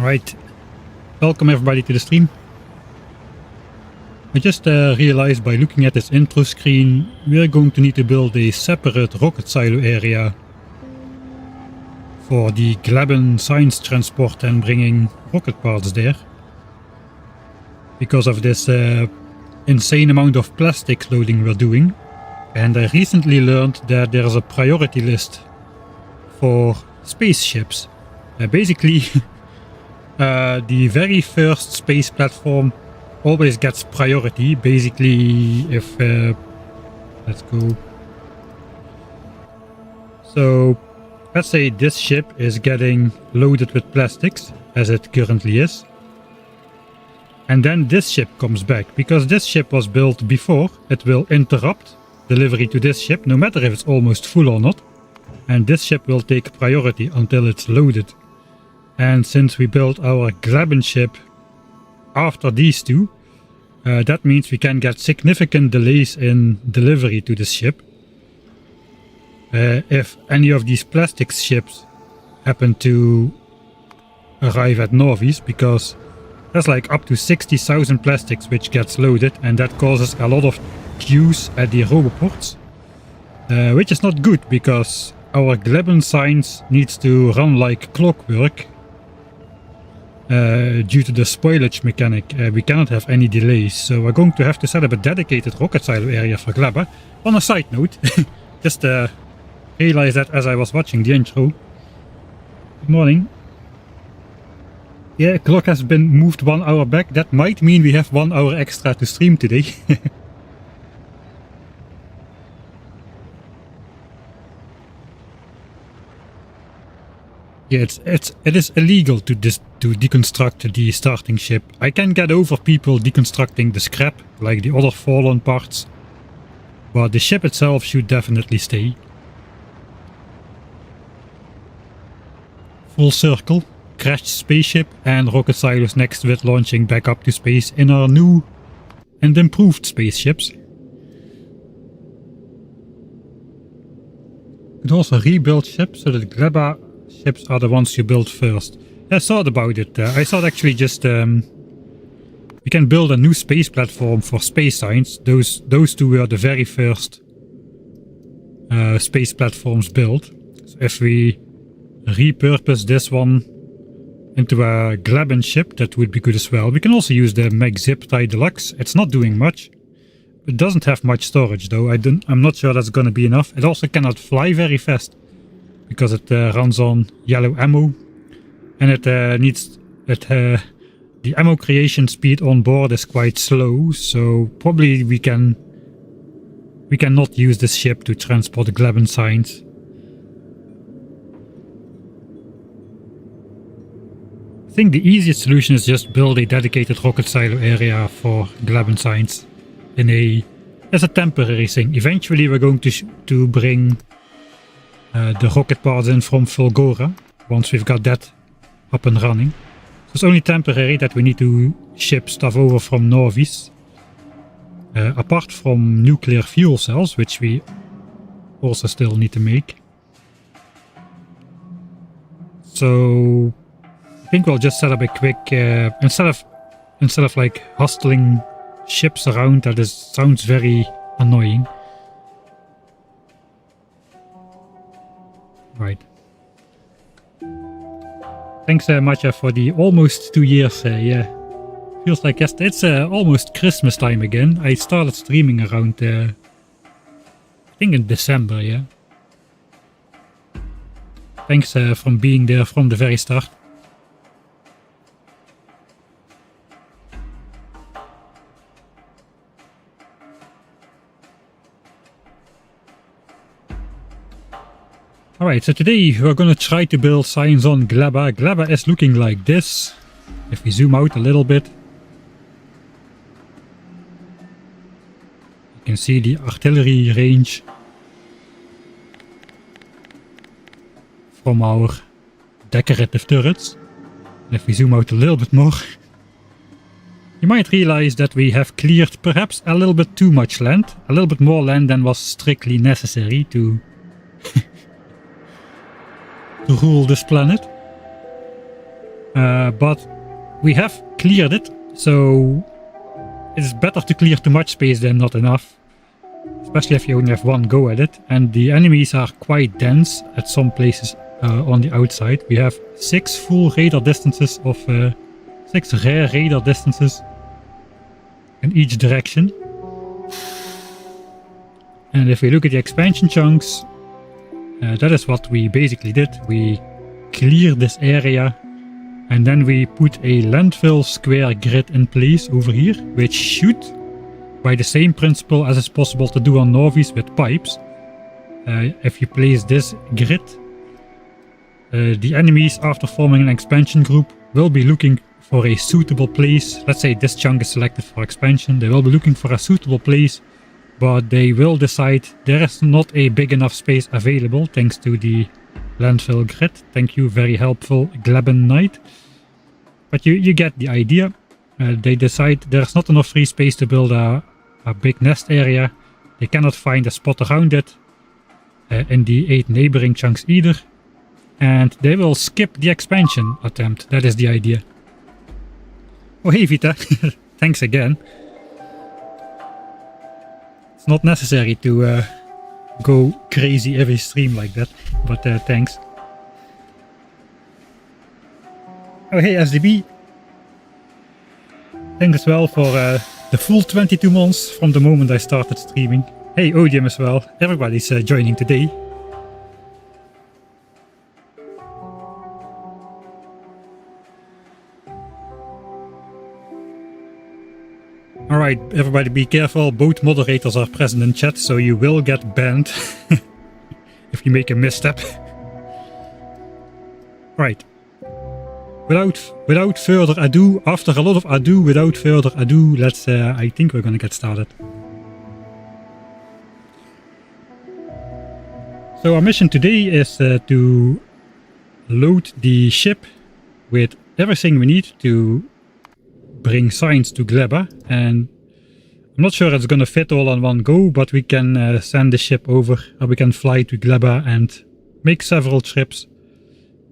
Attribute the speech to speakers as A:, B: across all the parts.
A: Alright, welcome everybody to the stream. I just realized by looking at this intro screen, we're going to need to build a separate rocket silo area for the Gleba science transport and bringing rocket parts there. Because of this insane amount of plastic loading we're doing. And I recently learned that there's a priority list for spaceships. Basically, the very first space platform always gets priority. Basically, if let's go. So let's say this ship is getting loaded with plastics, as it currently is. And then this ship comes back. Because this ship was built before, it will interrupt delivery to this ship, no matter if it's almost full or not. And this ship will take priority until it's loaded. And since we built our Gleba ship after these two, that means we can get significant delays in delivery to this ship. If any of these plastic ships happen to arrive at Novis, because there's like up to 60,000 plastics which gets loaded, and that causes a lot of queues at the roboports, which is not good because our Gleba science needs to run like clockwork. Due to the spoilage mechanic, we cannot have any delays, so we're going to have to set up a dedicated rocket silo area for Gleba. On a side note, just realized that as I was watching the intro. Good morning. Yeah, clock has been moved 1 hour back. That might mean we have 1 hour extra to stream today. Yeah, it is illegal to deconstruct the starting ship. I can get over people deconstructing the scrap, like the other fallen parts, but the ship itself should definitely stay. Full circle, crashed spaceship and rocket silos next to it launching back up to space in our new and improved spaceships. You could also rebuild ships so that Gleba ships are the ones you build first. I thought about it. I thought actually just we can build a new space platform for space science. Those two were the very first space platforms built. So if we repurpose this one into a Gleba ship, that would be good as well. We can also use the Meg Zip Tie Deluxe. It's not doing much. It doesn't have much storage though. I'm not sure that's gonna be enough. It also cannot fly very fast, because it runs on yellow ammo, and it the ammo creation speed on board is quite slow, so probably we cannot use this ship to transport Gleba science. I think the easiest solution is just build a dedicated rocket silo area for Gleba science as a temporary thing. Eventually we're going to bring the rocket parts in from Fulgora, once we've got that up and running. So it's only temporary that we need to ship stuff over from Novis. Apart from nuclear fuel cells, which we also still need to make. So I think we'll just set up a quick, instead of like hustling ships around, that sounds very annoying. Right. Thanks Matcha for the almost 2 years. Yeah, feels like it's almost Christmas time again. I started streaming around I think in December. Yeah. Thanks for being there from the very start. Alright, so today we're gonna try to build science on Gleba. Gleba is looking like this. If we zoom out a little bit, you can see the artillery range from our decorative turrets. And if we zoom out a little bit more, you might realize that we have cleared perhaps a little bit too much land. A little bit more land than was strictly necessary to rule this planet. but we have cleared it, so it's better to clear too much space than not enough, especially if you only have one go at it. And the enemies are quite dense at some places on the outside. We have 6 full radar distances of 6 rare radar distances in each direction. And if we look at the expansion chunks, that is what we basically did. We cleared this area and then we put a landfill square grid in place over here, which should, by the same principle as is possible to do on Novi's with pipes, if you place this grid, the enemies, after forming an expansion group, will be looking for a suitable place. Let's say this chunk is selected for expansion. They will be looking for a suitable place, but they will decide there is not a big enough space available thanks to the landfill grid. Thank you, very helpful Gleba Knight. But you get the idea. They decide there's not enough free space to build a big nest area. They cannot find a spot around it in the 8 neighboring chunks either. And they will skip the expansion attempt. That is the idea. Oh hey Vita, thanks again. It's not necessary to go crazy every stream like that, but thanks. Oh hey SDB, thanks as well for the full 22 months from the moment I started streaming. Hey Odium as well, everybody's joining today. Alright, everybody be careful, both moderators are present in chat, so you will get banned if you make a misstep. Right. Without further ado, after a lot of ado, without further ado, let's, I think we're gonna get started. So our mission today is to load the ship with everything we need to bring science to Gleba, and I'm not sure it's gonna fit all on one go, but we can send the ship over, or we can fly to Gleba and make several trips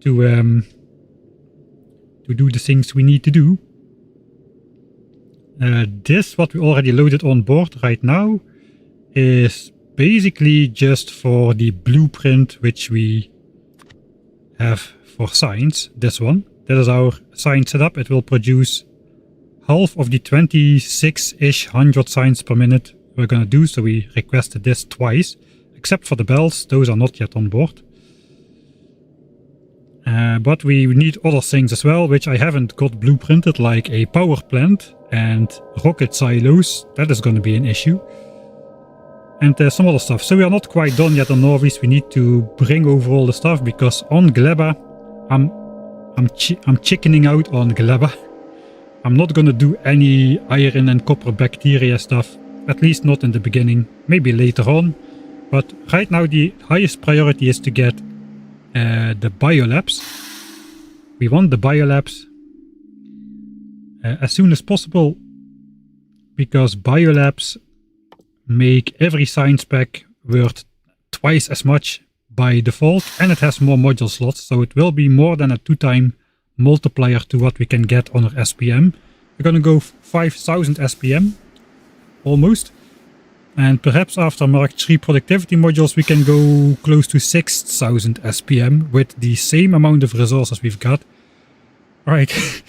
A: to do the things we need to do. This, what we already loaded on board right now, is basically just for the blueprint which we have for science, this one. That is our science setup. It will produce half of the 26-ish 100 signs per minute we're gonna do, so we requested this twice, except for the bells, those are not yet on board. But we need other things as well, which I haven't got blueprinted, like a power plant and rocket silos. That is gonna be an issue. And some other stuff. So we are not quite done yet on Novi's. We need to bring over all the stuff, because on Gleba, I'm chickening out on Gleba. I'm not gonna do any iron and copper bacteria stuff, at least not in the beginning, maybe later on. But right now the highest priority is to get the biolabs. We want the biolabs as soon as possible, because biolabs make every science pack worth twice as much by default, and it has more module slots, so it will be more than a 2-time multiplier to what we can get on our SPM. We're gonna go 5000 SPM almost, and perhaps after Mark 3 productivity modules we can go close to 6000 SPM with the same amount of resources we've got. Alright.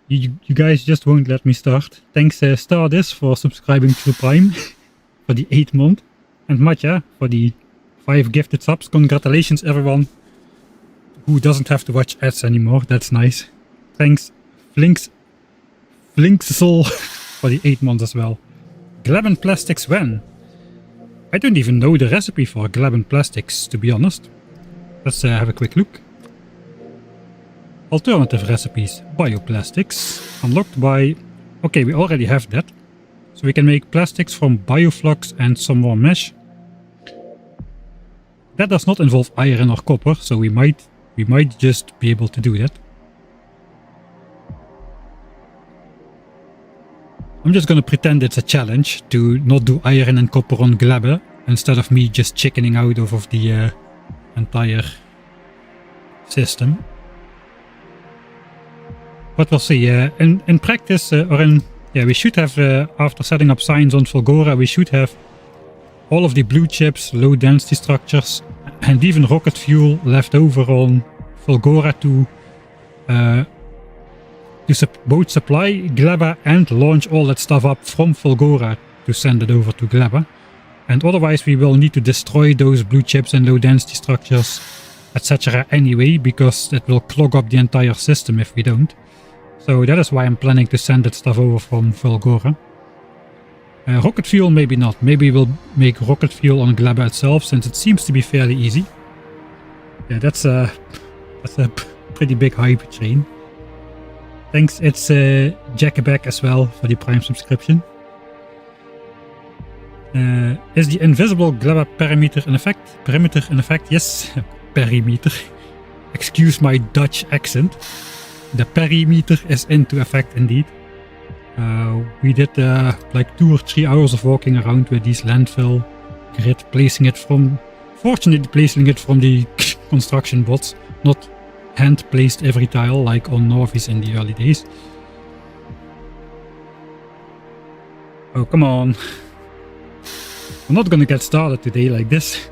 A: you guys just won't let me start. Thanks Stardust for subscribing to Prime for the 8th month, and Matja for the 5 gifted subs. Congratulations everyone who doesn't have to watch ads anymore, that's nice. Thanks Flinksel for the 8 months as well. Gleben plastics when? I don't even know the recipe for Gleben plastics, to be honest. Let's have a quick look. Alternative recipes. Bioplastics. Unlocked by... Okay, we already have that. So we can make plastics from bioflux and some more mesh. That does not involve iron or copper, so we might just be able to do that. I'm just gonna pretend it's a challenge to not do iron and copper on Gleba, instead of me just chickening out of the entire system. But we'll see. In practice, we should have, after setting up science on Fulgora, we should have all of the blue chips, low density structures, and even rocket fuel left over on Fulgora to both supply Gleba and launch all that stuff up from Fulgora to send it over to Gleba. And otherwise we will need to destroy those blue chips and low density structures, etc. anyway, because it will clog up the entire system if we don't. So that is why I'm planning to send that stuff over from Fulgora. Rocket fuel maybe not. Maybe we'll make rocket fuel on Gleba itself, since it seems to be fairly easy. Yeah, that's a pretty big hype train. Thanks, it's Jackaback as well for the Prime subscription. Is the invisible Gleba perimeter in effect? Perimeter in effect? Yes, perimeter. Excuse my Dutch accent. The perimeter is into effect indeed. We did like 2 or 3 hours of walking around with these landfill grid, fortunately placing it from the construction bots, not hand placed every tile like on Novice in the early days. Oh, come on. I'm not gonna get started today like this.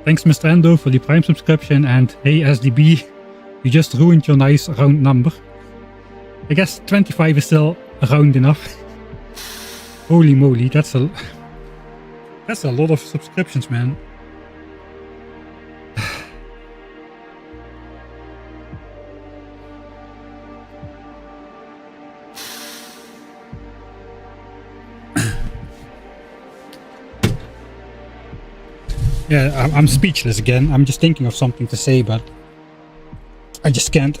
A: Thanks Mr. Endo for the Prime subscription, and hey SDB, you just ruined your nice round number. I guess 25 is still round enough. Holy moly, that's a lot of subscriptions, man. Yeah, I'm speechless again. I'm just thinking of something to say, but I just can't.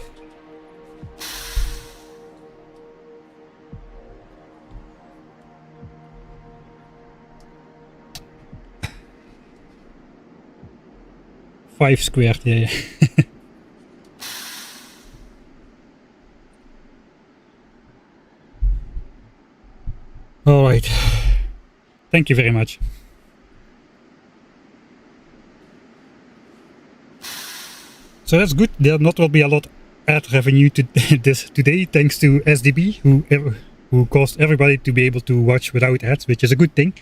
A: Five squared, yeah. All right. Thank you very much. So that's good. There not will be a lot ad revenue to this today, thanks to SDB, who caused everybody to be able to watch without ads, which is a good thing.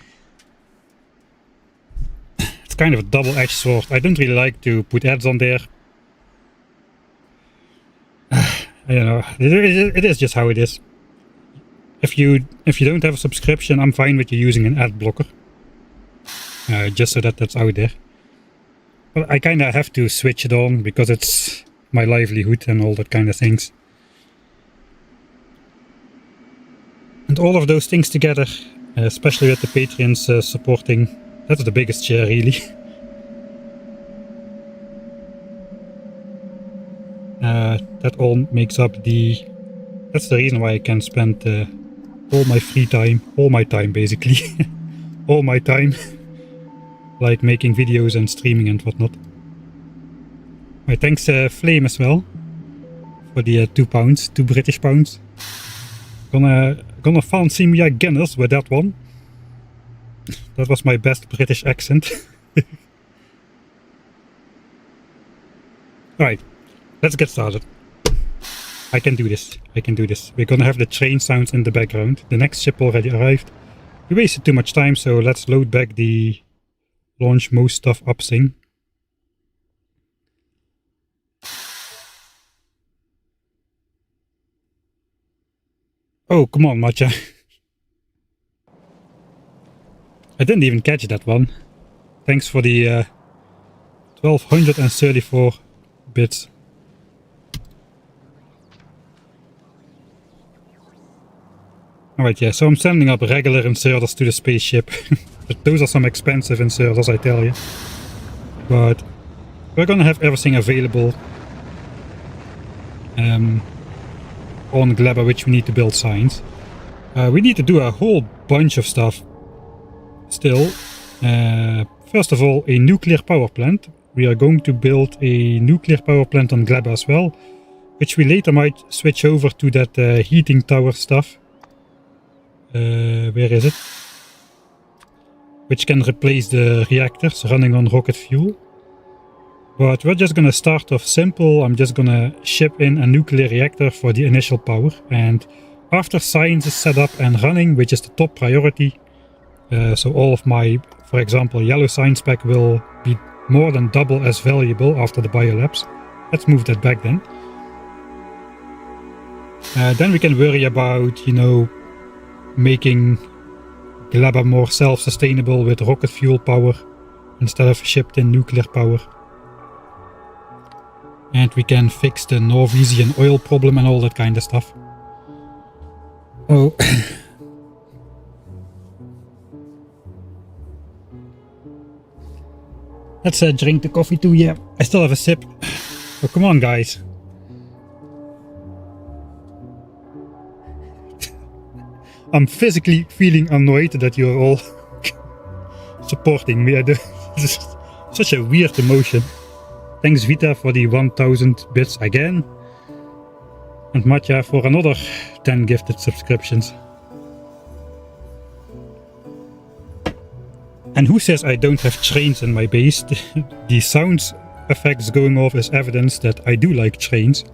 A: It's kind of a double-edged sword. I don't really like to put ads on there. You know, it is just how it is. If you don't have a subscription, I'm fine with you using an ad blocker, just so that that's out there. But I kind of have to switch it on because it's my livelihood and all that kind of things. And all of those things together, especially with the Patreons supporting, that's the biggest share really. That all makes up that's the reason why I can spend all my free time, all my time basically, all my time, like making videos and streaming and whatnot. Right, thanks Flame as well for the £2, 2 British pounds. Gonna fancy me a Guinness with that one. That was my best British accent. Alright, let's get started. I can do this, I can do this. We're gonna have the train sounds in the background. The next ship already arrived. We wasted too much time, so let's load back the launch most stuff up thing. Oh, come on, Matcha. I didn't even catch that one. Thanks for the 1234 bits. Alright, yeah, so I'm sending up regular inserters to the spaceship. But those are some expensive inserters, I tell you. But we're gonna have everything available on Gleba, which we need to build science. We need to do a whole bunch of stuff still. First of all, a nuclear power plant. We are going to build a nuclear power plant on Gleba as well, which we later might switch over to that heating tower stuff. Where is it? Which can replace the reactors running on rocket fuel. But we're just gonna start off simple. I'm just gonna ship in a nuclear reactor for the initial power, and after science is set up and running, which is the top priority, so all of my, for example, yellow science pack will be more than double as valuable after the biolabs. Let's move that back then. Then we can worry about, you know, making Gleba more self-sustainable with rocket fuel power instead of shipped-in nuclear power. And we can fix the Norwegian oil problem and all that kind of stuff. Oh. Let's drink the coffee too, yeah. I still have a sip. Oh, come on, guys. I'm physically feeling annoyed that you're all supporting me. This is such a weird emotion. Thanks Vita for the 1000 bits again. And Matja for another 10 gifted subscriptions. And who says I don't have trains in my base? The sound effects going off is evidence that I do like trains.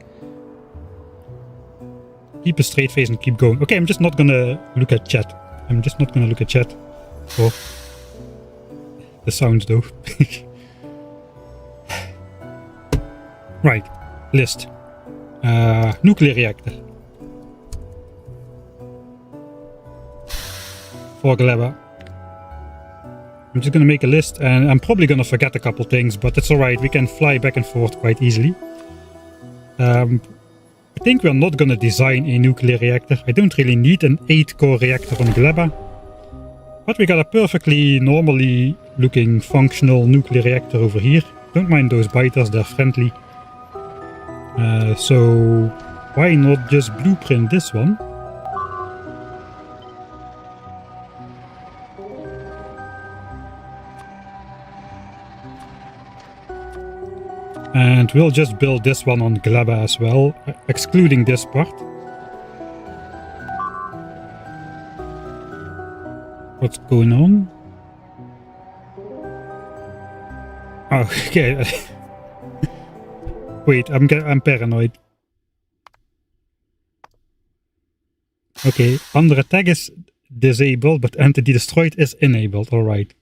A: Keep a straight face and keep going. Okay, I'm just not gonna look at chat. I'm just not gonna look at chat. For the sounds though. Right, list. Nuclear reactor. For Gleba. I'm just gonna make a list, and I'm probably gonna forget a couple things, but it's alright, we can fly back and forth quite easily. I think we're not gonna design a nuclear reactor. I don't really need an 8-core reactor on Gleba. But we got a perfectly normally looking functional nuclear reactor over here. Don't mind those biters, they're friendly. So why not just blueprint this one? And we'll just build this one on Gleba as well, excluding this part. What's going on? Oh, okay. Wait, I'm paranoid. Okay, under attack is disabled, but entity destroyed is enabled. Alright.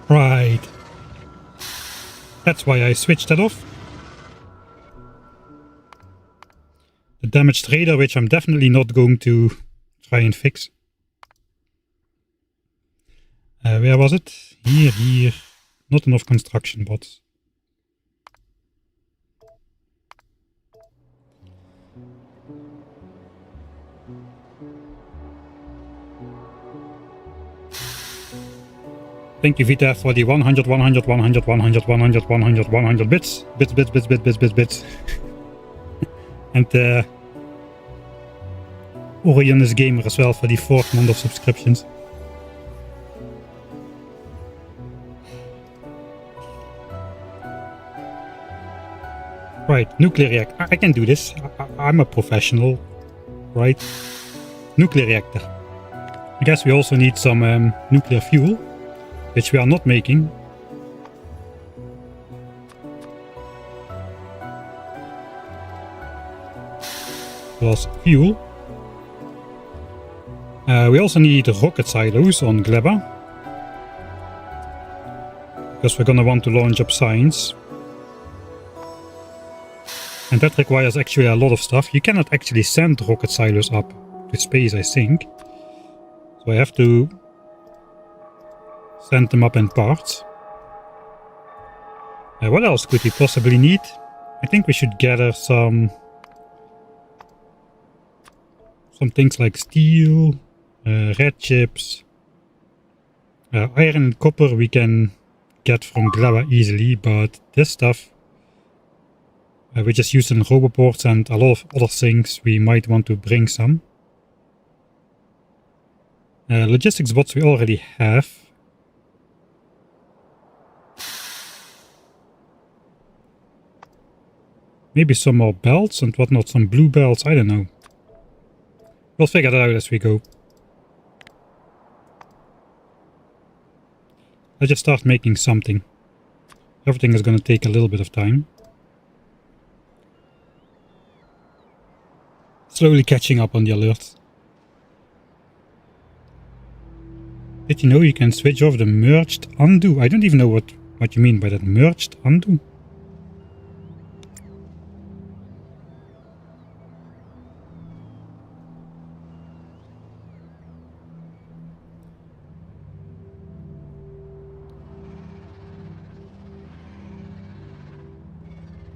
A: Right. That's why I switched that off. The damaged radar, which I'm definitely not going to try and fix. Where was it? Here. Not enough construction bots. Thank you Vita for the 100 bits. Bits. And Orion is Gamer as well for the 4th month of subscriptions. Right, nuclear reactor. I can do this. I'm a professional, right? Nuclear reactor. I guess we also need some nuclear fuel, which we are not making. Plus fuel. We also need rocket silos on Gleba, because we're gonna want to launch up science. And that requires actually a lot of stuff. You cannot actually send rocket silos up to space, I think. So I have to send them up in parts. What else could we possibly need? I think we should gather some things like steel, red chips, iron and copper we can get from Gleba easily, but this stuff we just use in roboports and a lot of other things we might want to bring some. Logistics bots we already have. Maybe some more belts and whatnot, some blue belts, I don't know. We'll figure that out as we go. Let's just start making something. Everything is going to take a little bit of time. Slowly catching up on the alerts. Did you know you can switch off the merged undo? I don't even know what you mean by that. Merged undo?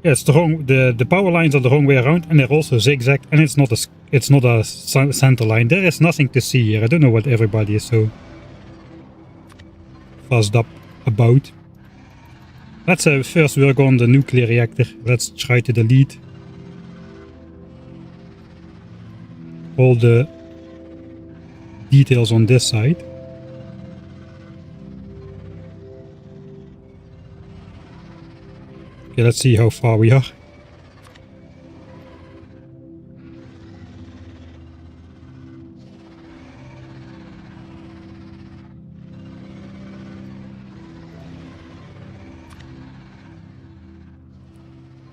A: Yeah, it's the wrong. The power lines are the wrong way around, and they're also zigzagged, and it's not a center line. There is nothing to see here. I don't know what everybody is so fuzzed up about. Let's first work on the nuclear reactor. Let's try to delete all the details on this side. Okay, let's see how far we are.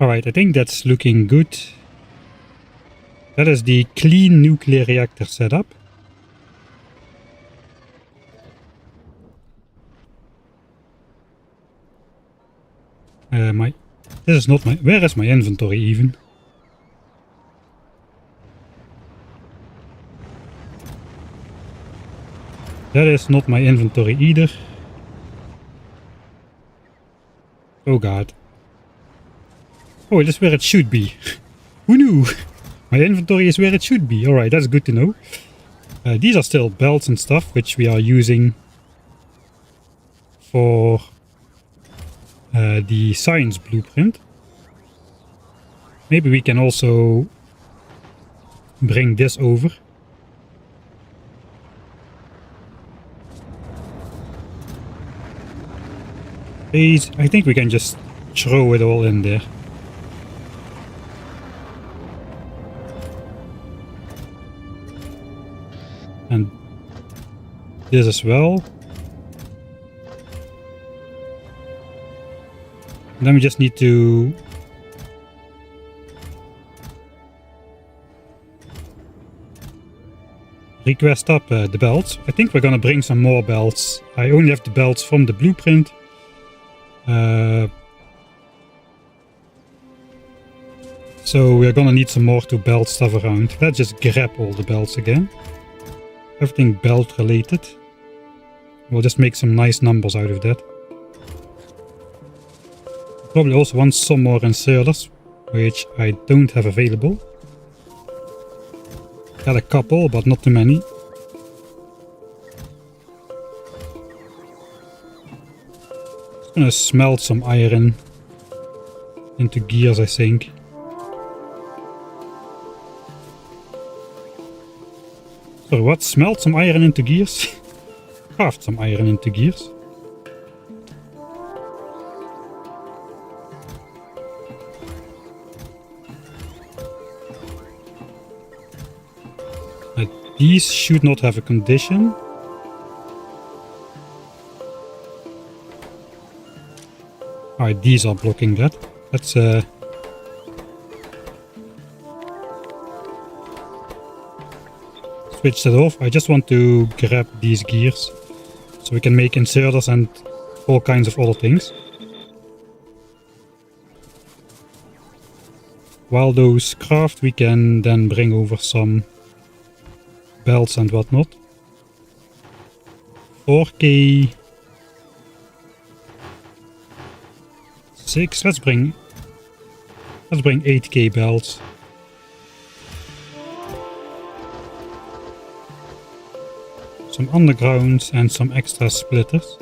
A: Alright, I think that's looking good. That is the clean nuclear reactor setup. This is not my... Where is my inventory even? That is not my inventory either. Oh god. Oh, it is where it should be. Who knew? My inventory is where it should be. Alright, that's good to know. These are still belts and stuff, which we are using for the science blueprint. Maybe we can also bring this over. I think we can just throw it all in there. And this as well. And then we just need to request up the belts. I think we're gonna bring some more belts. I only have the belts from the blueprint. So we're gonna need some more to belt stuff around. Let's just grab all the belts again. Everything belt related. We'll just make some nice numbers out of that. Probably also want some more inserters, which I don't have available. Got a couple, but not too many. Just gonna smelt some iron into gears, I think. So what? Smelt some iron into gears? Craft some iron into gears. These should not have a condition. Alright, these are blocking that. Let's switch that off. I just want to grab these gears so we can make inserters and all kinds of other things. While those craft, we can then bring over some belts and whatnot. 4K 6. Let's bring 8K belts. Some undergrounds and some extra splitters.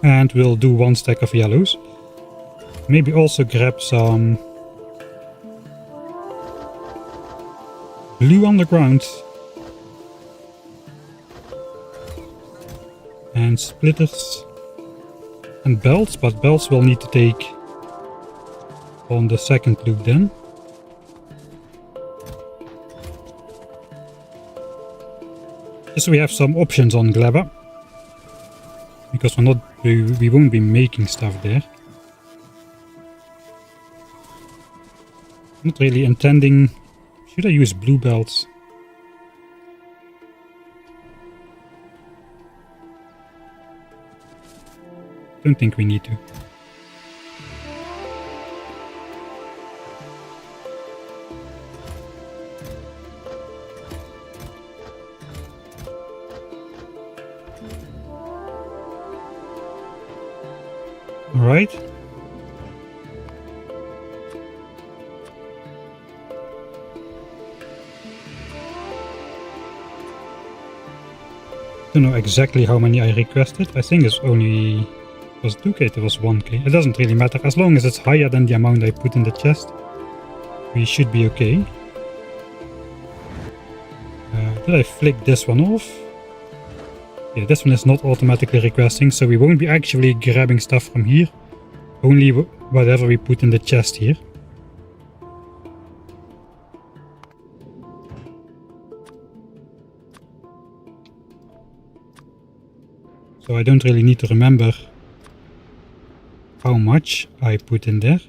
A: And we'll do one stack of yellows. Maybe also grab some blue underground. And splitters and belts, but belts we'll need to take on the second loop then. Just so we have some options on Gleba, because we won't be making stuff there. Not really intending. Should I use blue belts? Don't think we need to. All right. Don't know exactly how many I requested. I think it's only was 2k, it was 1k. It doesn't really matter. As long as it's higher than the amount I put in the chest, we should be okay. Did I flick this one off? Yeah, this one is not automatically requesting, so we won't be actually grabbing stuff from here. Only whatever we put in the chest here. So I don't really need to remember how much I put in there.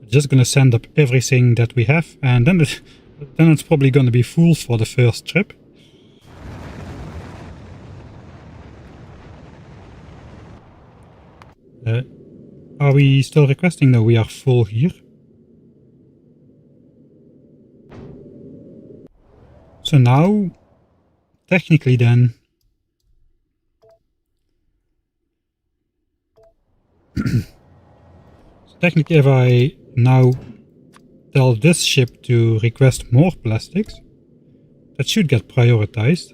A: I'm just gonna send up everything that we have, and then it's probably gonna be full for the first trip. Are we still requesting? No, we are full here. So now, technically then, technically if I now tell this ship to request more plastics, that should get prioritized.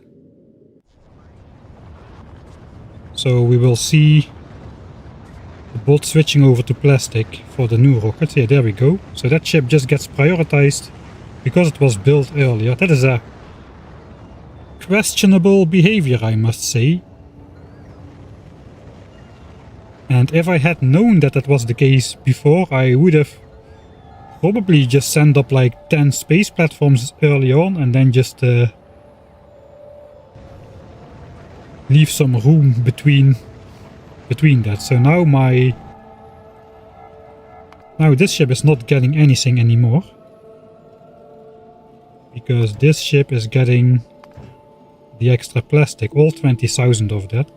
A: So we will see the bot switching over to plastic for the new rockets. Yeah, there we go. So that ship just gets prioritized because it was built earlier. That is a questionable behavior, I must say. And if I had known that that was the case before, I would have probably just sent up like 10 space platforms early on and then just leave some room between that. So now this ship is not getting anything anymore, because this ship is getting the extra plastic, all 20,000 of that.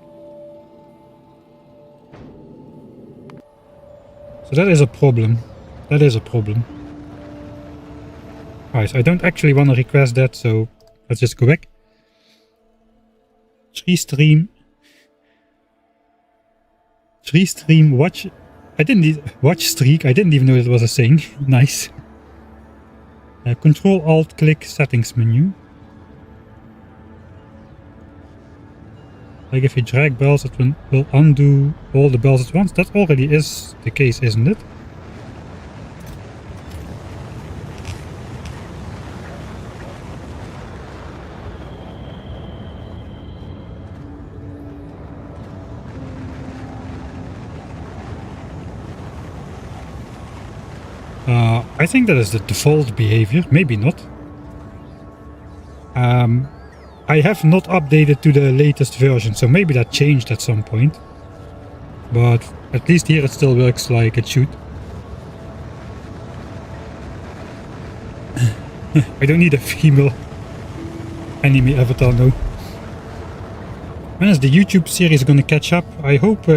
A: So that is a problem. That is a problem. Alright, so I don't actually want to request that, so let's just go back. Tree stream watch. Watch streak. I didn't even know it was a thing. Nice. Control Alt click settings menu. Like if you drag bells, it will undo all the bells at once. That already is the case, isn't it? I think that is the default behavior. Maybe not. I have not updated to the latest version, so maybe that changed at some point. But at least here it still works like it should. I don't need a female enemy avatar, no. When is the YouTube series gonna catch up? I hope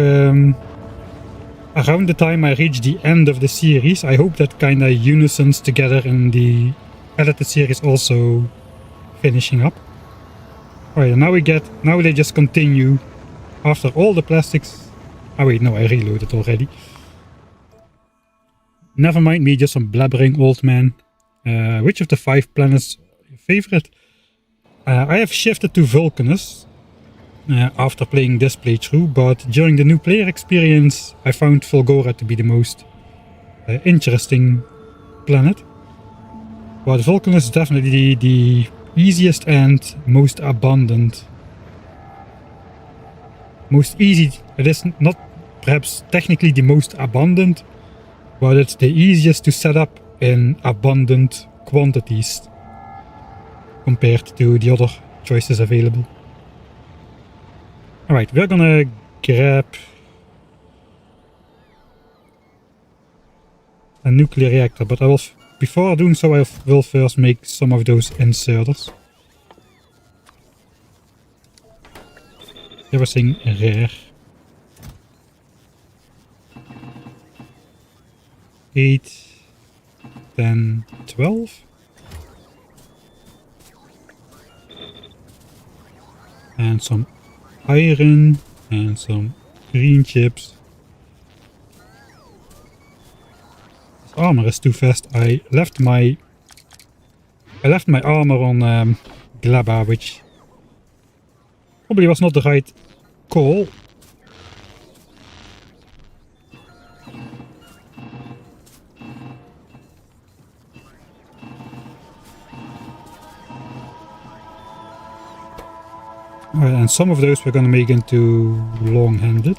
A: around the time I reach the end of the series, I hope that kinda unisons together in the edited series also finishing up. Alright, now they just continue after all the plastics. Oh wait, no, I reloaded already. Never mind me, just some blabbering old man. Which of the 5 planets your favorite? I have shifted to Vulcanus after playing this playthrough, but during the new player experience I found Volgora to be the most interesting planet. But Vulcanus is definitely the easiest and most abundant most easy. It is not perhaps technically the most abundant, but it's the easiest to set up in abundant quantities compared to the other choices available. Alright, we're gonna grab a nuclear reactor, but I will, before doing so, I will first make some of those inserters. Everything rare. 8, 10, 12. And some iron and some green chips. This armor is too fast. I left my armor on Gleba, which probably was not the right call. Alright, and some of those we're gonna make into long-handed.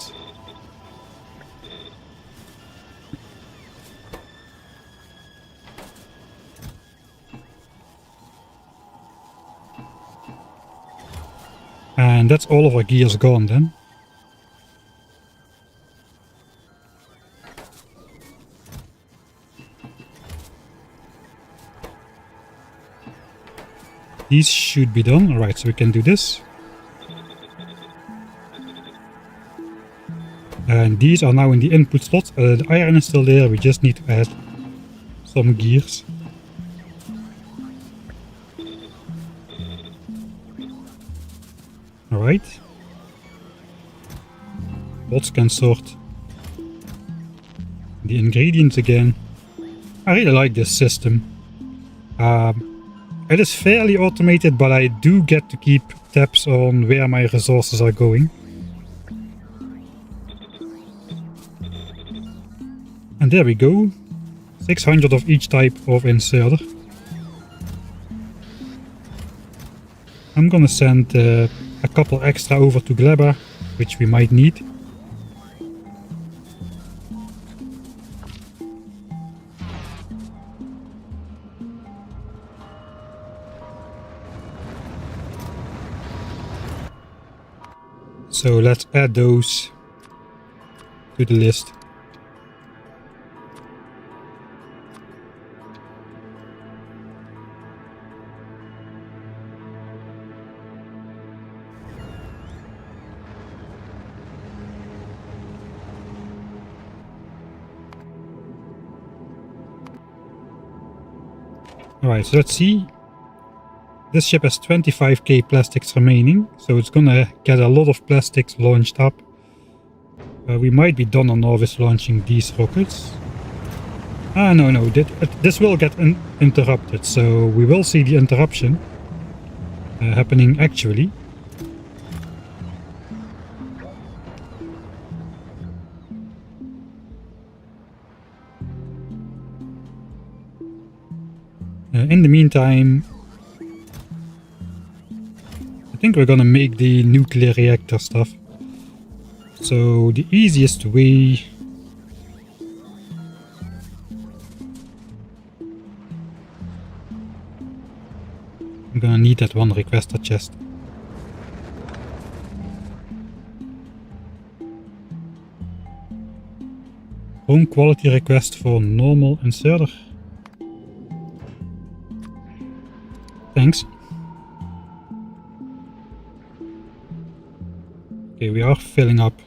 A: And that's all of our gears gone then. These should be done. Alright, so we can do this. And these are now in the input slots. The iron is still there, we just need to add some gears. Alright. Bots can sort the ingredients again. I really like this system. It is fairly automated, but I do get to keep tabs on where my resources are going. And there we go. 600 of each type of inserter. I'm gonna send a couple extra over to Gleba, which we might need. So let's add those to the list. Alright, so let's see. This ship has 25k plastics remaining, so it's gonna get a lot of plastics launched up. We might be done on Novice launching these rockets. No, this will get interrupted, so we will see the interruption happening actually. In the meantime, I think we're gonna make the nuclear reactor stuff. So the easiest way I'm gonna need that one requester chest. Home quality request for normal inserter. Thanks. Okay, we are filling up.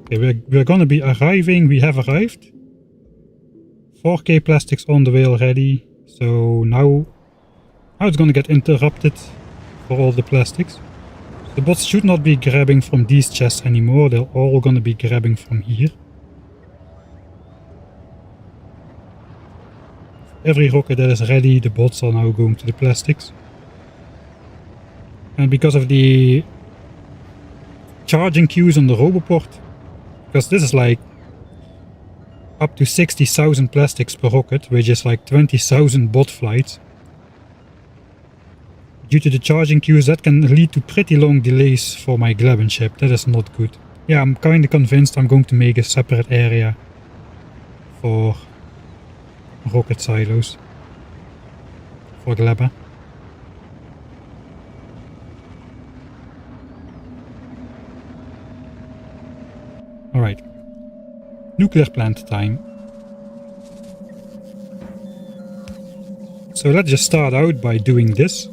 A: Okay, we're gonna be arriving. We have arrived. 4k plastics on the way already. So now it's gonna get interrupted for all the plastics. The bots should not be grabbing from these chests anymore. They're all gonna be grabbing from here. Every rocket that is ready, the bots are now going to the plastics. And because of the charging queues on the Roboport, because this is like up to 60,000 plastics per rocket, which is like 20,000 bot flights. Due to the charging queues, that can lead to pretty long delays for my Gleba ship. That is not good. Yeah, I'm kind of convinced I'm going to make a separate area for rocket silos for Gleba. Alright. Nuclear plant time. So let's just start out by doing this.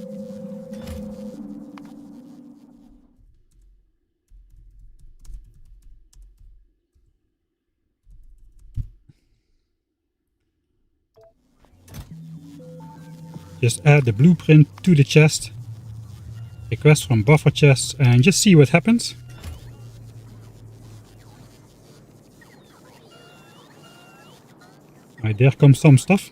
A: Just add the blueprint to the chest. Request from buffer chests and just see what happens. Alright, there comes some stuff.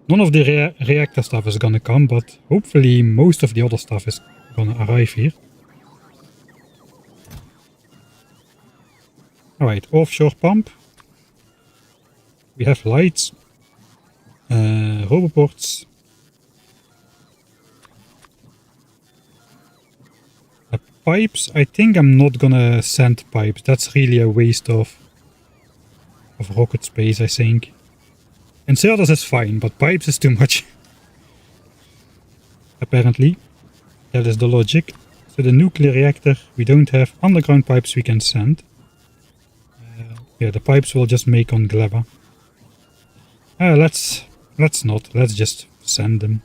A: None of the reactor stuff is gonna come, but hopefully most of the other stuff is gonna arrive here. Alright, offshore pump. We have lights. Roboports. Pipes, I think I'm not gonna send pipes. That's really a waste of rocket space, I think. Inserters is fine, but pipes is too much. Apparently. That is the logic. So the nuclear reactor, we don't have underground pipes we can send. Yeah, the pipes will just make on Gleba. Let's not. Let's just send them.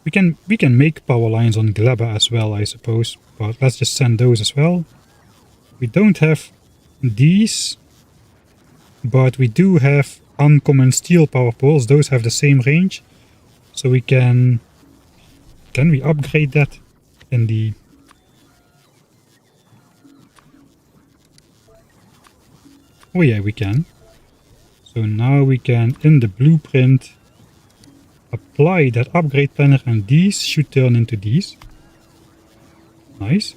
A: We can make power lines on Gleba as well, I suppose, but let's just send those as well. We don't have these, but we do have uncommon steel power poles. Those have the same range, so we can we upgrade that in the... Oh yeah, we can. So now we can, in the blueprint, apply that upgrade planner, and these should turn into these. Nice.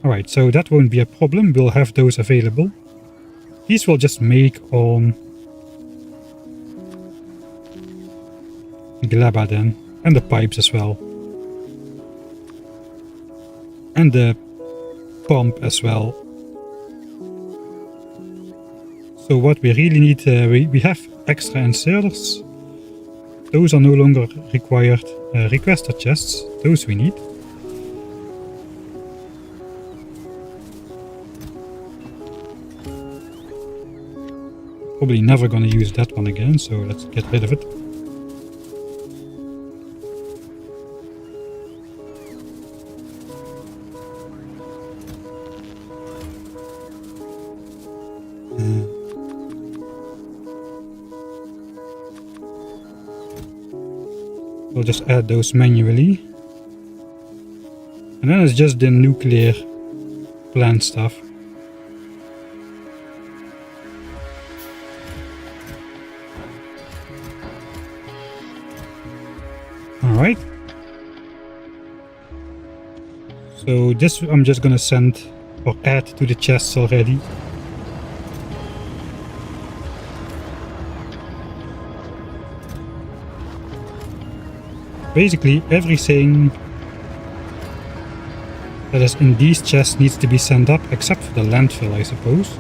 A: Alright, so that won't be a problem. We'll have those available. These will just make on Gleba then. And the pipes as well. And the pump as well. So what we really need, we have extra inserters. Those are no longer required. Requester chests, those we need. Probably never gonna use that one again, so let's get rid of it. We'll just add those manually. And then it's just the nuclear plant stuff. Alright. So this I'm just gonna send or add to the chests already. Basically everything that is in these chests needs to be sent up, except for the landfill, I suppose.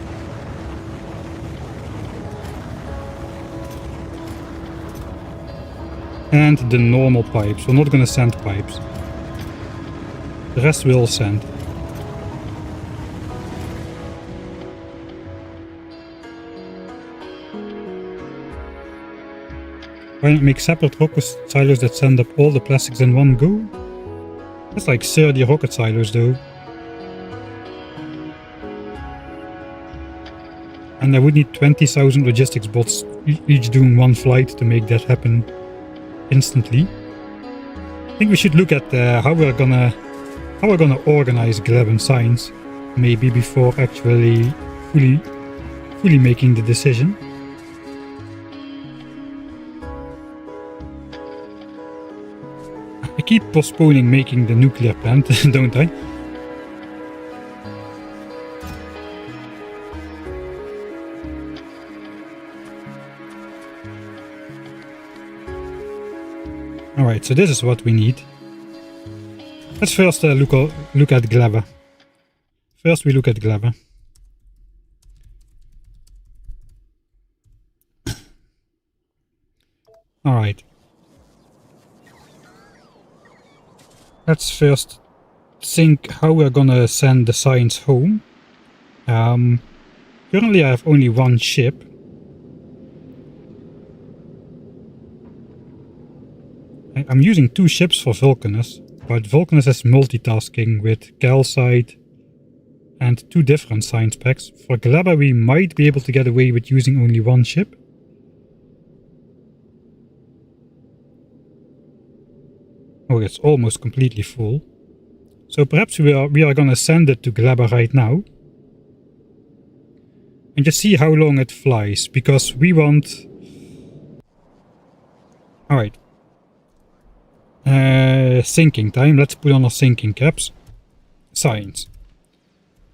A: And the normal pipes. We're not gonna send pipes. The rest we'll send. Why not make separate rocket silos that send up all the plastics in one go? That's like 30 rocket silos though. And I would need 20,000 logistics bots each doing one flight to make that happen instantly. I think we should look at how we're gonna organize Gleba science, maybe before actually fully making the decision. I keep postponing making the nuclear plant, don't I? Alright, so this is what we need. Let's first look at Gleba. First we look at Gleba. Alright. Let's first think how we're gonna send the science home. Currently I have only one ship. I'm using 2 ships for Vulcanus, but Vulcanus is multitasking with calcite and 2 different science packs. For Gleba we might be able to get away with using only 1 ship. Oh, it's almost completely full. So perhaps we are gonna send it to Gleba right now. And just see how long it flies, because we want... Alright. Sinking time. Let's put on our sinking caps. Science.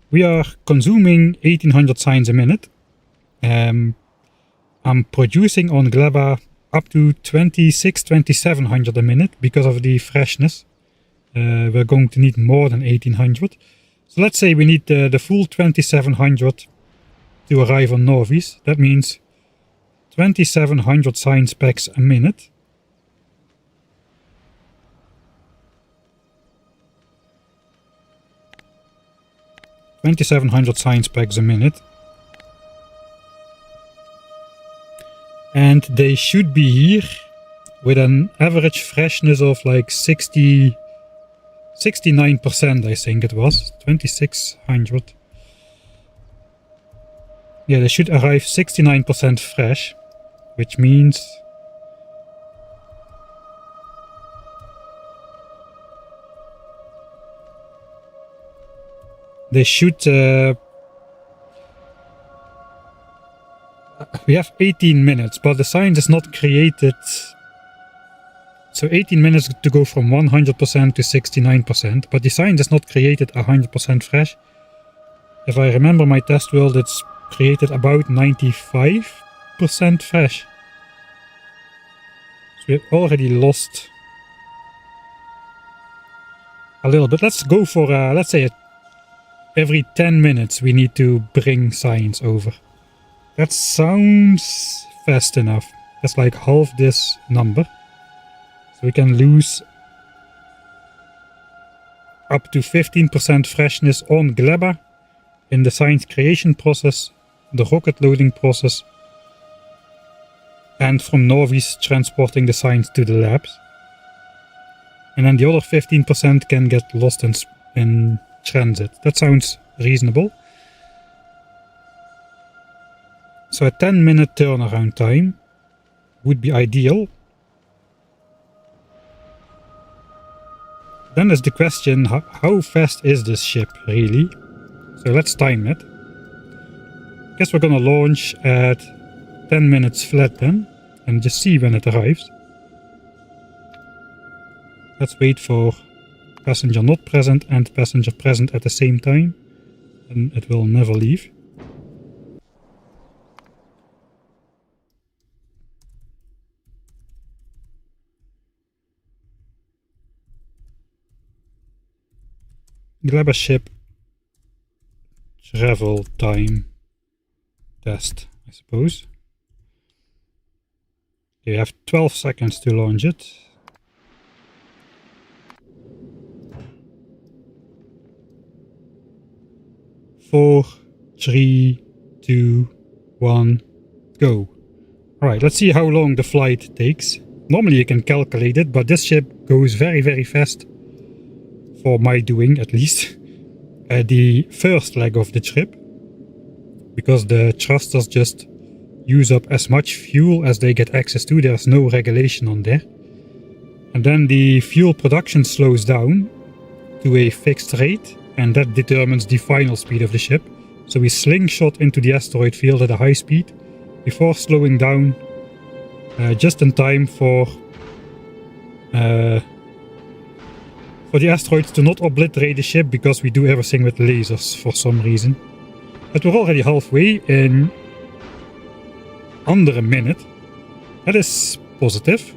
A: We are consuming 1800 science a minute. I'm producing on Gleba up to 2700 a minute because of the freshness. We're going to need more than 1800. So let's say we need the full 2700 to arrive on Novis. That means 2700 science packs a minute. Science packs a minute. And they should be here with an average freshness of like 69%, I think it was. 2600. Yeah, they should arrive 69% fresh, which means they should we have 18 minutes, but the science is not created. So 18 minutes to go from 100% to 69%, but the science is not created 100% fresh. If I remember my test world, it's created about 95% fresh. So we've already lost a little bit. Let's go for, let's say every 10 minutes we need to bring science over. That sounds fast enough. That's like half this number. So we can lose up to 15% freshness on Gleba in the science creation process, the rocket loading process, and from Novis transporting the science to the labs. And then the other 15% can get lost in transit. That sounds reasonable. So a 10-minute turnaround time would be ideal. Then there's the question, how fast is this ship really? So let's time it. I guess we're gonna launch at 10 minutes flat then, and just see when it arrives. Let's wait for passenger not present and passenger present at the same time, and it will never leave. Gleba ship travel time test, I suppose. You have 12 seconds to launch it. Four, 3, 2, 1, go. Alright, let's see how long the flight takes. Normally you can calculate it, but this ship goes very, very fast. For my doing, at least. The first leg of the trip. Because the thrusters just use up as much fuel as they get access to. There's no regulation on there. And then the fuel production slows down to a fixed rate. And that determines the final speed of the ship. So we slingshot into the asteroid field at a high speed. Before slowing down. Just in time for the asteroids to not obliterate the ship, because we do everything with lasers for some reason. But we're already halfway in under a minute. That is positive.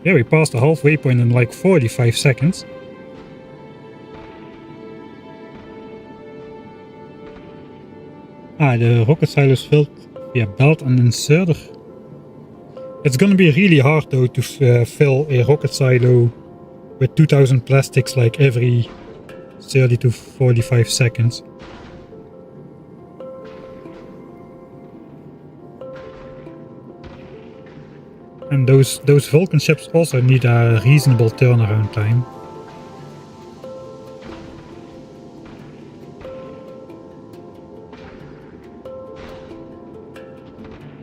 A: Yeah, we passed the halfway point in like 45 seconds. The rocket silo is filled via belt and inserter. It's gonna be really hard though to fill a rocket silo with 2000 plastics like every 30 to 45 seconds. And those Vulcan ships also need a reasonable turnaround time.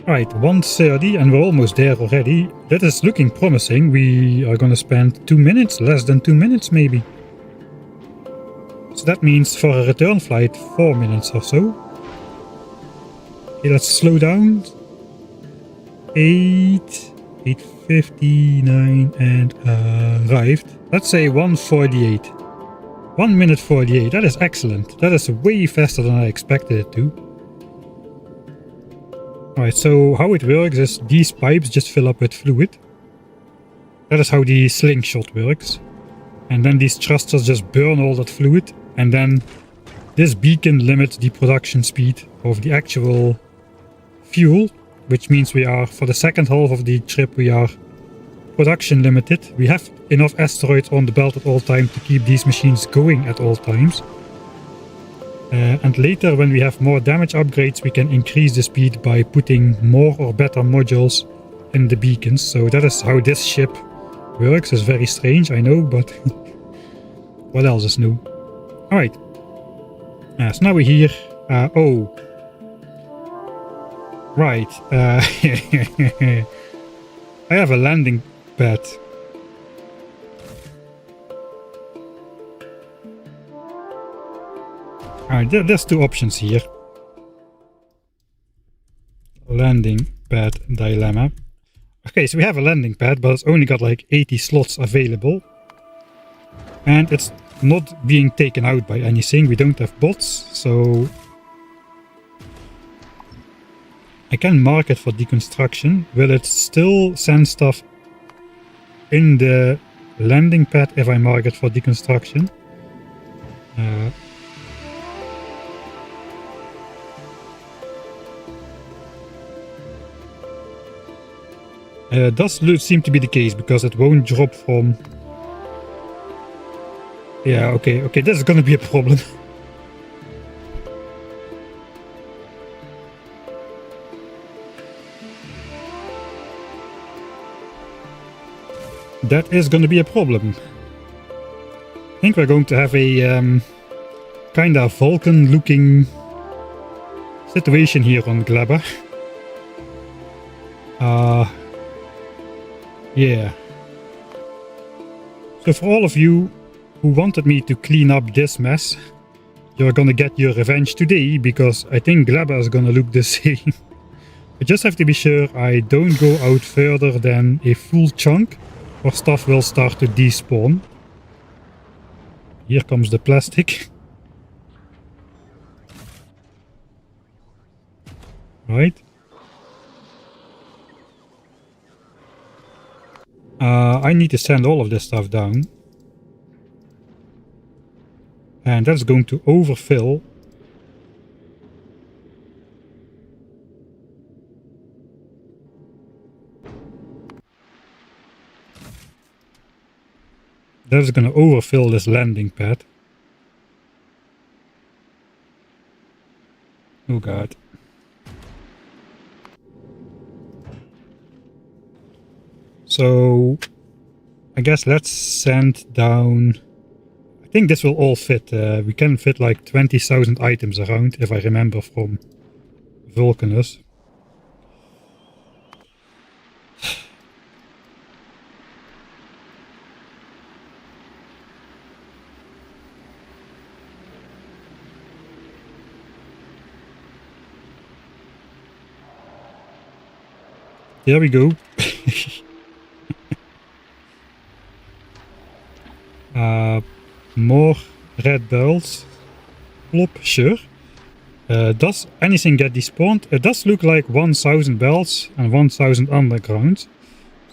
A: Right, 1:30 and we're almost there already. That is looking promising. We are gonna spend 2 minutes, less than 2 minutes maybe. So that means for a return flight 4 minutes or so. Okay, let's slow down. 8:59 and arrived. Let's say 1:48. 1 minute 48. That is excellent. That is way faster than I expected it to. Alright, so how it works is these pipes just fill up with fluid. That is how the slingshot works. And then these thrusters just burn all that fluid. And then this beacon limits the production speed of the actual fuel. Which means we are, for the second half of the trip, we are production limited. We have enough asteroids on the belt at all times to keep these machines going at all times. And later, when we have more damage upgrades, we can increase the speed by putting more or better modules in the beacons. So that is how this ship works. It's very strange, I know, but what else is new? Alright. So now we're here. Right. I have a landing pad. Alright, there's two options here. Landing pad dilemma. Okay, so we have a landing pad, but it's only got like 80 slots available. And it's not being taken out by anything. We don't have bots, so I can mark it for deconstruction. Will it still send stuff in the landing pad if I mark it for deconstruction? Does seem to be the case because it won't drop from... Yeah, okay, this is gonna be a problem. That is gonna be a problem. I think we're going to have a kind of Vulcan looking situation here on Gleba. Yeah. So for all of you who wanted me to clean up this mess, you're gonna get your revenge today, because I think Gleba is gonna look the same. I just have to be sure I don't go out further than a full chunk, or stuff will start to despawn. Here comes the plastic. Right. I need to send all of this stuff down. And that's going to overfill. That's going to overfill this landing pad. Oh god. So I guess let's send down... I think this will all fit. We can fit like 20,000 items around, if I remember from Vulcanus. There we go. More red bells. Plop, sure. Does anything get despawned? It does look like 1000 bells and 1000 underground.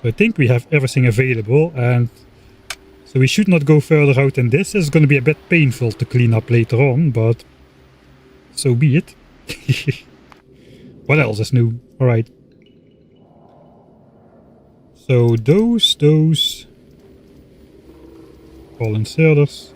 A: So I think we have everything available, and so we should not go further out than this. It's going to be a bit painful to clean up later on, but so be it. What else is new? Alright. So those all inserters.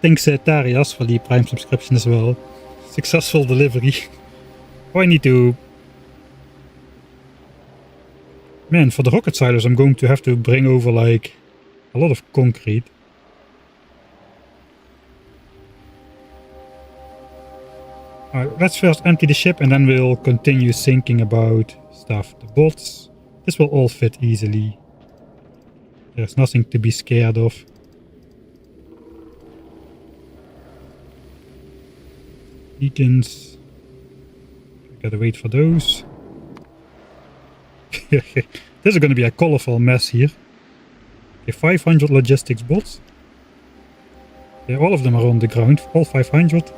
A: Thanks Tarias for the Prime subscription as well. Successful delivery. Oh, I need to... Man, for the rocket silos I'm going to have to bring over like a lot of concrete. Alright, let's first empty the ship and then we'll continue thinking about stuff. The bolts, this will all fit easily. There's nothing to be scared of. Beacons. Gotta wait for those. This is going to be a colorful mess here. Okay, 500 logistics bots. Yeah, all of them are on the ground, all 500.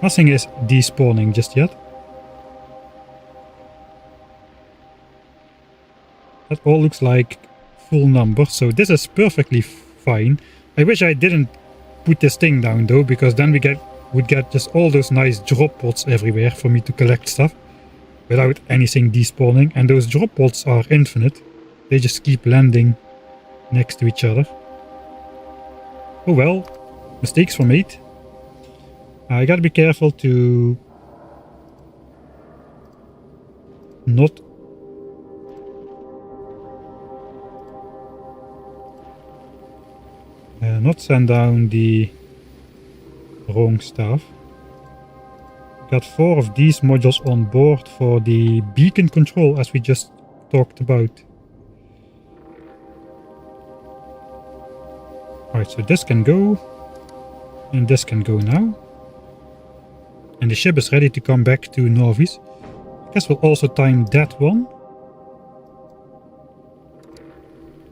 A: Nothing is despawning just yet. That all looks like full number, so this is perfectly fine. I wish I didn't put this thing down though, because then we would get just all those nice drop pods everywhere for me to collect stuff without anything despawning, and those drop pods are infinite. They just keep landing next to each other. Oh well, mistakes were made. I gotta be careful to not send down the wrong stuff. Got 4 of these modules on board for the beacon control, as we just talked about. Alright, so this can go, and this can go now. And the ship is ready to come back to Novis. I guess we'll also time that one.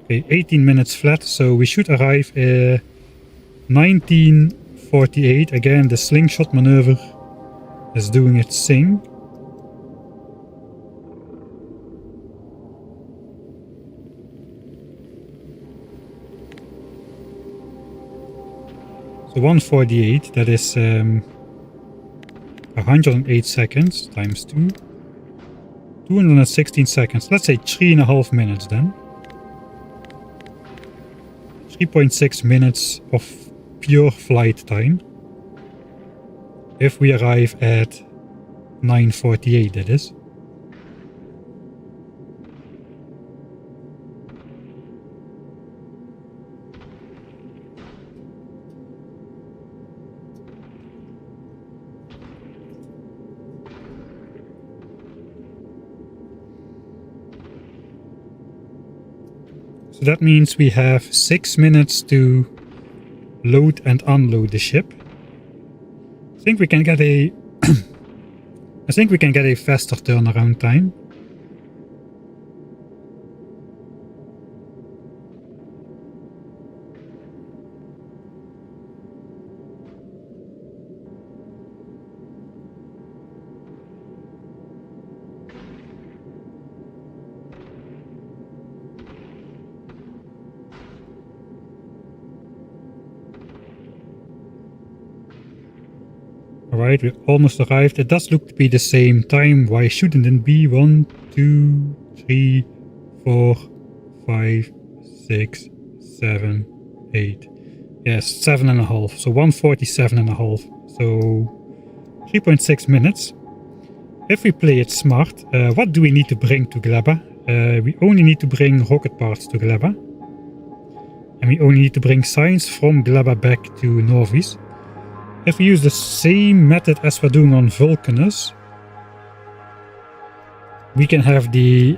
A: Okay, 18 minutes flat, so we should arrive 1948. Again, the slingshot maneuver is doing its thing. So 148, that is 108 seconds times 2. 216 seconds. Let's say 3.5 minutes then. 3.6 minutes of pure flight time. If we arrive at 9:48, that is. So that means we have 6 minutes to load and unload the ship. I think we can get a I think we can get a faster turnaround time. Alright, we almost arrived. It does look to be the same time. Why shouldn't it be? 1, 2, 3, 4, 5, 6, 7, 8. Yes, 7.5. So 147.5. So 3.6 minutes. If we play it smart, what do we need to bring to Gleba? We only need to bring rocket parts to Gleba. And we only need to bring science from Gleba back to Novis. If we use the same method as we're doing on Vulcanus, we can have the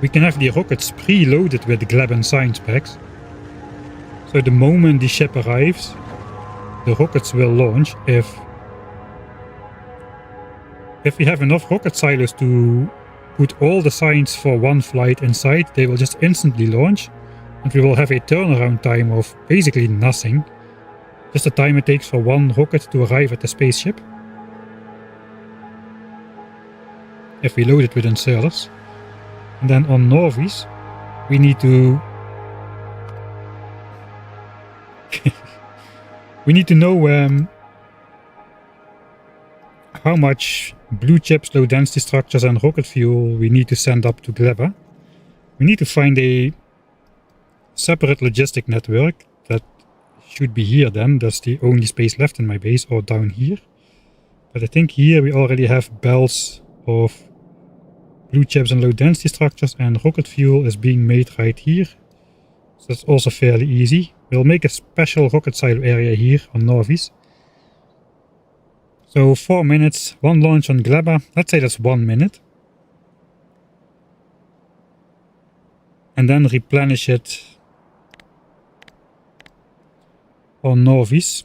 A: rockets preloaded with Gleban science packs. So the moment the ship arrives, the rockets will launch. If we have enough rocket silos to put all the science for one flight inside, they will just instantly launch. And we will have a turnaround time of basically nothing. Just the time it takes for one rocket to arrive at the spaceship. If we load it with inserters. And then on Norvis, we need to... we need to know how much blue chips, low density structures and rocket fuel we need to send up to Gleba. We need to find a separate logistic network that should be here then. That's the only space left in my base, or down here. But I think here we already have belts of blue chips and low density structures, and rocket fuel is being made right here. So that's also fairly easy. We'll make a special rocket silo area here on Norvis. So 4 minutes, one launch on Gleba. Let's say that's 1 minute. And then replenish it on Norvis.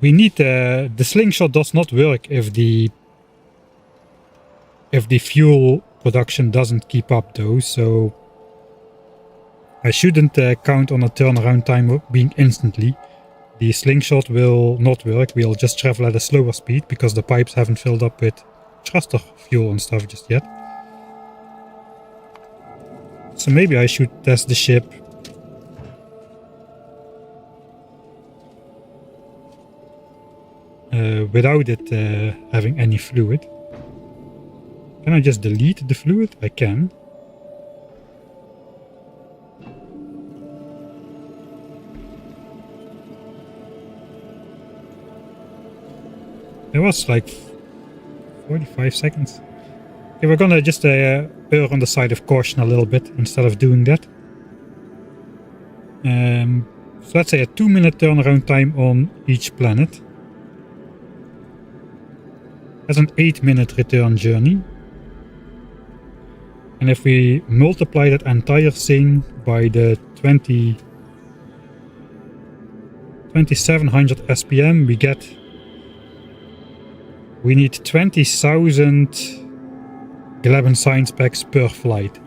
A: We need the slingshot does not work if the fuel production doesn't keep up though, so I shouldn't count on a turnaround time being instantly. The slingshot will not work. We'll just travel at a slower speed because the pipes haven't filled up with thruster fuel and stuff just yet. So maybe I should test the ship without it having any fluid. Can I just delete the fluid? I can. It was like 45 seconds. Okay, we're gonna just err on the side of caution a little bit instead of doing that. So let's say a 2-minute turnaround time on each planet. That's an 8-minute return journey. And if we multiply that entire thing by the 2700 SPM, we need 20,000 Gleba science packs per flight.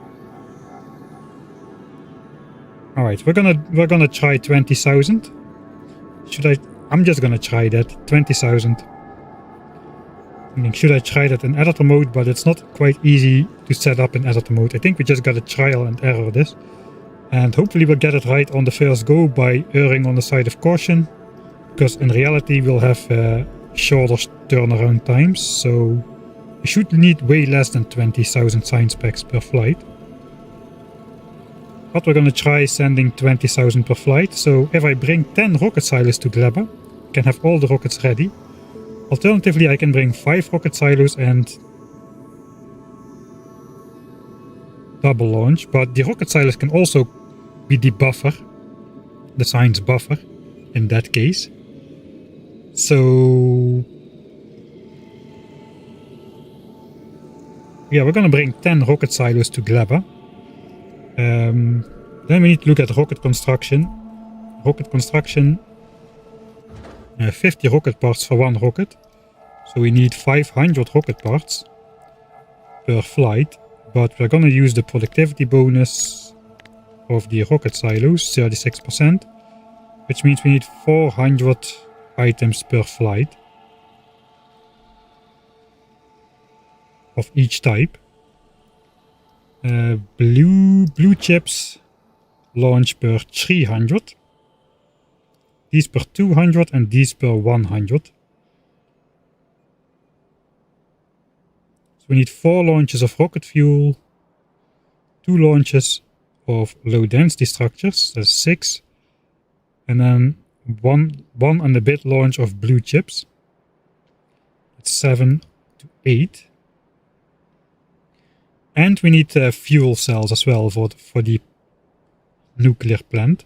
A: All right, we're gonna try 20,000. I'm just gonna try that 20,000. I mean, should I try that in editor mode? But it's not quite easy to set up in editor mode. I think we just gotta trial and error this, and hopefully we'll get it right on the first go by erring on the side of caution. Because in reality we'll have shorter turnaround times, so we should need way less than 20,000 science packs per flight. But we're gonna try sending 20,000 per flight. So if I bring 10 rocket silos to Gleba, I can have all the rockets ready. Alternatively, I can bring 5 rocket silos and double launch, but the rocket silos can also be the buffer, the science buffer in that case. So yeah, we're gonna bring 10 rocket silos to Gleba. Then we need to look at rocket construction. 50 rocket parts for one rocket. So we need 500 rocket parts per flight. But we're gonna use the productivity bonus of the rocket silos, 36%. Which means we need 400 items per flight. Of each type. Blue chips launch per 300. These per 200 and these per 100. So we need 4 launches of rocket fuel, 2 launches of low density structures, that's 6, and then one and a bit launch of blue chips, that's 7 to 8. And we need fuel cells as well for the nuclear plant.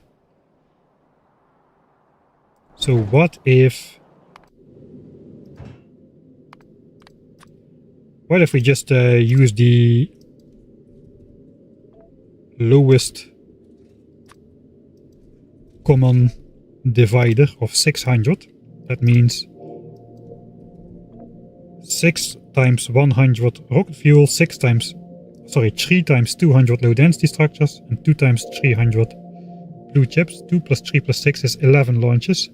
A: So what if we just use the lowest common divider of 600? That means 6 times 100 rocket fuel, 3 times 200 low density structures, and 2 times 300 blue chips. 2 plus 3 plus 6 is 11 launches.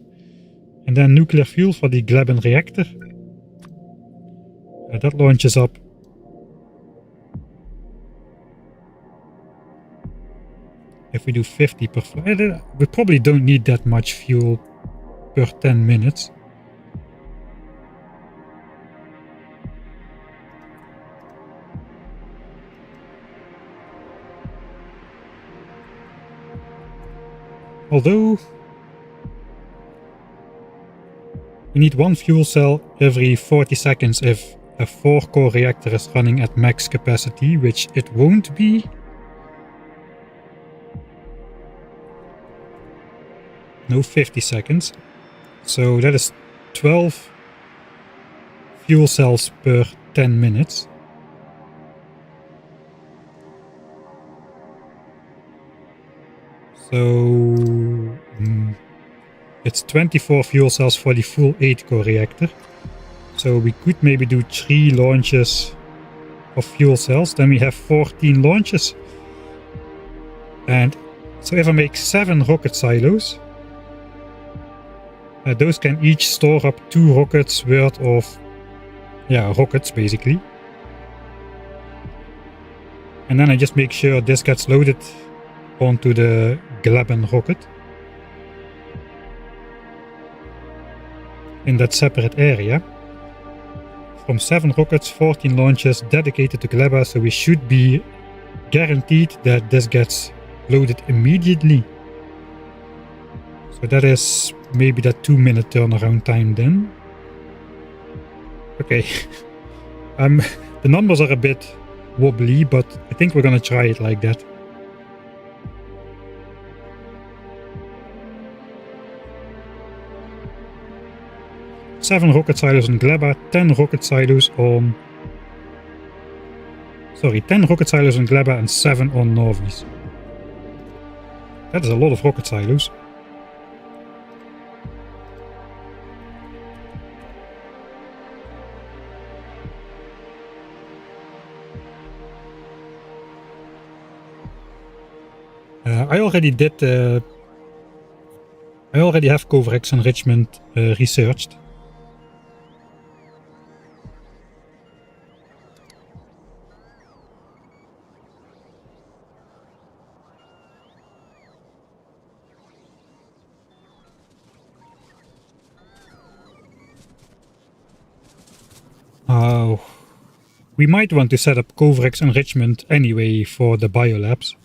A: And then nuclear fuel for the Gleba reactor. That launches up. If we do 50 per flight, we probably don't need that much fuel per 10 minutes. Although we need one fuel cell every 40 seconds if a 4-core reactor is running at max capacity, which it won't be. No, 50 seconds. So that is 12 fuel cells per 10 minutes. So it's 24 fuel cells for the full 8-core reactor. So we could maybe do 3 launches of fuel cells. Then we have 14 launches. And so if I make 7 rocket silos, those can each store up 2 rockets worth of, rockets basically. And then I just make sure this gets loaded onto the Gleba rocket in that separate area. From 7 rockets, 14 launches dedicated to Gleba, so we should be guaranteed that this gets loaded immediately. So that is maybe that 2-minute turnaround time then. Okay. The numbers are a bit wobbly, but I think we're gonna try it like that. Seven rocket silos on Gleba, 10 rocket silos on... 10 rocket silos on Gleba and 7 on Novis. That is a lot of rocket silos. I already have Kovarex enrichment researched. We might want to set up Kovarex enrichment anyway for the biolabs.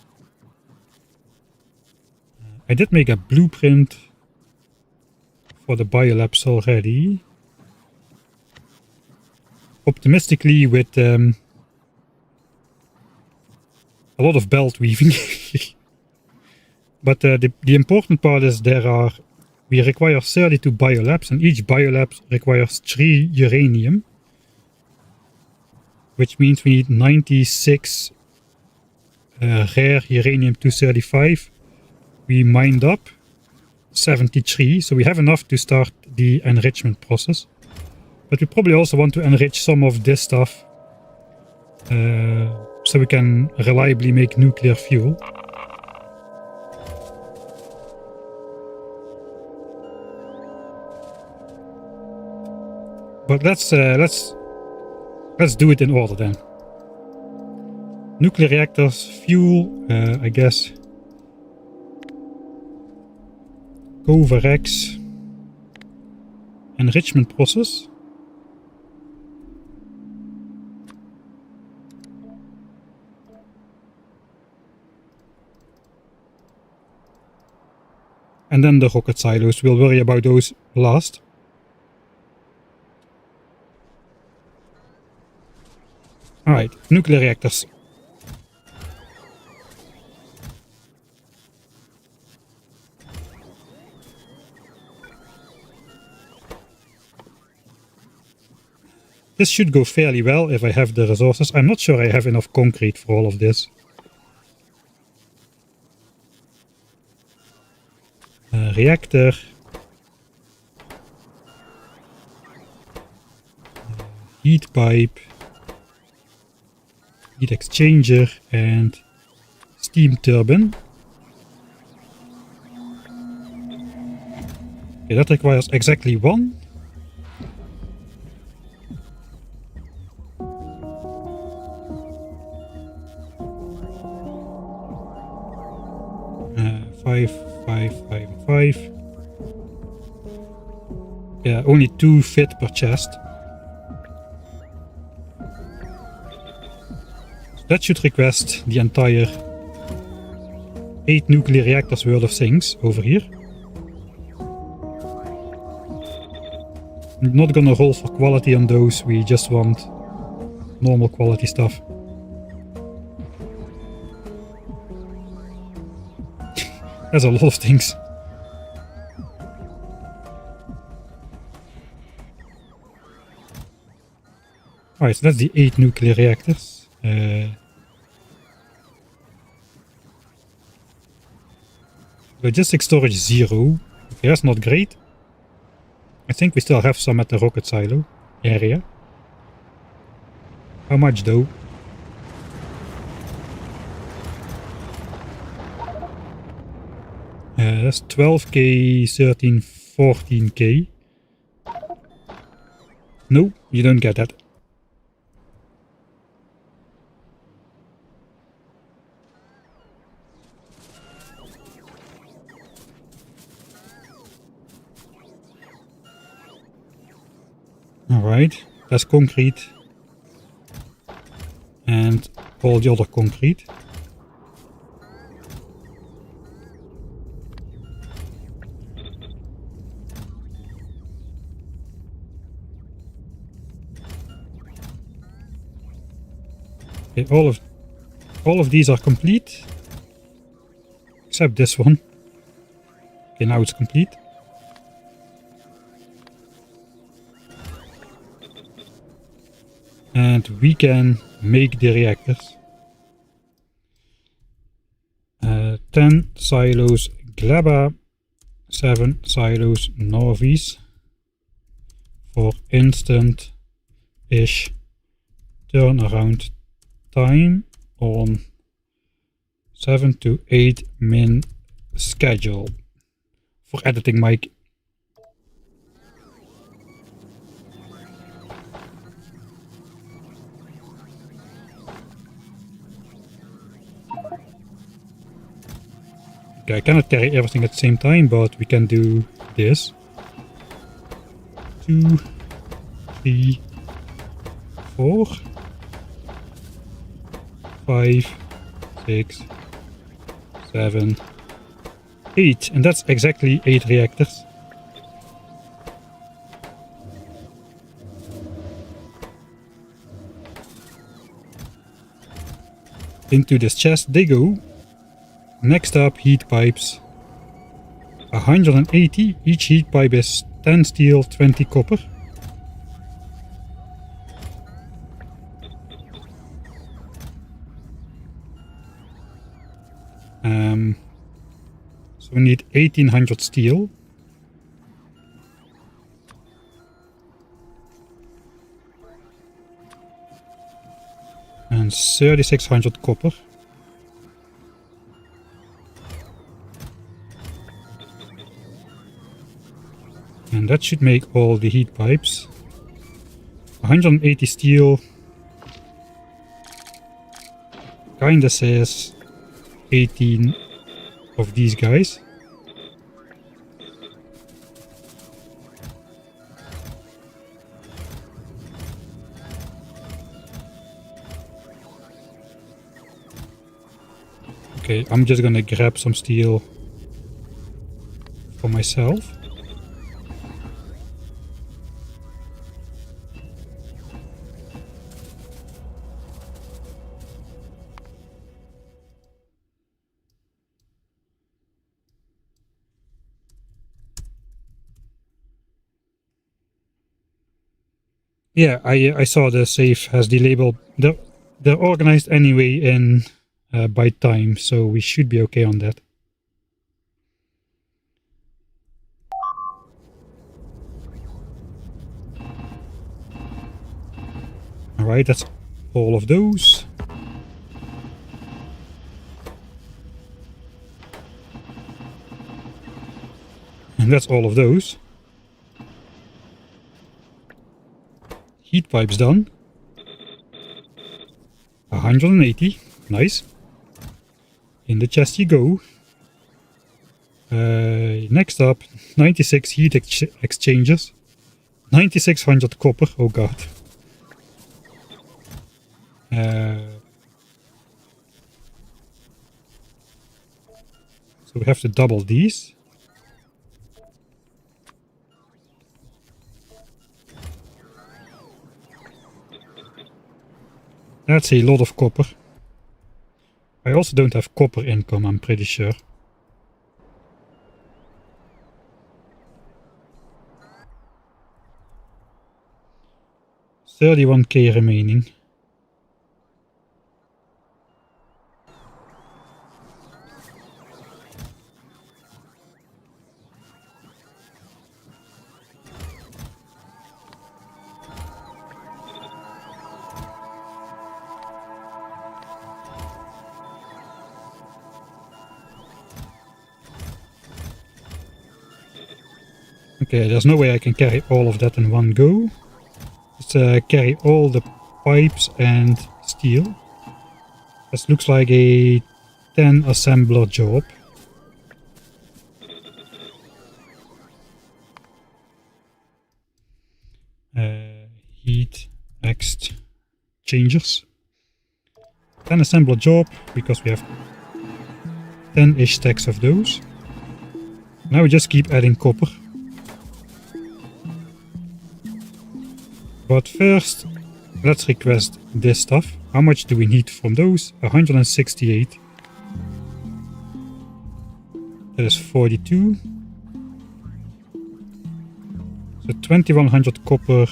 A: I did make a blueprint for the biolabs already. Optimistically with a lot of belt weaving. But the important part is we require 32 biolabs, and each biolab requires 3 uranium. Which means we need 96 rare uranium-235. We mined up 73, so we have enough to start the enrichment process. But we probably also want to enrich some of this stuff so we can reliably make nuclear fuel. But let's do it in order then. Nuclear reactors, fuel, I guess. Kovarex. Enrichment process. And then the rocket silos, we'll worry about those last. Alright, nuclear reactors. This should go fairly well if I have the resources. I'm not sure I have enough concrete for all of this. Reactor. heat pipe, heat exchanger, and steam turbine. Okay, that requires exactly one. Five, 5. Yeah, only 2 fit per chest. So that should request the entire 8 nuclear reactors worth of things over here. I'm not gonna roll for quality on those, we just want normal quality stuff. That's a lot of things. Alright, so that's the 8 nuclear reactors. Logistic storage 0. Okay, that's not great. I think we still have some at the rocket silo area. How much though? That's 12k, 13, 14k. No, you don't get that. Alright, that's concrete. And all the other concrete. Okay, all of these are complete. Except this one. Okay, now it's complete. And we can make the reactors. 10 silos Gleba, 7 silos Norvis for instant-ish turnaround time on 7 to 8 min schedule for editing, Mike. Okay, I cannot carry everything at the same time, but we can do this. 2, 3, 4, 5, 6, 7, 8. And that's exactly 8 reactors. Into this chest they go. Next up, heat pipes. 180. Each heat pipe is 10 steel, 20 copper. So we need 1800 steel. And 3600 copper. And that should make all the heat pipes. 180 steel. Kinda says 18 of these guys. Okay, I'm just gonna grab some steel for myself. Yeah, I saw the safe has the label. They're organized anyway in by time, so we should be okay on that. Alright, that's all of those. And that's all of those. Heat pipes done. 180. Nice. In the chest you go. Next up, 96 heat exchangers. 9600 copper. Oh god. So we have to double these. That's a lot of copper. I also don't have copper income, I'm pretty sure. $31k remaining. Okay, there's no way I can carry all of that in one go. Let's carry all the pipes and steel. This looks like a 10 assembler job. Heat exchangers. 10 assembler job, because we have 10-ish stacks of those. Now we just keep adding copper. But first, let's request this stuff. How much do we need from those? 168. That is 42. So 2100 copper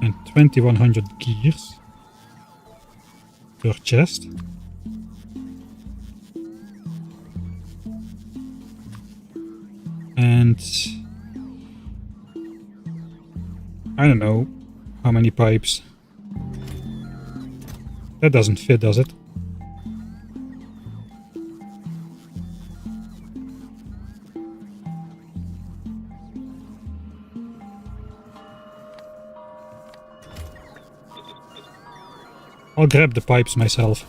A: and 2100 gears per chest. And I don't know how many pipes. That doesn't fit, does it? I'll grab the pipes myself.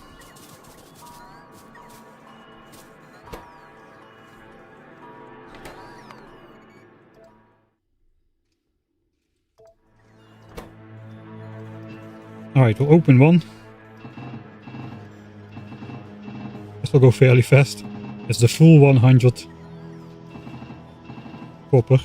A: Alright, we'll open one. This will go fairly fast. It's the full 100 copper.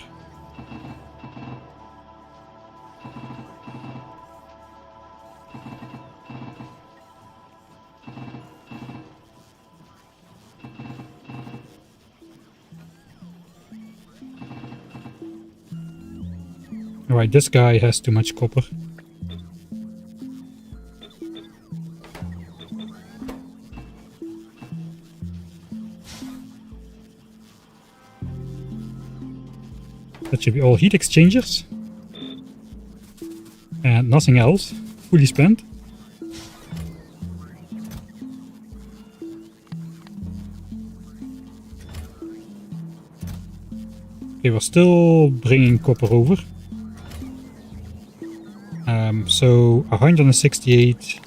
A: Alright, this guy has too much copper. That should be all heat exchangers. And nothing else. Fully spent. Okay, we're still bringing copper over. So 168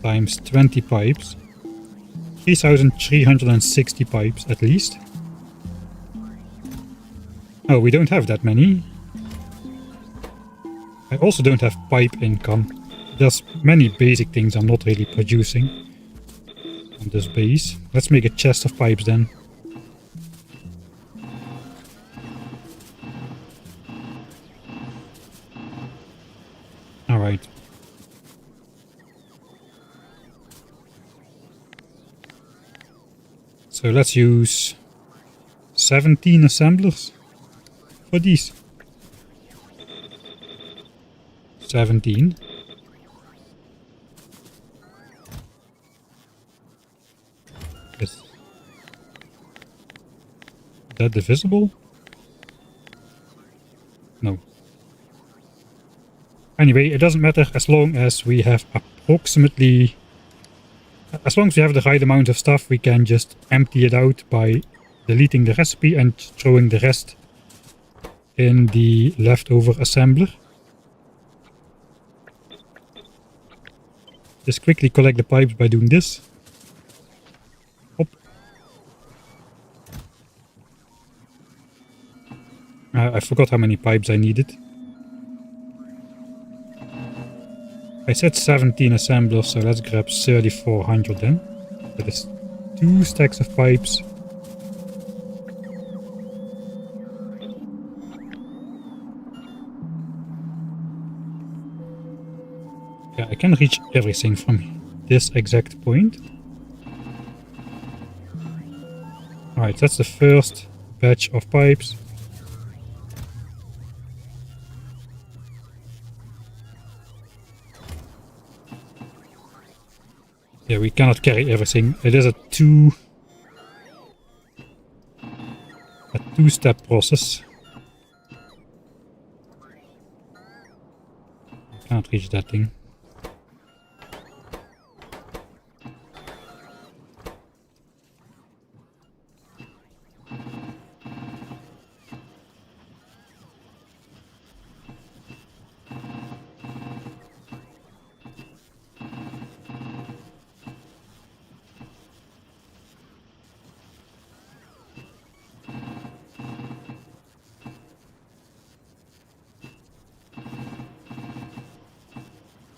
A: times 20 pipes. 3,360 pipes at least. Oh, we don't have that many. I also don't have pipe income. There's many basic things I'm not really producing on this base. Let's make a chest of pipes then. Alright. So let's use 17 assemblers for these. 17. Is that divisible? No. Anyway, it doesn't matter as long as we have approximately... As long as we have the right amount of stuff, we can just empty it out by deleting the recipe and throwing the rest in the leftover assembler. Just quickly collect the pipes by doing this. Hop. I forgot how many pipes I needed. I said 17 assemblers, so let's grab 3400 then. That is 2 stacks of pipes. Yeah, I can reach everything from this exact point. Alright, that's the first batch of pipes. Yeah, we cannot carry everything. It is a two-step process. I can't reach that thing.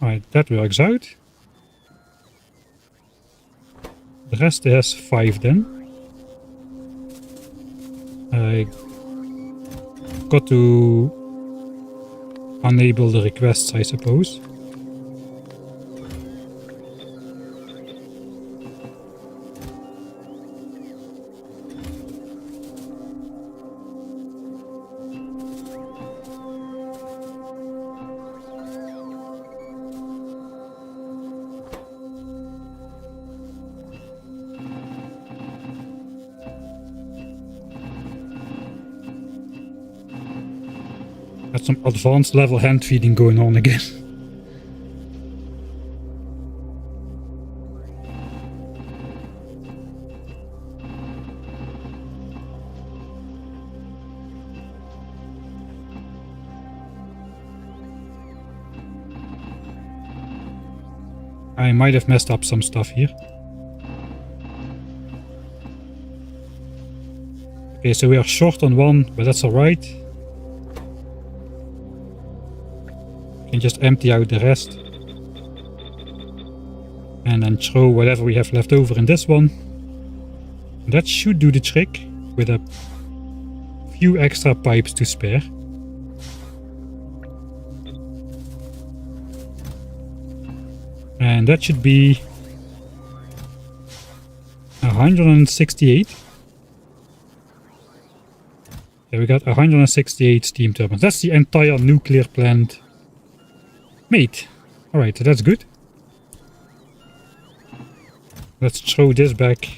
A: Alright, that works out. The rest has 5 then. I got to enable the requests, I suppose. Got some advanced level hand feeding going on again. I might have messed up some stuff here. Okay, so we are short on one, but that's alright. Can just empty out the rest. And then throw whatever we have left over in this one. That should do the trick with a few extra pipes to spare. And that should be 168. Yeah, we got 168 steam turbines. That's the entire nuclear plant made. Alright, that's good. Let's throw this back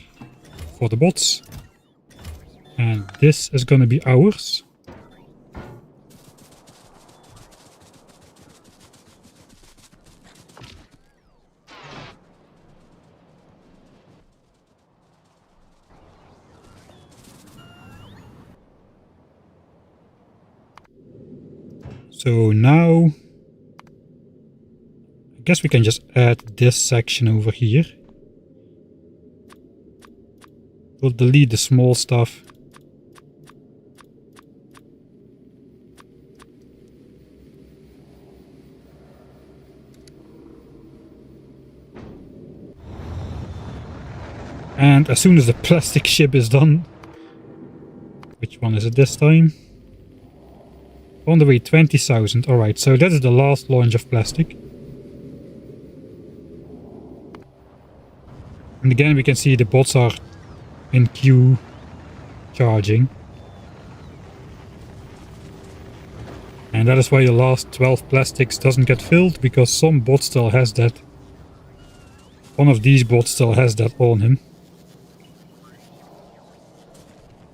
A: for the bots. And this is gonna be ours. So now, I guess we can just add this section over here. We'll delete the small stuff. And as soon as the plastic ship is done, which one is it this time? On the way, 20,000. Alright, so that is the last launch of plastic. And again, we can see the bots are in queue charging. And that is why the last 12 plastics doesn't get filled, because some bot still has that. One of these bots still has that on him.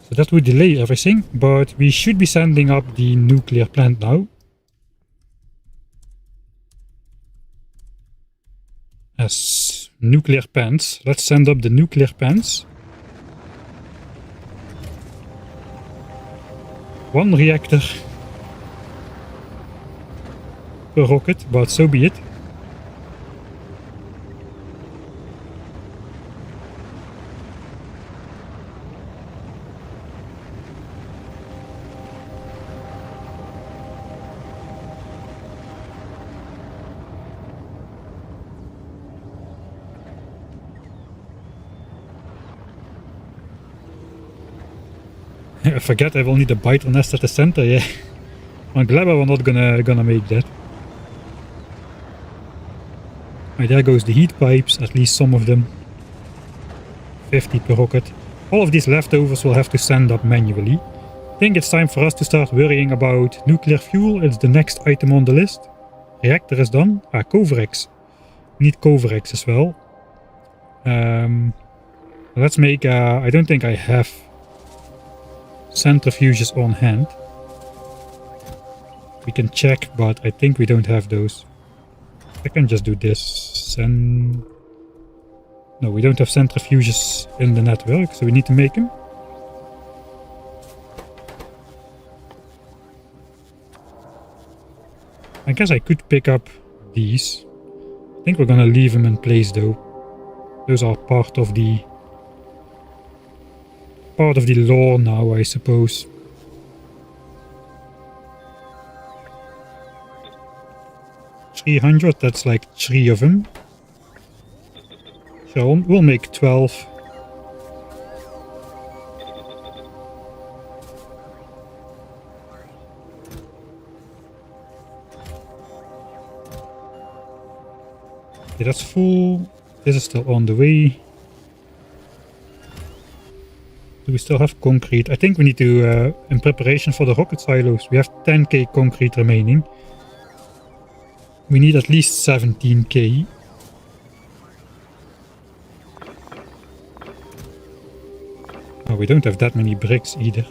A: So that would delay everything, but we should be sending up the nuclear plant now. as nuclear pens. Let's send up the nuclear pens. One reactor per rocket, but so be it. I forget I will need a biter nest at the center, yeah. On Gleba we're not gonna make that. Right, there goes the heat pipes, at least some of them. 50 per rocket. All of these leftovers we'll have to send up manually. I think it's time for us to start worrying about nuclear fuel. It's the next item on the list. Reactor is done. Kovarex. Need Kovarex as well. Let's make, I don't think I have centrifuges on hand. We can check, but I think we don't have those. I can just do this. And no, we don't have centrifuges in the network, so we need to make them. I guess I could pick up these. I think we're gonna leave them in place though. Those are part of the lore now, I suppose. $300, that's like 3 of them. So we'll make 12. Okay, that's full. This is still on the way. Do we still have concrete? I think we need to, in preparation for the rocket silos, we have 10k concrete remaining. We need at least 17k. Oh, we don't have that many bricks either.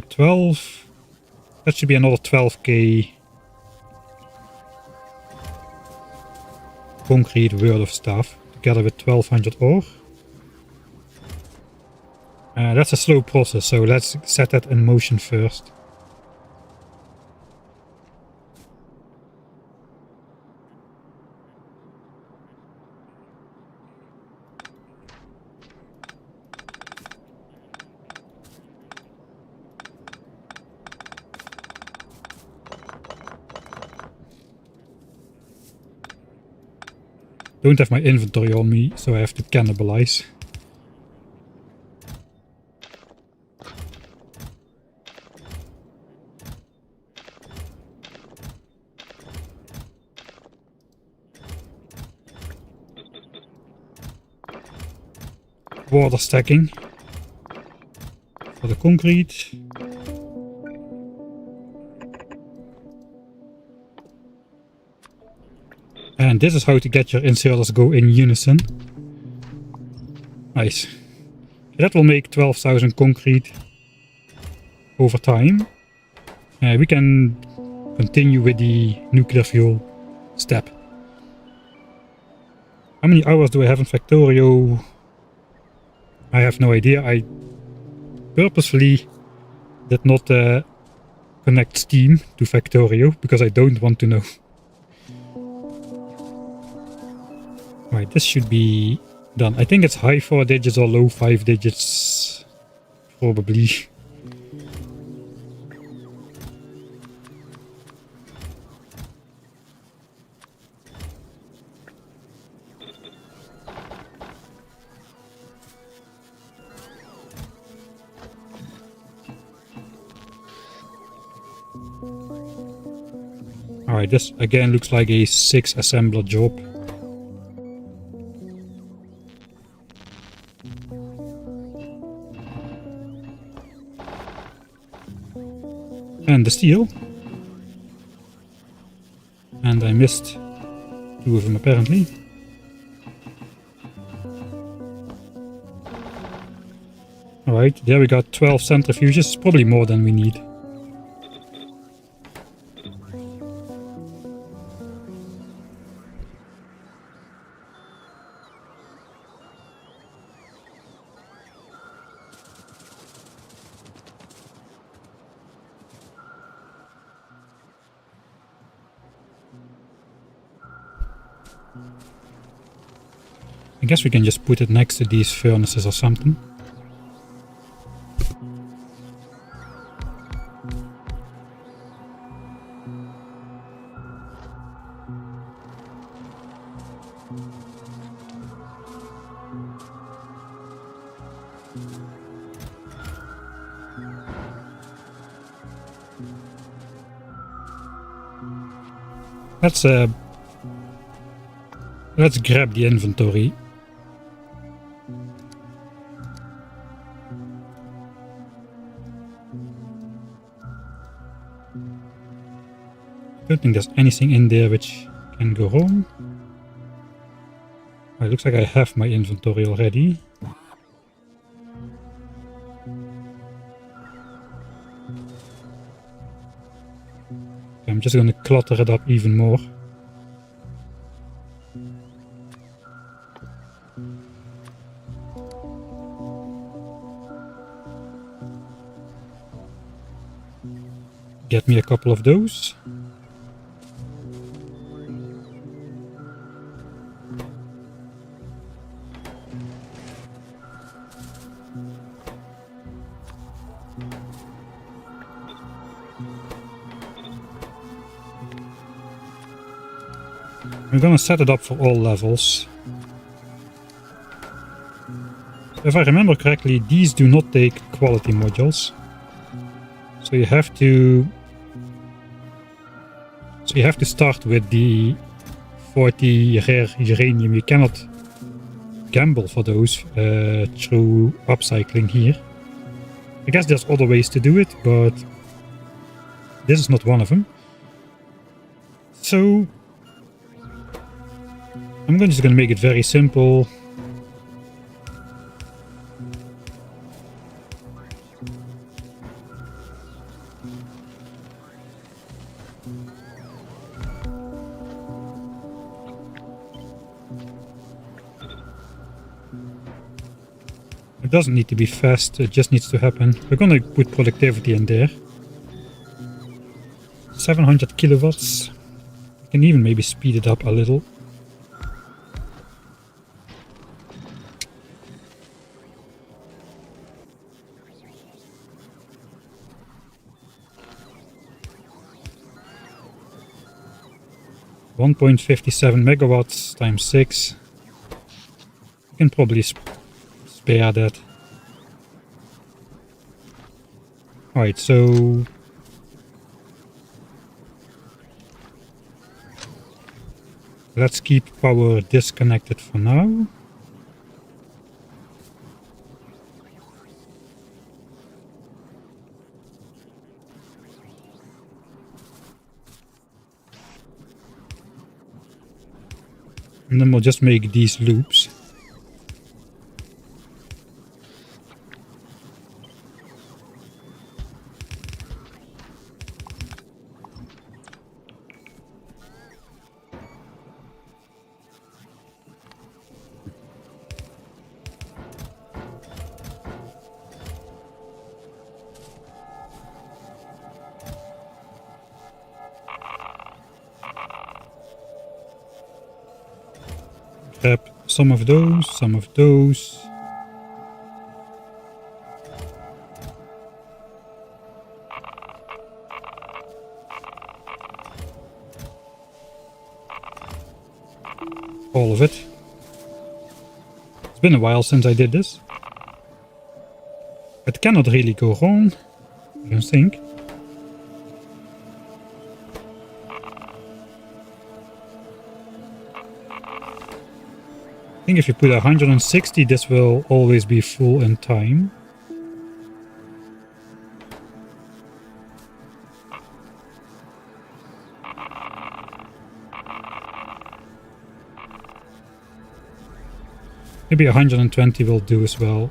A: 12. That should be another 12k concrete worth of stuff, together with 1200 ore. That's a slow process, so let's set that in motion first. Don't have my inventory on me, so I have to cannibalize. Water stacking for the concrete. And this is how to get your inserters go in unison. Nice. That will make 12,000 concrete over time. We can continue with the nuclear fuel step. How many hours do I have in Factorio? I have no idea. I purposefully did not connect Steam to Factorio because I don't want to know. Right, this should be done. I think it's high 4 digits or low 5 digits. Probably. Alright, this again looks like a 6 assembler job. And the steel. And I missed 2 of them apparently. Alright, there we got 12 centrifuges, probably more than we need. I guess we can just put it next to these furnaces or something. Let's grab the inventory. I don't think there's anything in there which can go wrong. Oh, it looks like I have my inventory already. I'm just gonna clutter it up even more. Get me a couple of those. I'm gonna set it up for all levels. If I remember correctly, these do not take quality modules. So you have to start with the 40 rare uranium. You cannot gamble for those through upcycling here. I guess there's other ways to do it, but this is not one of them. So I'm just going to make it very simple. It doesn't need to be fast, it just needs to happen. We're going to put productivity in there. 700 kilowatts. We can even maybe speed it up a little. .57 megawatts times 6. You can probably spare that. Alright, so let's keep power disconnected for now. And then we'll just make these loops. Grab some of those, some of those. All of it. It's been a while since I did this. It cannot really go wrong, I don't think. I think if you put 160, this will always be full in time. Maybe 120 will do as well.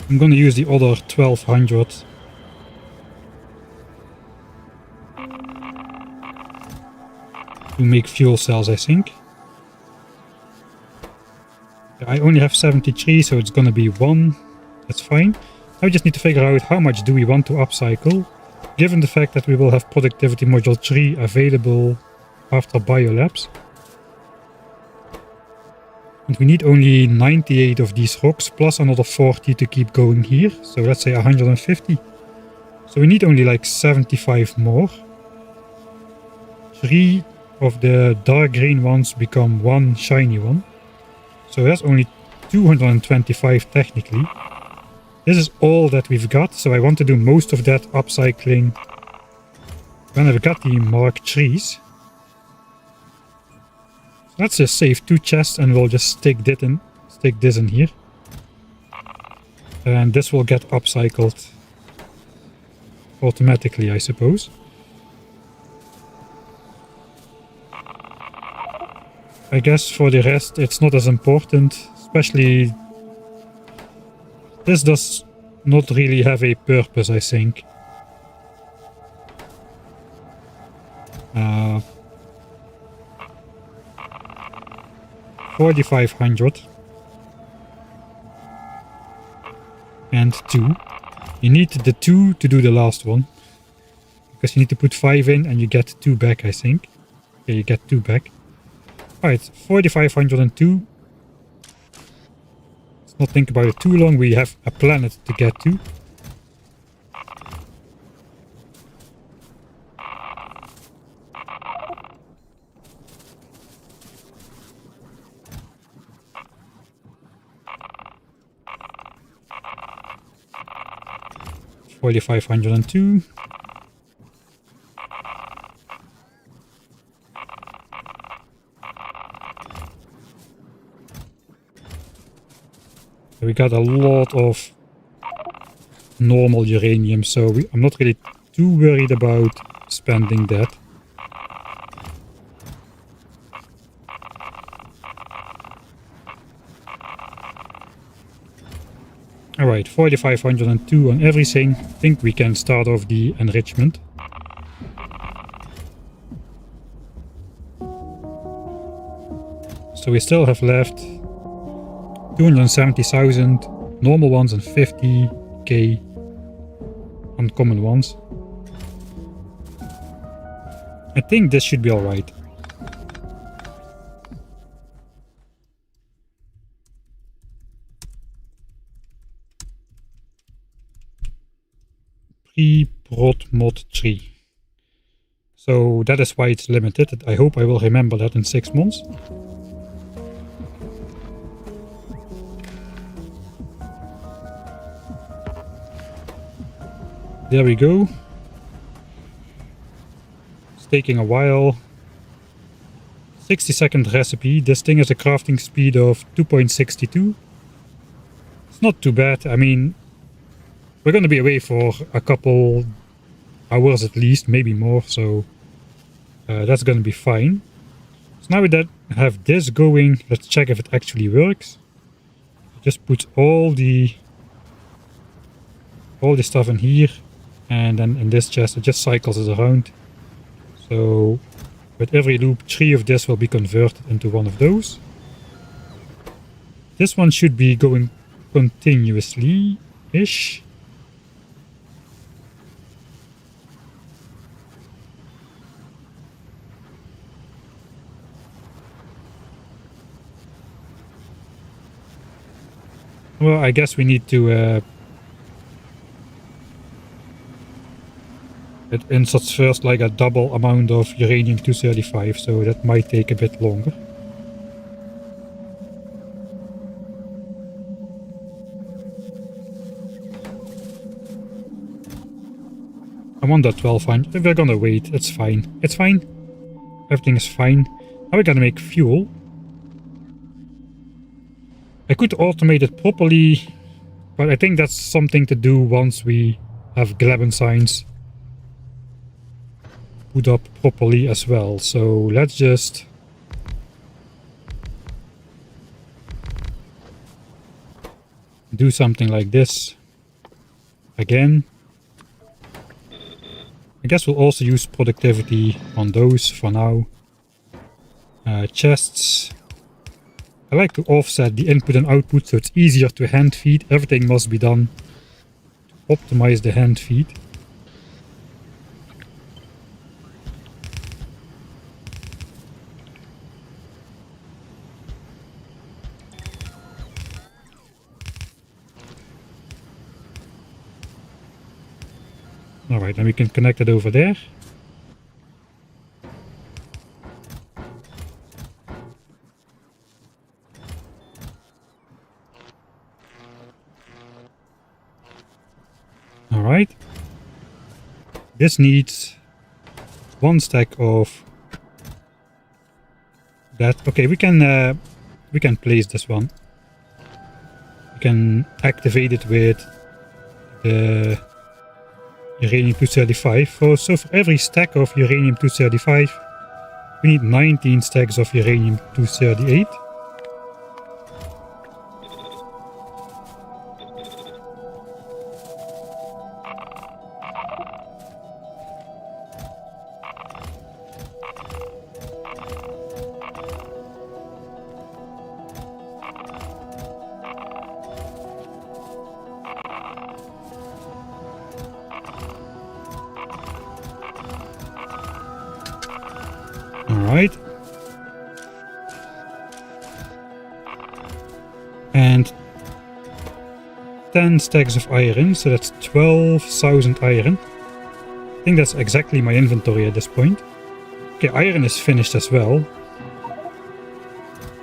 A: I'm gonna use the other 1200. To make fuel cells, I think. I only have 73, so it's gonna be 1. That's fine. I just need to figure out how much do we want to upcycle, given the fact that we will have productivity module 3 available after biolabs. And we need only 98 of these rocks plus another 40 to keep going here, so let's say 150. So we need only like 75 more. 3 of the dark green ones become 1 shiny one. So that's only 225 technically. This is all that we've got, so I want to do most of that upcycling when I've got the Mark IIIs. So let's just save 2 chests and we'll just stick this in here. And this will get upcycled automatically, I suppose. I guess for the rest it's not as important, especially this does not really have a purpose, I think. 4,500 and 2. You need the 2 to do the last one, because you need to put 5 in and you get 2 back, I think. Yeah, you get 2 back. Alright, 4,502. Let's not think about it too long, we have a planet to get to. $4,502. We got a lot of normal uranium, so I'm not really too worried about spending that. Alright, 4,502 on everything. I think we can start off the enrichment. So we still have left 270,000 normal ones and 50k uncommon ones. I think this should be alright. Pre-prod mod 3. So that is why it's limited. I hope I will remember that in 6 months. There we go. It's taking a while. 60-second recipe. This thing has a crafting speed of 2.62. It's not too bad. I mean, we're going to be away for a couple hours at least, maybe more, so that's going to be fine. So now we have this going, let's check if it actually works. Just put all the stuff in here, and then in this chest it just cycles it around. So with every loop 3 of this will be converted into one of those. This one should be going continuously-ish. Well, I guess we need to it inserts first like a double amount of uranium-235, so that might take a bit longer. I'm on that 1200. We're gonna wait. It's fine. It's fine. Everything is fine. Now we're gonna make fuel. I could automate it properly, but I think that's something to do once we have Gleba signs put up properly as well. So let's just do something like this again. I guess we'll also use productivity on those for now. Chests. I like to offset the input and output so it's easier to hand feed. Everything must be done optimize the hand feed. Alright, then we can connect it over there. Alright. This needs 1 stack of that. Okay, we can place this one. We can activate it with the uranium-235. So for every stack of uranium-235, we need 19 stacks of uranium-238. Alright. And 10 stacks of iron, so that's 12,000 iron. I think that's exactly my inventory at this point. Okay, iron is finished as well.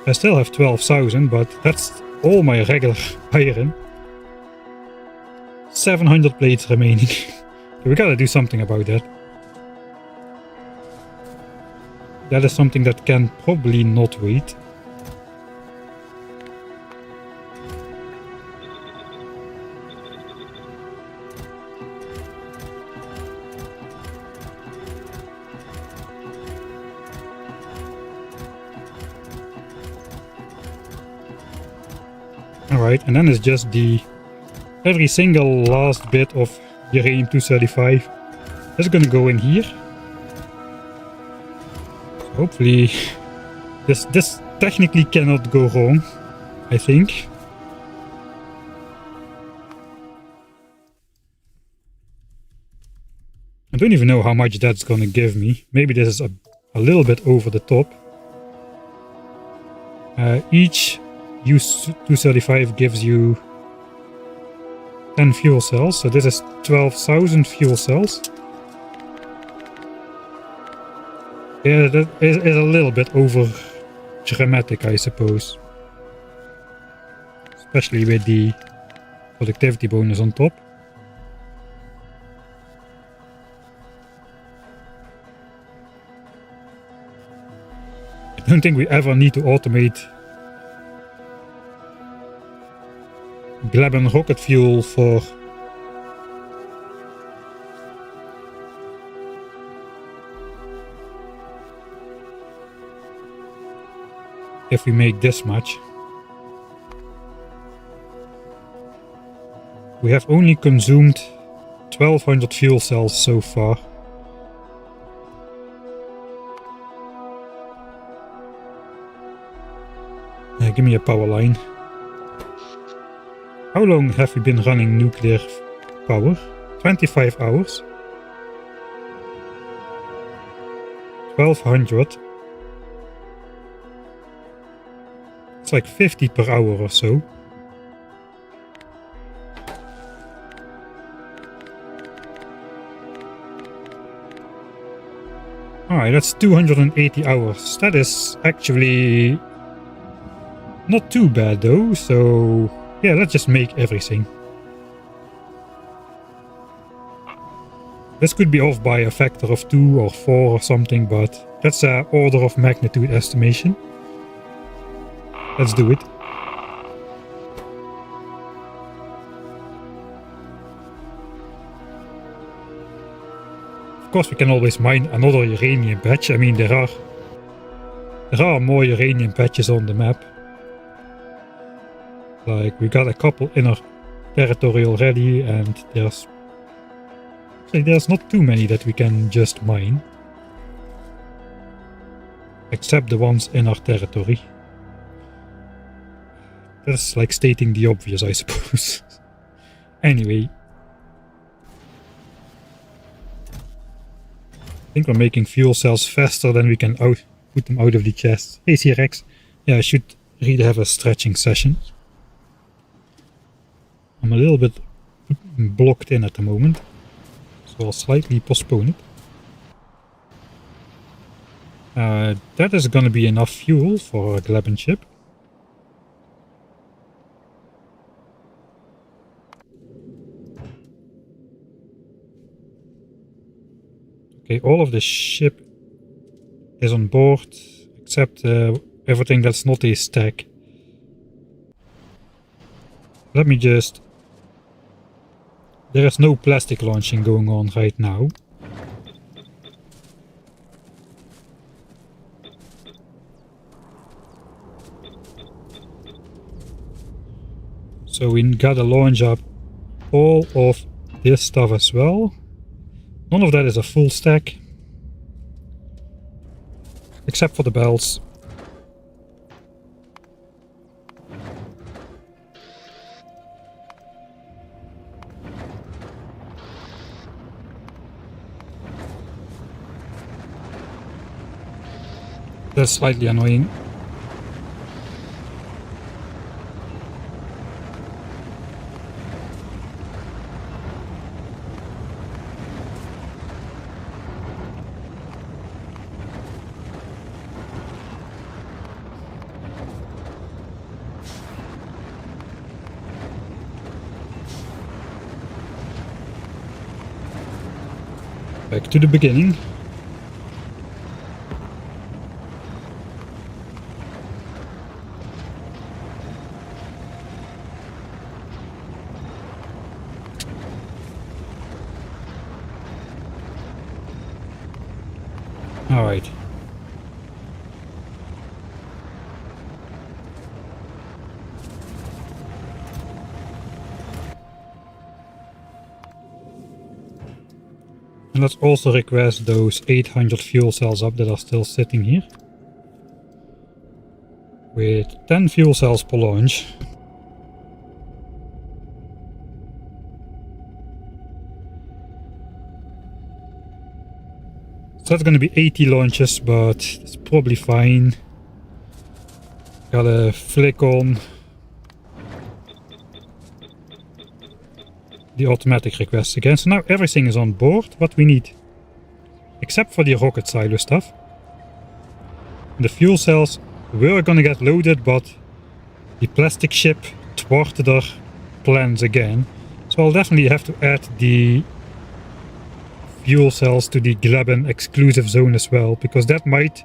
A: I still have 12,000, but that's all my regular iron. 700 plates remaining. We gotta do something about that. That is something that can probably not wait. Alright, and then it's just every single last bit of uranium-235 is gonna go in here. Hopefully this technically cannot go wrong, I think. I don't even know how much that's gonna give me. Maybe this is a little bit over the top. Each U-235 gives you 10 fuel cells, so this is 12,000 fuel cells. Yeah, that is a little bit over dramatic, I suppose. Especially with the productivity bonus on top. I don't think we ever need to automate Gleba rocket fuel for if we make this much. We have only consumed 1200 fuel cells so far. Give me a power line. How long have we been running nuclear power? 25 hours. 1200. It's like 50 per hour or so. Alright, that's 280 hours. That is actually not too bad though, so yeah, let's just make everything. This could be off by a factor of 2 or 4 or something, but that's an order of magnitude estimation. Let's do it. Of course, we can always mine another uranium patch. I mean, there are more uranium patches on the map. Like, we got a couple inner territory already, and there's not too many that we can just mine. Except the ones in our territory. That's like stating the obvious, I suppose. Anyway, think we're making fuel cells faster than we can put them out of the chest. Hey C-Rex. Yeah, I should really have a stretching session. I'm a little bit blocked in at the moment, so I'll slightly postpone it. That is gonna be enough fuel for a Gleba ship. Okay, all of the ship is on board, except everything that's not a stack. Let me just... There is no plastic launching going on right now. So we gotta launch up all of this stuff as well. None of that is a full stack. Except for the belts. That's slightly annoying. Back to the beginning. All right. And let's also request those 800 fuel cells up that are still sitting here. With 10 fuel cells per launch. So that's going to be 80 launches, but it's probably fine. Gotta flick on the automatic requests again. So now everything is on board, what we need. Except for the rocket silo stuff. The fuel cells were gonna get loaded, but the plastic ship thwarted our plans again. So I'll definitely have to add the fuel cells to the Gleba exclusive zone as well, because that might...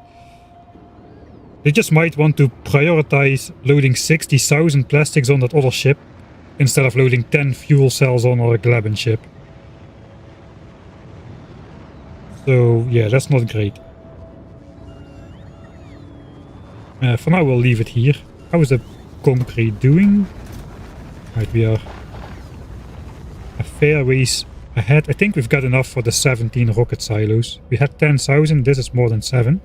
A: They just might want to prioritize loading 60,000 plastics on that other ship instead of loading 10 fuel cells on our Gleba ship. So yeah, that's not great. For now we'll leave it here. How is the concrete doing? Right, we are a fair ways ahead. I think we've got enough for the 17 rocket silos. We had 10,000, this is more than 7.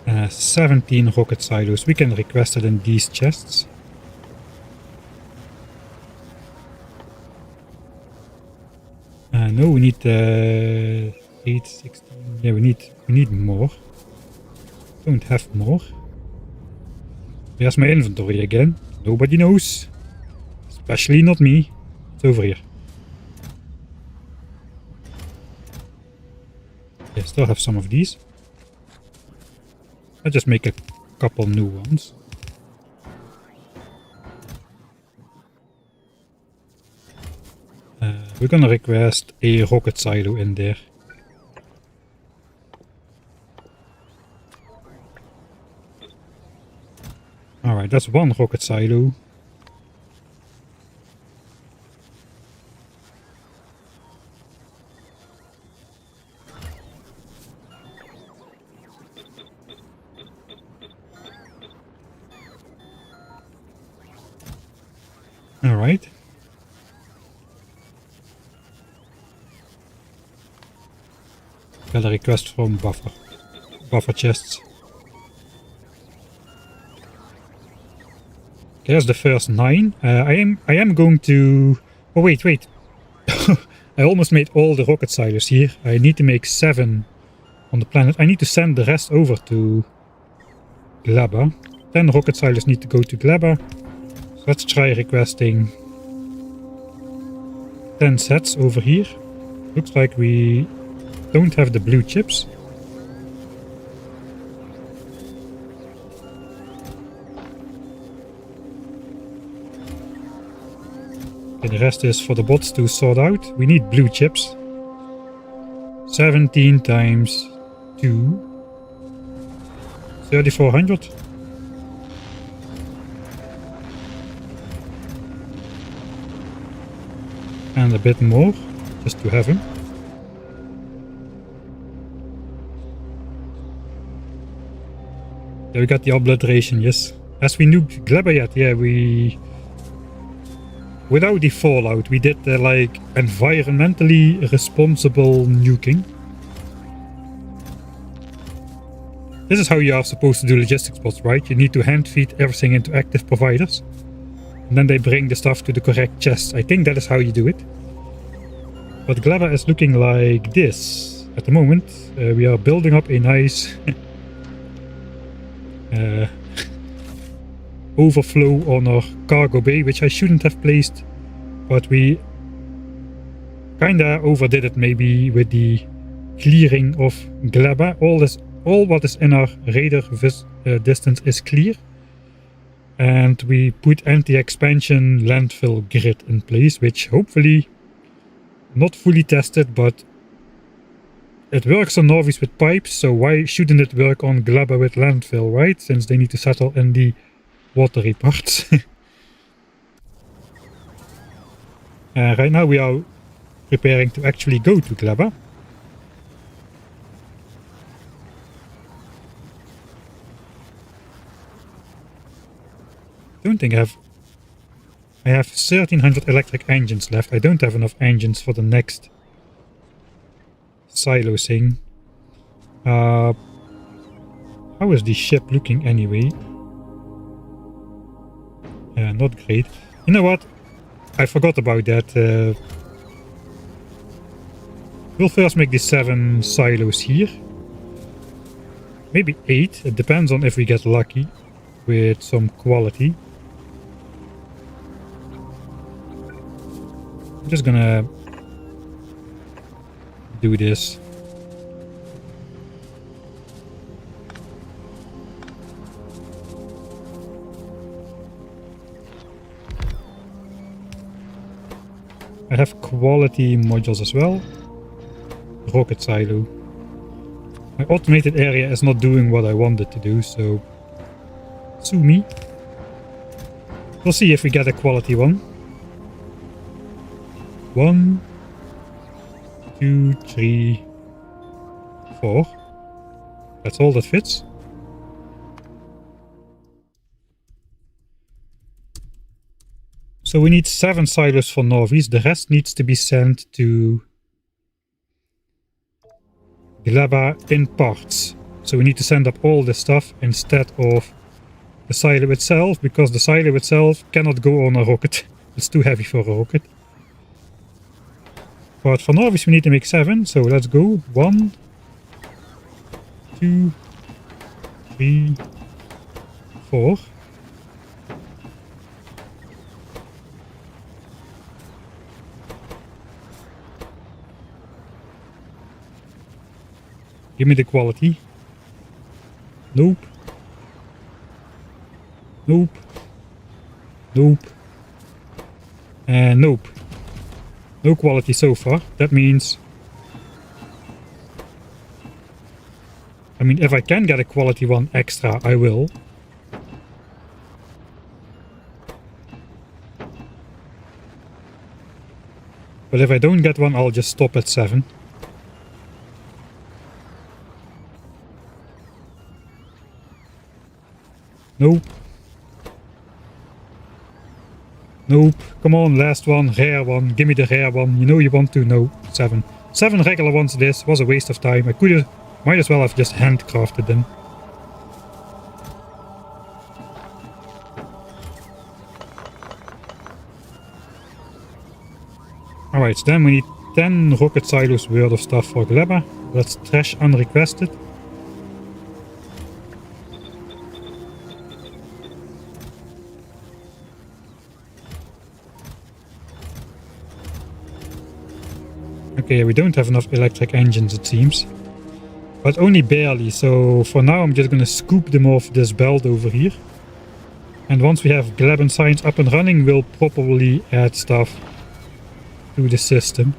A: Uh, 17 rocket silos. We can request it in these chests. No, we need 8, 16. Yeah, we need more. Don't have more. There's my inventory again. Nobody knows. Especially not me. It's over here. I still have some of these. I'll just make a couple new ones. We're gonna request a rocket silo in there. Alright, that's one rocket silo. Alright. Got a request from buffer chests. There's the first 9. I am going to... Oh, wait. I almost made all the rocket silos here. I need to make 7 on the planet. I need to send the rest over to Gleba. 10 rocket silos need to go to Gleba. So let's try requesting 10 sets over here. Looks like we don't have the blue chips. Okay, the rest is for the bots to sort out. We need blue chips. 17 times 2. 3,400. And a bit more, just to have him. There we got the obliteration, yes. As we nuked Gleba yet, yeah, we... Without the fallout, we did the, like, environmentally responsible nuking. This is how you are supposed to do logistics bots, right? You need to hand feed everything into active providers. And then they bring the stuff to the correct chest. I think that is how you do it. But Gleba is looking like this. At the moment, we are building up a nice overflow on our cargo bay, which I shouldn't have placed. But we kinda overdid it maybe with the clearing of Gleba. All what is in our radar distance is clear. And we put anti-expansion landfill grid in place, which hopefully not fully tested, but it works on Norvis with pipes, so why shouldn't it work on Gleba with landfill, right? Since they need to settle in the watery parts. Right now we are preparing to actually go to Gleba. I don't think I have 1300 electric engines left. I don't have enough engines for the next silo thing. How is the ship looking anyway? Not great. You know what? I forgot about that. We'll first make the 7 silos here. Maybe 8. It depends on if we get lucky with some quality. I'm just gonna do this. I have quality modules as well. Rocket silo. My automated area is not doing what I wanted to do, so sue me. We'll see if we get a quality one. 1, 2, 3, 4. That's all that fits. So we need 7 silos for Norvis. The rest needs to be sent to Gleba in parts. So we need to send up all the stuff instead of the silo itself, because the silo itself cannot go on a rocket. It's too heavy for a rocket. But for Norvis we need to make 7, so let's go. 1, 2, 3, 4. Give me the quality. Nope. Nope. Nope. And nope. No quality so far. That means... I mean, if I can get a quality one extra, I will. But if I don't get one, I'll just stop at 7. Nope. Nope. Come on, last one, rare one. Give me the rare one. You know you want to. No, 7. 7 regular ones this was a waste of time. I could have, might as well have just handcrafted them. Right, so then we need 10 rocket silos worth of stuff for Gleba. Let's trash unrequested. Okay, we don't have enough electric engines, it seems. But only barely, so for now I'm just gonna scoop them off this belt over here. And once we have Gleba science up and running, we'll probably add stuff to the system.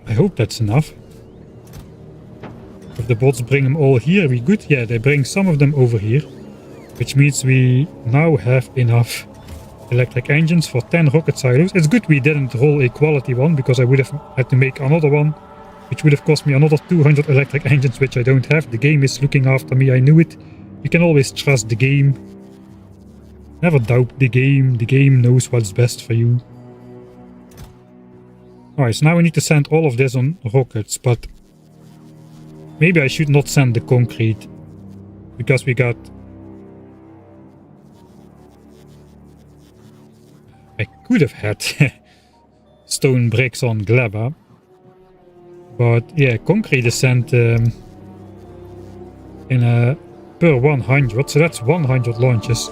A: I hope that's enough. If the bots bring them all here, we good? Yeah, they bring some of them over here. Which means we now have enough electric engines for 10 rocket silos. It's good we didn't roll a quality one, because I would have had to make another one, which would have cost me another 200 electric engines, which I don't have. The game is looking after me, I knew it. You can always trust the game. Never doubt the game knows what's best for you. Alright, so now we need to send all of this on rockets, but maybe I should not send the concrete, because we got... I could have had stone bricks on Gleba, but yeah, concrete is sent in a per 100, so that's 100 launches.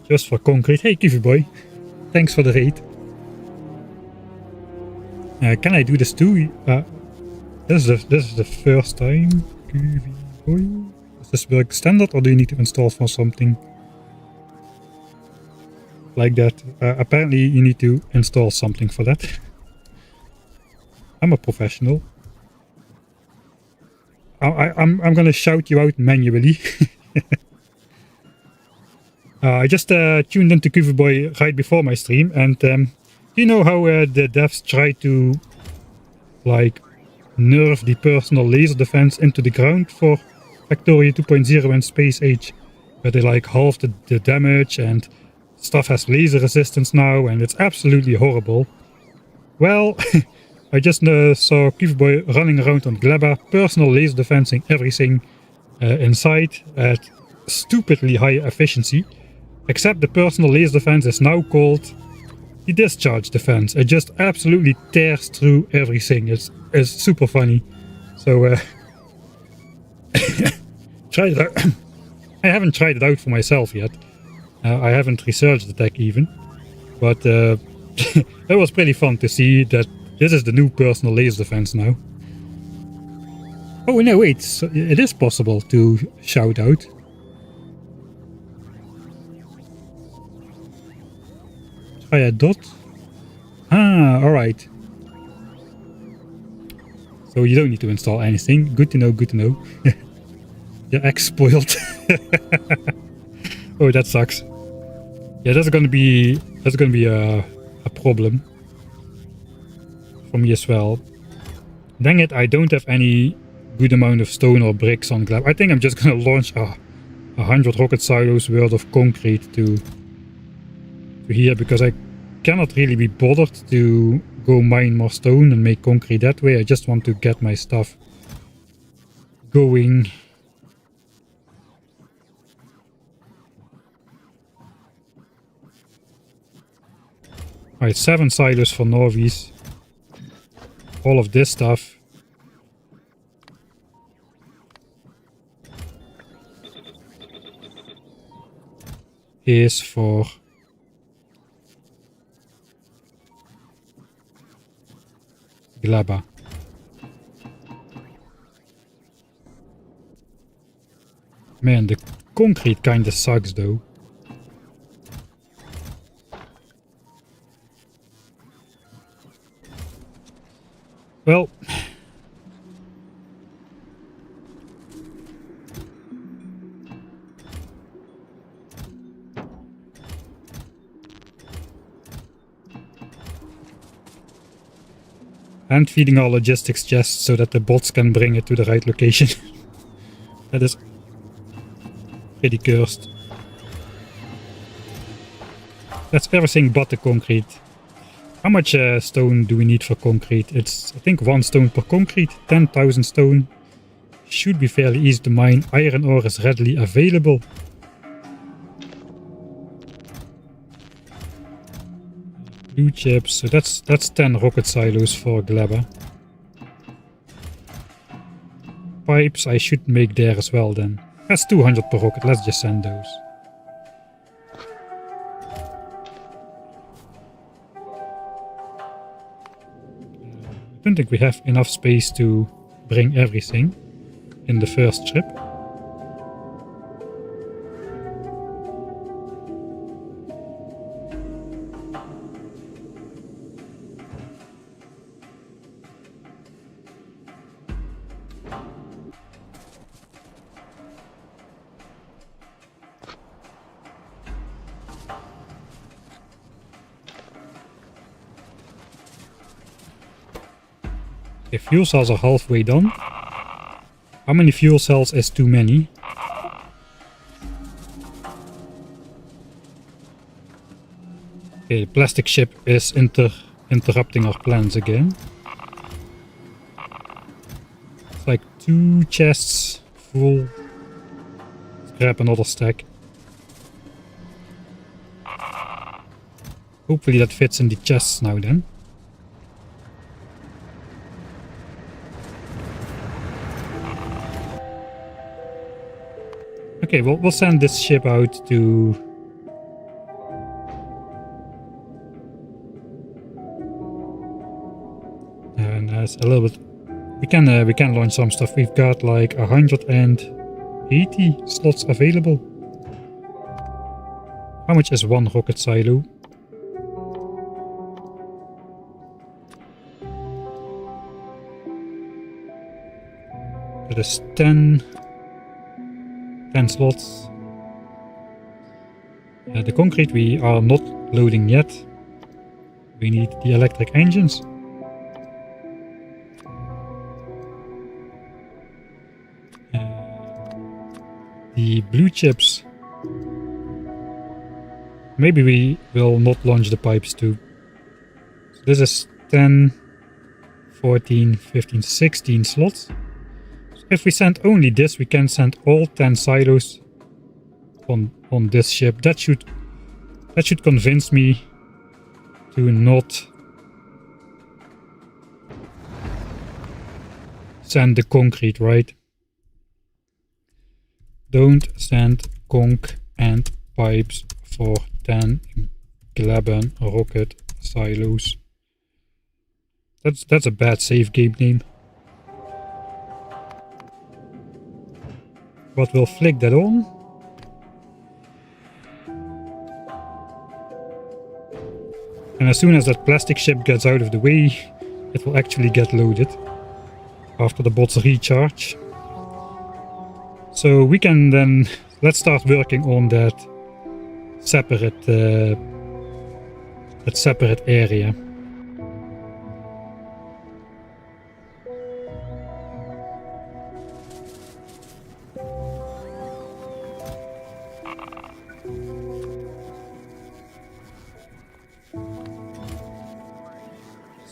A: Just for concrete. Hey, Kiwi boy, thanks for the raid. Can I do this too? This is the first time. Kiwi boy. Is this work standard, or do you need to install for something like that? Apparently you need to install something for that. I'm a professional. I'm gonna shout you out manually. I just tuned into Kiwi Boy right before my stream, and you know how the devs try to like nerf the personal laser defense into the ground for Factorio 2.0 and Space Age, where they like halved the damage and stuff has laser resistance now, and it's absolutely horrible. Well, I just saw Kiwi Boy running around on Gleba, personal laser defensing everything inside at stupidly high efficiency, except the personal laser defense is now called the discharge defense. It just absolutely tears through everything. It's super funny. So try it out. I haven't tried it out for myself yet. I haven't researched the tech even, but it was pretty fun to see that this is the new personal laser defense now. Oh no, wait, so it is possible to shout out. Try a dot. Ah, alright. So you don't need to install anything. Good to know, good to know. Your ex spoiled. Oh, that sucks. Yeah, that's gonna be a problem for me as well. Dang it, I don't have any good amount of stone or bricks on Gleba. I think I'm just gonna launch 100 rocket silos worth of concrete to here, because I cannot really be bothered to go mine more stone and make concrete that way. I just want to get my stuff going. Alright, 7 silos for Norvies. All of this stuff is for Gleba. Man, the concrete kinda sucks though. Well, and feeding our logistics chest so that the bots can bring it to the right location. That is pretty cursed. That's everything but the concrete. How much stone do we need for concrete? It's, I think, 1 stone per concrete. 10,000 stone. Should be fairly easy to mine. Iron ore is readily available. Blue chips. So that's 10 rocket silos for Gleba. Pipes I should make there as well then. That's 200 per rocket. Let's just send those. I don't think we have enough space to bring everything in the first trip. Okay, fuel cells are halfway done. How many fuel cells is too many? Okay, the plastic ship is interrupting our plans again. It's like 2 chests full. Let's grab another stack. Hopefully that fits in the chests now then. Okay, we'll send this ship out to... And that's a little bit... We can launch some stuff. We've got like 180 slots available. How much is 1 rocket silo? That is 10 slots. The concrete we are not loading yet. We need the electric engines. The blue chips. Maybe we will not launch the pipes too. So this is 10, 14, 15, 16 slots. If we send only this, we can send all 10 silos on this ship. That should convince me to not send the concrete, right? Don't send conch and pipes for 10 Gleba rocket silos. That's a bad save game name. But we'll flick that on. And as soon as that plastic ship gets out of the way, it will actually get loaded after the bots recharge. So we can then, let's start working on that separate area.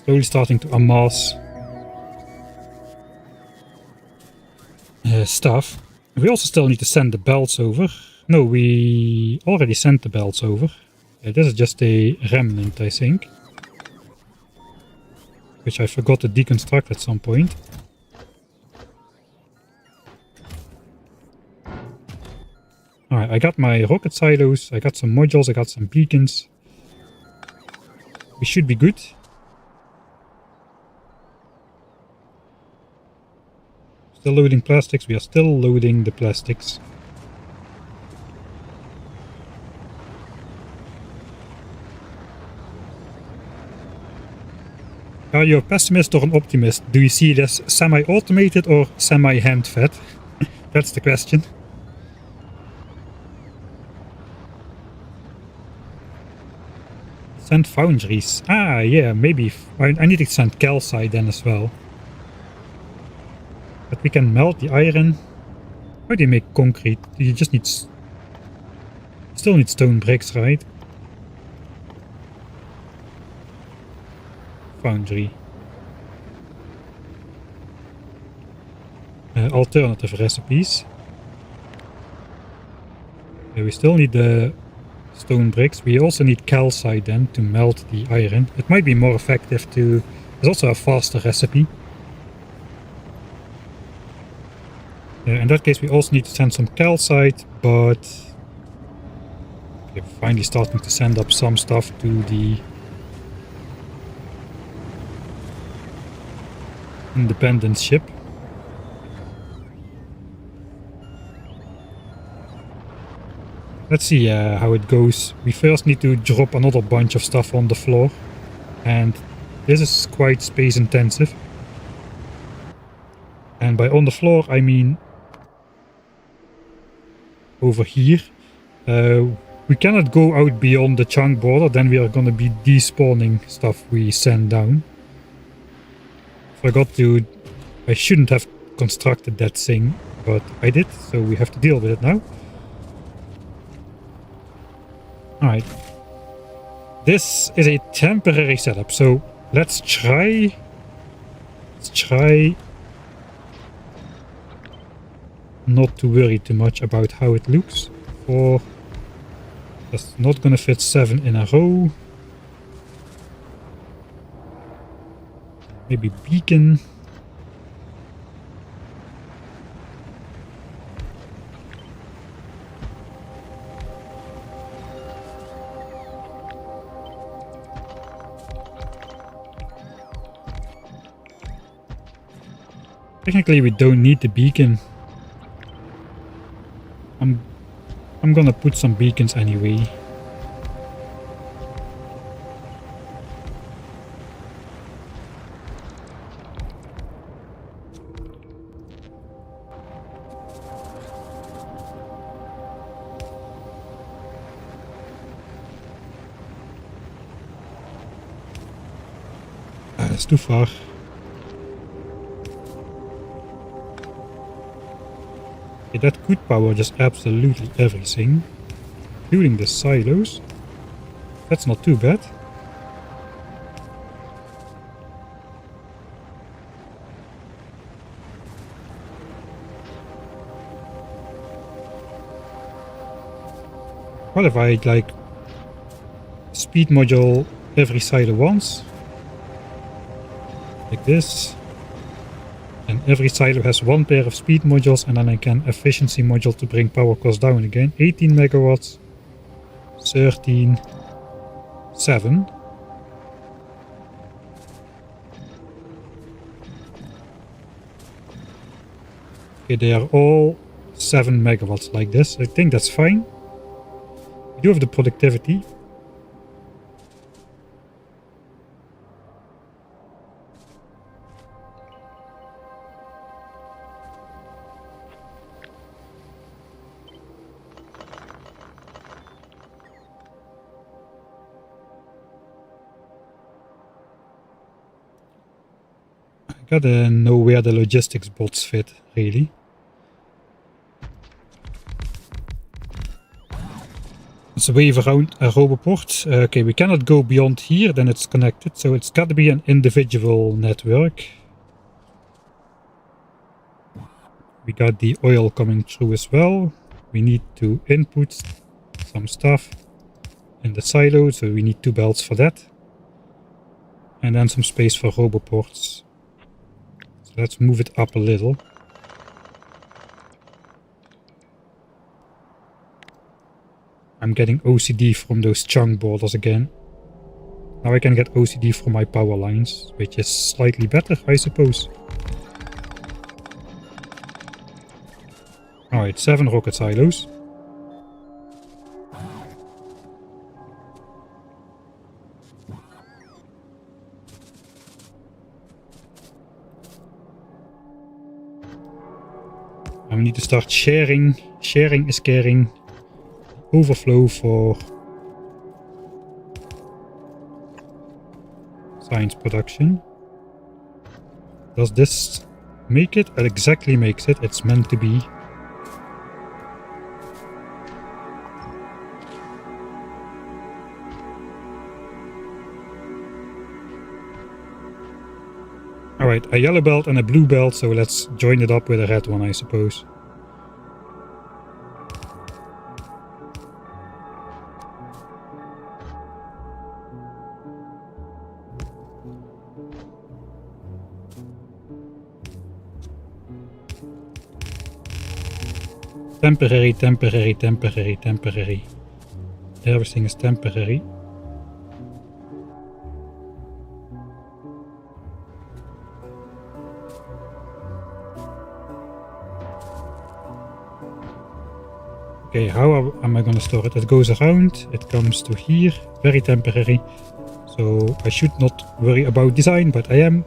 A: Slowly starting to amass stuff. We also still need to send the belts over. No, we already sent the belts over. This is just a remnant, I think. Which I forgot to deconstruct at some point. Alright, I got my rocket silos, I got some modules, I got some beacons. We should be good. Still loading plastics, we are still loading the plastics. Are you a pessimist or an optimist? Do you see it as semi-automated or semi-hand-fed? That's the question. Send foundries. Ah, yeah, maybe. I need to send calcite then as well. But we can melt the iron. How do you make concrete? You just need... Still need stone bricks, right? foundry. Alternative recipes. We still need the stone bricks. We also need calcite then to melt the iron. It might be more effective to... There's also a faster recipe. In that case we also need to send some calcite, but... Okay, we're finally starting to send up some stuff to the... Independence ship. Let's see how it goes. We first need to drop another bunch of stuff on the floor. And this is quite space intensive. And by on the floor I mean over here. We cannot go out beyond the chunk border, then we are gonna be despawning stuff we send down. I shouldn't have constructed that thing, but I did, so we have to deal with it now. Alright. This is a temporary setup, so let's try not to worry too much about how it looks. That's not gonna fit 7 in a row. Maybe beacon. Technically we don't need the beacon. I'm gonna put some beacons anyway. That's too far. Okay, that could power just absolutely everything, including the silos. That's not too bad. What if I like speed module every silo once? Like this. And every silo has one pair of speed modules, and then I can efficiency module to bring power cost down again. 18 megawatts, 13, 7. Okay, they are all 7 megawatts like this. I think that's fine. We do have the productivity. Gotta know where the logistics bots fit, really. Let's wave around a roboport. Okay, we cannot go beyond here, then it's connected, so it's gotta be an individual network. We got the oil coming through as well. We need to input some stuff in the silo, so we need 2 belts for that. And then some space for roboports. Let's move it up a little. I'm getting OCD from those chunk borders again. Now I can get OCD from my power lines, which is slightly better, I suppose. Alright, 7 rocket silos. And we need to start sharing. Sharing is caring. Overflow for science production. Does this make it? It exactly makes it. It's meant to be. Alright, a yellow belt and a blue belt, so let's join it up with a red one, I suppose. Temporary, temporary, temporary, temporary. Everything is temporary. Okay, how am I gonna store it? It goes around, it comes to here, very temporary. So I should not worry about design, but I am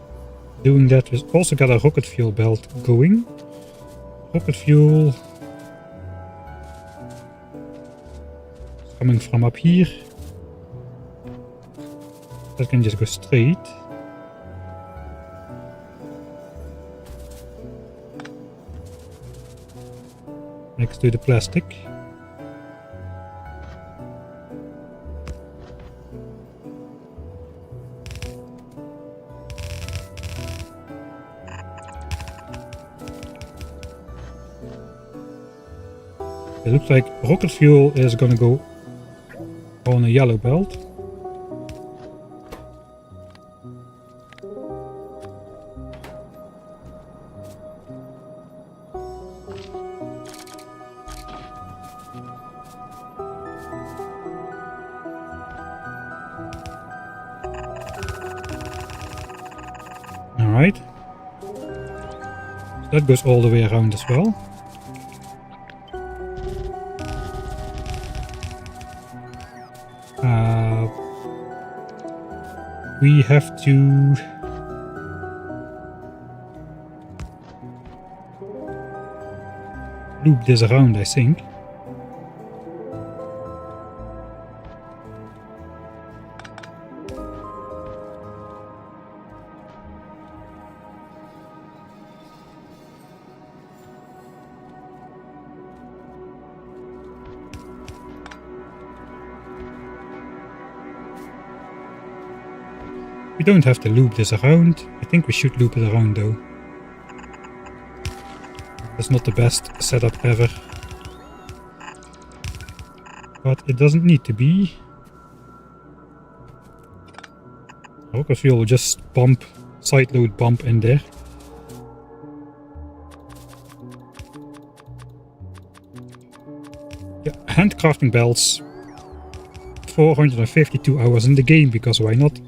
A: doing that. We also got a rocket fuel belt going. Rocket fuel coming from up here. That can just go straight. Next to the plastic. It looks like rocket fuel is gonna go on a yellow belt. Alright. So that goes all the way around as well. We have to loop this around, I think. We don't have to loop this around. I think we should loop it around though. That's not the best setup ever. But it doesn't need to be. Rocket fuel will just bump, side load bump in there. Yeah, handcrafting belts. 452 hours in the game, because why not?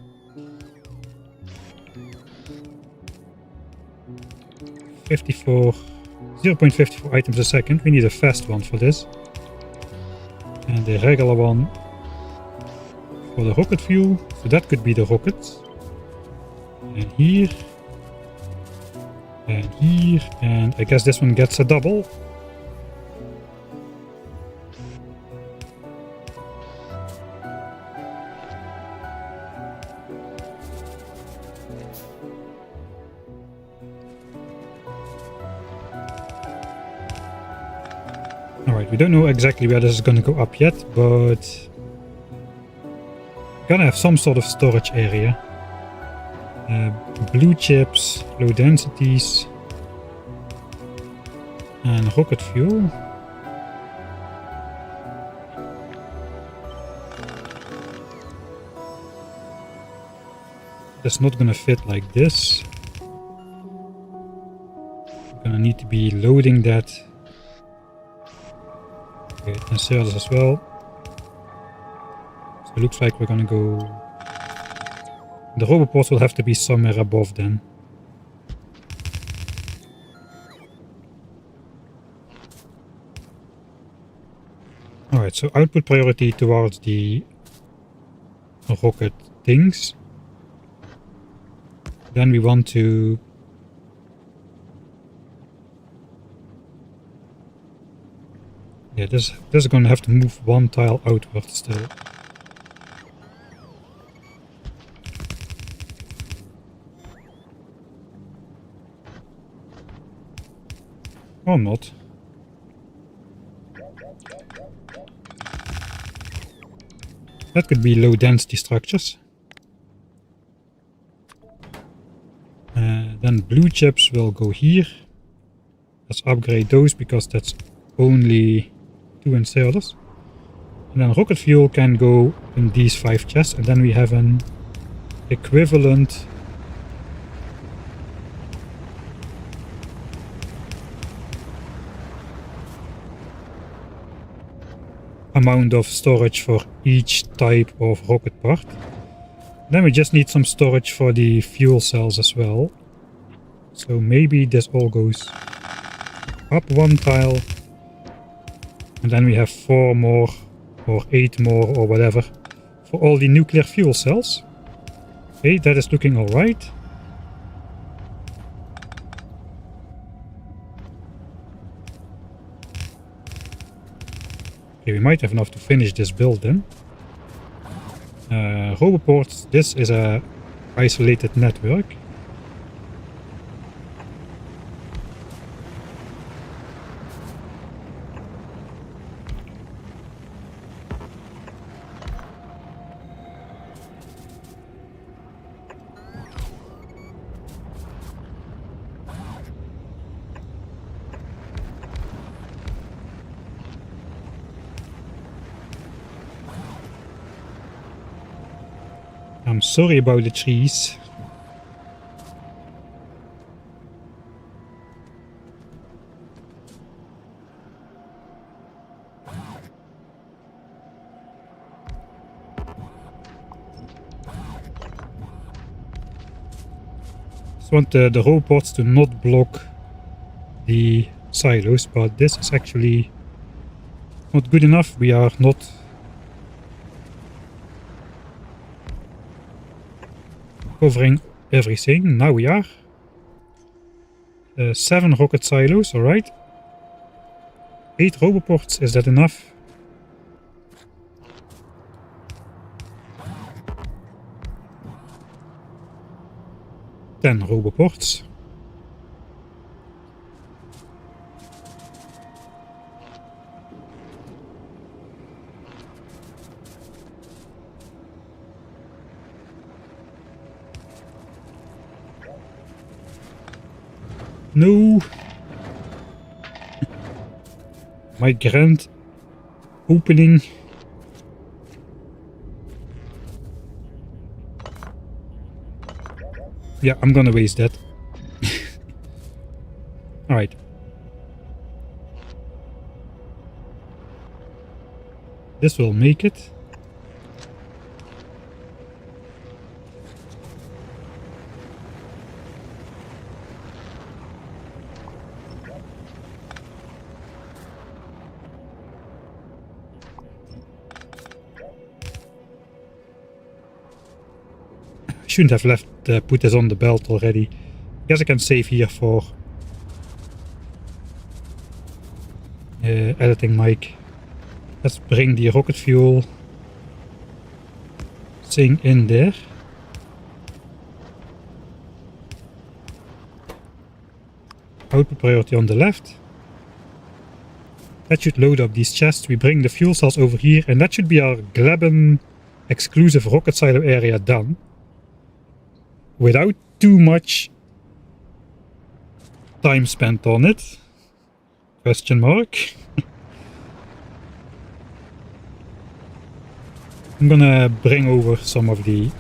A: 0.54 items a second. We need a fast one for this. And the regular one for the rocket fuel. So that could be the rocket. And here. And here. And I guess this one gets a double. Alright, we don't know exactly where this is going to go up yet, but we're gonna have some sort of storage area. Blue chips, low densities, and rocket fuel. That's not gonna fit like this. We're gonna need to be loading that. Okay, inserters as well. So it looks like we're gonna go. The roboports will have to be somewhere above then. Alright, so output priority towards the rocket things. Then we want to this is going to have to move one tile outward still. Or not. That could be low density structures. Then Then blue chips will go here. Let's upgrade those because that's only 2 inserters. And then rocket fuel can go in these 5 chests, and then we have an equivalent amount of storage for each type of rocket part. Then we just need some storage for the fuel cells as well. So maybe this all goes up 1 tile, and then we have 4 more or 8 more or whatever for all the nuclear fuel cells. Okay, that is looking alright. Okay, we might have enough to finish this build then. Roboports, this is a isolated network. I'm sorry about the trees. Just want the robots to not block the silos, but this is actually not good enough. We are not covering everything. Now we are. 7 rocket silos, alright. 8 roboports, is that enough? Ten roboports. No. My grand opening. Yeah, I'm gonna waste that. Alright. This will make it. Shouldn't have left put this on the belt already. Guess I can save here for editing mic. Let's bring the rocket fuel thing in there. Output priority on the left. That should load up these chests. We bring the fuel cells over here, and that should be our Gleba exclusive rocket silo area done. Without too much time spent on it. Question mark. I'm gonna bring over some of the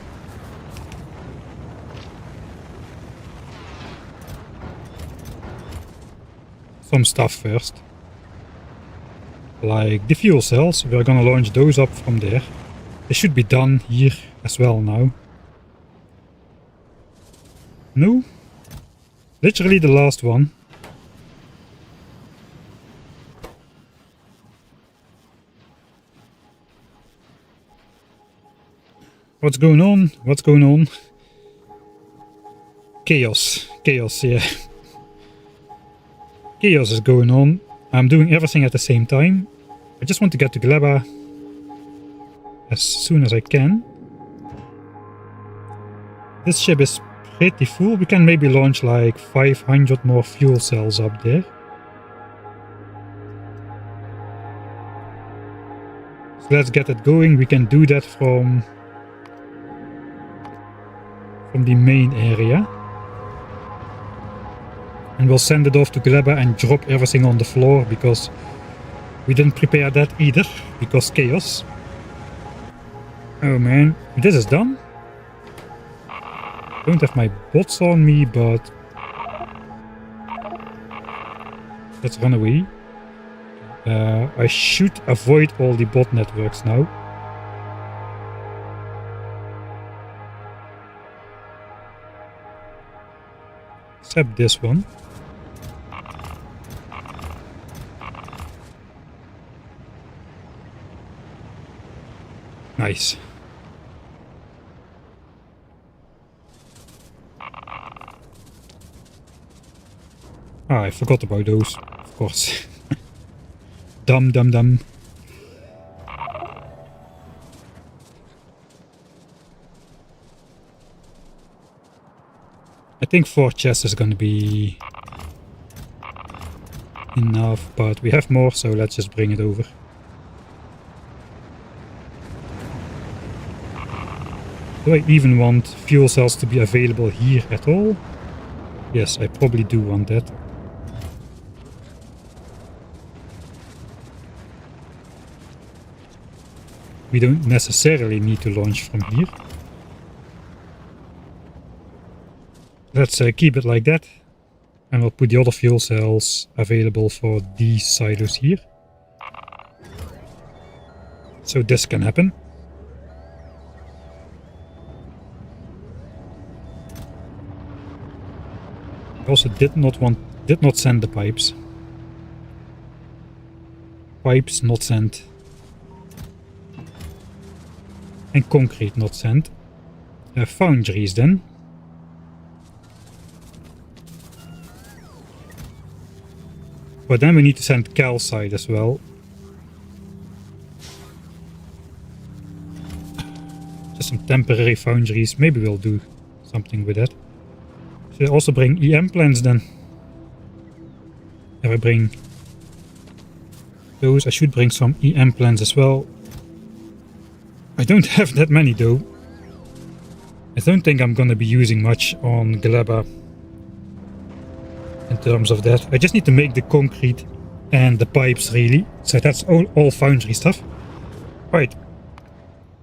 A: stuff first. Like the fuel cells, we're gonna launch those up from there. They should be done here as well now. No? Literally the last one. What's going on? What's going on? Chaos. Chaos, yeah. Chaos is going on. I'm doing everything at the same time. I just want to get to Gleba as soon as I can. This ship is pretty full. We can maybe launch like 500 more fuel cells up there. So let's get it going. We can do that from the main area. And we'll send it off to Gleba and drop everything on the floor because we didn't prepare that either, because chaos. Oh man, this is done. Don't have my bots on me, but let's run away. I should avoid all the bot networks now. Except this one. Nice. Ah, I forgot about those, of course. Dumb. I think 4 chests is gonna be enough, but we have more, so let's just bring it over. Do I even want fuel cells to be available here at all? Yes, I probably do want that. We don't necessarily need to launch from here. Let's keep it like that. And we'll put the other fuel cells available for these silos here. So this can happen. I also did not send the pipes. Pipes not sent. And concrete not sent. Foundries then. But then we need to send calcite as well. Just some temporary foundries. Maybe we'll do something with that. Should I also bring EM plants then? If I bring those, I should bring some EM plants as well. I don't have that many though. I don't think I'm gonna be using much on Gleba in terms of that. I just need to make the concrete and the pipes really. So that's all foundry stuff. Right.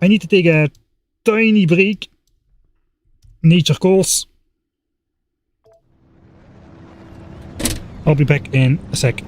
A: I need to take a tiny break. Nature calls. I'll be back in a sec.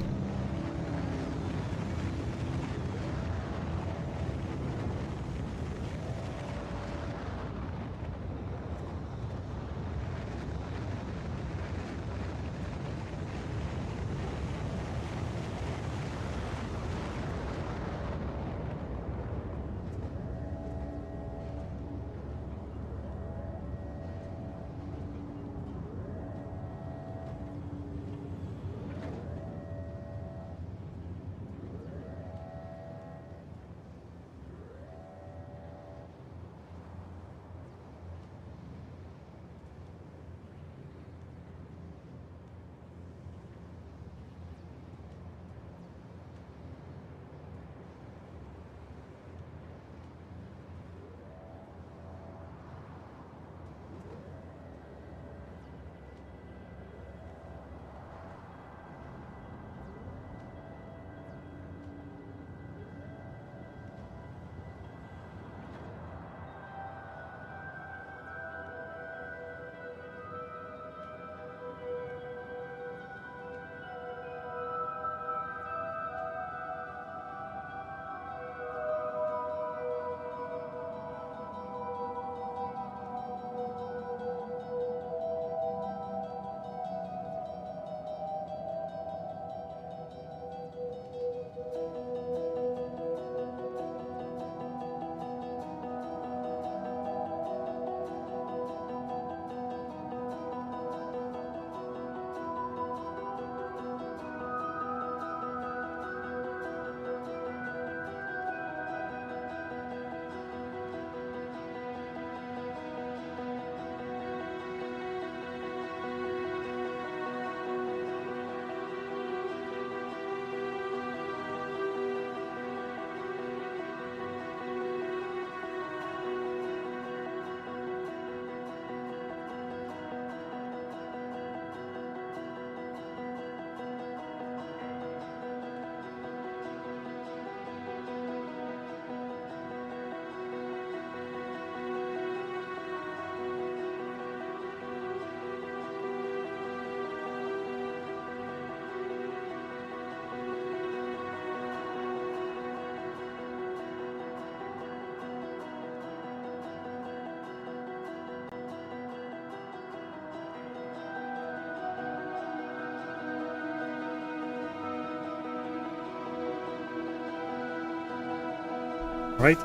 A: right?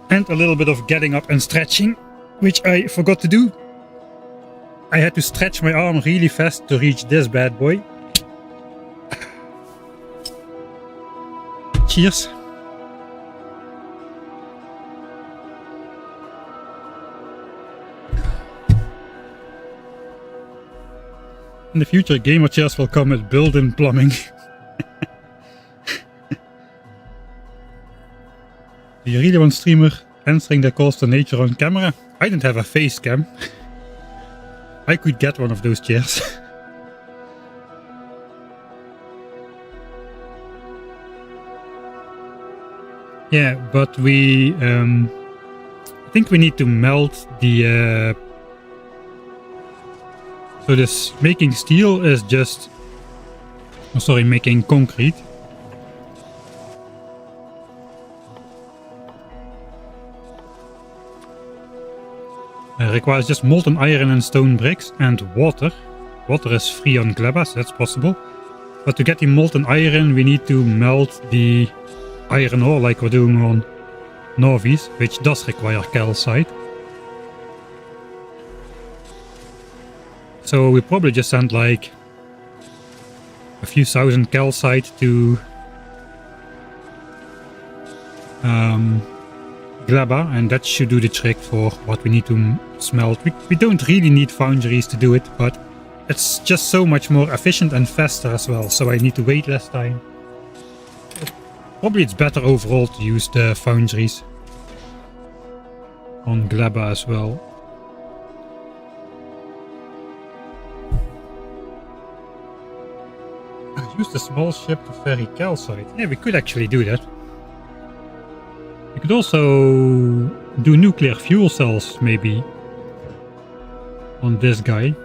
A: And a little bit of getting up and stretching, which I forgot to do. I had to stretch my arm really fast to reach this bad boy. Cheers. In the future, gamer chairs will come with built-in plumbing. Do you really want streamer answering their calls to nature on camera? I don't have a face cam. I could get one of those chairs. Yeah, but we... I think we need to melt the... So this making steel is just... Oh, sorry, making concrete. Requires just molten iron and stone bricks and water. Water is free on Gleba, so that's possible. But to get the molten iron, we need to melt the iron ore like we're doing on Novice, which does require calcite. So we probably just send like a few thousand calcite to Gleba, and that should do the trick for what we need to smelt. We don't really need foundries to do it, but it's just so much more efficient and faster as well, so I need to wait less time. Probably it's better overall to use the foundries on Gleba as well. Use the small ship to ferry calcite. Yeah, we could actually do that. We could also do nuclear fuel cells, maybe, on this guy.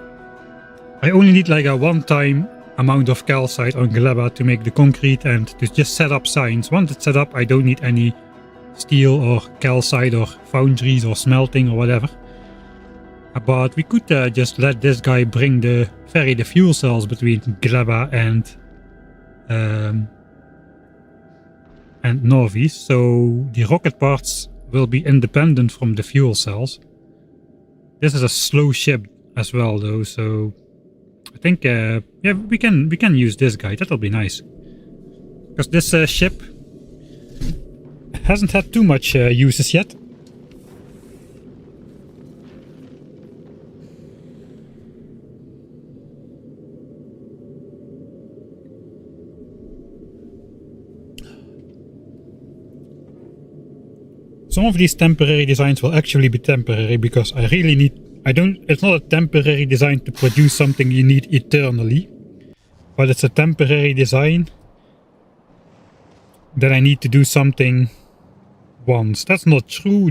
A: I only need like a one-time amount of calcite on Gleba to make the concrete and to just set up signs. Once it's set up, I don't need any steel or calcite or foundries or smelting or whatever. But we could just let this guy ferry the fuel cells between Gleba and Novice, so the rocket parts will be independent from the fuel cells. This is a slow ship as well though, so I think yeah, we can use this guy. That'll be nice, because this ship hasn't had too much uses yet. Some of these temporary designs will actually be temporary, because I really need... it's not a temporary design to produce something you need eternally, but it's a temporary design that I need to do something once. That's not true.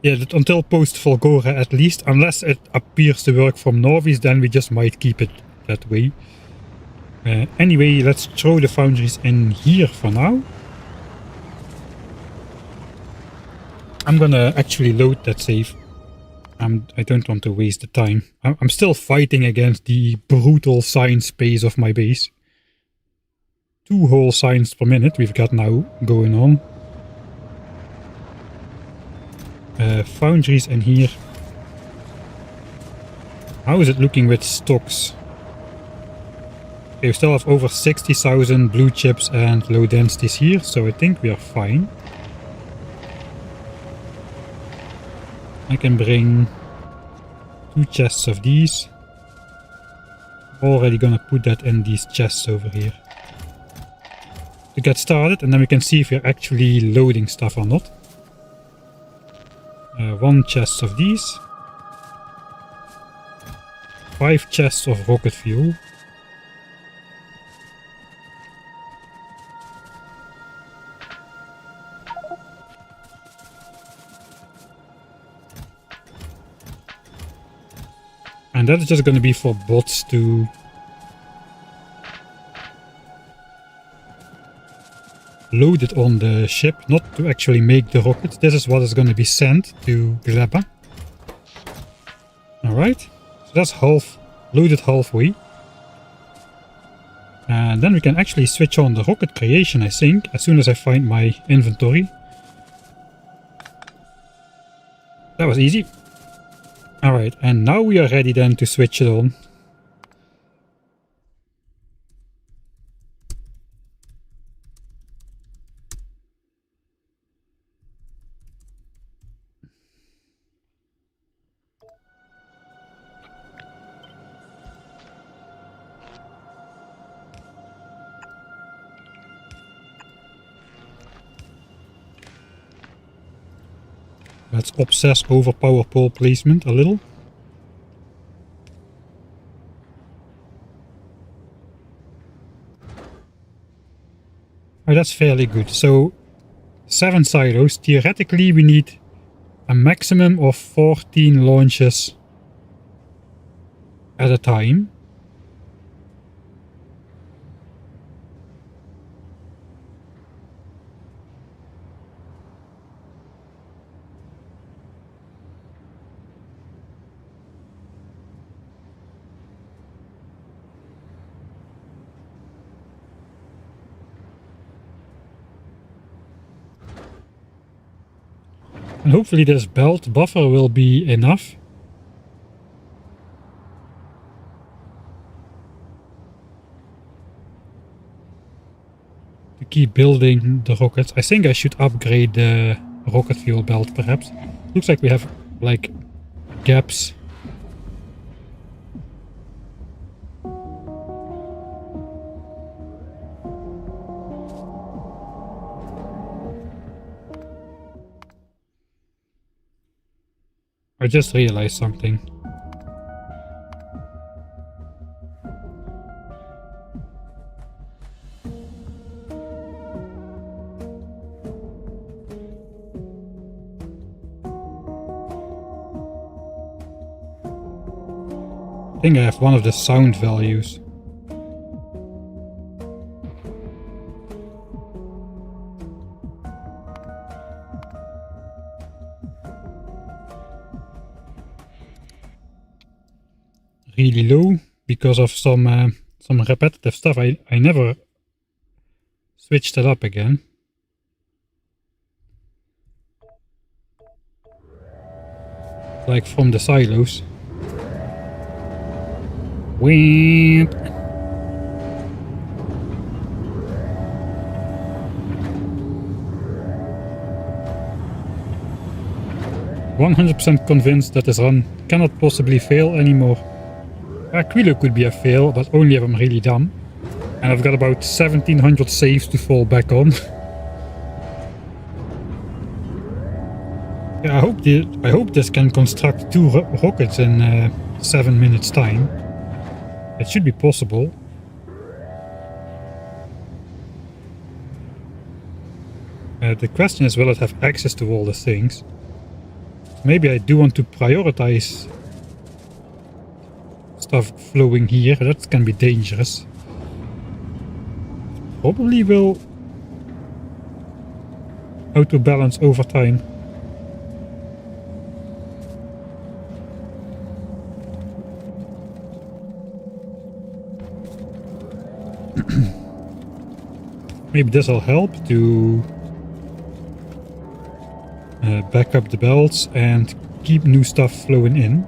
A: Yeah, until post Volgora at least, unless it appears to work from Novice, then we just might keep it that way. Anyway, let's throw the foundries in here for now. I'm gonna actually load that save. I don't want to waste the time. I'm still fighting against the brutal science pace of my base. 2 whole signs per minute we've got now going on. Foundries in here. How is it looking with stocks? Okay, we still have over 60,000 blue chips and low densities here, so I think we are fine. I can bring 2 chests of these. Already gonna put that in these chests over here to get started, and then we can see if we're actually loading stuff or not. 1 chest of these. 5 chests of rocket fuel. And that is just going to be for bots to load it on the ship, not to actually make the rocket. This is what is going to be sent to Gleba. Alright, So that's loaded halfway. And then we can actually switch on the rocket creation, I think, as soon as I find my inventory. That was easy. Alright, and now we are ready then to switch it on. Let's obsess over power pole placement a little. Oh, that's fairly good. So 7 silos. Theoretically we need a maximum of 14 launches at a time. And hopefully this belt buffer will be enough. To keep building the rockets. I think I should upgrade the rocket fuel belt perhaps. Looks like we have like gaps. I just realized something. I think I have one of the sound values. Really low because of some repetitive stuff. I never switched it up again. Like from the silos. Weep. "100% convinced that this run cannot possibly fail anymore. Aquilo could be a fail, but only if I'm really dumb. And I've got about 1700 saves to fall back on." Yeah, I hope this can construct 2 rockets in 7 minutes time. It should be possible. The question is, will it have access to all the things? Maybe I do want to prioritize stuff flowing here. That can be dangerous. Probably will auto balance over time. Maybe this will help to back up the belts and keep new stuff flowing in.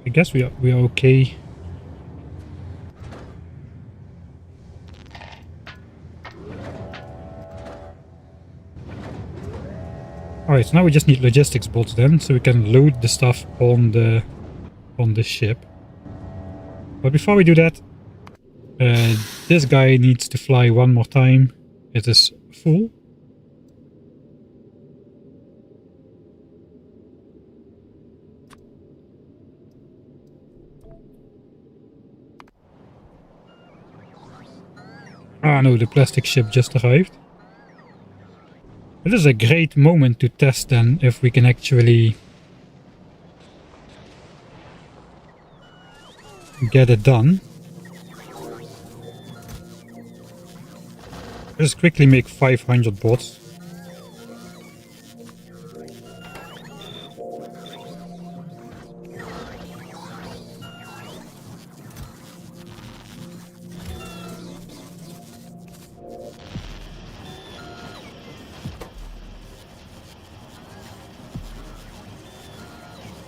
A: I guess we are okay. Alright, so now we just need logistics bots then, so we can load the stuff on the ship. But before we do that, this guy needs to fly one more time. It is full. Ah no, the plastic ship just arrived. It is a great moment to test then if we can actually get it done. Just quickly make 500 bots.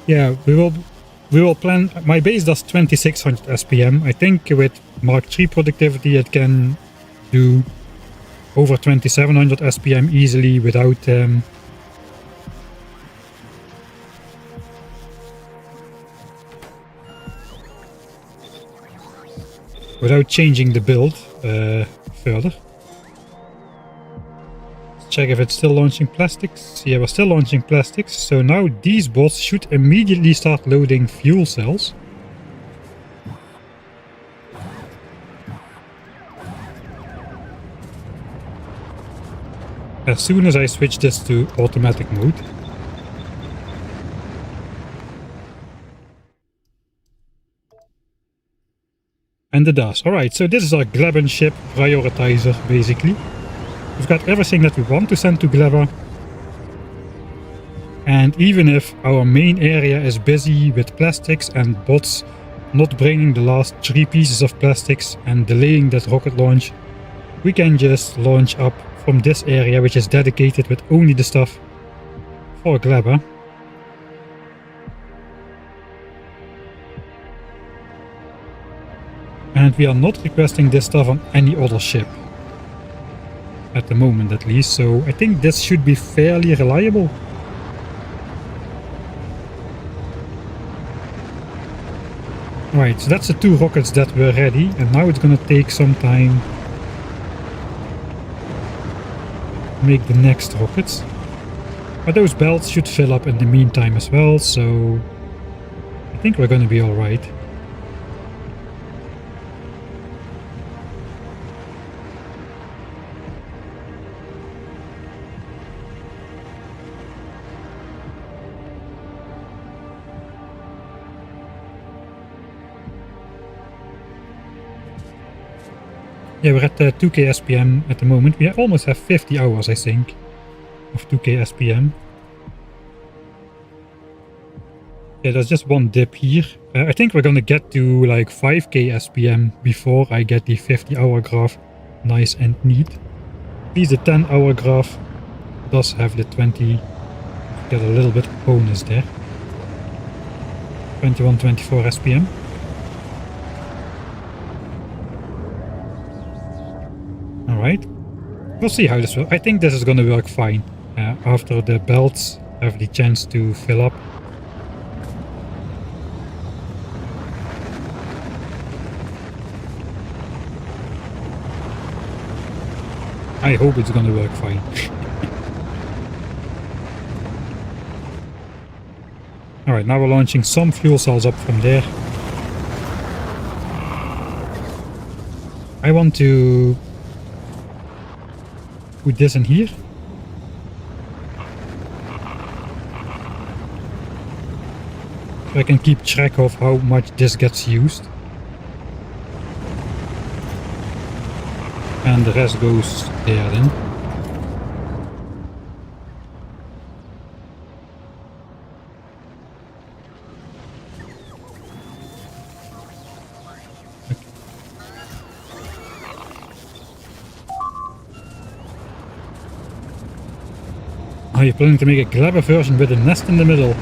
A: Yeah, we will plan. My base does 2600 SPM. I think with Mark III productivity it can do over 2700 SPM easily without without changing the build further. Check if it's still launching plastics. Yeah, we're still launching plastics. So now these bots should immediately start loading fuel cells. As soon as I switch this to automatic mode. And it does. Alright, so this is our Gleba ship prioritizer basically. We've got everything that we want to send to Gleba. And even if our main area is busy with plastics and bots not bringing the last 3 pieces of plastics and delaying that rocket launch, we can just launch up from this area, which is dedicated with only the stuff for Gleba. And we are not requesting this stuff on any other ship. At the moment at least, so I think this should be fairly reliable. Right, so that's the 2 rockets that were ready, and now it's gonna take some time to make the next rockets. But those belts should fill up in the meantime as well, so I think we're gonna be alright. Yeah, we're at 2k SPM at the moment. We almost have 50 hours, I think, of 2k SPM. Yeah, there's just one dip here. I think we're gonna get to like 5k SPM before I get the 50-hour graph nice and neat. At least the 10-hour graph does have the 20, get a little bit of bonus there. 21-24 SPM. Alright, we'll see how this will. I think this is going to work fine after the belts have the chance to fill up. I hope it's going to work fine. Alright, now we're launching some fuel cells up from there. I want to put this in here. So I can keep track of how much this gets used. And the rest goes there then. Are you planning to make a Gleba version with a nest in the middle?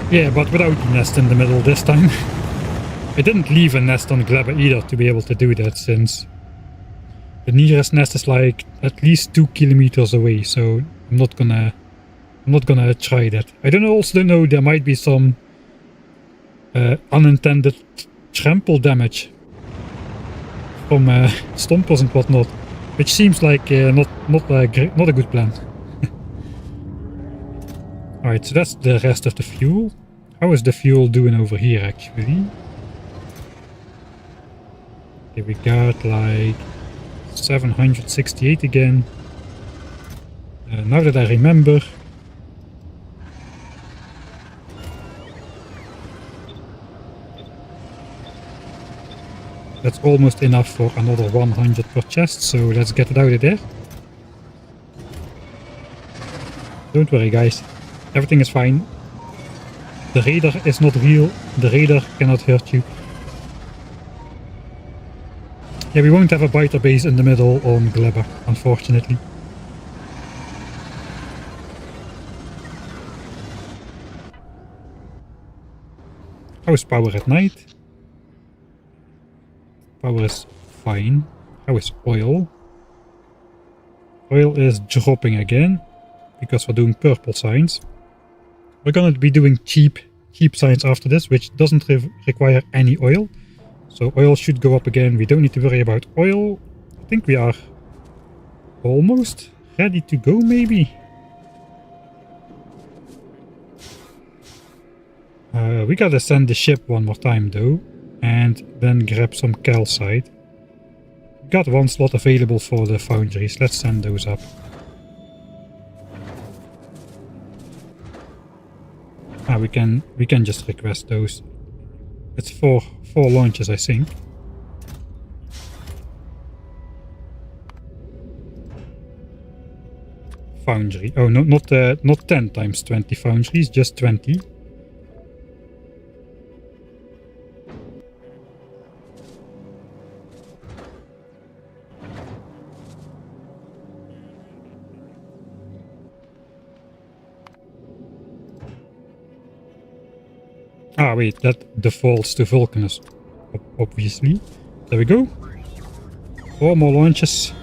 A: Yeah, but without the nest in the middle this time. I didn't leave a nest on Gleba either to be able to do that, since the nearest nest is like at least 2 kilometers away, so I'm not gonna try that. I also don't know, there might be some unintended trample damage from stompers and whatnot, which seems like not a good plan. Alright, so that's the rest of the fuel. How is the fuel doing over here actually? Okay, we got like 768 again. Now that I remember, that's almost enough for another 100 per chest, so let's get it out of there. Don't worry guys, everything is fine. The radar is not real, the radar cannot hurt you. Yeah, we won't have a biter base in the middle on Gleba, unfortunately. How is power at night? Power is fine. How is oil? Oil is dropping again, because we're doing purple signs. We're gonna be doing cheap signs after this, which doesn't require any oil. So oil should go up again. We don't need to worry about oil. I think we are almost ready to go, maybe. We gotta send the ship one more time though, and then grab some calcite. Got one slot available for the foundries. Let's send those up. We can just request those. It's four launches, I think. Foundry. Oh, no, not 10 times 20 foundries, just 20. Wait, that defaults to Vulcanus, obviously. There we go. 4 more launches.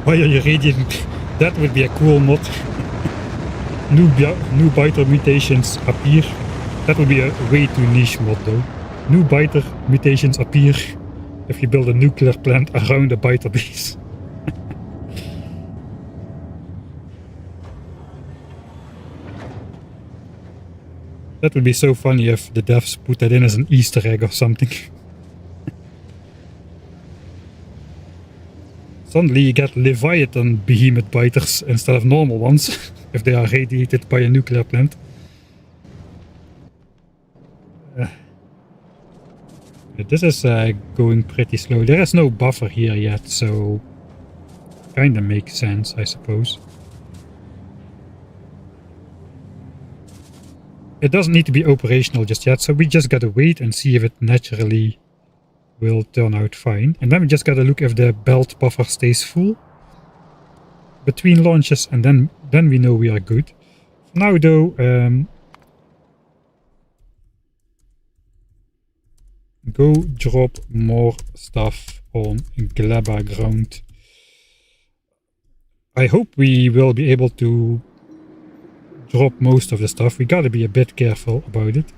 A: Why are you radiant? That would be a cool mod. New biter mutations appear. That would be a way too niche mod though. New biter mutations appear if you build a nuclear plant around a biter base. That would be so funny if the devs put that in as an Easter egg or something. Suddenly you get Leviathan behemoth biters instead of normal ones, if they are radiated by a nuclear plant. This is going pretty slow. There is no buffer here yet, so kinda makes sense, I suppose. It doesn't need to be operational just yet, so we just gotta wait and see if it naturally will turn out fine. And then we just gotta look if the belt buffer stays full between launches, and then we know we are good. For now though, go drop more stuff on Gleba ground. I hope we will be able to drop most of the stuff. We gotta be a bit careful about it.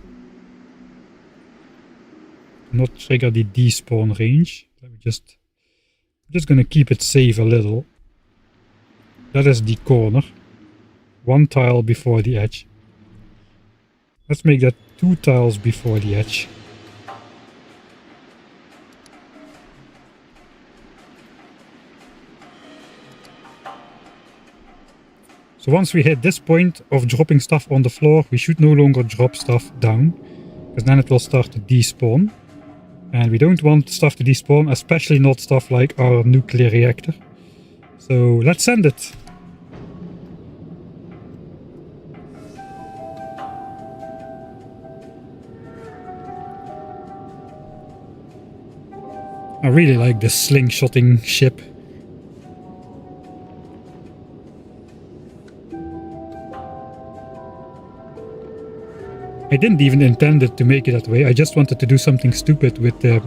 A: Not trigger the despawn range. Let me just gonna keep it safe a little. That is the corner. 1 tile before the edge. Let's make that 2 tiles before the edge. So once we hit this point of dropping stuff on the floor, we should no longer drop stuff down, because then it will start to despawn. And we don't want stuff to despawn, especially not stuff like our nuclear reactor. So let's send it. I really like this slingshotting ship. I didn't even intend it to make it that way. I just wanted to do something stupid with the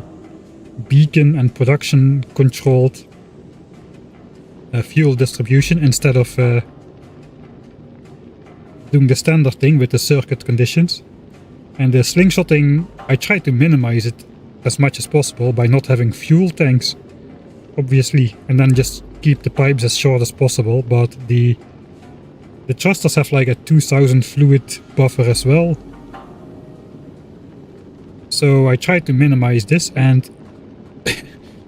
A: beacon and production controlled fuel distribution instead of doing the standard thing with the circuit conditions. And the slingshotting, I tried to minimize it as much as possible by not having fuel tanks, obviously, and then just keep the pipes as short as possible. But the thrusters have like a 2000 fluid buffer as well. So I tried to minimize this, and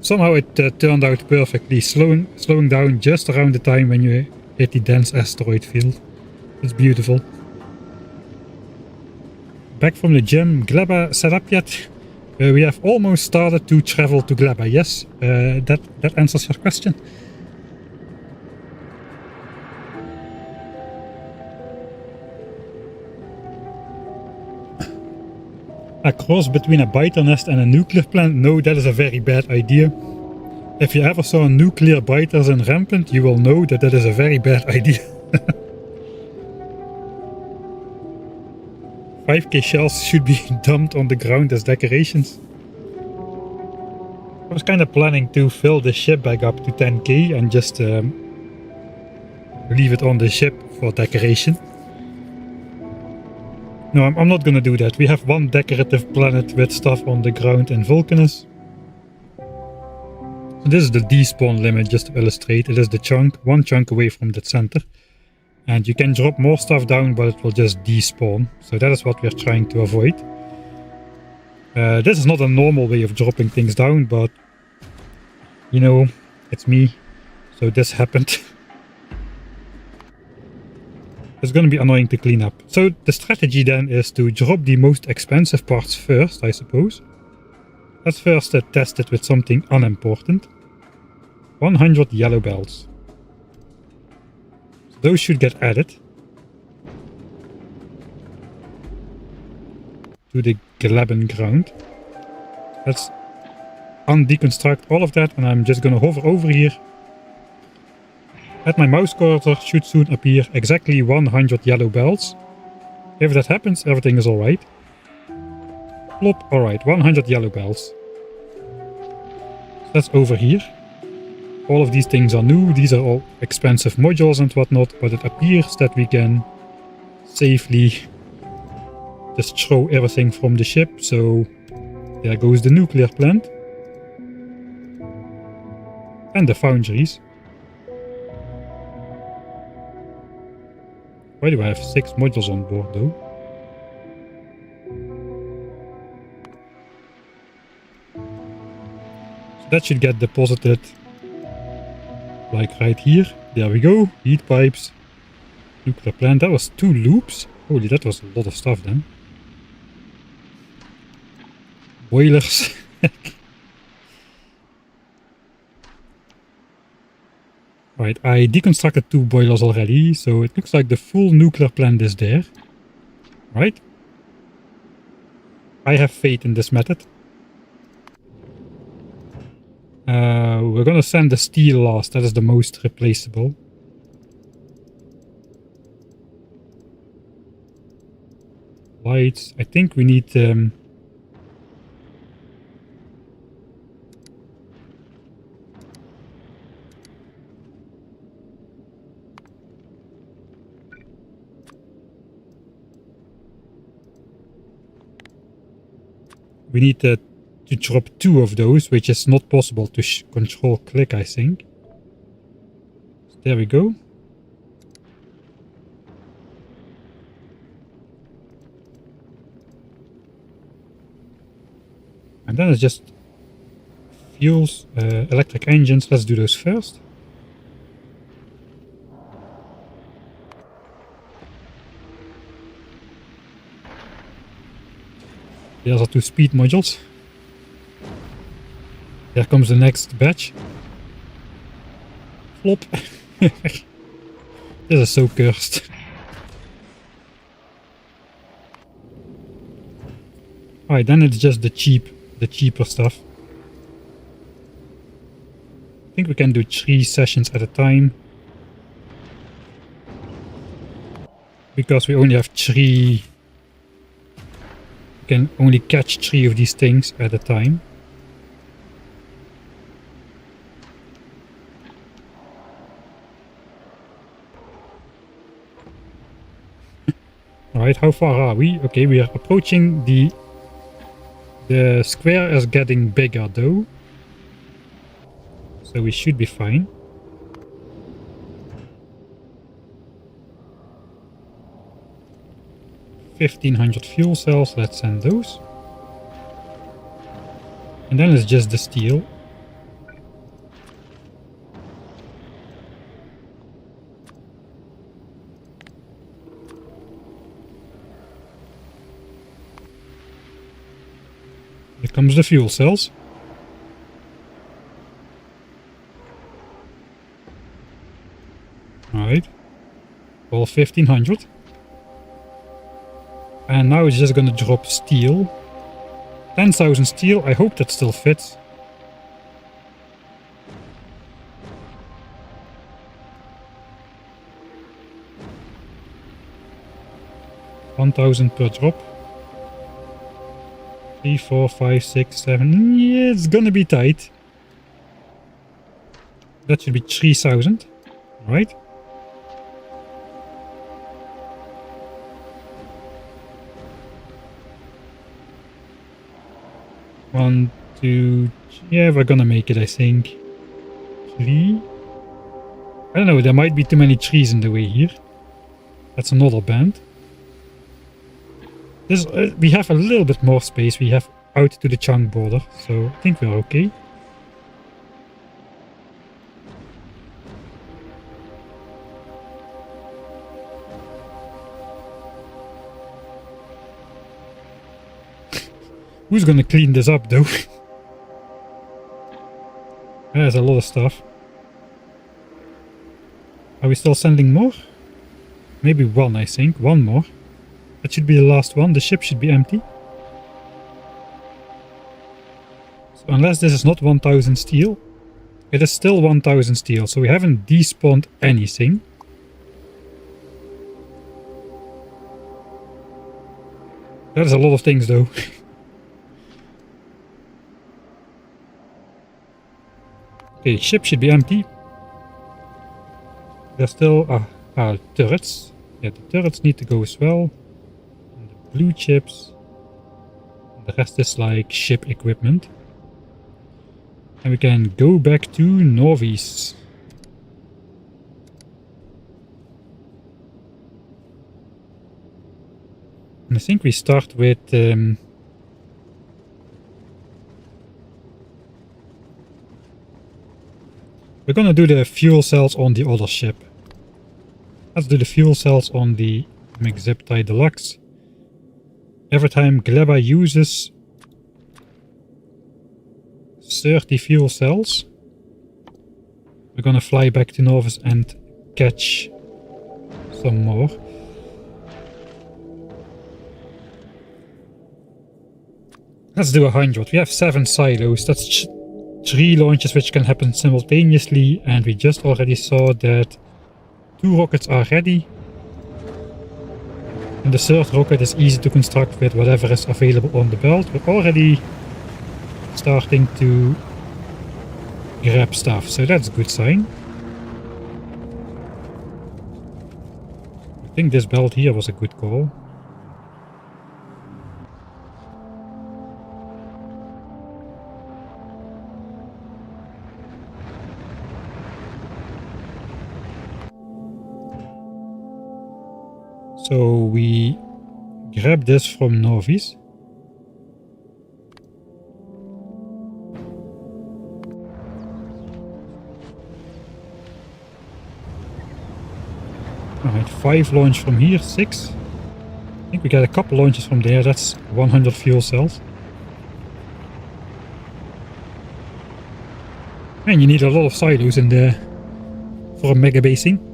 A: Somehow it turned out perfectly, slowing down just around the time when you hit the dense asteroid field. It's beautiful. Back from the gym. Gleba set up yet? We have almost started to travel to Gleba. Yes, that answers your question. A cross between a biter nest and a nuclear plant? No, that is a very bad idea. If you ever saw nuclear biters in rampant, you will know that that is a very bad idea. 5k shells should be dumped on the ground as decorations. I was kind of planning to fill the ship back up to 10k and just leave it on the ship for decoration. No, I'm not gonna do that. We have one decorative planet with stuff on the ground in Vulcanus. So this is the despawn limit, just to illustrate. It is the chunk, one chunk away from that center. And you can drop more stuff down, but it will just despawn. So that is what we are trying to avoid. This is not a normal way of dropping things down, but you know, it's me. So this happened. It's going to be annoying to clean up. So the strategy then is to drop the most expensive parts first, I suppose. Let's first test it with something unimportant. 100 yellow bells. So those should get added to the Gleban ground. Let's undeconstruct all of that, and I'm just going to hover over here. At my mouse cursor should soon appear exactly 100 yellow bells. If that happens, everything is alright. Plop, alright, 100 yellow bells. That's over here. All of these things are new, these are all expensive modules and whatnot, but it appears that we can safely just throw everything from the ship, so there goes the nuclear plant. And the foundries. Why do I have 6 modules on board though? So that should get deposited like right here. There we go. Heat pipes. Nuclear plant. That was 2 loops. Holy, that was a lot of stuff then. Boilers. Right, I deconstructed 2 boilers already, so it looks like the full nuclear plant is there. Right? I have faith in this method. We're gonna send the steel last, that is the most replaceable. Lights, I think we need... we need to drop 2 of those, which is not possible to control click, I think. So there we go. And then it's just fuels, electric engines. Let's do those first. There's our 2 speed modules. There comes the next batch. Flop. This is so cursed. Alright, then it's just the cheaper stuff. I think we can do 3 sessions at a time. Because we only have 3... we can only catch 3 of these things at a time. Alright, how far are we? Okay, we are approaching the square is getting bigger though. So we should be fine. $1,500 fuel cells, let's send those. And then it's just the steel. comes the fuel cells. Alright. All 1500. And now it's just gonna drop steel. 10,000 steel. I hope that still fits. $1,000 per drop. 3, 4, 5, 6, 7. Yeah, it's gonna be tight. That should be 3,000. Right? One, two. Yeah, we're gonna make it, I think. 3. I don't know, there might be too many trees in the way here. That's another band. This, we have a little bit more space. We have out to the chunk border, so I think we're okay. Who's gonna clean this up though? There's a lot of stuff. Are we still sending more? Maybe one, I think. One more. That should be the last one. The ship should be empty. So unless this is not 1000 steel, it is still 1000 steel. So we haven't despawned anything. That is a lot of things though. Okay, ship should be empty. There's still turrets. Yeah, the turrets need to go as well. And the blue chips. And the rest is like ship equipment. And we can go back to Northeast. And I think we start with we're gonna do the fuel cells on the other ship. Let's do the fuel cells on the McZipTide Deluxe. Every time Gleba uses 30 fuel cells, we're gonna fly back to Novus and catch some more. Let's do 100. We have 7 silos. That's 3 launches which can happen simultaneously, and we just already saw that 2 rockets are ready. And the 3rd rocket is easy to construct with whatever is available on the belt. We're already starting to grab stuff, so that's a good sign. I think this belt here was a good call. So we grab this from Novis. Alright, 5 launch from here, 6. I think we get a couple launches from there, that's 100 fuel cells. And you need a lot of silos in there for a mega basing.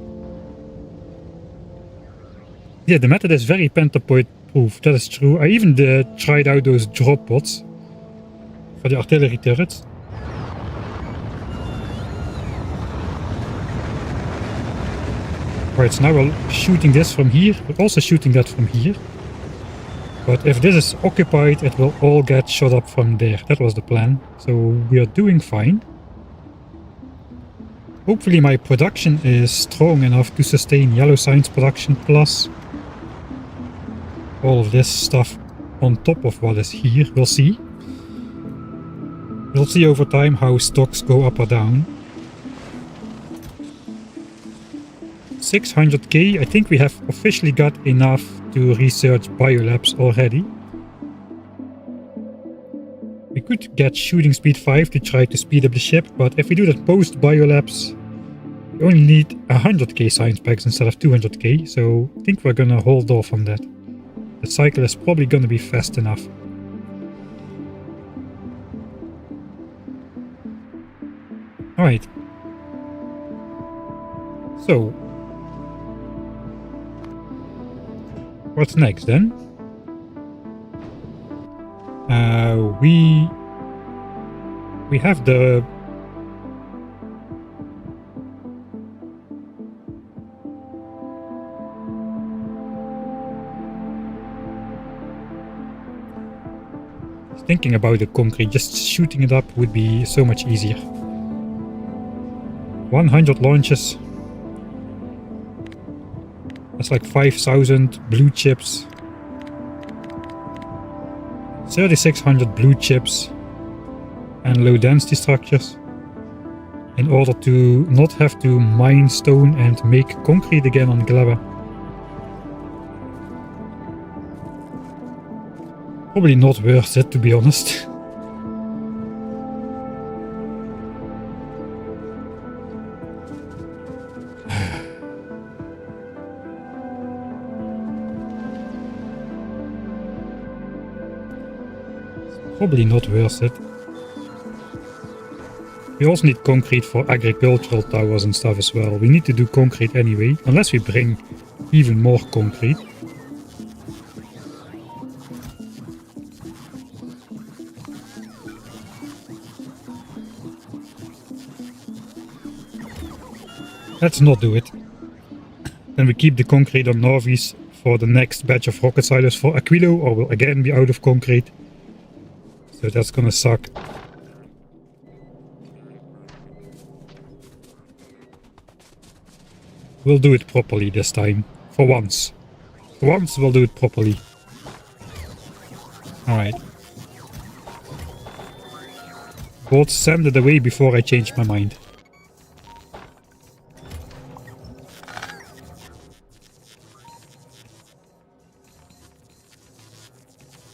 A: Yeah, the method is very pentapoid proof, that is true. I even tried out those drop pods for the artillery turrets. Right, so now we're shooting this from here, we're also shooting that from here. But if this is occupied, it will all get shot up from there. That was the plan. So we are doing fine. Hopefully my production is strong enough to sustain Yellow Signs production plus all of this stuff on top of what is here. We'll see. We'll see over time how stocks go up or down. 600k, I think we have officially got enough to research biolabs already. We could get shooting speed 5 to try to speed up the ship, but if we do that post biolabs, we only need 100k science packs instead of 200k, so I think we're gonna hold off on that. The cycle is probably gonna be fast enough. Alright. So, what's next then? We have the thinking about the concrete, just shooting it up would be so much easier. 100 launches. That's like 5,000 blue chips. 3,600 blue chips and low density structures in order to not have to mine stone and make concrete again on Gleba. Probably not worth it, to be honest. Probably not worth it. We also need concrete for agricultural towers and stuff as well. We need to do concrete anyway, unless we bring even more concrete. Let's not do it. Then we keep the concrete on Norvis for the next batch of rocket silos for Aquilo, or we'll again be out of concrete. So that's gonna suck. We'll do it properly this time. For once. For once we'll do it properly. Alright. Both send it away before I change my mind.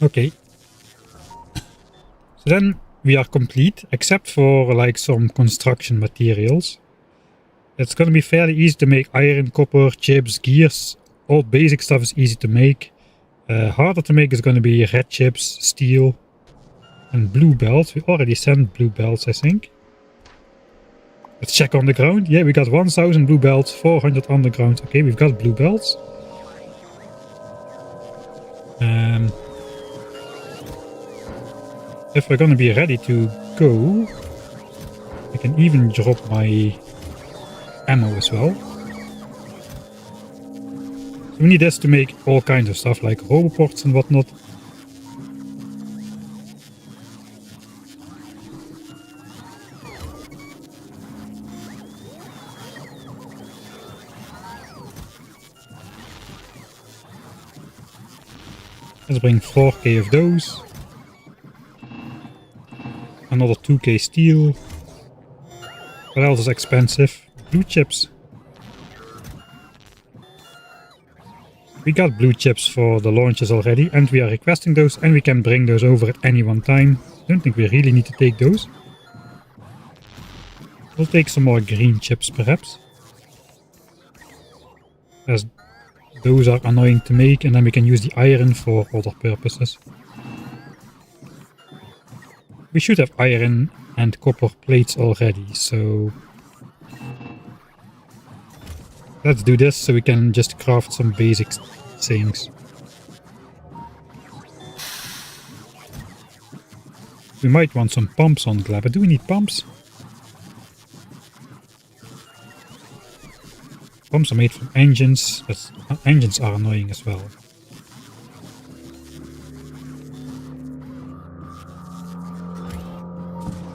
A: Okay. So then we are complete, except for like some construction materials. It's gonna be fairly easy to make iron, copper, chips, gears. All basic stuff is easy to make. Harder to make is gonna be red chips, steel, and blue belts. We already sent blue belts, I think. Let's check on the ground. Yeah, we got 1,000 blue belts, 400 underground. Okay, we've got blue belts. If we're gonna be ready to go, I can even drop my ammo as well. So we need this to make all kinds of stuff like roboports and whatnot. Let's bring 4k of those. Another 2k steel. What else is expensive? Blue chips. We got blue chips for the launches already, and we are requesting those, and we can bring those over at any one time. I don't think we really need to take those. We'll take some more green chips perhaps, as those are annoying to make, and then we can use the iron for other purposes. We should have iron and copper plates already, so let's do this so we can just craft some basic things. We might want some pumps on Gleba. Do we need pumps? Pumps are made from engines, but engines are annoying as well.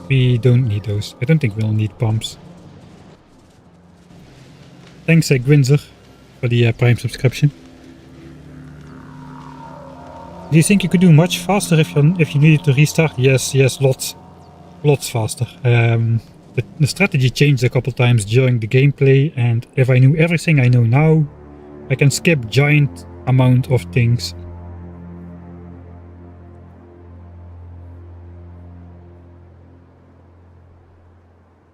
A: We don't need those. I don't think we'll need pumps. Thanks Gwinzer for the Prime subscription. Do you think you could do much faster if you needed to restart? Yes, lots faster. The strategy changed a couple times during the gameplay, and if I knew everything I know now, I can skip giant amount of things.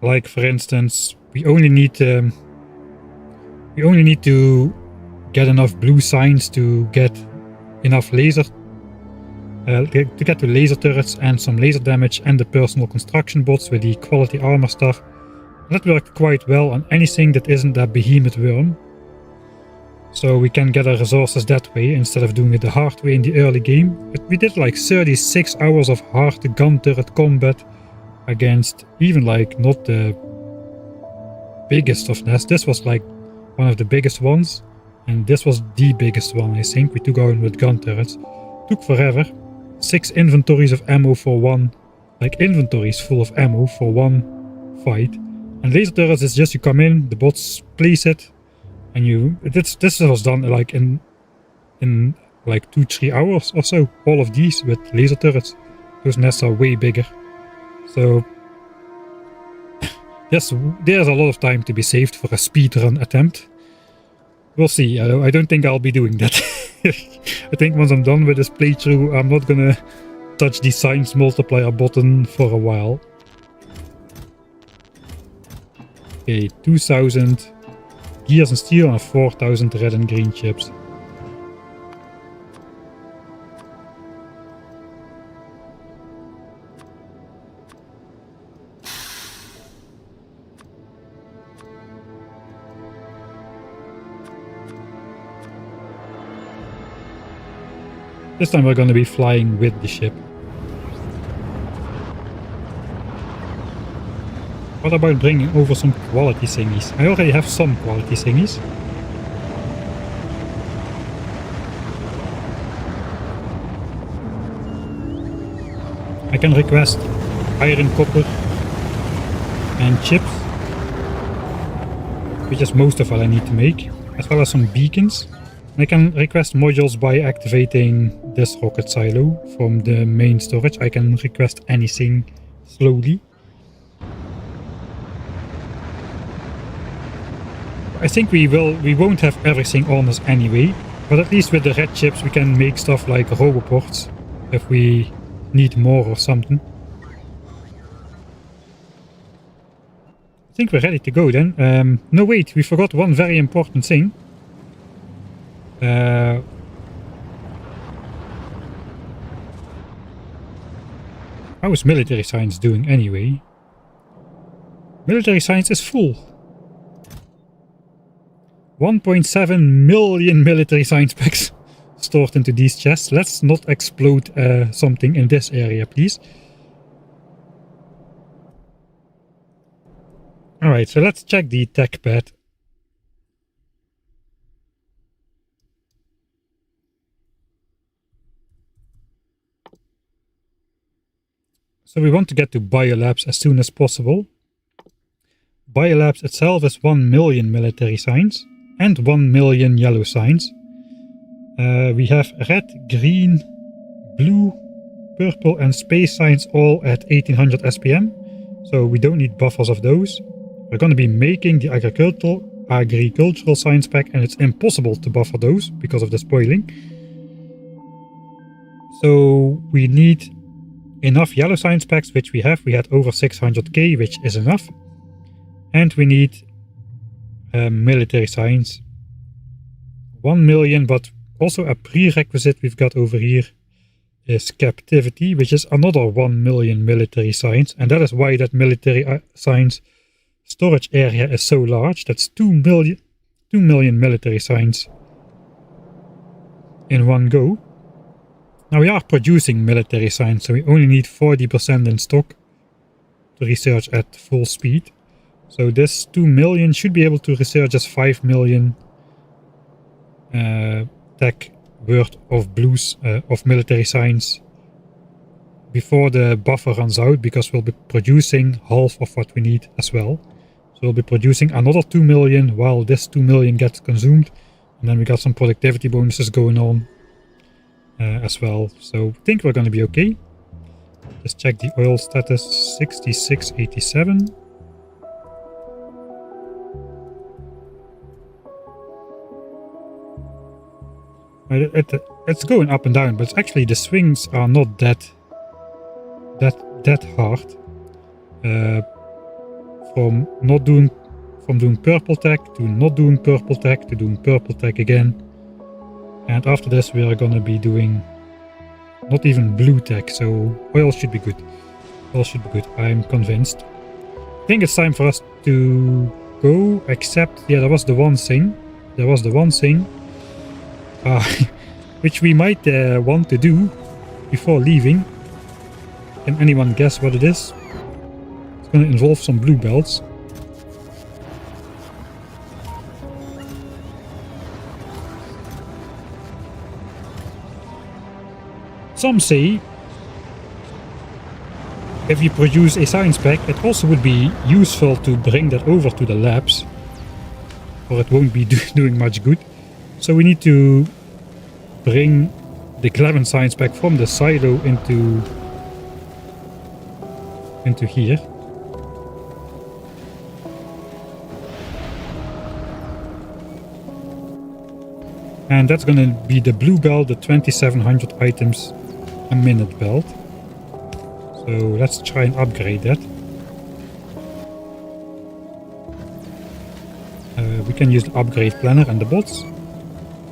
A: Like for instance, we only need to get enough blue signs to get enough laser to get to laser turrets and some laser damage, and the personal construction bots with the quality armor stuff. That worked quite well on anything that isn't that behemoth worm. So we can gather resources that way instead of doing it the hard way in the early game. But we did like 36 hours of hard gun turret combat against even like not the biggest of nests. This was like one of the biggest ones. And this was the biggest one, I think. We took out with gun turrets. Took forever. 6 inventories of ammo for one. Like inventories full of ammo for one fight. And laser turrets is just you come in, the bots place it. And you, this was done like in like 2-3 hours or so. All of these with laser turrets. Those nests are way bigger. So there's a lot of time to be saved for a speedrun attempt. We'll see. I don't think I'll be doing that. I think once I'm done with this playthrough, I'm not gonna touch the science multiplier button for a while. Okay, 2000 gears and steel and 4000 red and green chips. This time we're going to be flying with the ship. What about bringing over some quality thingies? I already have some quality thingies. I can request iron, copper and chips, which is most of what I need to make, as well as some beacons. I can request modules by activating this rocket silo from the main storage. I can request anything slowly. I think we won't have everything on us anyway, but at least with the red chips we can make stuff like roboports if we need more or something. I think we're ready to go then. No wait, we forgot one very important thing. How is military science doing anyway? Military science is full. 1.7 million military science packs stored into these chests. Let's not explode something in this area, please. Alright, so let's check the tech pad. So we want to get to Biolabs as soon as possible. Biolabs itself is 1 million military science and 1 million yellow science. We have red, green, blue, purple and space science all at 1800 SPM. So we don't need buffers of those. We're going to be making the agricultural science pack, and it's impossible to buffer those because of the spoiling. So we need enough yellow science packs, which we have. We had over 600k, which is enough. And we need military science. 1 million, but also a prerequisite we've got over here is captivity, which is another 1 million military science. And that is why that military science storage area is so large. That's 2 million military science in one go. Now we are producing military science, so we only need 40% in stock to research at full speed. So this 2 million should be able to research as 5 million tech worth of blues of military science before the buffer runs out, because we'll be producing half of what we need as well. So we'll be producing another 2 million while this 2 million gets consumed, and then we got some productivity bonuses going on as well. So I think we're going to be okay. Just check the oil status, 6687. It's going up and down, but it's actually the swings are not that hard. From doing purple tech to not doing purple tech to doing purple tech again. And after this we are gonna be doing not even blue tech, so oil should be good. Oil should be good, I'm convinced. I think it's time for us to go, except, yeah, there was the one thing. Which we might want to do before leaving. Can anyone guess what it is? It's going to involve some blue belts. Some say if you produce a science pack, it also would be useful to bring that over to the labs, or it won't be doing much good. So we need to bring the Gleba science pack from the silo into here. And that's going to be the blue belt, the 2700 items a minute belt. So let's try and upgrade that. We can use the upgrade planner and the bots.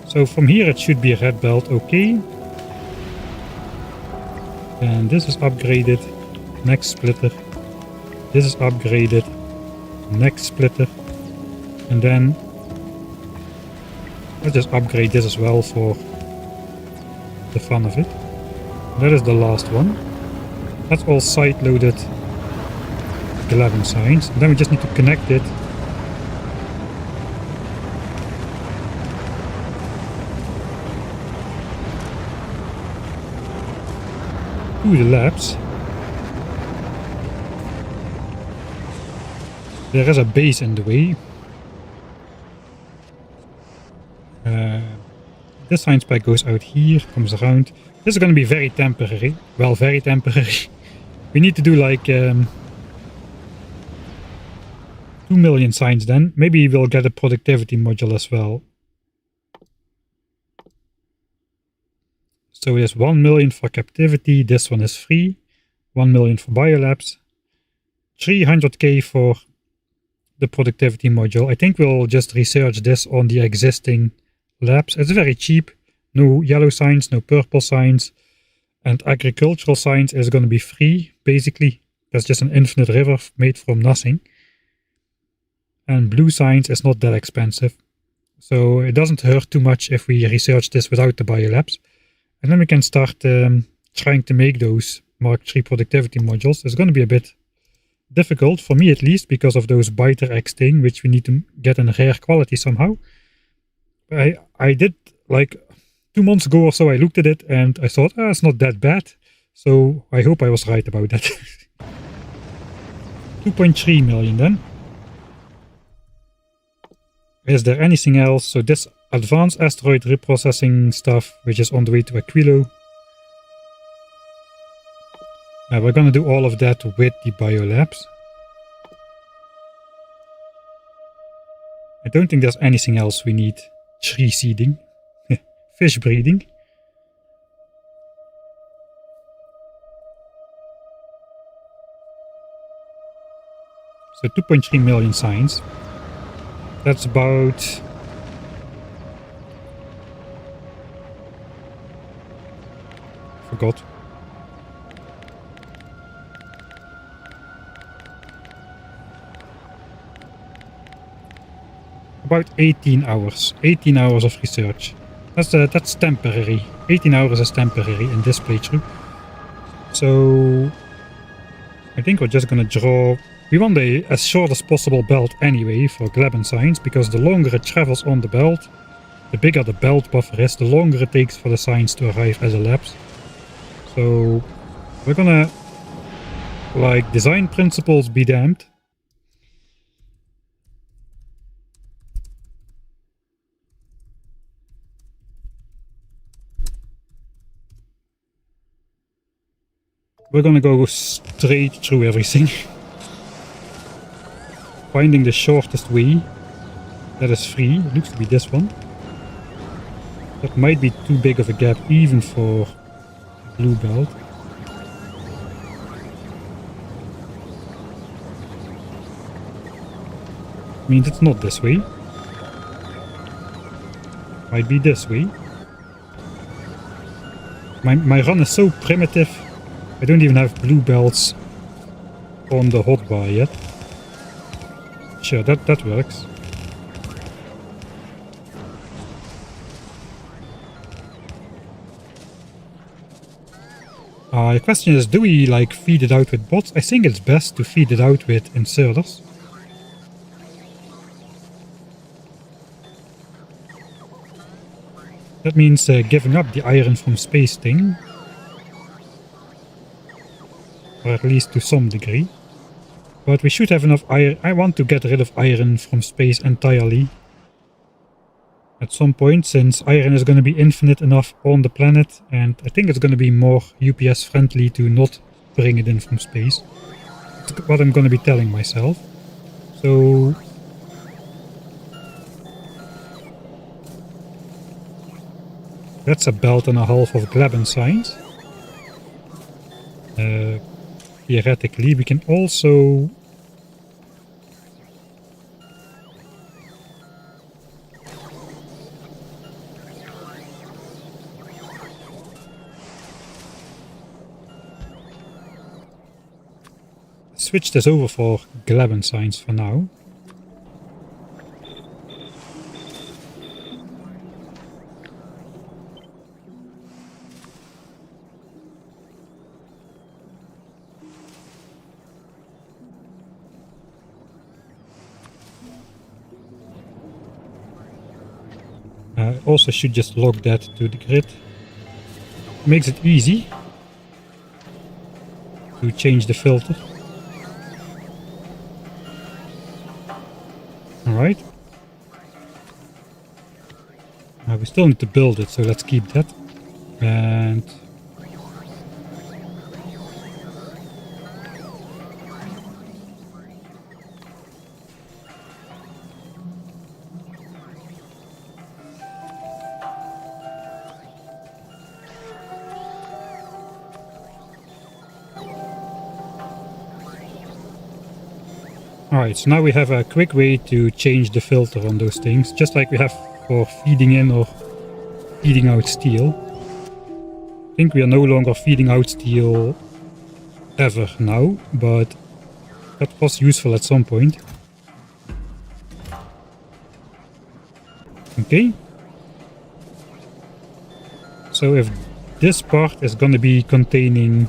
A: So from here it should be a red belt, okay. And this is upgraded, next splitter. This is upgraded, next splitter. And then let's just upgrade this as well for the fun of it. That is the last one. That's all side-loaded Gleba signs. And then we just need to connect it to the labs. There is a base in the way. This science pack goes out here, comes around. This is going to be very temporary. Well, very temporary. We need to do like 2 million signs then. Maybe we'll get a productivity module as well. So there's 1 million for captivity. This one is free. 1 million for biolabs. 300k for the productivity module. I think we'll just research this on the existing labs. It's very cheap. No yellow signs, no purple signs. And agricultural signs is going to be free, basically. That's just an infinite river made from nothing. And blue signs is not that expensive. So it doesn't hurt too much if we research this without the biolabs. And then we can start trying to make those Mark III productivity modules. It's going to be a bit difficult, for me at least, because of those biter X thing, which we need to get in rare quality somehow. I did, like 2 months ago or so, I looked at it and I thought, it's not that bad. So I hope I was right about that. 2.3 million then. Is there anything else? So this advanced asteroid reprocessing stuff, which is on the way to Aquilo. We're going to do all of that with the biolabs. I don't think there's anything else we need. Tree seeding. Fish breeding. So 2.3 million signs. That's about... Forgot. About 18 hours. 18 hours of research. That's temporary. 18 hours is temporary in this playthrough. So I think we're just gonna draw... We want as short as possible belt anyway for Gleba signs, because the longer it travels on the belt, the bigger the belt buffer is, the longer it takes for the signs to arrive as a labs. So we're gonna, like, design principles be damned. We're gonna go straight through everything. Finding the shortest way. That is free. It looks to be this one. That might be too big of a gap even for blue belt. I mean, it's not this way. Might be this way. My run is so primitive. I don't even have blue belts on the hotbar yet. sure, that works. The question is, do we like feed it out with bots? I think it's best to feed it out with inserters. That means giving up the iron from space thing. Or at least to some degree. But we should have enough iron. I want to get rid of iron from space entirely. At some point, since iron is going to be infinite enough on the planet, and I think it's going to be more UPS friendly to not bring it in from space. That's what I'm going to be telling myself. So that's a belt and a half of Gleba signs. Theoretically, we can also switch this over for Gleba signs for now. Also should just log that to the grid. Makes it easy to change the filter. Alright. We still need to build it, so let's keep that. And alright, so now we have a quick way to change the filter on those things, just like we have for feeding in or feeding out steel. I think we are no longer feeding out steel ever now, but that was useful at some point. Okay. So if this part is going to be containing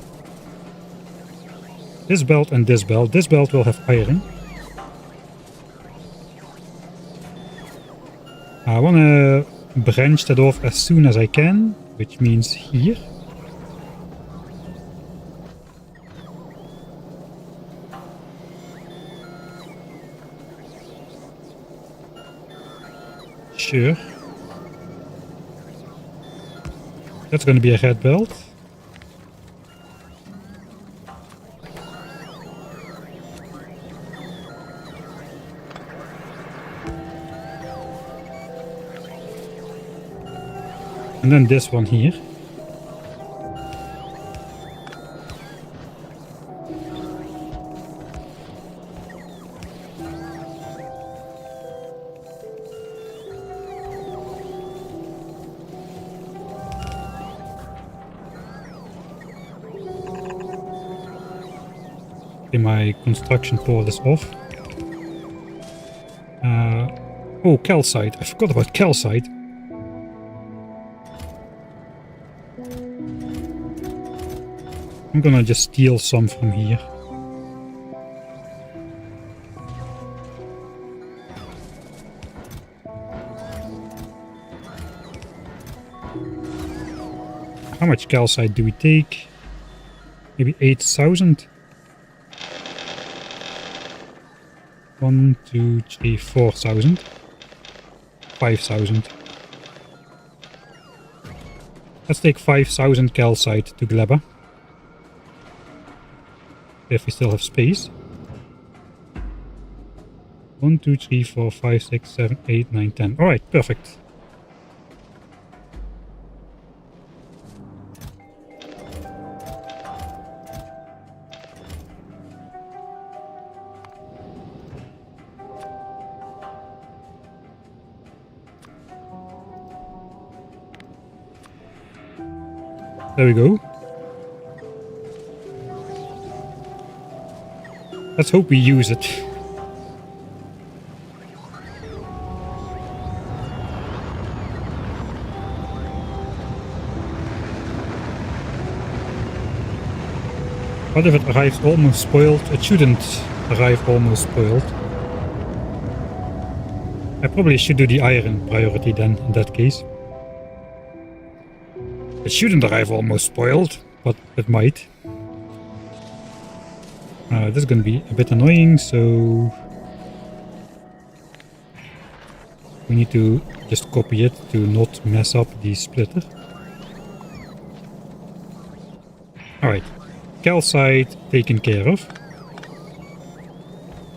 A: this belt and this belt will have iron. I want to branch that off as soon as I can, which means here. Sure. That's going to be a red belt. And then this one here. Okay, my construction port is off. Oh, calcite. I forgot about calcite. I'm gonna just steal some from here. How much calcite do we take? Maybe 8,000? 1, 2, 3, 4,000. 5,000. Let's take 5,000 calcite to Gleba. If we still have space. 1, 2, 3, 4, 5, 6, 7, 8, 9, 10. Alright, perfect. There we go. Let's hope we use it. What if it arrives almost spoiled? It shouldn't arrive almost spoiled. I probably should do the iron priority then, in that case. It shouldn't arrive almost spoiled, but it might. This is gonna be a bit annoying, so... we need to just copy it to not mess up the splitter. Alright, calcite taken care of.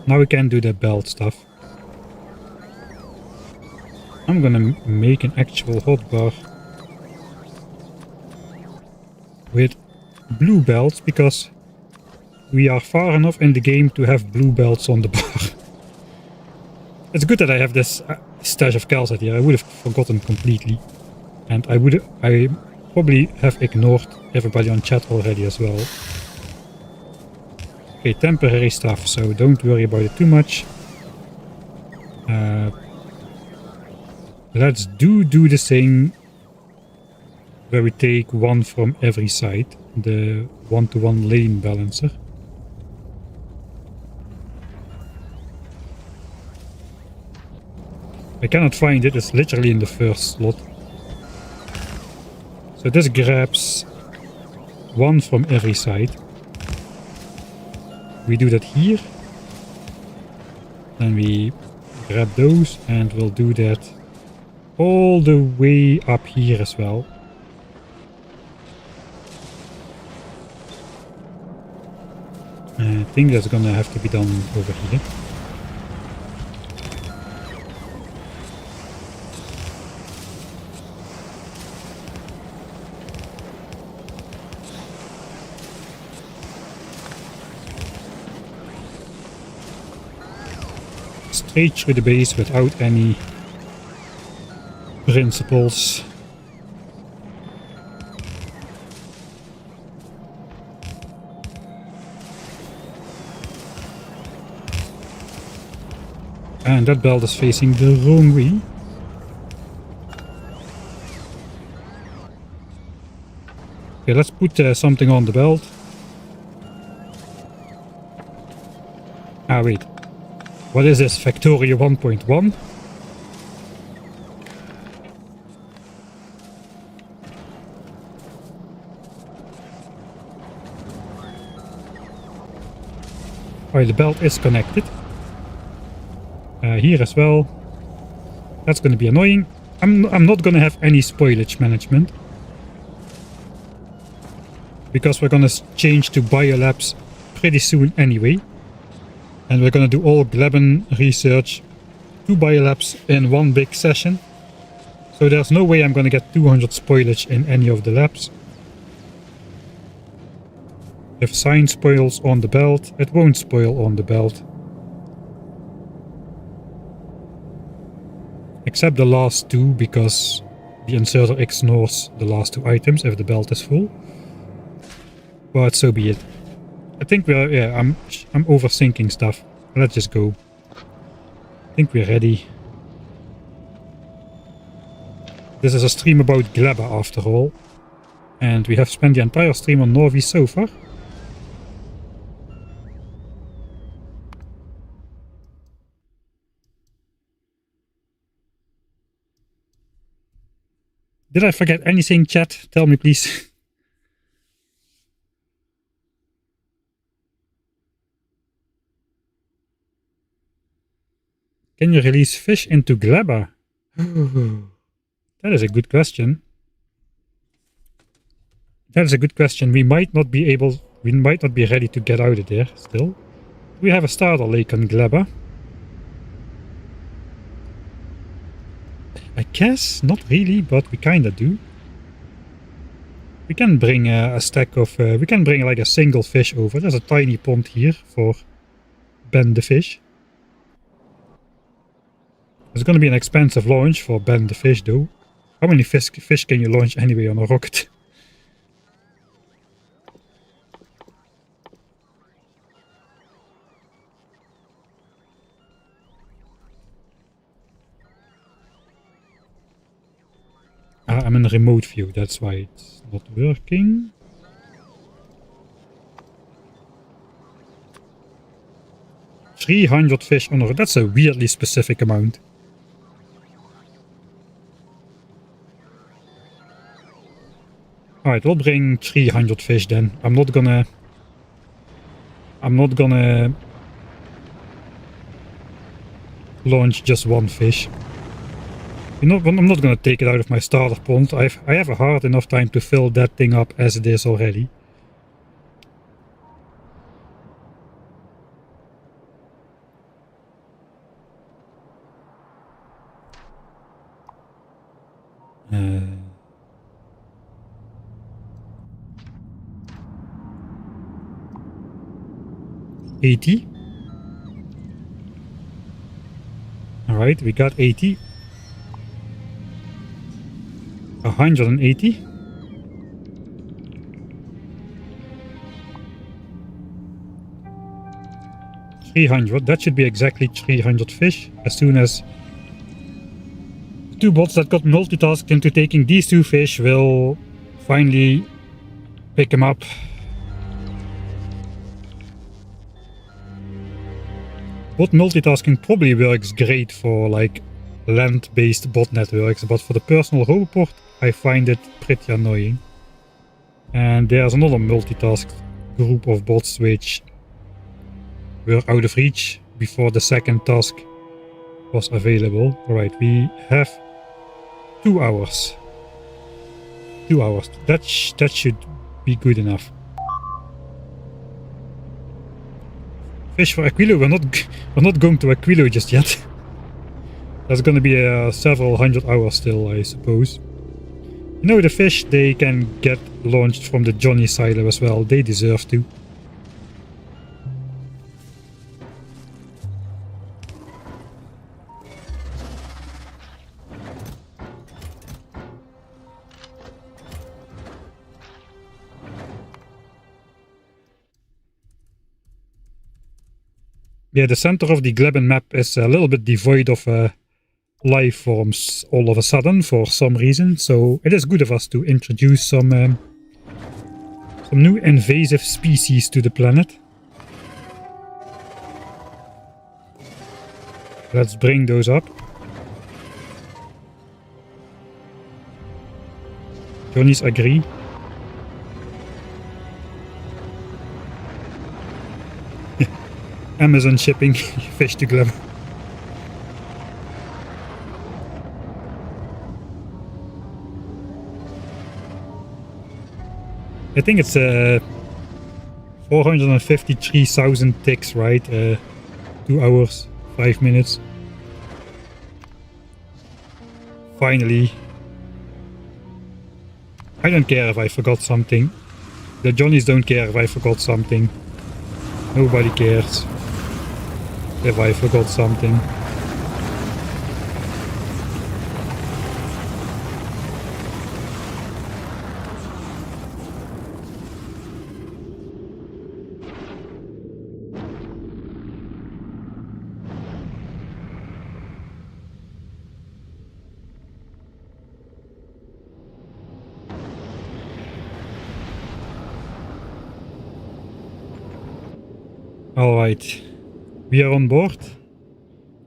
A: Now we can do the belt stuff. I'm gonna make an actual hotbar with blue belts because we are far enough in the game to have blue belts on the bar. It's good that I have this stash of calcite here. I would have forgotten completely. And I probably have ignored everybody on chat already as well. Okay, temporary stuff, so don't worry about it too much. Let's do the thing where we take one from every side. The one-to-one lane balancer. I cannot find it, it's literally in the first slot. So this grabs one from every side. We do that here. Then we grab those and we'll do that all the way up here as well. I think that's gonna have to be done over here. Straight through the base without any principles. And that belt is facing the wrong way. Okay, let's put something on the belt. Ah, wait. What is this? Factoria 1.1? Oh, the belt is connected. Here as well. That's going to be annoying. I'm not going to have any spoilage management. Because we're going to change to biolabs pretty soon anyway. And we're going to do all Gleben research, 2 biolabs in one big session. So there's no way I'm going to get 200 spoilage in any of the labs. If sign spoils on the belt, it won't spoil on the belt. Except the last 2, because the inserter ignores the last 2 items if the belt is full. But so be it. I think we're, yeah, I'm overthinking stuff. Let's just go. I think we're ready. This is a stream about Gleba after all. And we have spent the entire stream on Norvi so far. Did I forget anything, chat? Tell me please. Can you release fish into Gleba? That is a good question. That is a good question. We might not be ready to get out of there still. We have a starter lake on Gleba. I guess not really, but we kinda do. We can bring a stack of... we can bring like a single fish over. There's a tiny pond here for Ben the fish. It's gonna be an expensive launch for Ben the fish though. How many fish can you launch anyway on a rocket? I'm in a remote view, that's why it's not working. 300 fish on a... That's a weirdly specific amount. Alright, we'll bring 300 fish then. I'm not gonna launch just one fish. I'm not gonna take it out of my starter pond. I have a hard enough time to fill that thing up as it is already. $80. Alright, we got 80. 180. $300. That should be exactly 300 fish. As soon as the two bots that got multitasked into taking these two fish will finally pick them up. Bot multitasking probably works great for like land-based bot networks, but for the personal roboport I find it pretty annoying. And there's another multitask group of bots which were out of reach before the second task was available. Alright, we have 2 hours. 2 hours. That should be good enough. Fish for Aquilo. We're not going to Aquilo just yet. That's gonna be several hundred hours still, I suppose. You know, the fish, they can get launched from the Johnny silo as well. They deserve to. Yeah, the center of the Gleba map is a little bit devoid of life forms all of a sudden for some reason, so it is good of us to introduce some new invasive species to the planet. Let's bring those up. Johnny's agree. Amazon shipping fish to Gleba. I think it's 453,000 ticks, right? 2 hours, 5 minutes. Finally. I don't care if I forgot something. The Johnnies don't care if I forgot something. Nobody cares if I forgot something. Alright, we are on board.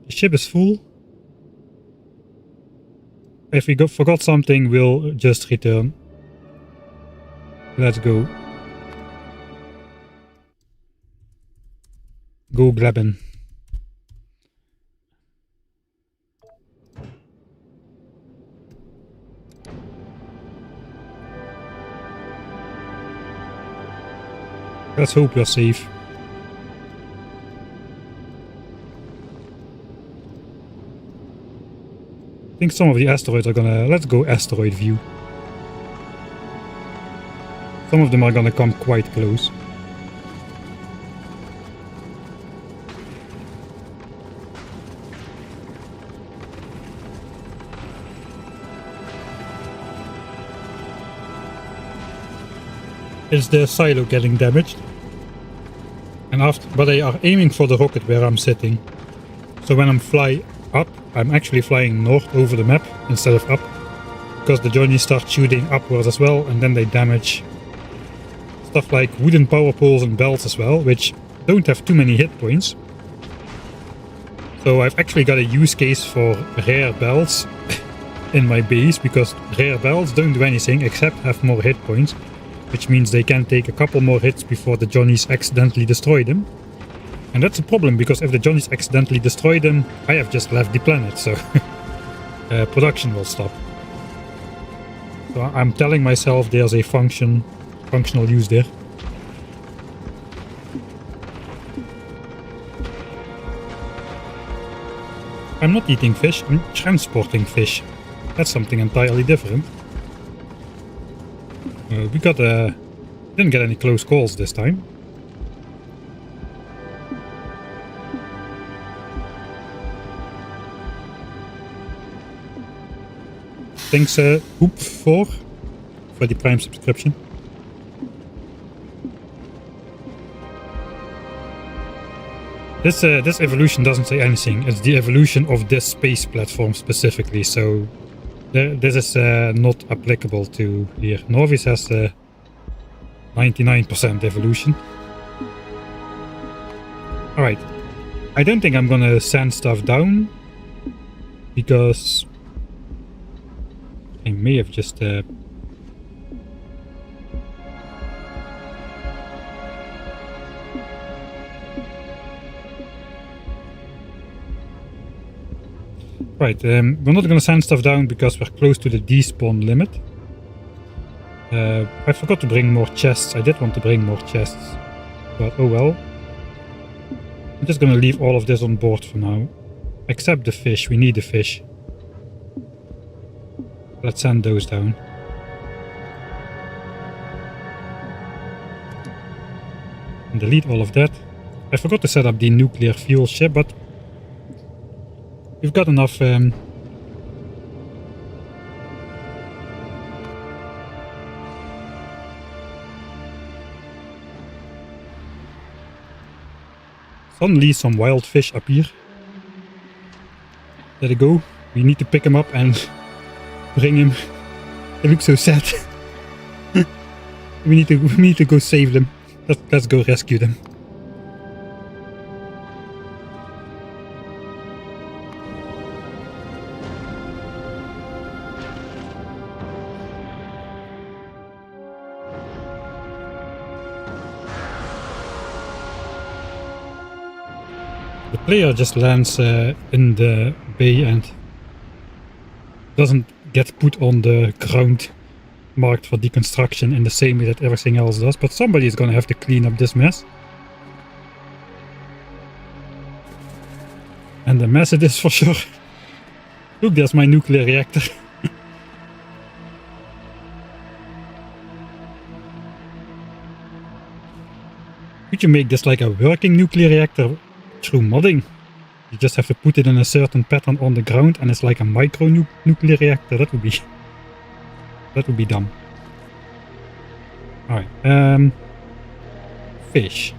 A: The ship is full. If we forgot something, we'll just return. Let's go. Go Gleben. Let's hope you're safe. I think some of the asteroids are gonna... Let's go asteroid view. Some of them are gonna come quite close. Is the silo getting damaged? And but they are aiming for the rocket where I'm sitting. So when I'm fly up, I'm actually flying north over the map instead of up, because the Johnnies start shooting upwards as well, and then they damage stuff like wooden power poles and belts as well, which don't have too many hit points. So I've actually got a use case for rare bells in my base, because rare bells don't do anything except have more hit points, which means they can take a couple more hits before the Johnnies accidentally destroy them. And that's a problem, because if the Johnnies accidentally destroy them, I have just left the planet, so production will stop. So I'm telling myself there's a functional use there. I'm not eating fish, I'm transporting fish. That's something entirely different. We didn't get any close calls this time. Thanks Hoop for the Prime subscription. This evolution doesn't say anything. It's the evolution of this space platform specifically, so this is not applicable to here. Norvis has 99% evolution. Alright. I don't think I'm gonna send stuff down, because I may have just right, we're not gonna send stuff down because we're close to the despawn limit. I forgot to bring more chests. I did want to bring more chests, but oh well. I'm just gonna leave all of this on board for now. Except the fish, we need the fish. Let's send those down. And delete all of that. I forgot to set up the nuclear fuel ship, but we've got enough suddenly some wild fish appear. There they go. We need to pick him up and bring him. They look so sad. we need to go save them. Let's go rescue them. The player just lands in the bay and doesn't get put on the ground marked for deconstruction in the same way that everything else does, but somebody is gonna have to clean up this mess. And a mess it is for sure. Look, there's my nuclear reactor. Could you make this like a working nuclear reactor through modding? You just have to put it in a certain pattern on the ground and it's like a micro nuclear reactor. That would be dumb. Alright, fish.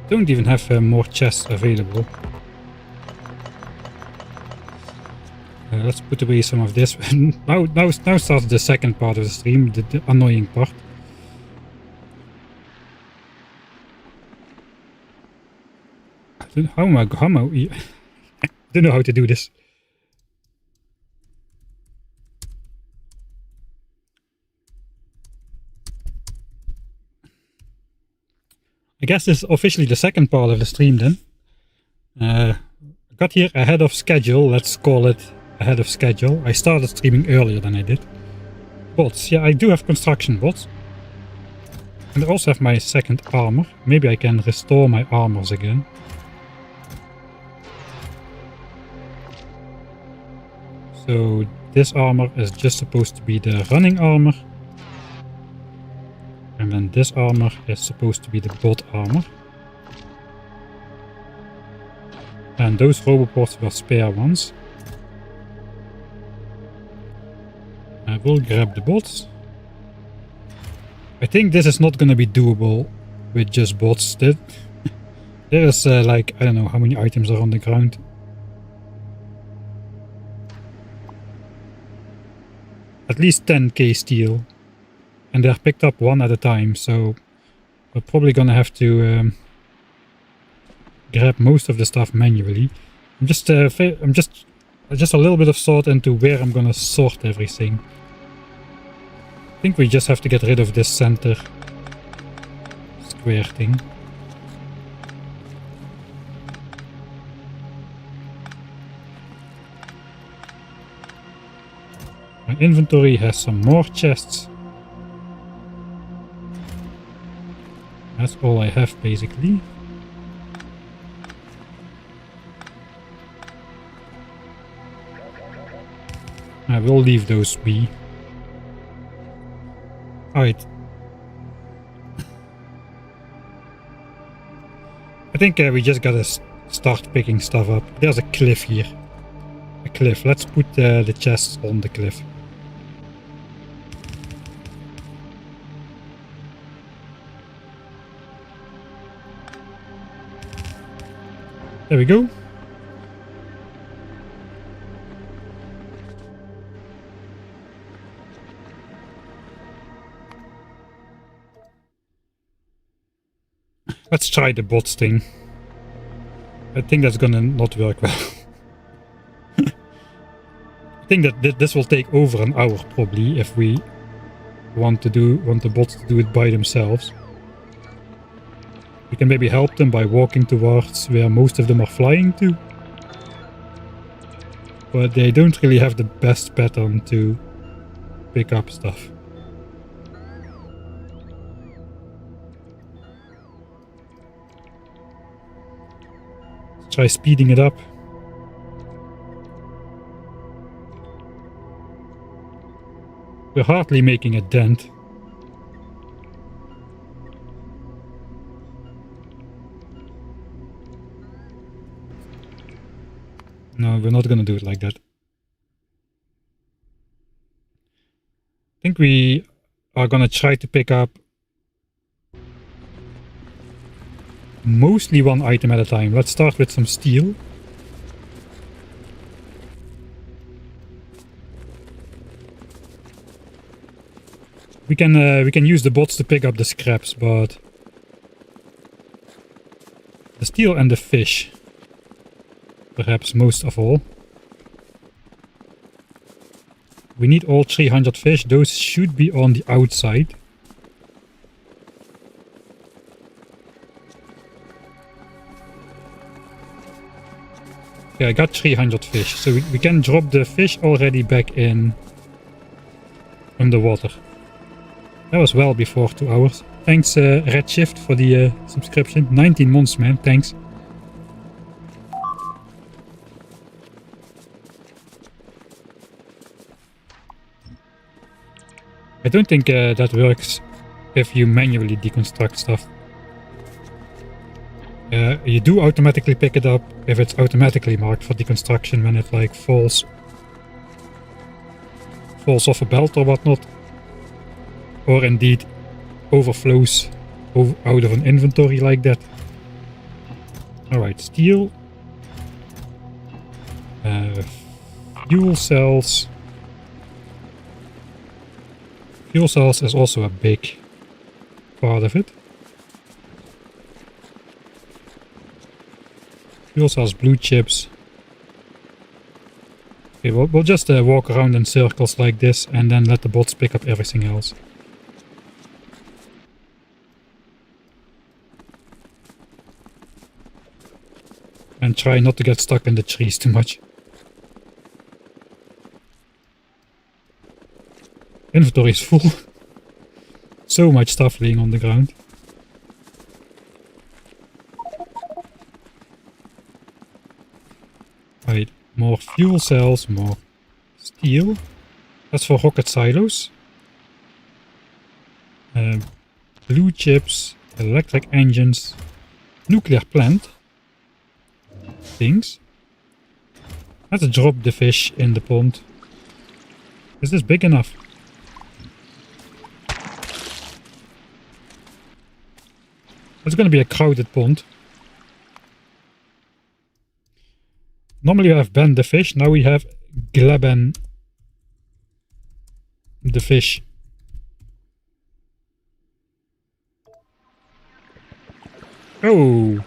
A: Don't even have more chests available. Let's put away some of this. now starts the second part of the stream, the annoying part. How am I I don't know how to do this. I guess this is officially the second part of the stream then. I got here ahead of schedule, let's call it ahead of schedule. I started streaming earlier than I did. Bots, yeah, I do have construction bots. And I also have my second armor. Maybe I can restore my armors again. So this armor is just supposed to be the running armor. And then this armor is supposed to be the bot armor. And those roboports were spare ones. I will grab the bots. I think this is not going to be doable with just bots. There is like, I don't know how many items are on the ground. At least 10k steel. and they're picked up one at a time, so we're probably gonna have to grab most of the stuff manually. I'm just a little bit of thought into where I'm gonna sort everything. I think we just have to get rid of this center square thing. My inventory has some more chests. That's all I have basically. I will leave those be. Alright. I think we just gotta start picking stuff up. There's a cliff here. A cliff. Let's put the chests on the cliff. There we go. Let's try the bots thing. I think that's gonna not work well. I think that this will take over an hour probably if we want the bots to do it by themselves. We can maybe help them by walking towards where most of them are flying to. But they don't really have the best pattern to pick up stuff. Let's try speeding it up. We're hardly making a dent. No, we're not gonna do it like that. I think we are gonna try to pick up mostly one item at a time. Let's start with some steel. We can use the bots to pick up the scraps, but the steel and the fish, perhaps most of all. We need all 300 fish. Those should be on the outside. Yeah, I got 300 fish, so we can drop the fish already back in underwater. That was well before 2 hours. Thanks Redshift for the subscription. 19 months, man. Thanks. I don't think that works if you manually deconstruct stuff. You do automatically pick it up if it's automatically marked for deconstruction when it like falls off a belt or whatnot. Or indeed overflows out of an inventory like that. Alright, steel. Fuel cells. Fuel cells is also a big part of it. Fuel cells, blue chips. Okay, we'll just walk around in circles like this and then let the bots pick up everything else. And try not to get stuck in the trees too much. Inventory is full. So much stuff laying on the ground. Right, more fuel cells, more steel. That's for rocket silos. Blue chips, electric engines, nuclear plant. Things. Let's drop the fish in the pond. Is this big enough? It's gonna be a crowded pond. Normally we have Ben the fish, now we have Gleba the fish. Oh.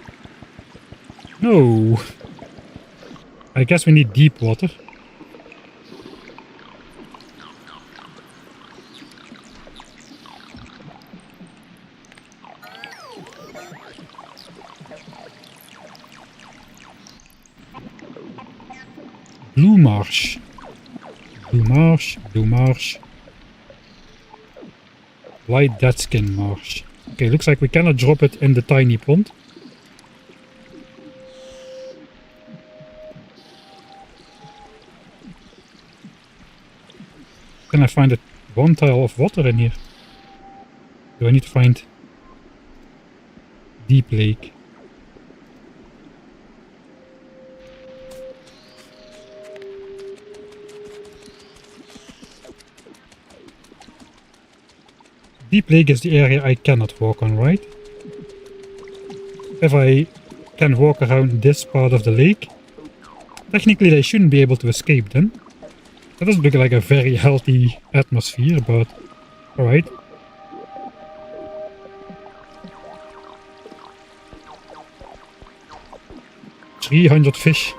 A: No. I guess we need deep water. Blue marsh. Blue marsh. Blue marsh. Light dead skin marsh. Okay, looks like we cannot drop it in the tiny pond. Can I find one tile of water in here? Do I need to find deep lake? Deep lake is the area I cannot walk on, right? If I can walk around this part of the lake, technically they shouldn't be able to escape then. That doesn't look like a very healthy atmosphere, but alright. $300 fish.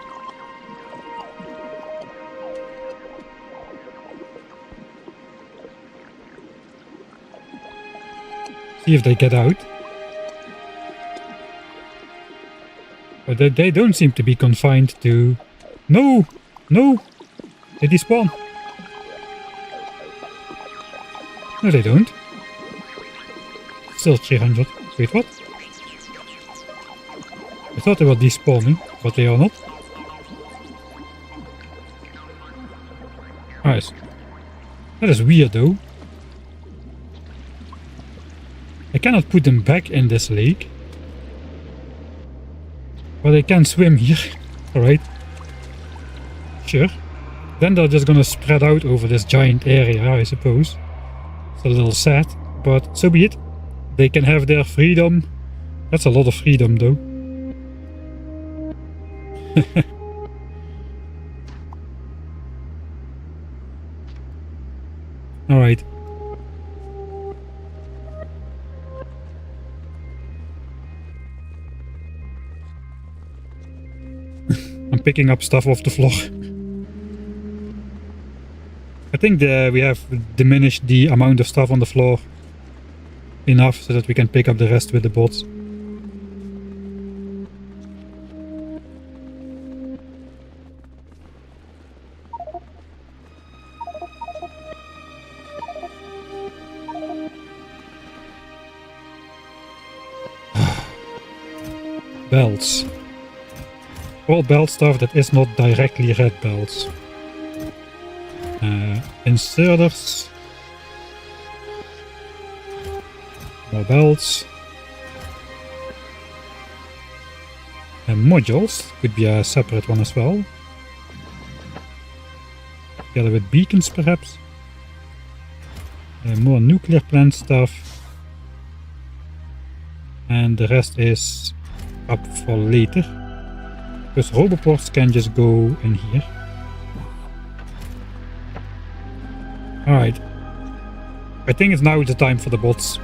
A: See if they get out. But they don't seem to be confined to... No! No! They despawn. No, they don't. Still 300. Wait, what? I thought they were despawning, but they are not. Nice. That is weird though. I cannot put them back in this lake. But they can swim here. Alright. Sure. Then they're just gonna spread out over this giant area, I suppose. It's a little sad, but so be it. They can have their freedom. That's a lot of freedom though. Alright. I'm picking up stuff off the floor. I think we have diminished the amount of stuff on the floor enough so that we can pick up the rest with the bots. Belts. All belt stuff that is not directly red belts. Inserters. More belts. And modules could be a separate one as well. Together with beacons perhaps. More nuclear plant stuff. And the rest is up for later. Because roboports can just go in here. Alright. I think it's now the time for the bots.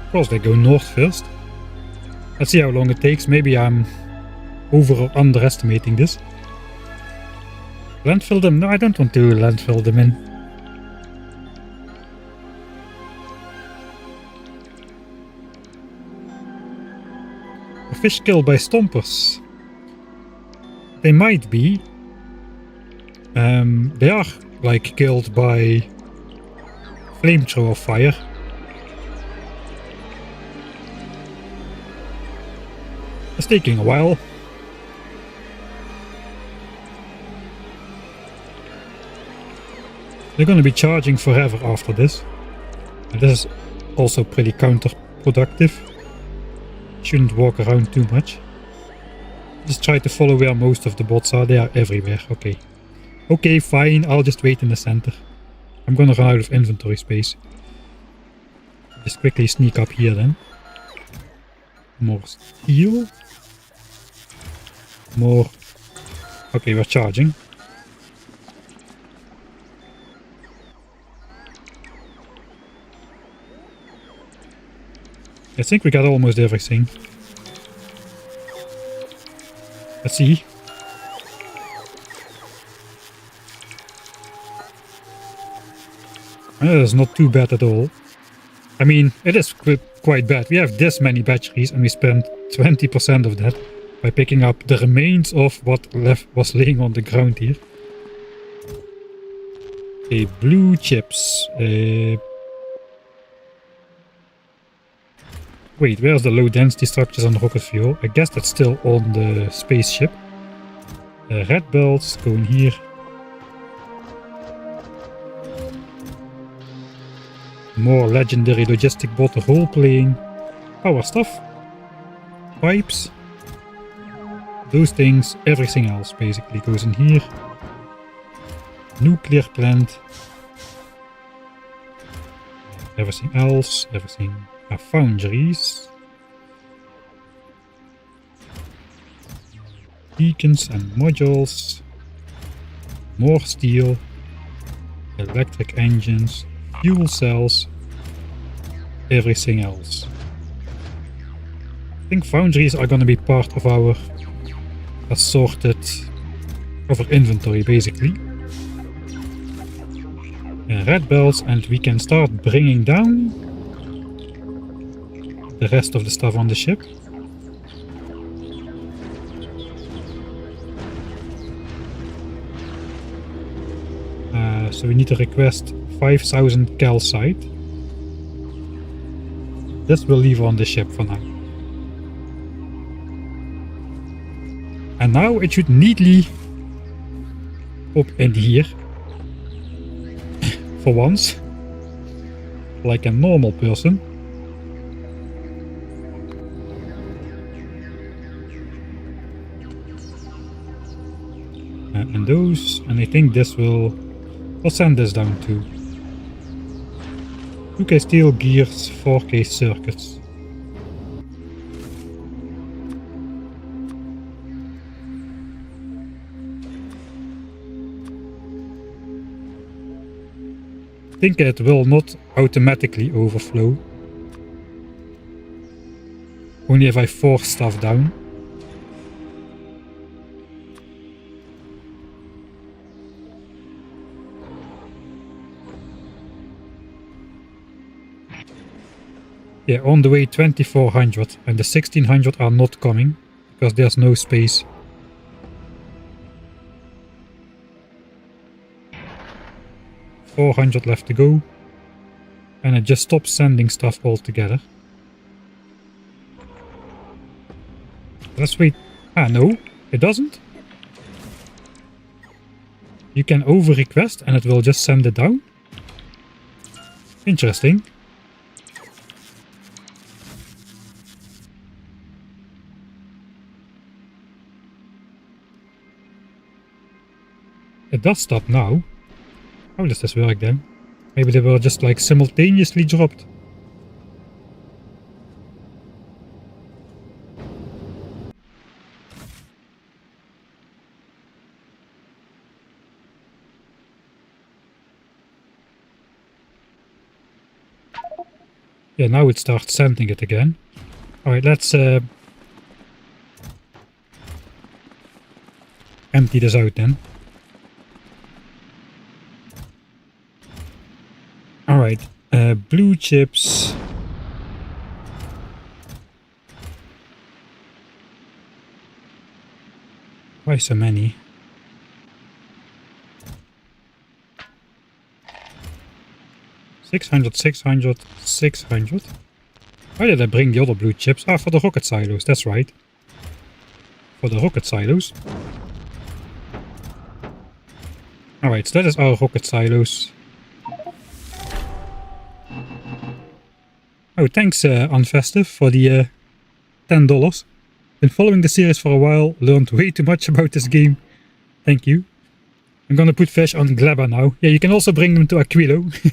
A: Of course they go north first. Let's see how long it takes. Maybe I'm over or underestimating this. Landfill them? No, I don't want to landfill them in. A fish killed by stompers. They might be. They are like killed by flamethrower fire. It's taking a while. They're going to be charging forever after this. And this is also pretty counterproductive. Shouldn't walk around too much. Just try to follow where most of the bots are. They are everywhere. Okay. Okay, fine. I'll just wait in the center. I'm gonna run out of inventory space. Just quickly sneak up here then. More steel. More... Okay, we're charging. I think we got almost everything. Let's see. That's not too bad at all. I mean, it is quite bad. We have this many batteries and we spent 20% of that by picking up the remains of what was laying on the ground here. Okay, blue chips. Wait, where's the low density structures on rocket fuel? I guess that's still on the spaceship. Red belts go in here. More legendary logistic bot role-playing. Power stuff. Pipes. Those things, everything else basically goes in here. Nuclear plant. Everything else, everything. Foundries. Beacons and modules. More steel. Electric engines. Fuel cells. Everything else. I think foundries are gonna be part of our assorted of our inventory basically. Red belts, and we can start bringing down the rest of the stuff on the ship. So we need to request 5000 calcite. This we'll leave on the ship for now. And now it should neatly pop in here. For once. Like a normal person. And those, and I think this will... We'll send this down too. 2K steel gears, 4K circuits. I think it will not automatically overflow. Only if I force stuff down. Yeah, on the way 2400 and the 1600 are not coming because there's no space. $400 left to go, and it just stops sending stuff altogether. Let's wait. Ah, no, it doesn't. You can over request and it will just send it down. Interesting. It does stop now. How does this work then? Maybe they were just like simultaneously dropped. Yeah, now it starts sending it again. Alright, let's empty this out then. Alright, blue chips. Why so many? $600, $600, $600. Why did I bring the other blue chips? Ah, for the rocket silos, that's right. For the rocket silos. Alright, so that is our rocket silos. Oh, thanks Unfestive for the $10. Been following the series for a while, learned way too much about this game. Thank you. I'm gonna put fish on Gleba now. Yeah, you can also bring them to Aquilo.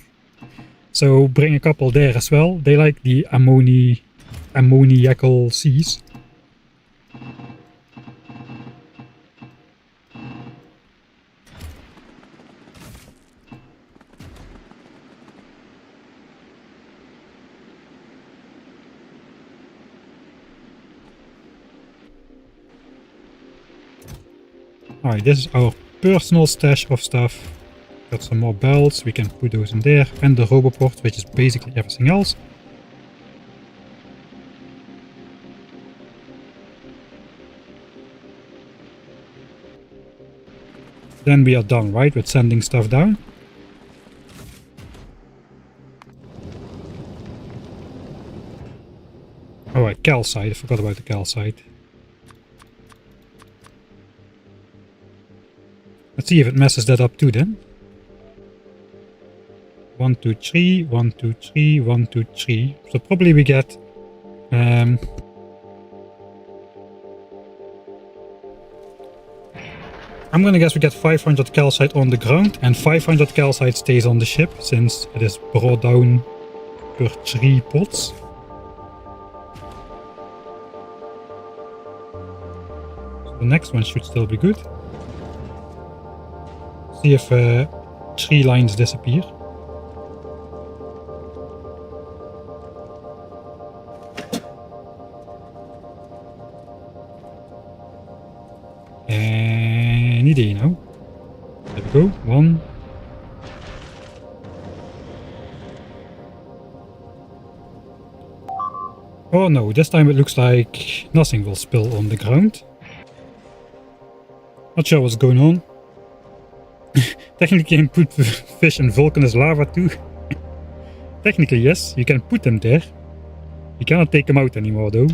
A: So bring a couple there as well. They like the ammoniacal seas. Alright, this is our personal stash of stuff. Got some more belts, we can put those in there. And the roboport, which is basically everything else. Then we are done, right, with sending stuff down. Alright, calcite, I forgot about the calcite. Let's see if it messes that up too then. 1, 2, 3, 1, 2, 3, 1, 2, 3. So probably we get I'm gonna guess we get 500 calcite on the ground and 500 calcite stays on the ship since it is brought down per 3 pots. So the next one should still be good. See if 3 lines disappear. Any day now. There we go. 1. Oh no, this time it looks like nothing will spill on the ground. Not sure what's going on. Technically you can put fish in volcanic lava too. Technically yes, you can put them there. You cannot take them out anymore though.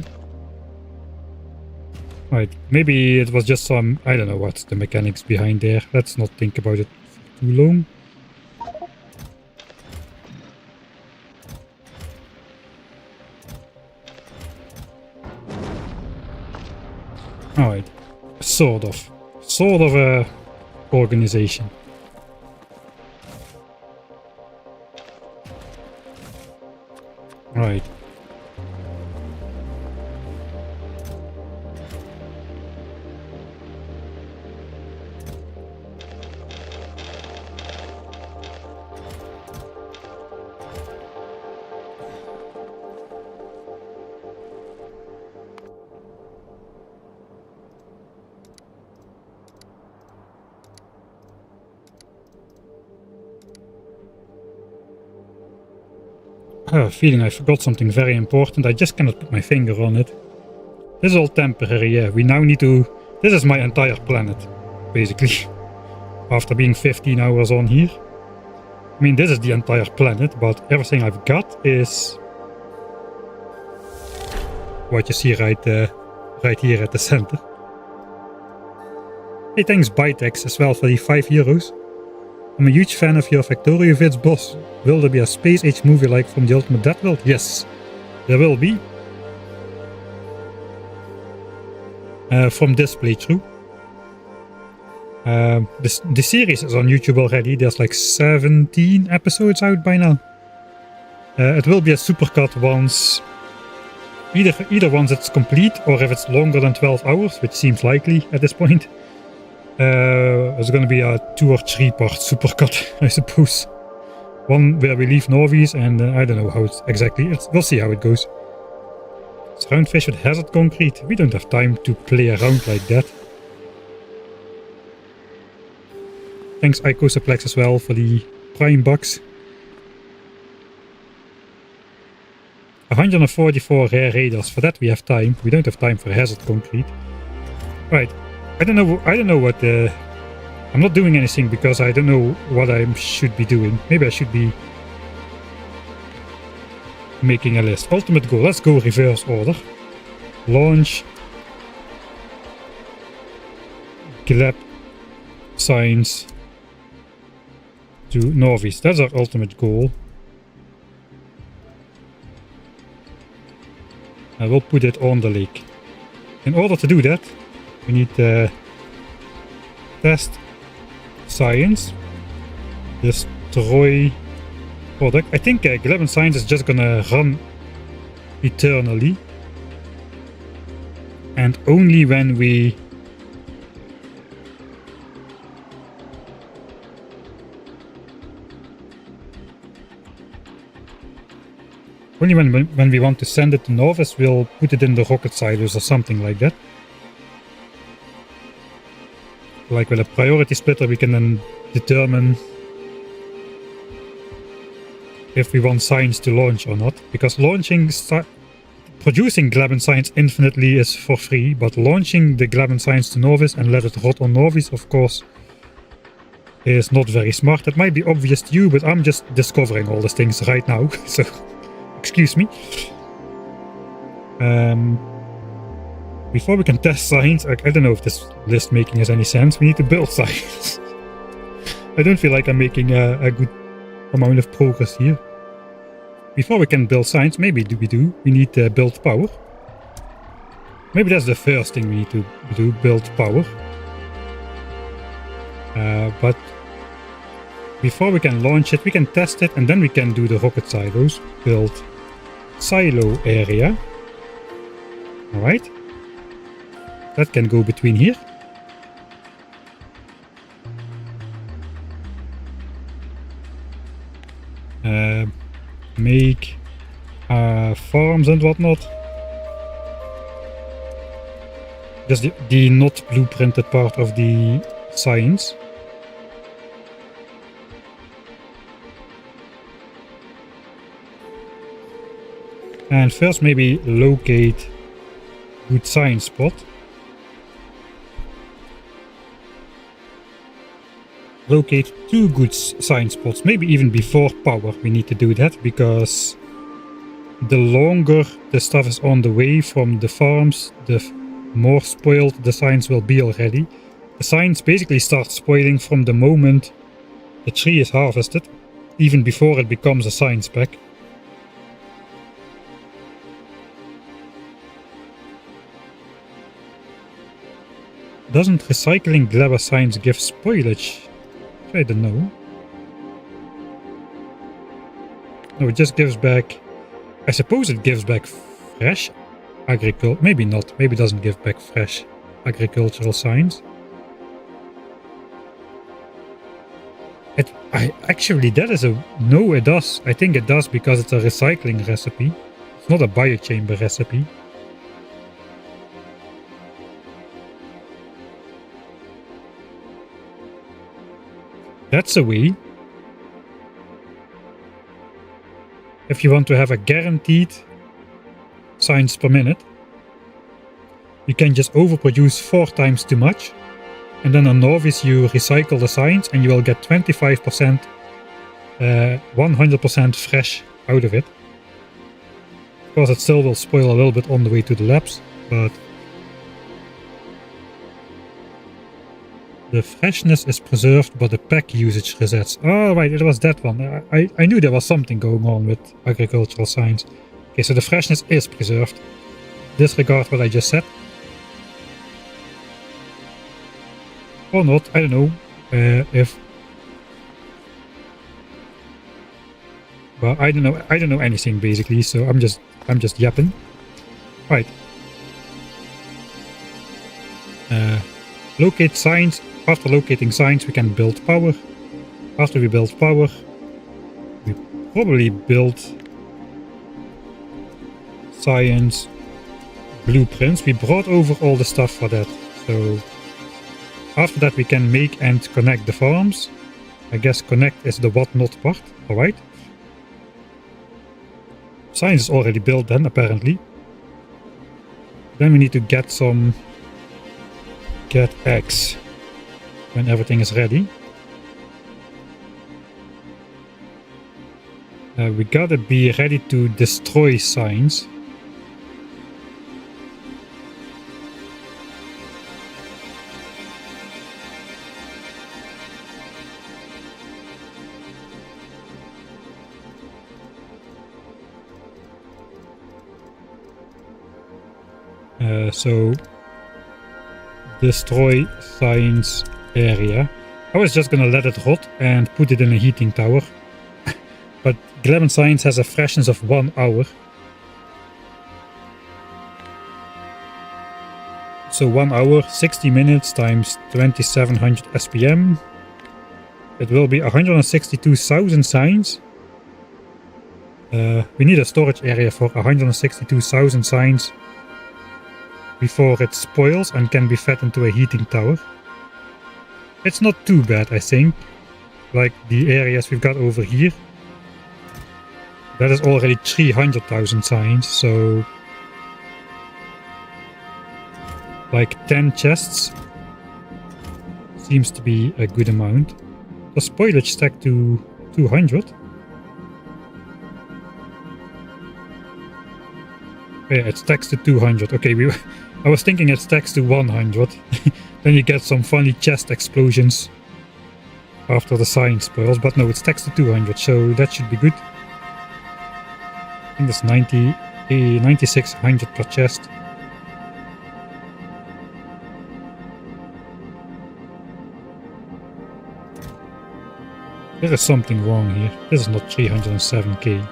A: Right, maybe it was just some, I don't know what's the mechanics behind there. Let's not think about it for too long. Alright, sort of a organization. Right. I have a feeling I forgot something very important. I just cannot put my finger on it. This is all temporary, yeah. We now need to... This is my entire planet, basically. After being 15 hours on here. I mean, this is the entire planet, but everything I've got is... what you see right here at the center. Hey, thanks Bytex as well for the €5. I'm a huge fan of your Factoriovids boss. Will there be a space age movie like from the Ultimate Death World? Yes, there will be. From this playthrough. The series is on YouTube already. There's like 17 episodes out by now. It will be a supercut once... Either once it's complete, or if it's longer than 12 hours, which seems likely at this point. It's gonna be a 2 or 3 part supercut, I suppose. One where we leave Norvies, and I don't know how it's exactly. We'll see how it goes. It's round fish with hazard concrete. We don't have time to play around like that. Thanks Icosaplex as well for the prime bucks. 144 rare raiders. For that we have time. We don't have time for hazard concrete. Right. I don't know what I'm not doing anything because I don't know what I should be doing. Maybe I should be making a list. Ultimate goal. Let's go reverse order. Launch. Gleb. Signs. To Norvies. That's our ultimate goal. I will put it on the lake. In order to do that, we need test science. Destroy product. I think Gleba science is just gonna run eternally. And only when we when we want to send it to Novus, we'll put it in the rocket silos or something like that. Like with a priority splitter, we can then determine if we want science to launch or not. Because producing Gleba science infinitely is for free, but launching the Gleba science to Novus and let it rot on Novus, of course, is not very smart. That might be obvious to you, but I'm just discovering all these things right now, so excuse me. Before we can test science, I don't know if this list making has any sense. We need to build science. I don't feel like I'm making a good amount of progress here. Before we can build science, maybe we need to build power. Maybe that's the first thing we need to do, build power. But before we can launch it, we can test it, and then we can do the rocket silos. Build silo area. Alright. That can go between here. Make farms and whatnot. Just the not blueprinted part of the science. And first maybe locate good science spot. Locate 2 good science spots, maybe even before power we need to do that, because the longer the stuff is on the way from the farms, the more spoiled the science will be already. The science basically starts spoiling from the moment the tree is harvested, even before it becomes a science pack. Doesn't recycling Gleba science give spoilage? I don't know. No, it just gives back... I suppose it gives back fresh agriculture. Maybe not. Maybe it doesn't give back fresh agricultural science. Actually, that is a... No, it does. I think it does because it's a recycling recipe. It's not a biochamber recipe. That's a way. If you want to have a guaranteed science per minute, you can just overproduce 4 times too much, and then on Novice you recycle the science and you will get 25%, 100% fresh out of it. Of course it still will spoil a little bit on the way to the labs, but the freshness is preserved, but the pack usage resets. Oh, right, it was that one. I knew there was something going on with agricultural science. Okay, so the freshness is preserved. Disregard what I just said. Or not, I don't know. Well, I don't know anything basically, so I'm just yapping. Right. Locate science. After locating science, we can build power. After we build power, we probably build science blueprints. We brought over all the stuff for that. So after that, we can make and connect the farms. I guess connect is the whatnot part. Alright. Science is already built then, apparently. Then we need to get some... Get X. When everything is ready. We gotta be ready to destroy science. So destroy science area. I was just gonna let it rot and put it in a heating tower. But Gleba Science has a freshness of 1 hour. So 1 hour, 60 minutes times 2700 SPM. It will be 162,000 signs. We need a storage area for 162,000 signs before it spoils and can be fed into a heating tower. It's not too bad, I think. Like the areas we've got over here. That is already 300,000 signs, so like 10 chests seems to be a good amount. The spoilage stack to 200. Yeah, it stacks to 200. Okay, I was thinking it stacks to 100. Then you get some funny chest explosions after the sign spoils, but no, it stacks to 200, so that should be good. I think that's 9600 per chest. There is something wrong here. This is not 307k.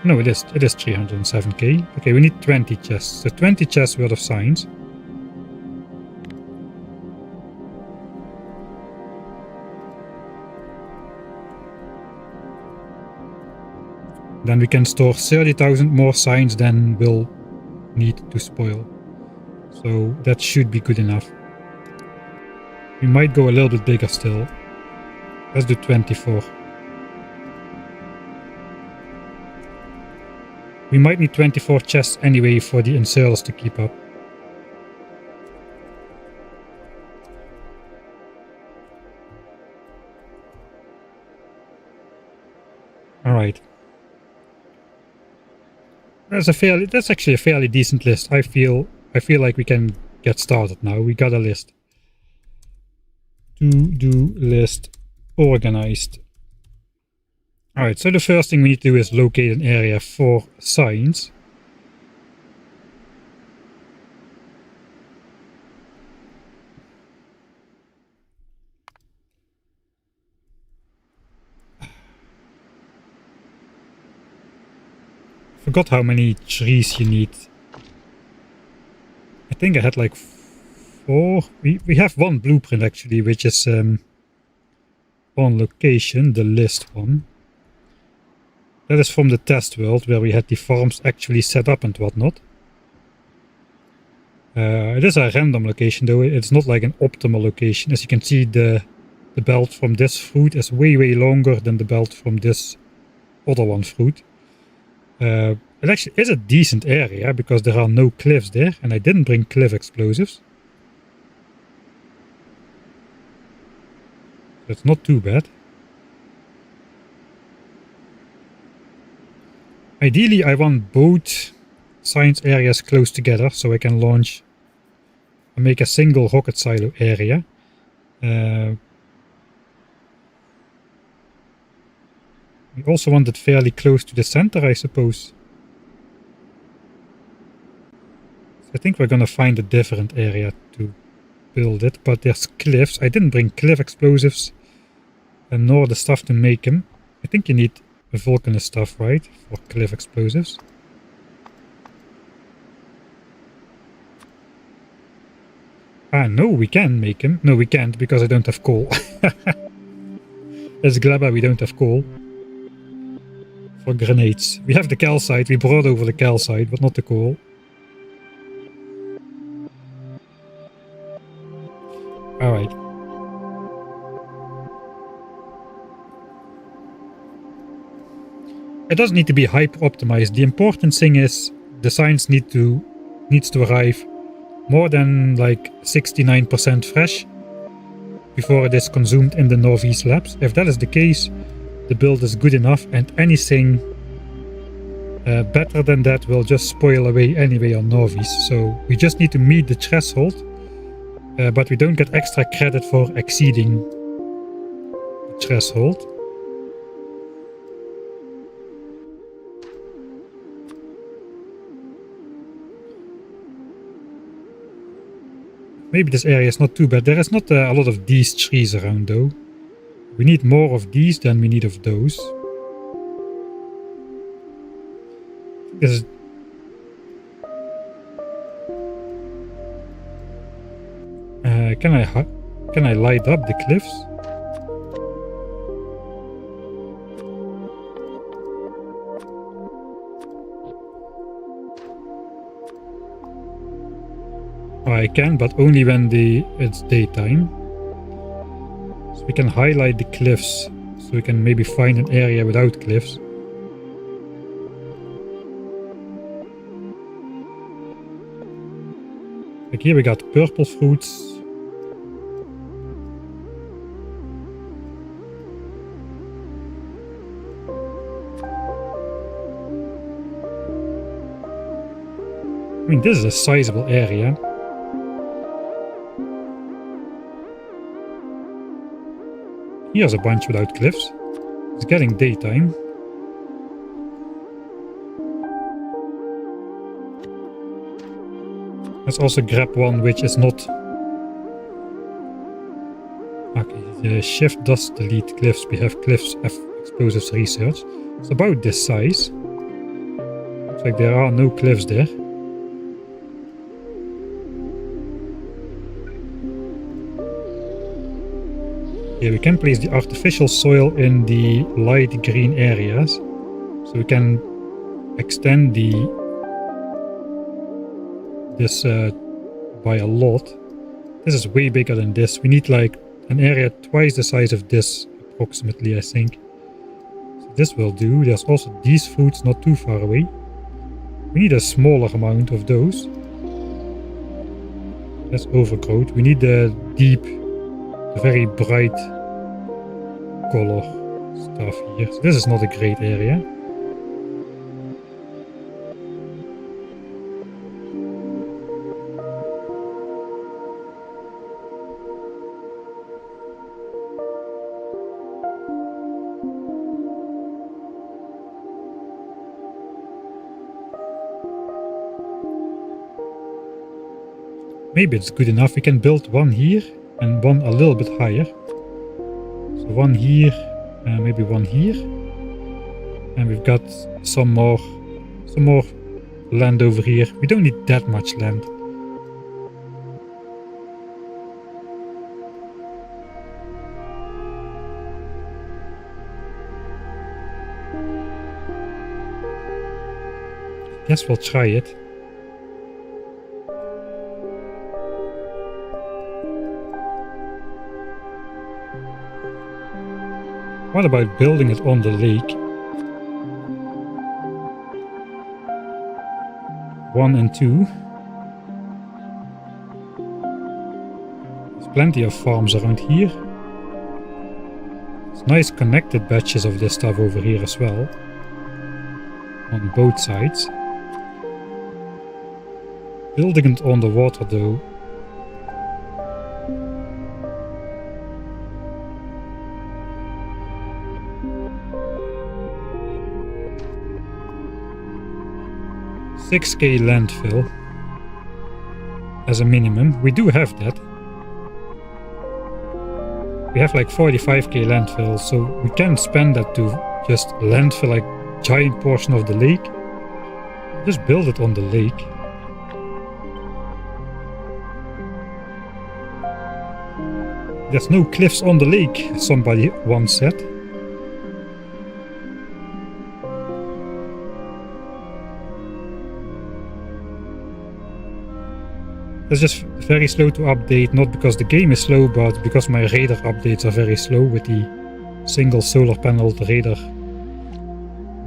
A: No, it is 307k. Okay, we need 20 chests. So 20 chests worth of signs. Then we can store 30,000 more signs than we'll need to spoil. So that should be good enough. We might go a little bit bigger still. Let's do 24. We might need 24 chests anyway for the inserters to keep up. Alright. That's actually a fairly decent list. I feel like we can get started now. We got a list. To-do list organized. Alright, so the first thing we need to do is locate an area for signs. Forgot how many trees you need. I think I had like 4. We have one blueprint actually, which is on location, the list one. That is from the test world where we had the farms actually set up and whatnot. It is a random location though, it's not like an optimal location. As you can see, the belt from this fruit is way longer than the belt from this other one fruit. It actually is a decent area because there are no cliffs there, and I didn't bring cliff explosives. That's not too bad. Ideally, I want both science areas close together so I can launch and make a single rocket silo area. We also want it fairly close to the center, I suppose. So I think we're gonna find a different area to build it, but there's cliffs. I didn't bring cliff explosives and nor the stuff to make them. I think you need volcanist stuff, right, for cliff explosives. Ah, no, we can make them. No, we can't because I don't have coal. As Gleba, we don't have coal. For grenades. We have the calcite, we brought over the calcite, but not the coal. Alright. It doesn't need to be hyper optimized. The important thing is the science needs to arrive more than like 69% fresh before it is consumed in the Northeast labs. If that is the case, the build is good enough, and anything better than that will just spoil away anyway on Northeast. So we just need to meet the threshold, but we don't get extra credit for exceeding the threshold. Maybe this area is not too bad. There is not a lot of these trees around though. We need more of these than we need of those. This is... Can I light up the cliffs? Oh, I can, but only when it's daytime. So we can highlight the cliffs, so we can maybe find an area without cliffs. Like here we got purple fruits. I mean, this is a sizable area. Here's a bunch without cliffs. It's getting daytime. Let's also grab one which is not... Okay, the shift does delete cliffs. We have cliffs F explosives research. It's about this size. Looks like there are no cliffs there. Yeah, we can place the artificial soil in the light green areas, so we can extend this by a lot. This is way bigger than this. We need like an area twice the size of this, approximately, I think. So this will do. There's also these fruits not too far away. We need a smaller amount of those. That's overgrowth. We need the deep, very bright color stuff here. So this is not a great area. Maybe it's good enough. We can build one here and one a little bit higher. So one here, maybe one here. And we've got some more land over here. We don't need that much land. Guess we'll try it. What about building it on the lake? 1 and 2. There's plenty of farms around here. There's nice connected batches of this stuff over here as well. On both sides. Building it on the water though. $6,000 landfill as a minimum. We do have that. We have like $45,000 landfill, so we can spend that to just landfill like giant portion of the lake. Just build it on the lake. There's no cliffs on the lake, somebody once said. It's just very slow to update, not because the game is slow, but because my radar updates are very slow with the single solar panel radar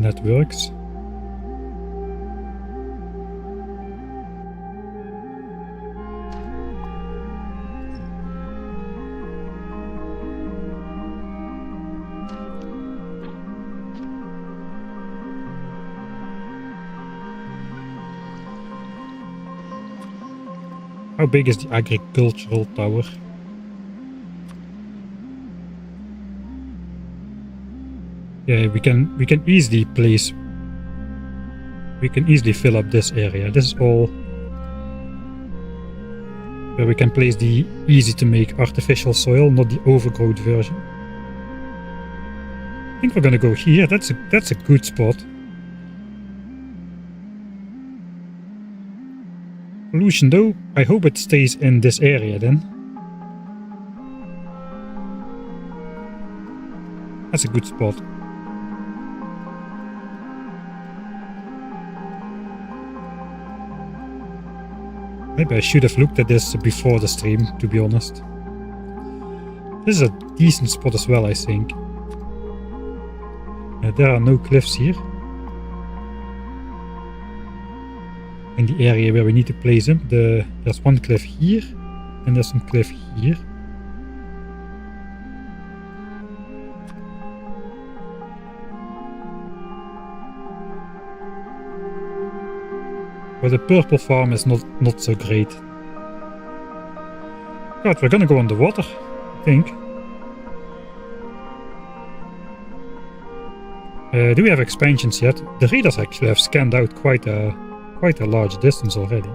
A: networks. How big is the agricultural tower? Yeah, we can easily place. We can easily fill up this area. This is all where we can place the easy to make artificial soil, not the overgrowth version. I think we're gonna go here. That's a good spot. Pollution though, I hope it stays in this area then. That's a good spot. Maybe I should have looked at this before the stream, to be honest. This is a decent spot as well, I think. There are no cliffs here. In the area where we need to place them. There's one cliff here, and there's some cliff here. But the purple farm is not so great. But we're gonna go on the water, I think. Do we have expansions yet? The readers actually have scanned out quite a large distance already.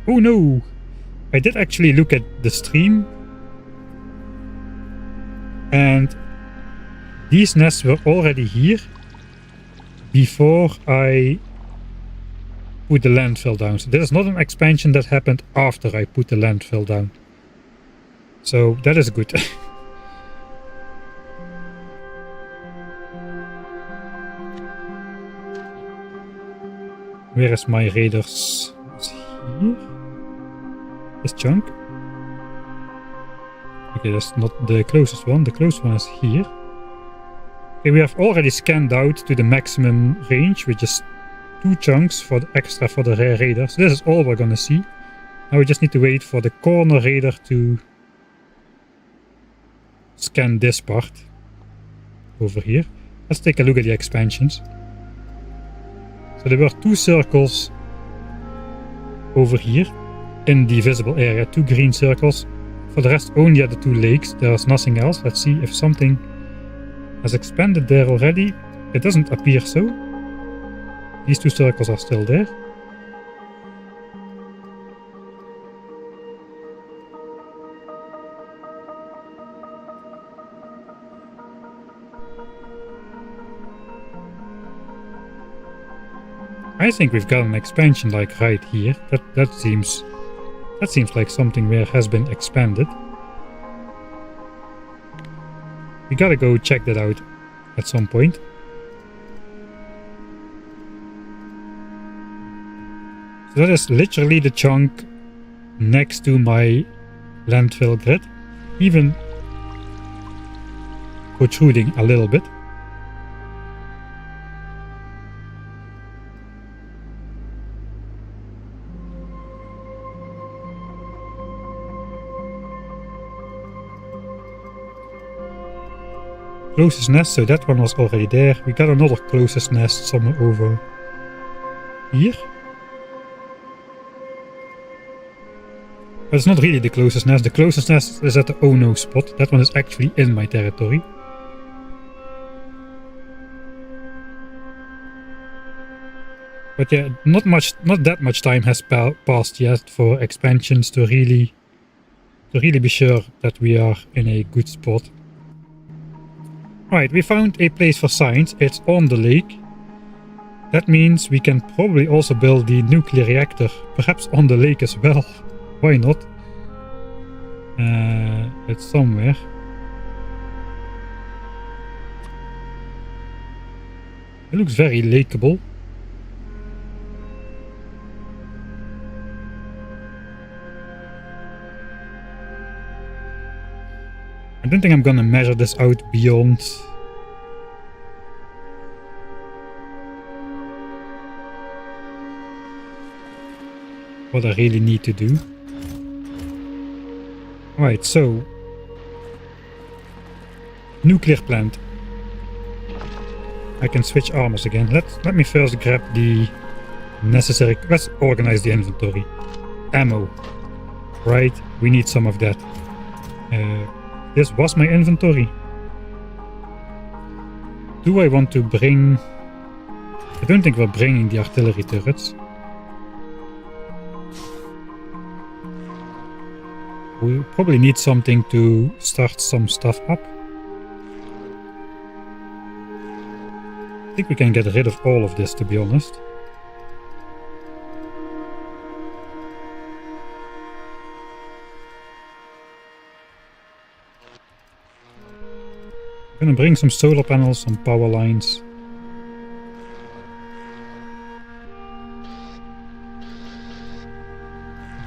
A: Oh no! I did actually look at the stream, and these nests were already here before I put the landfill down. So this is not an expansion that happened after I put the landfill down. So that is good. Where is my raiders? It's here. This chunk. Okay, that's not the closest one. The closest one is here. Okay, we have already scanned out to the maximum range, which is 2 chunks for the extra for the rare raider. So this is all we're gonna see. Now we just need to wait for the corner raider to scan this part over here. Let's take a look at the expansions. So there were 2 circles over here in the visible area, 2 green circles. For the rest, only at the 2 lakes. There's nothing else. Let's see if something has expanded there already. It doesn't appear so. These 2 circles are still there. I think we've got an expansion like right here. That seems like something where has been expanded. We gotta go check that out at some point. So that is literally the chunk next to my landfill grid, even protruding a little bit. Closest nest, so that one was already there. We got another closest nest somewhere over here. But it's not really the closest nest. The closest nest is at the oh no spot. That one is actually in my territory. But yeah, not that much time has passed yet for expansions to really be sure that we are in a good spot. Right, we found a place for science. It's on the lake. That means we can probably also build the nuclear reactor, perhaps on the lake as well. Why not? It's somewhere. It looks very lakeable. I don't think I'm gonna measure this out beyond what I really need to do. Right, so nuclear plant. I can switch armors again. Let me first grab the necessary. Let's organize the inventory. Ammo. Right, we need some of that. This was my inventory. Do I want to bring I don't think we're bringing the artillery turrets. We probably need something to start some stuff up. I think we can get rid of all of this, to be honest. I'm gonna bring some solar panels, some power lines.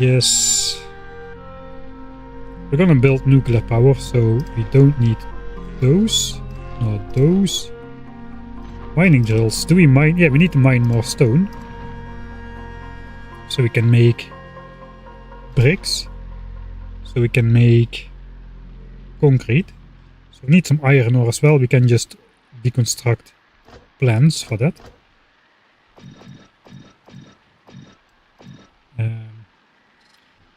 A: Yes. We're gonna build nuclear power, so we don't need those. Not those. Mining drills. Do we mine? Yeah, we need to mine more stone. So we can make bricks. So we can make concrete. So we need some iron ore as well. We can just deconstruct plans for that.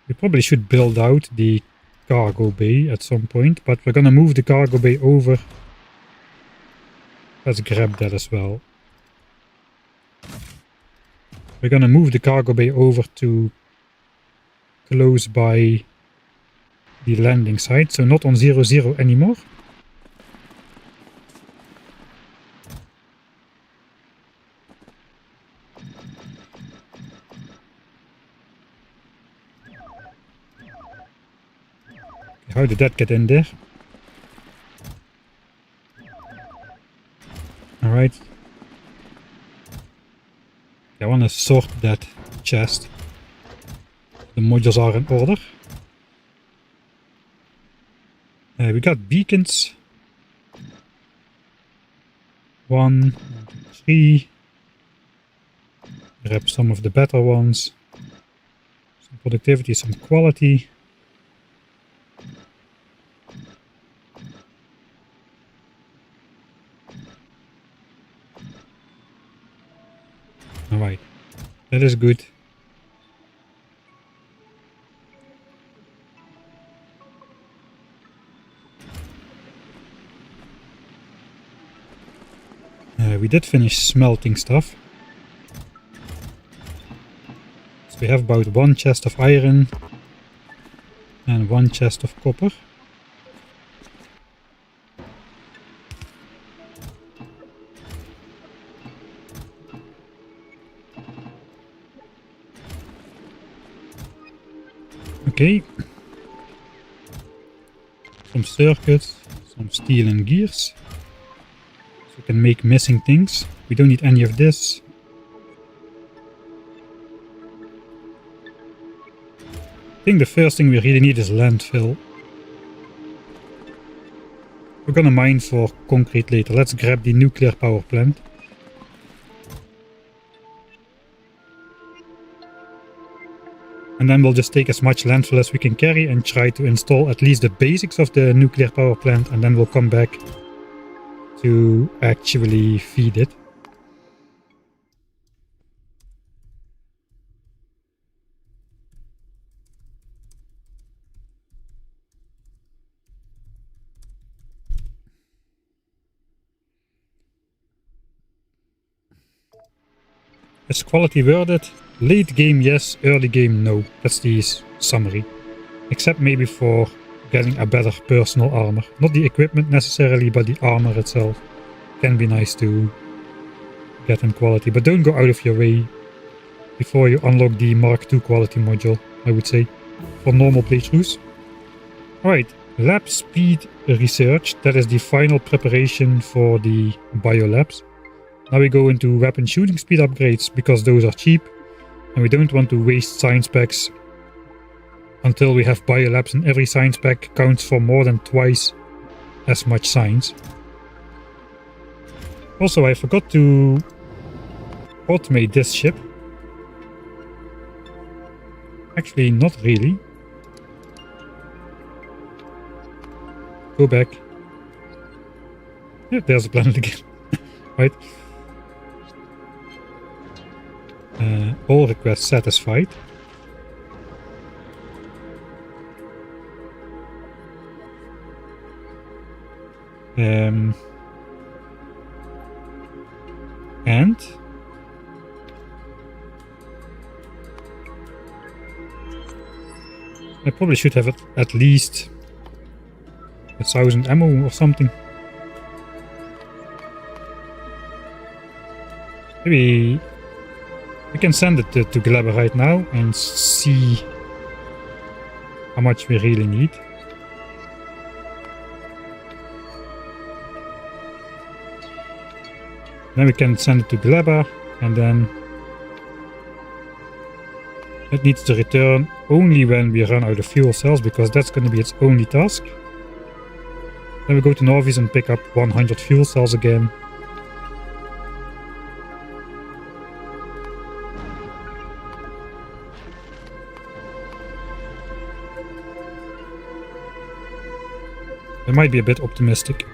A: We probably should build out the cargo bay at some point, but we're gonna move the cargo bay over. Let's grab that as well. We're gonna move the cargo bay over to close by the landing site, so not on 0-0 anymore. How did that get in there? Alright. I want to sort that chest. The modules are in order. We got beacons. 1, 3. Grab some of the better ones. Some productivity, some quality. Alright, that is good. We did finish smelting stuff. So we have about 1 chest of iron and 1 chest of copper. Okay. Some circuits, some steel and gears. So we can make missing things. We don't need any of this. I think the first thing we really need is landfill. We're gonna mine for concrete later. Let's grab the nuclear power plant. And then we'll just take as much landfill as we can carry and try to install at least the basics of the nuclear power plant, and then we'll come back to actually feed it. Is quality worth it? Late game yes, early game no. That's the summary. Except maybe for getting a better personal armor. Not the equipment necessarily, but the armor itself can be nice to get in quality. But don't go out of your way before you unlock the Mark II quality module, I would say, for normal playthroughs. Alright, lab speed research. That is the final preparation for the biolabs. Now we go into weapon shooting speed upgrades, because those are cheap. And we don't want to waste science packs until we have biolabs, and every science pack counts for more than twice as much science. Also, I forgot to automate this ship. Actually, not really. Go back. Yeah, there's a planet again. Right. All requests satisfied. And I probably should have at least 1,000 ammo or something. Maybe we can send it to Gleba right now and see how much we really need. Then we can send it to Gleba, and then it needs to return only when we run out of fuel cells, because that's going to be its only task. Then we go to Norvis and pick up 100 fuel cells again. I might be a bit optimistic.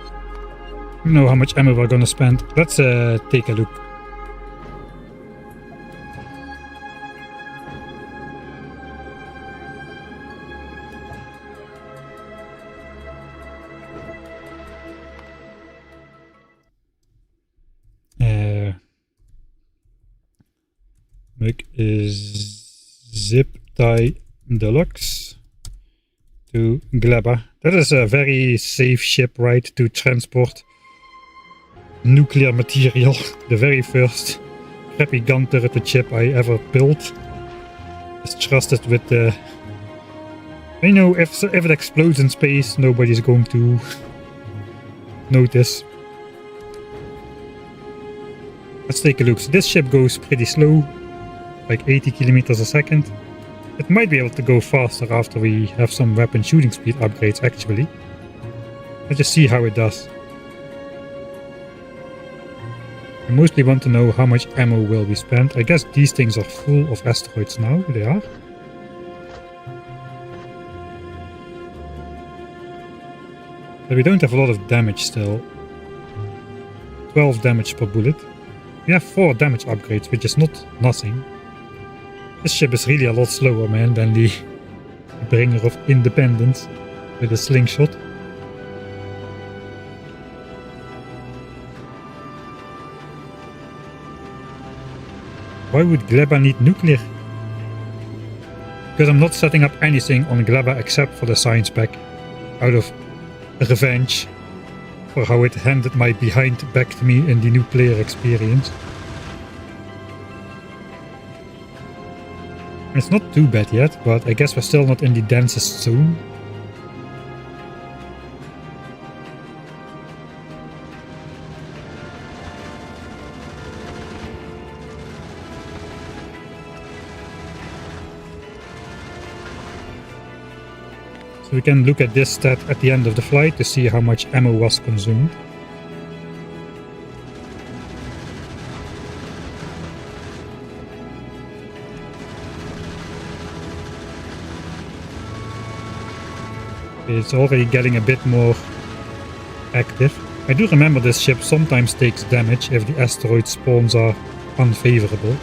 A: I don't know how much ammo we're gonna spend. Let's take a look. Make a zip tie deluxe to Gleba. That is a very safe ship, right, to transport nuclear material. The very first crappy gun turret ship I ever built is trusted with the... I know if it explodes in space, nobody's going to notice. Let's take a look. So this ship goes pretty slow, like 80 kilometers a second. It might be able to go faster after we have some weapon shooting speed upgrades, actually. Let's just see how it does. I mostly want to know how much ammo will be spent. I guess these things are full of asteroids now. They are. But we don't have a lot of damage still. 12 damage per bullet. We have 4 damage upgrades, which is not nothing. This ship is really a lot slower, man, than the bringer of independence with a slingshot. Why would Gleba need nuclear? Because I'm not setting up anything on Gleba except for the science pack, out of revenge for how it handed my behind back to me in the new player experience. It's not too bad yet, but I guess we're still not in the densest zone. So we can look at this stat at the end of the flight to see how much ammo was consumed. It's already getting a bit more active. I do remember this ship sometimes takes damage if the asteroid spawns are unfavorable.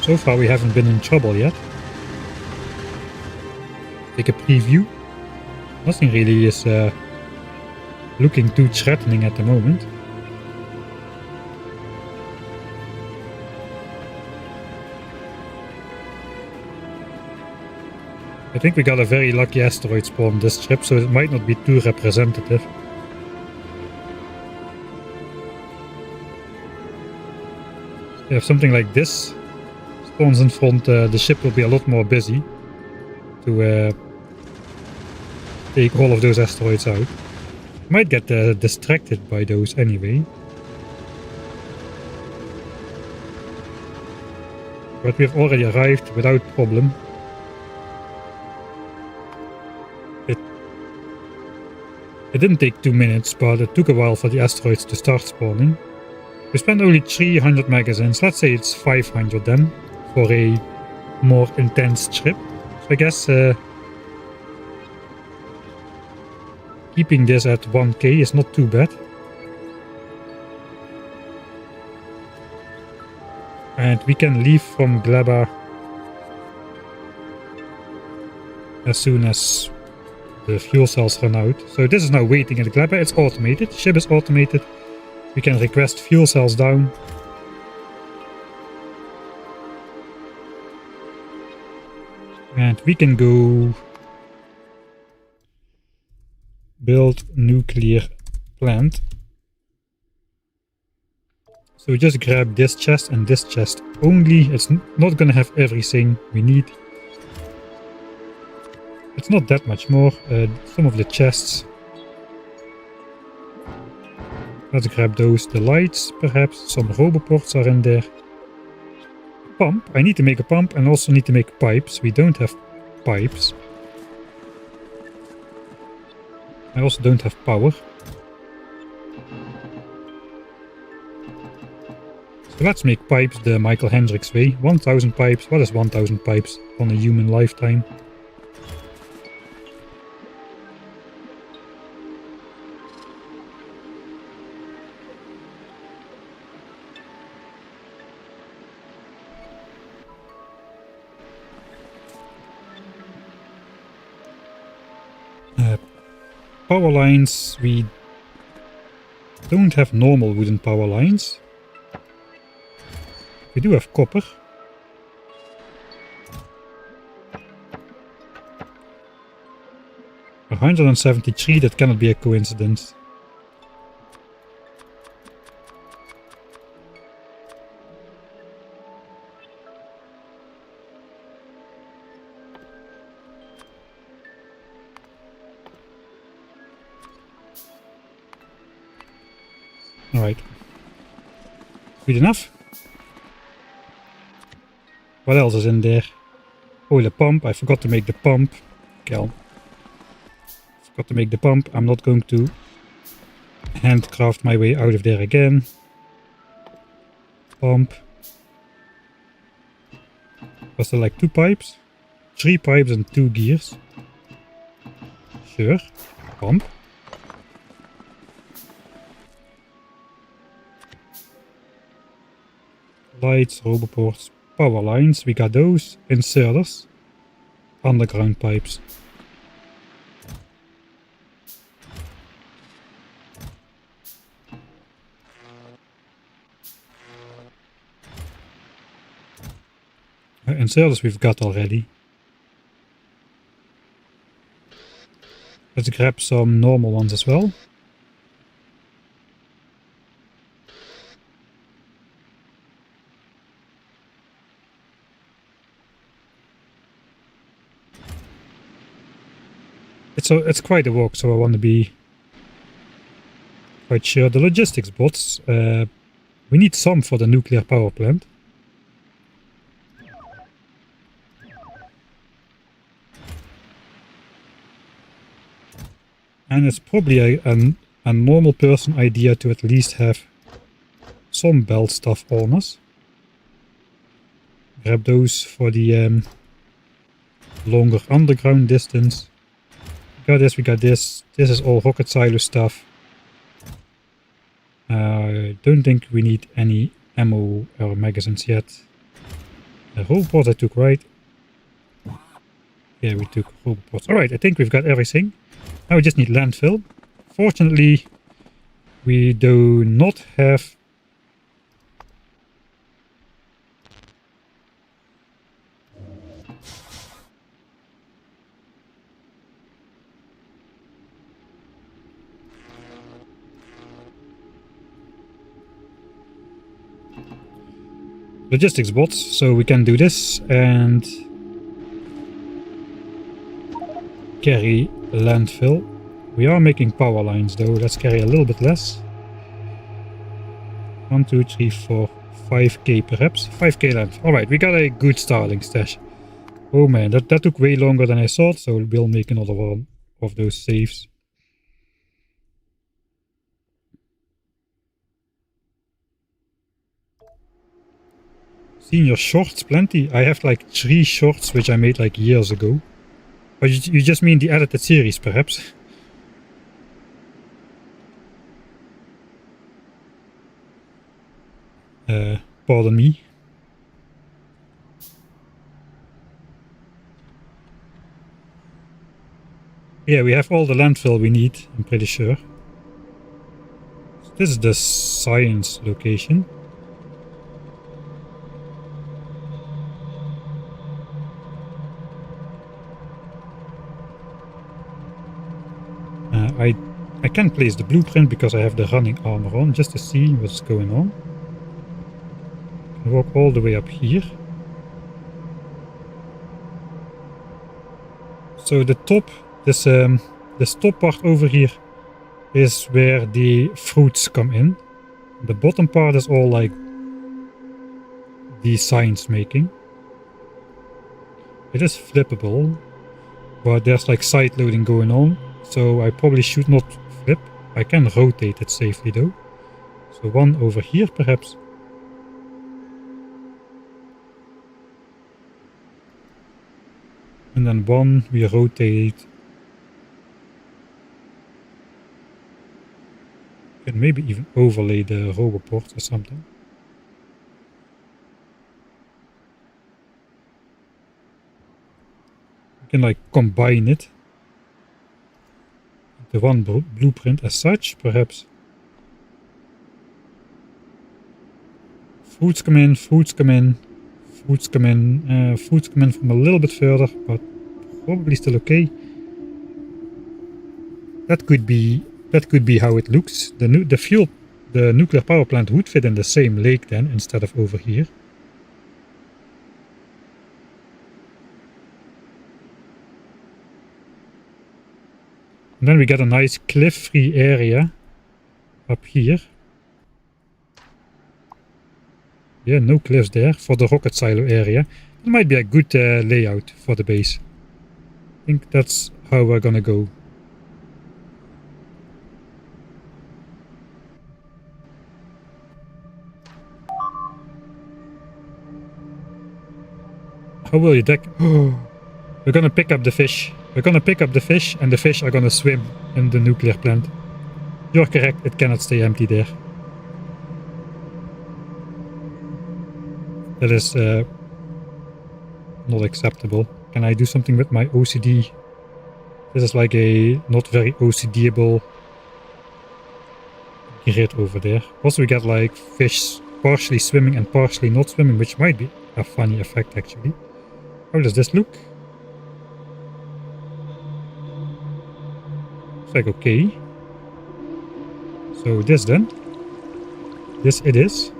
A: So far we haven't been in trouble yet. Take a preview. Nothing really is looking too threatening at the moment. I think we got a very lucky asteroid spawn on this trip, so it might not be too representative. If something like this spawns in front, the ship will be a lot more busy to take all of those asteroids out. Might get distracted by those anyway. But we've already arrived without problem. It didn't take 2 minutes, but it took a while for the asteroids to start spawning. We spent only 300 magazines, let's say it's 500 then, for a more intense trip. So I guess keeping this at 1k is not too bad. And we can leave from Gleba as soon as the fuel cells run out. So this is now waiting in the Gleba. It's automated. Ship is automated. We can request fuel cells down. And we can go build nuclear plant. So we just grab this chest and this chest only. It's not gonna have everything we need. It's not that much more. Some of the chests. Let's grab those. The lights, perhaps. Some roboports are in there. Pump. I need to make a pump and also need to make pipes. We don't have pipes. I also don't have power. So let's make pipes the Michael Hendricks way. 1000 pipes. What is 1000 pipes on a human lifetime? Power lines, we don't have normal wooden power lines. We do have copper. $173, that cannot be a coincidence. Alright. Good enough. What else is in there? Oh, the pump. I forgot to make the pump. Kel. Forgot to make the pump. I'm not going to handcraft my way out of there again. Pump. Was there like 2 pipes? 3 pipes and 2 gears. Sure. Pump. Lights, roboports, power lines, we got those. Inserters, underground pipes. Inserters we've got already. Let's grab some normal ones as well. It's quite a walk, so I want to be quite sure. The logistics bots, we need some for the nuclear power plant. And it's probably a normal person idea to at least have some belt stuff on us. Grab those for the longer underground distance. We got this, we got this. This is all rocket silo stuff. I don't think we need any ammo or magazines yet. The robots I took, right? Yeah, we took robots. Alright, I think we've got everything. Now we just need landfill. Fortunately, we do not have logistics bots, so we can do this and carry landfill. We are making power lines though. Let's carry a little bit less. 1, 2, 3, 4, 5k perhaps. 5k landfill. Alright, we got a good starting stash. Oh man, that took way longer than I thought, so we'll make another one of those saves. Senior shorts, plenty. I have like 3 shorts which I made like years ago. But you just mean the edited series, perhaps? Pardon me. Yeah, we have all the landfill we need, I'm pretty sure. So this is the science location. I can place the blueprint because I have the running armor on, just to see what's going on. I walk all the way up here. So the top, this top part over here is where the fruits come in. The bottom part is all like the science making. It is flippable, but there's like side loading going on, so I probably should not flip. I can rotate it safely though. So one over here perhaps. And then one we rotate. Can maybe even overlay the roboport or something. We can like combine it. The one blueprint as such, perhaps. Fruits come in, fruits come in, fruits come in, fruits come in from a little bit further, but probably still okay. That could be how it looks. The nuclear power plant would fit in the same lake then, instead of over here. And then we get a nice cliff-free area up here. Yeah, no cliffs there for the rocket silo area. It might be a good layout for the base. I think that's how we're gonna go. How will you deck? We're gonna pick up the fish. We're gonna pick up the fish, and the fish are gonna swim in the nuclear plant. You're correct, it cannot stay empty there. That is not acceptable. Can I do something with my OCD? This is like a not very OCD-able grid over there. Also we get like fish partially swimming and partially not swimming, which might be a funny effect actually. How does this look? It's like okay. So this then. This it is.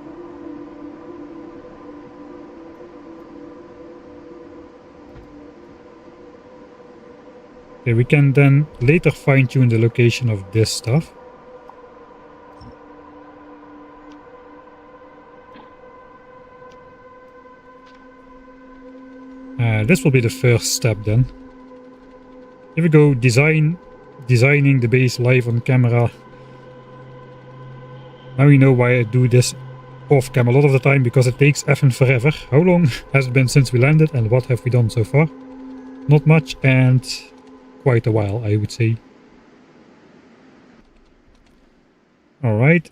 A: Okay, we can then later fine-tune the location of this stuff. This will be the first step then. Here we go, designing the base live on camera. Now you know why I do this off cam a lot of the time, because it takes effing forever. How long has it been since we landed and what have we done so far? Not much, and quite a while, I would say. Alright,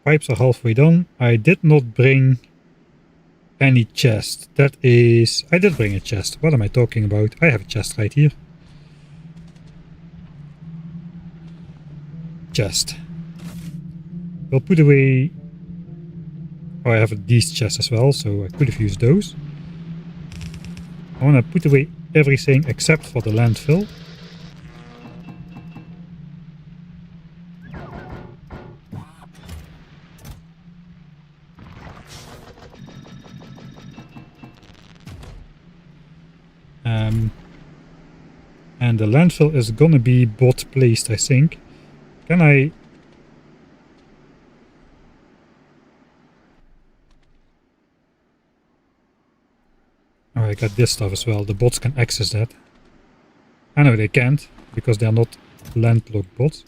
A: pipes are halfway done. I did not bring any chest. That is... I did bring a chest. What am I talking about? I have a chest right here. Chest. We'll put away... Oh, I have these chests as well, so I could have used those. I want to put away everything except for the landfill. And the landfill is gonna be bot placed, I think. Can I... Oh, I got this stuff as well. The bots can access that. I know they can't, because they are not landlocked bots.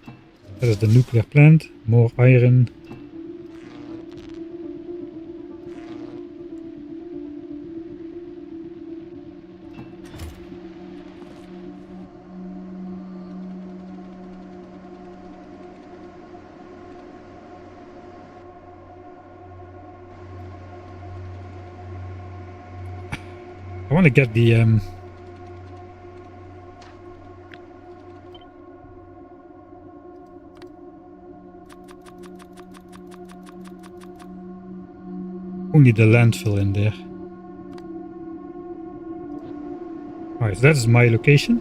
A: That is the nuclear plant. More iron. I want to get the Only the landfill in there. Alright, so that is my location.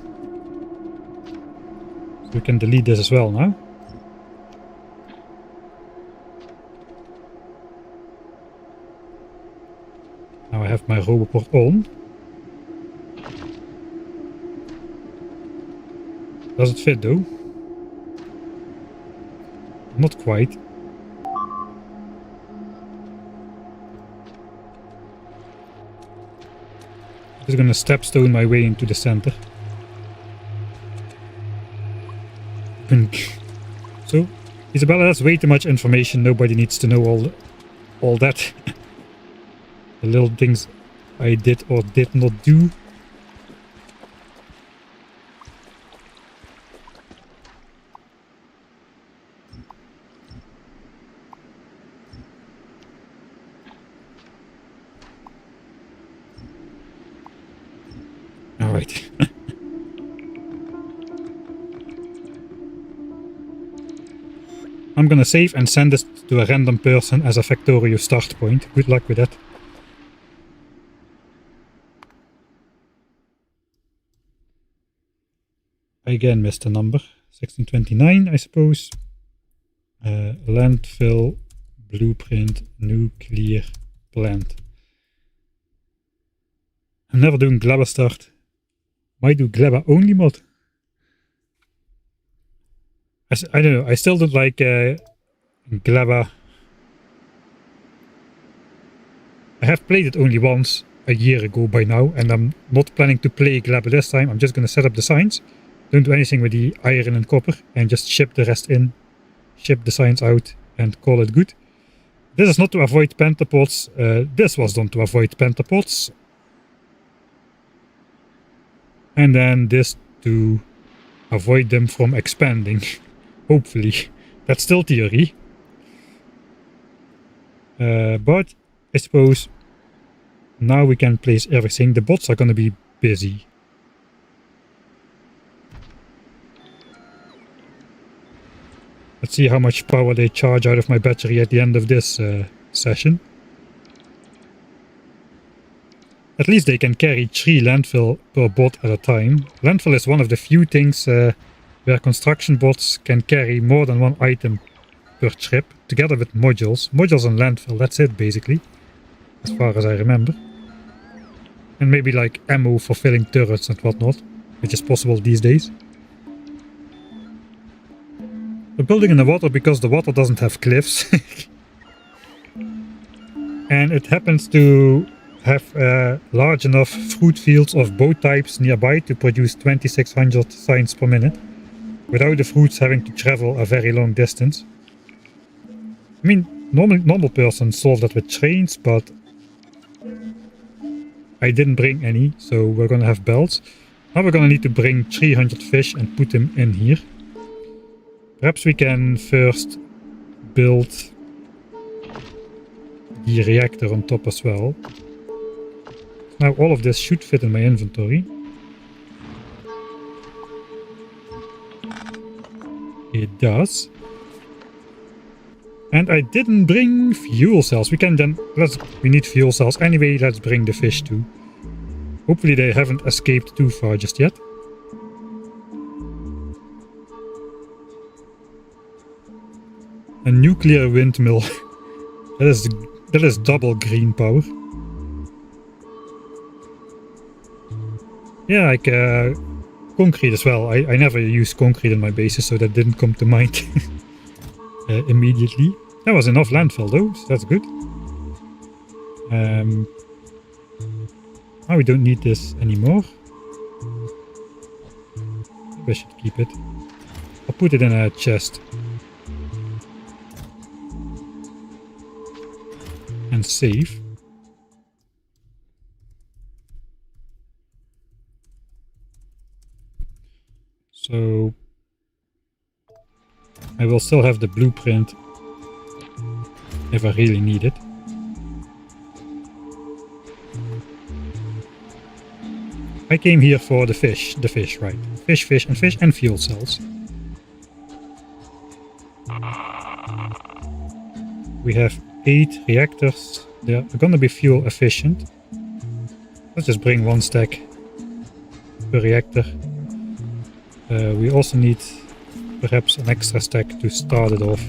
A: So we can delete this as well now. Now I have my Roboport on. Does it fit though? Not quite. I'm just gonna stepstone my way into the center. So, Isabella, that's way too much information. Nobody needs to know all that. The little things I did or did not do. All right. I'm gonna save and send this to a random person as a Factorio start point. Good luck with that. I again missed a number. 1629, I suppose. Landfill, blueprint, nuclear plant. I'm never doing Gleba start. Might do Gleba only mod. I don't know, I still don't like Gleba. I have played it only once a year ago by now, and I'm not planning to play Gleba this time. I'm just going to set up the signs. Don't do anything with the iron and copper, and just ship the rest in. Ship the signs out and call it good. This is not to avoid pentapods. This was done to avoid pentapods. And then this to avoid them from expanding. Hopefully. That's still theory. But I suppose now we can place everything. The bots are going to be busy. Let's see how much power they charge out of my battery at the end of this session. At least they can carry 3 landfill per bot at a time. Landfill is one of the few things where construction bots can carry more than one item per trip, together with modules. Modules and landfill, that's it basically, as far as I remember. And maybe like ammo for filling turrets and whatnot, which is possible these days. We're building in the water because the water doesn't have cliffs. And it happens to have large enough fruit fields of both types nearby to produce 2600 signs per minute, without the fruits having to travel a very long distance. I mean, normal person solved that with trains, but I didn't bring any, so we're gonna have belts. Now we're gonna need to bring 300 fish and put them in here. Perhaps we can first build the reactor on top as well. Now all of this should fit in my inventory. It does. And I didn't bring fuel cells. We need fuel cells anyway. Let's bring the fish too. Hopefully they haven't escaped too far just yet. A nuclear windmill. that is double green power. Yeah, like concrete as well. I never used concrete in my bases, so that didn't come to mind immediately. That was enough landfill though, so that's good. Now we don't need this anymore. Maybe I should keep it. I'll put it in a chest. And save. So I will still have the blueprint if I really need it. I came here for the fish, right? Fish, and fuel cells. we have 8 reactors. They're gonna be fuel efficient. Let's just bring 1 stack per reactor. We also need perhaps an extra stack to start it off.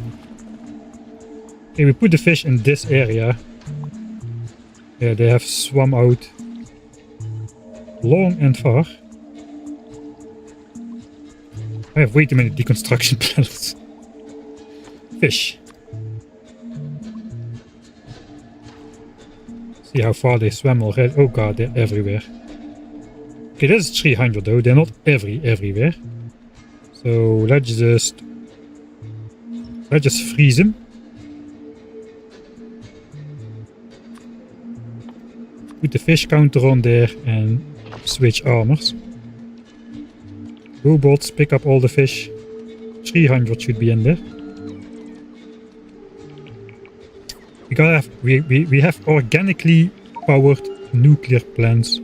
A: Okay, we put the fish in this area. Yeah, they have swum out long and far. I have way too many deconstruction panels. Fish. See how far they swam already. Oh god, they're everywhere. Okay, this is 300 though. They're not everywhere. So let's just freeze them. Put the fish counter on there and switch armors. Go bots, pick up all the fish. 300 should be in there. We have organically powered nuclear plants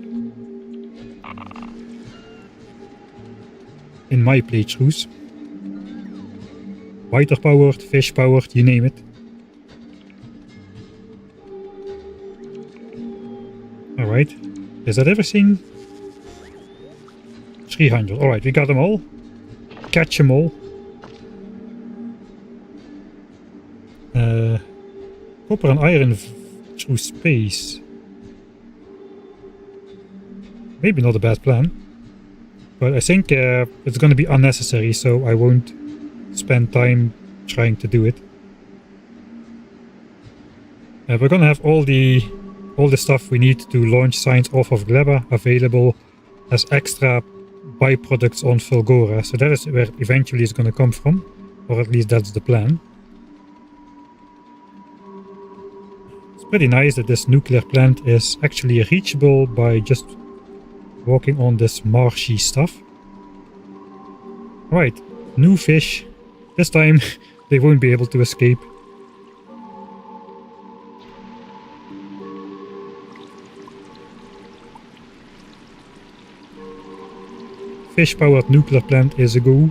A: in my playthroughs. Water powered, fish powered, you name it. Alright, is that everything? 300, alright, we got them all. Catch them all. Copper and iron through space. Maybe not a bad plan. But I think it's going to be unnecessary, so I won't spend time trying to do it. We're going to have all the stuff we need to launch science off of Gleba available as extra byproducts on Fulgora. So that is where eventually it's going to come from. Or at least that's the plan. It's pretty nice that this nuclear plant is actually reachable by just walking on this marshy stuff. Right, new fish. This time they won't be able to escape. Fish powered nuclear plant is a go.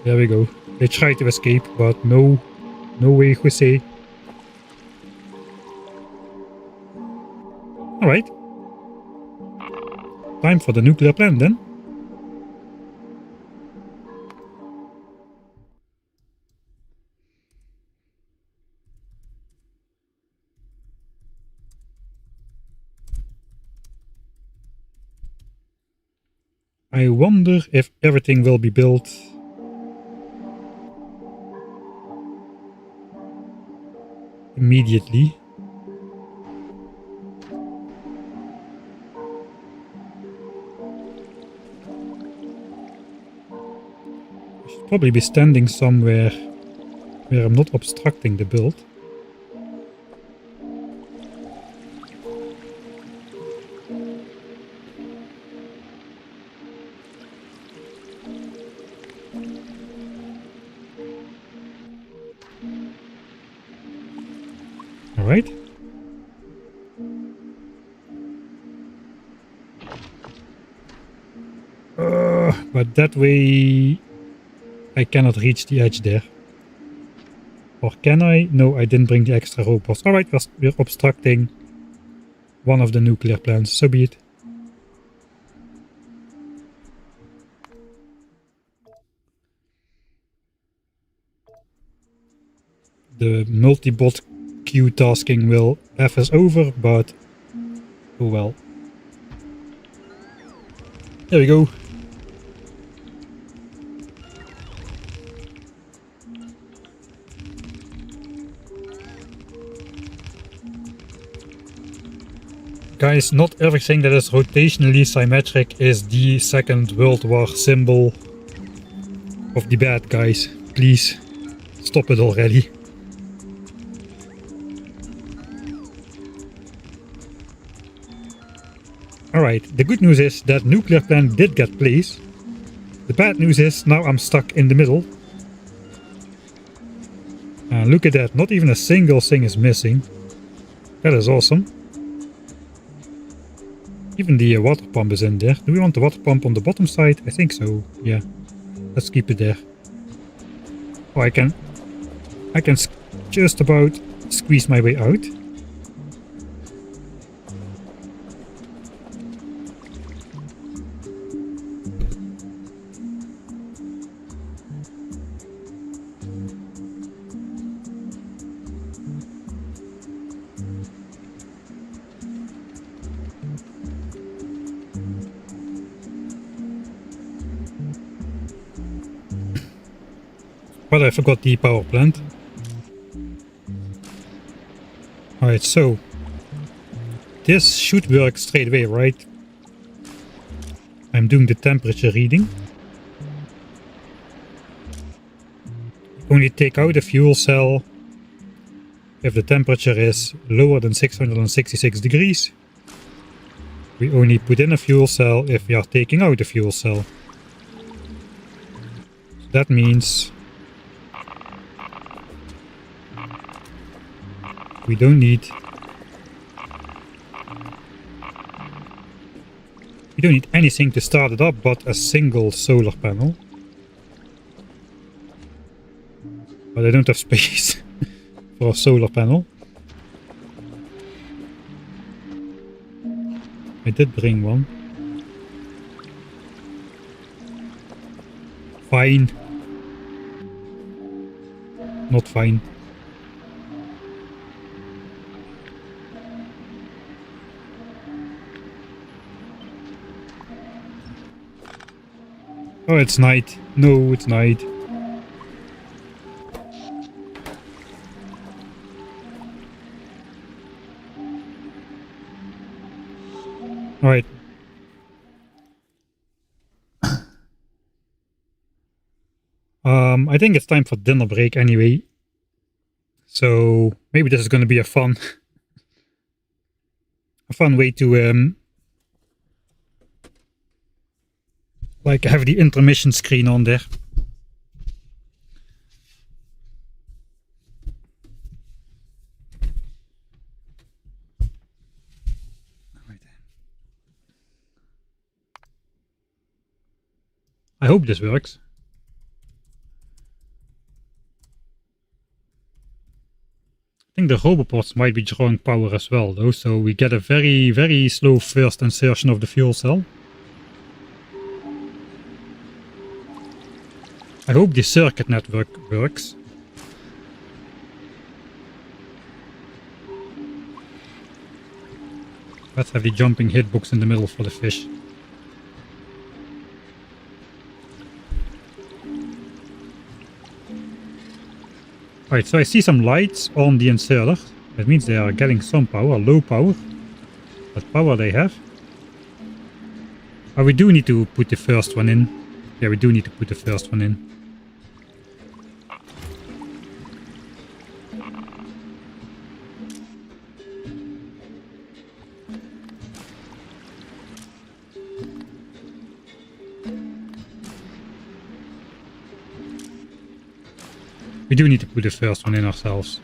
A: There we go. They try to escape, but no way, Jose. Alright. Time for the nuclear plant then. I wonder if everything will be built immediately. I should probably be standing somewhere where I'm not obstructing the build. Alright. But that way I cannot reach the edge there. Or can I? No, I didn't bring the extra robots. Alright, we're obstructing one of the nuclear plants, so be it. The multi-bot queue tasking will have us over, but oh well. There we go. Guys, not everything that is rotationally symmetric is the Second World War symbol of the bad guys. Please, stop it already. Alright, the good news is that nuclear plant did get placed. The bad news is now I'm stuck in the middle. And look at that, not even a single thing is missing. That is awesome. Even the water pump is in there. Do we want the water pump on the bottom side? I think so, yeah. Let's keep it there. Oh, I can just about squeeze my way out. But I forgot the power plant. Alright, so this should work straight away, right? I'm doing the temperature reading. Only take out a fuel cell if the temperature is lower than 666 degrees. We only put in a fuel cell if we are taking out a fuel cell. So that means we don't need anything to start it up but a single solar panel. But I don't have space for a solar panel. I did bring one. Fine. Not fine. Oh, it's night. No, it's night. Alright. I think it's time for dinner break anyway. So maybe this is going to be a fun way to like have the intermission screen on there. I hope this works. I think the robopods might be drawing power as well though, so we get a very, very slow first insertion of the fuel cell. I hope the circuit network works. Let's have the jumping hitbox in the middle for the fish. Alright, so I see some lights on the inserter. That means they are getting some power, low power. What power they have. Oh, we do need to put the first one in. Yeah, we do need to put the first one in. We do need to put the first one in ourselves.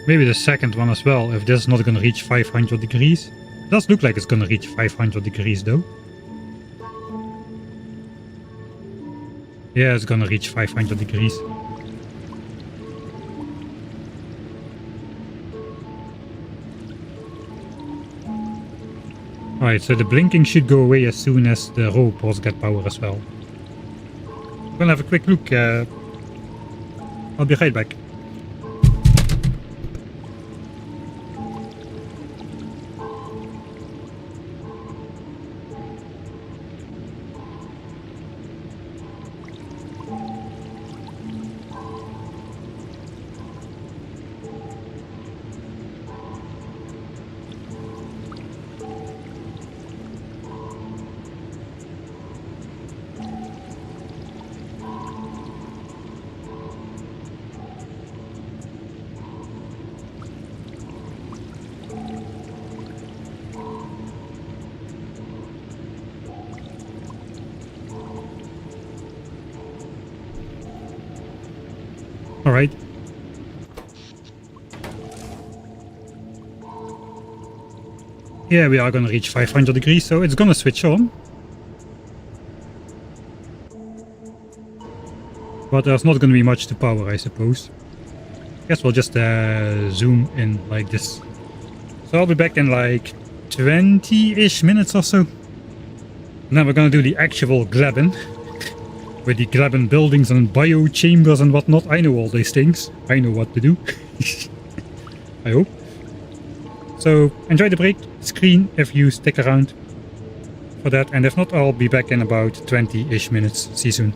A: Maybe the second one as well, if this is not going to reach 500 degrees. It does look like it's going to reach 500 degrees though. Yeah, it's gonna reach 500 degrees. Alright, so the blinking should go away as soon as the robots get power as well. I'm gonna have a quick look. I'll be right back. Alright. Yeah, we are gonna reach 500 degrees, so it's gonna switch on. But there's not gonna be much to power, I suppose. Guess we'll just zoom in like this. So I'll be back in like 20-ish minutes or so. Now we're gonna do the actual Gleben. With the Gleben buildings and bio chambers and whatnot. I know all these things. I know what to do. I hope. So enjoy the break screen if you stick around for that. And if not, I'll be back in about 20-ish minutes. See you soon.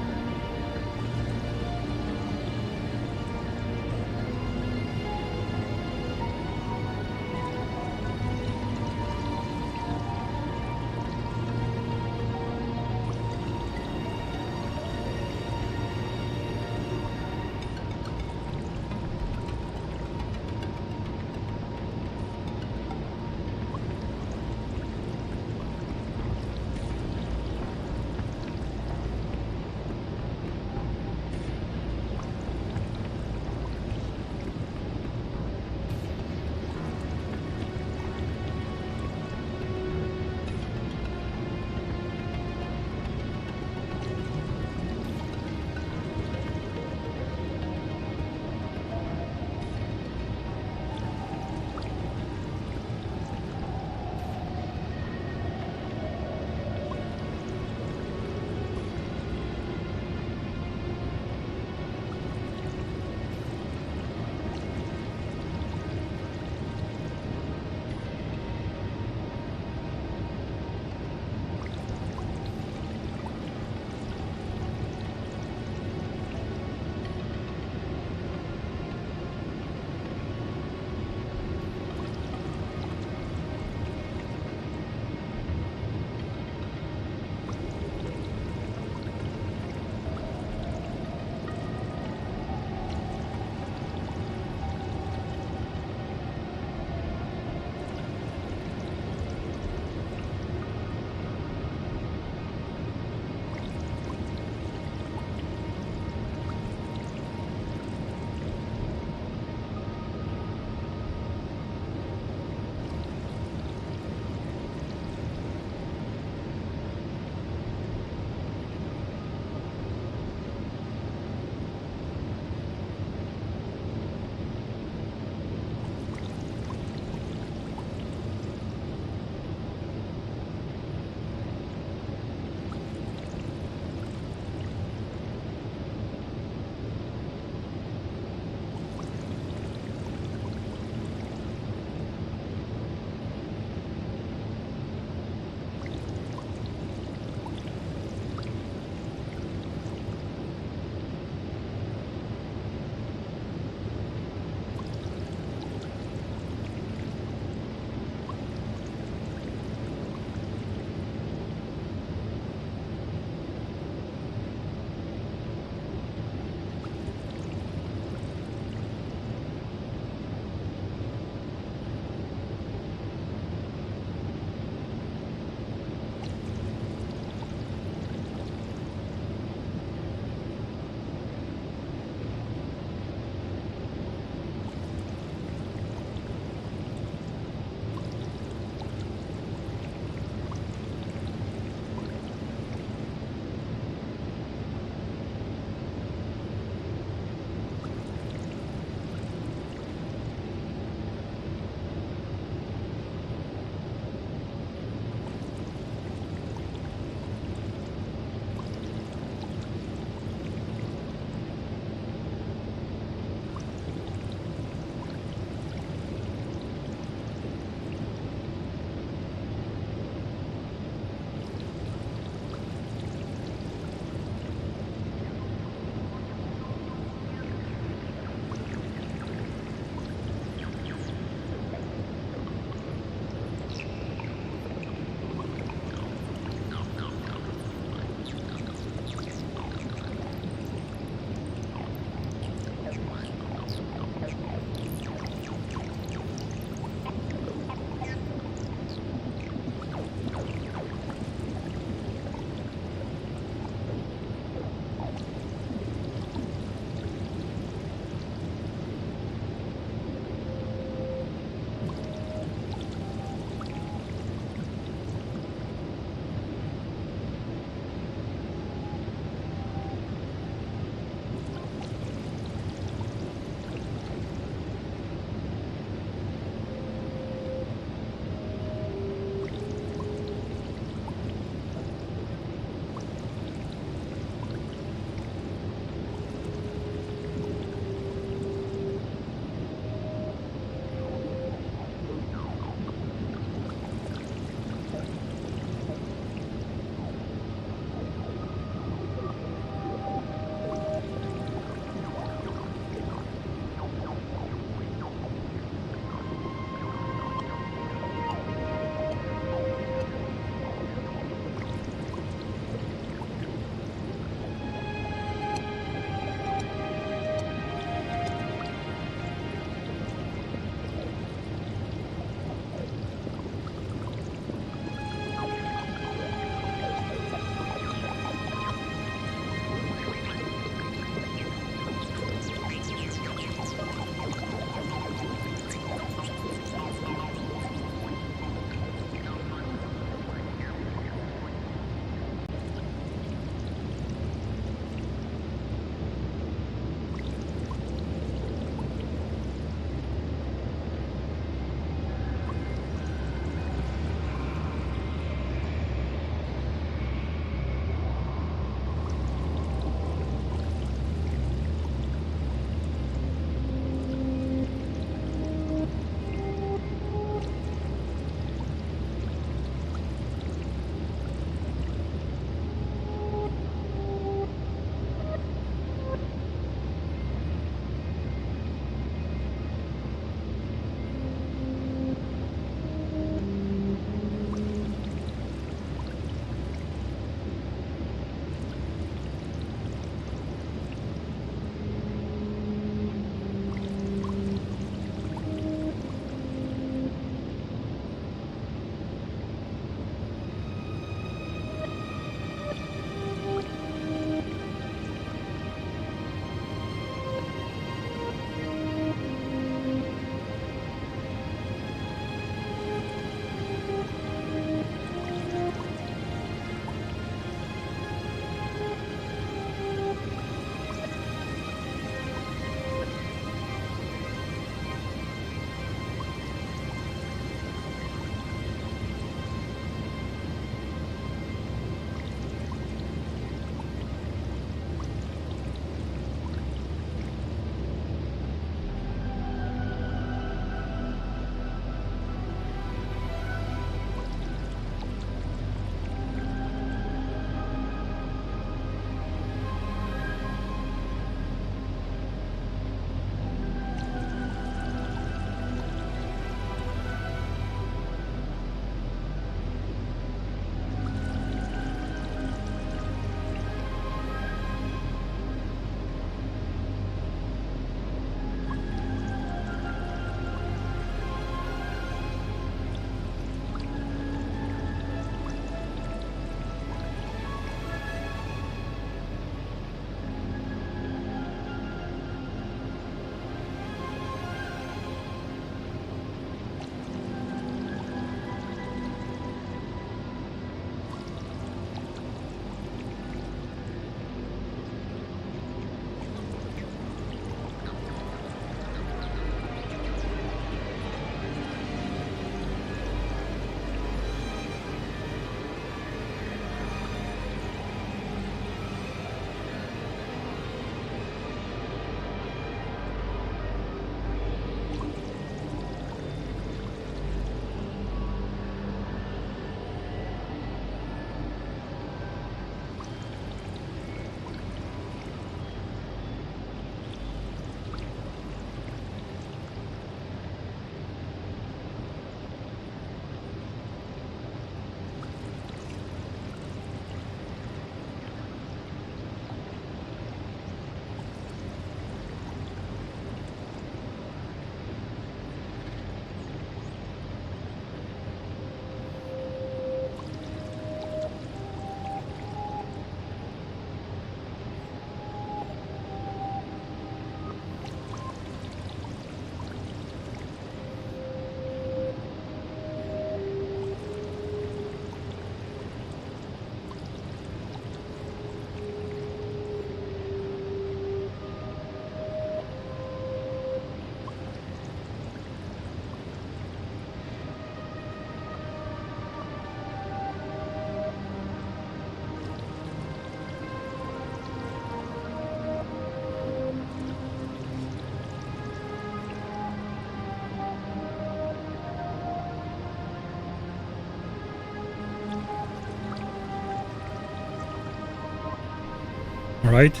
A: Alright.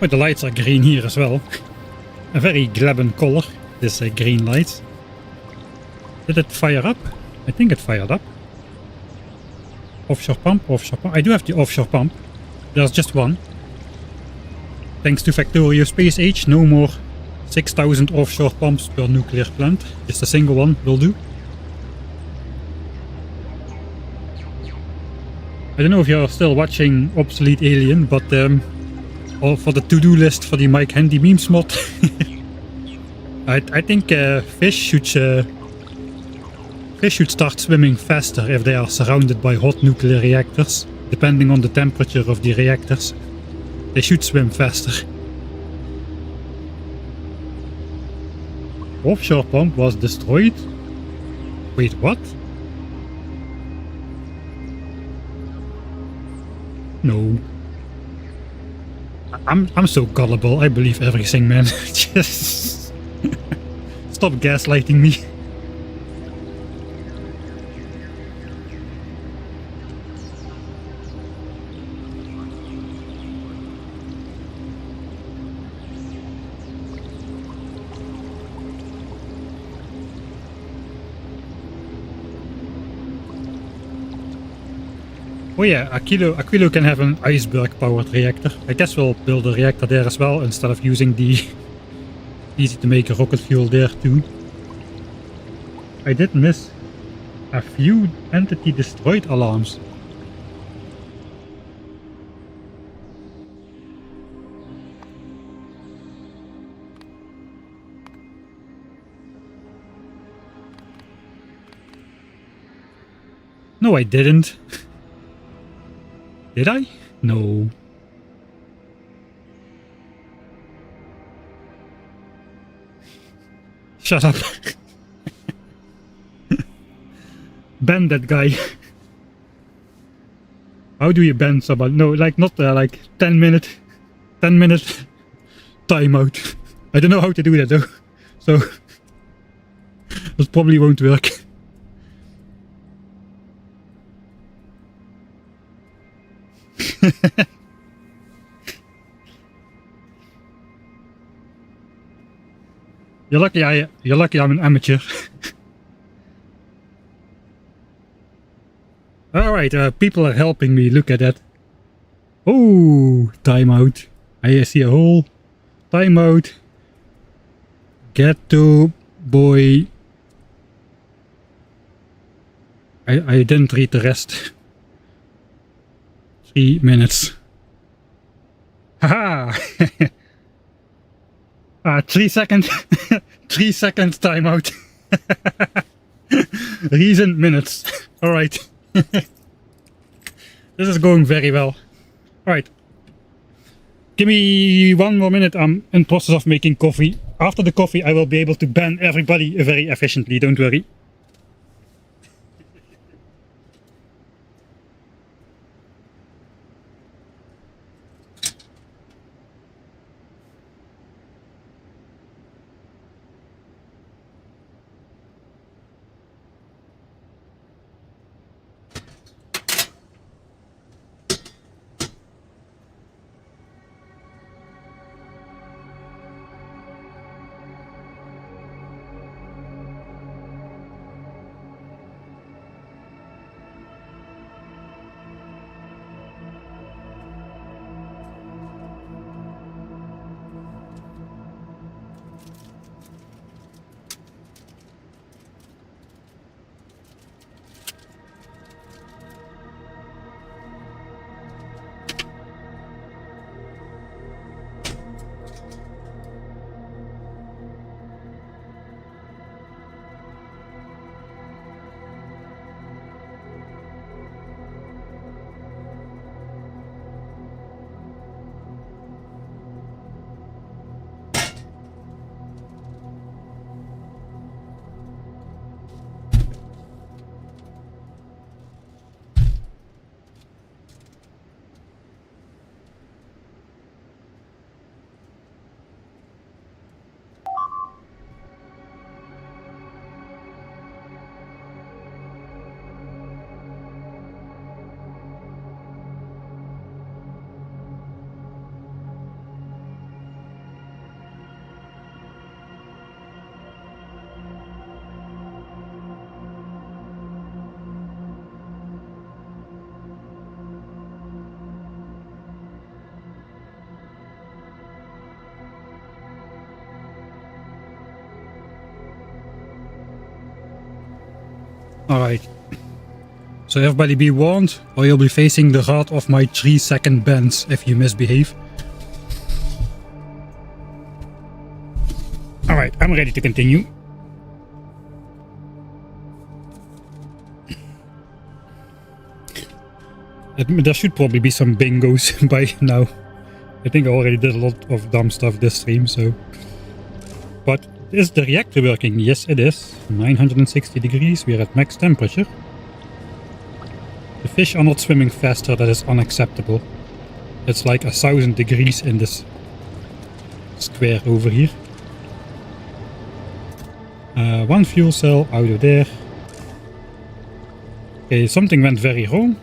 A: Oh, the lights are green here as well. A very Gleben color, this green lights. Did it fire up? I think it fired up. Offshore pump, offshore pump. I do have the offshore pump. There's just one. Thanks to Factorio Space Age, no more 6,000 offshore pumps per nuclear plant. Just a single one will do. I don't know if you're still watching Obsolete Alien, but for the to-do list for the Mike Handy memes mod, I think fish should start swimming faster if they are surrounded by hot nuclear reactors. Depending on the temperature of the reactors, they should swim faster. Offshore pump was destroyed? Wait, what? No. I'm so gullible, I believe everything, man. Just stop gaslighting me. Oh yeah, Aquilo can have an iceberg-powered reactor. I guess we'll build a reactor there as well, instead of using the easy-to-make rocket fuel there too. I did miss a few entity destroyed alarms. No, I didn't. Did I? No. Shut up. Ban that guy. How do you ban someone? No, like not like 10 minute timeout. I don't know how to do that though. So it probably won't work. You're lucky I'm an amateur. Alright, people are helping me, look at that. Oh, timeout. I see a hole. Timeout. Get to boy. I didn't read the rest. 3 minutes. Haha! 3 seconds. 3 seconds timeout. Reason minutes. Alright. This is going very well. Alright. Give me 1 more minute. I'm in process of making coffee. After the coffee I will be able to ban everybody very efficiently, don't worry. Alright. So everybody be warned, or you'll be facing the wrath of my 3-second bans if you misbehave. Alright, I'm ready to continue. There should probably be some bingos by now. I think I already did a lot of dumb stuff this stream, so... But is the reactor working? Yes, it is. 960 degrees, we are at max temperature. The fish are not swimming faster, that is unacceptable. It's like 1000 degrees in this square over here. One fuel cell out of there. Okay, something went very wrong.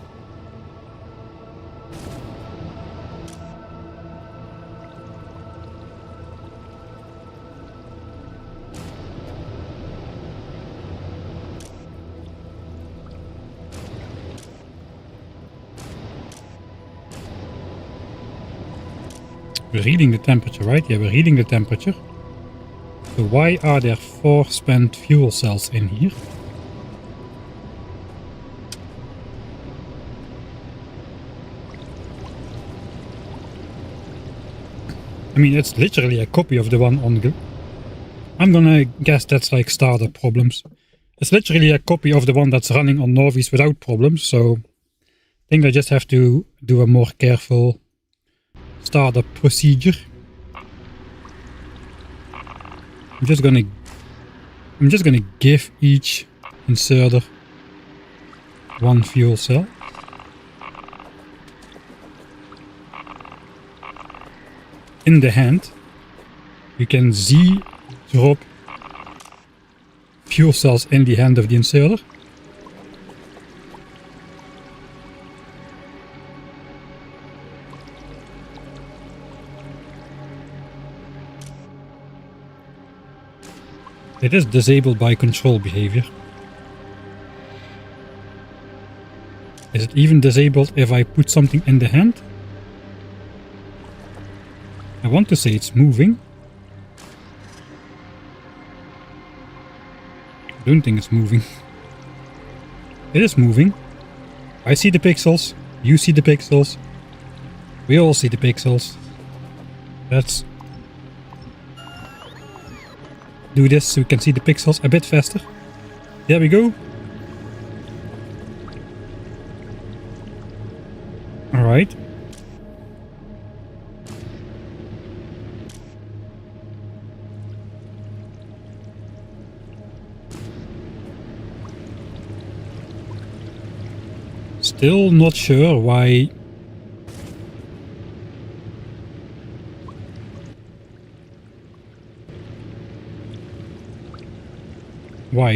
A: We're reading the temperature, right? Yeah, we're reading the temperature. So why are there 4 spent fuel cells in here? I mean, it's literally a copy of the one on Gleba. I'm gonna guess that's like startup problems. It's literally a copy of the one that's running on Norvies without problems, so I think I just have to do a more careful startup procedure. I'm just gonna give each inserter 1 fuel cell. In the hand, you can Z drop fuel cells in the hand of the inserter. It is disabled by control behavior. Is it even disabled if I put something in the hand? I want to say it's moving. I don't think it's moving. It is moving. I see the pixels. You see the pixels. We all see the pixels. Let's do this so we can see the pixels a bit faster. There we go. Alright. Still not sure why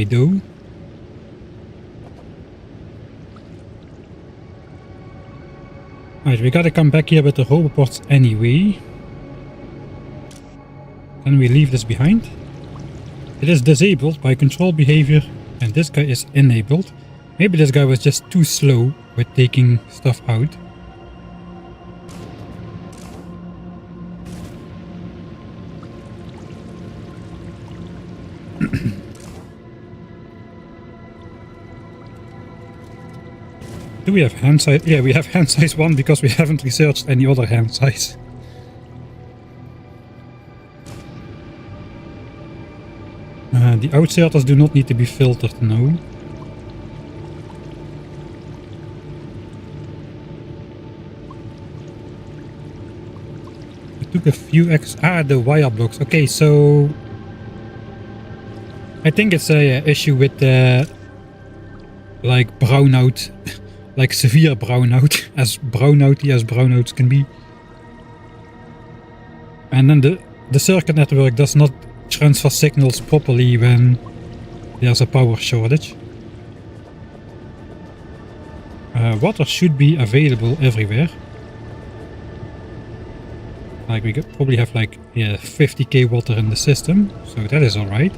A: though. Alright, we gotta come back here with the roboports anyway. Can we leave this behind? It is disabled by control behavior and this guy is enabled. Maybe this guy was just too slow with taking stuff out. Do we have hand size? Yeah, we have hand size 1 because we haven't researched any other hand size. The outserters do not need to be filtered, no. I took a few the wire blocks. Okay, so I think it's a issue with the like brownout. Like severe brownout, as brownouty as brownouts can be. And then the circuit network does not transfer signals properly when there's a power shortage. Water should be available everywhere. Like we could probably have like 50k water in the system, so that is alright.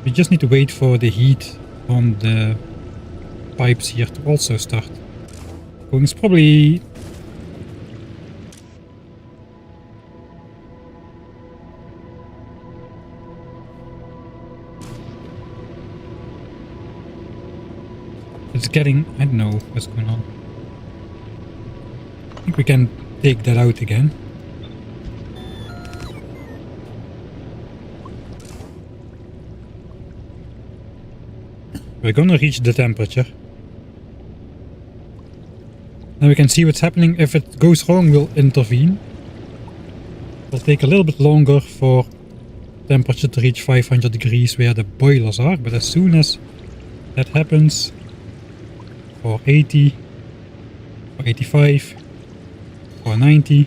A: We just need to wait for the heat on the pipes here to also start going. It's probably it's getting... I don't know what's going on. I think we can take that out again. We're gonna reach the temperature. Now we can see what's happening. If it goes wrong, we'll intervene. It'll take a little bit longer for temperature to reach 500 degrees where the boilers are, but as soon as that happens, 480, 485, 490,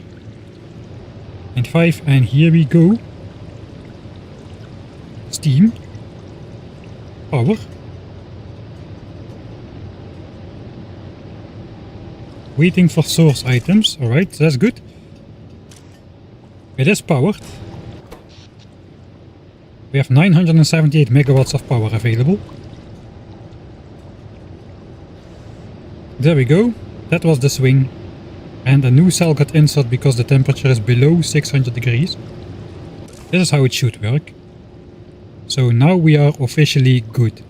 A: 95, and here we go. Steam. Power. Waiting for source items. Alright, that's good. It is powered. We have 978 megawatts of power available. There we go. That was the swing. And a new cell got inserted because the temperature is below 600 degrees. This is how it should work. So now we are officially good.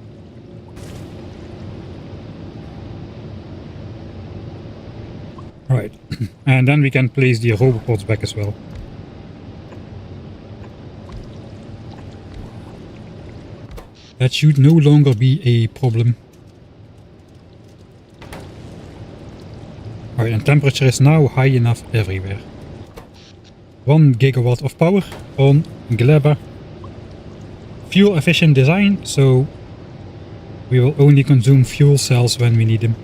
A: Right. And then we can place the roboports back as well. That should no longer be a problem. Alright, and temperature is now high enough everywhere. 1 gigawatt of power on Gleba. Fuel efficient design, so we will only consume fuel cells when we need them.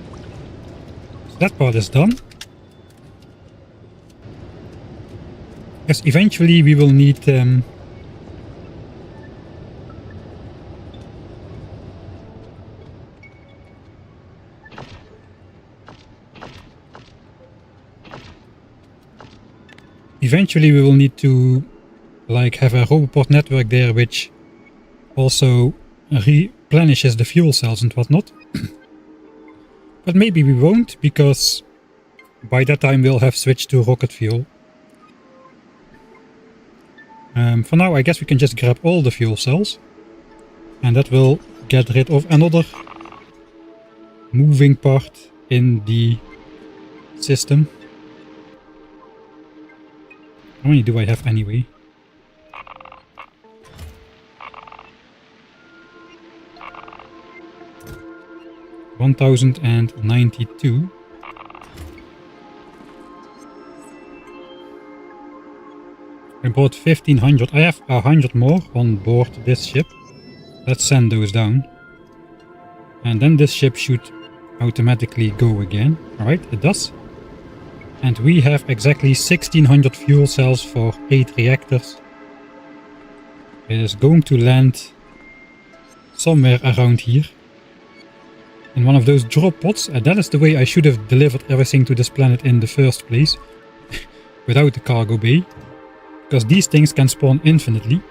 A: So that part is done. Yes, eventually we will need to like have a roboport network there which also replenishes the fuel cells and whatnot. But maybe we won't, because by that time we'll have switched to rocket fuel. For now I guess we can just grab all the fuel cells, and that will get rid of another moving part in the system. How many do I have anyway? $1,092. I bought 1,500. I have 100 more on board this ship. Let's send those down. And then this ship should automatically go again. Alright, it does. And we have exactly 1,600 fuel cells for 8 reactors. It is going to land somewhere around here. In one of those drop pods. That is the way I should have delivered everything to this planet in the first place. Without the cargo bay. Because these things can spawn infinitely.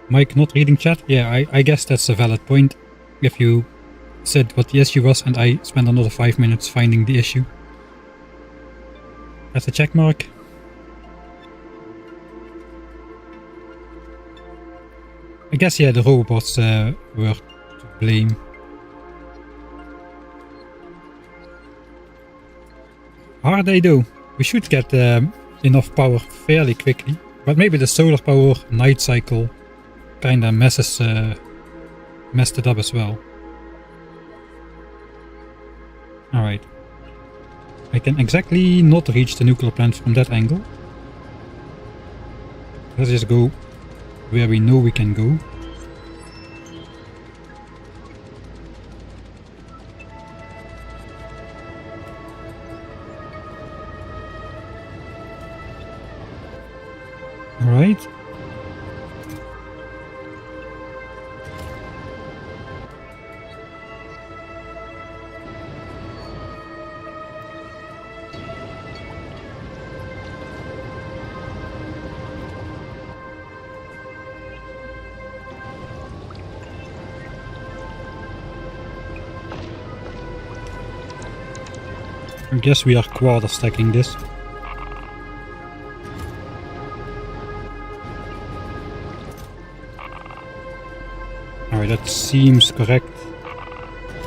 A: Mike not reading chat? Yeah, I guess that's a valid point. If you said what the issue was and I spent another 5 minutes finding the issue. That's a check mark. I guess, yeah, the robots were to blame. Are they though? We should get enough power fairly quickly. But maybe the solar power night cycle kinda messed it up as well. Alright. I can exactly not reach the nuclear plant from that angle. Let's just go where we know we can go. Alright. I guess we are quarter stacking this. Alright, that seems correct.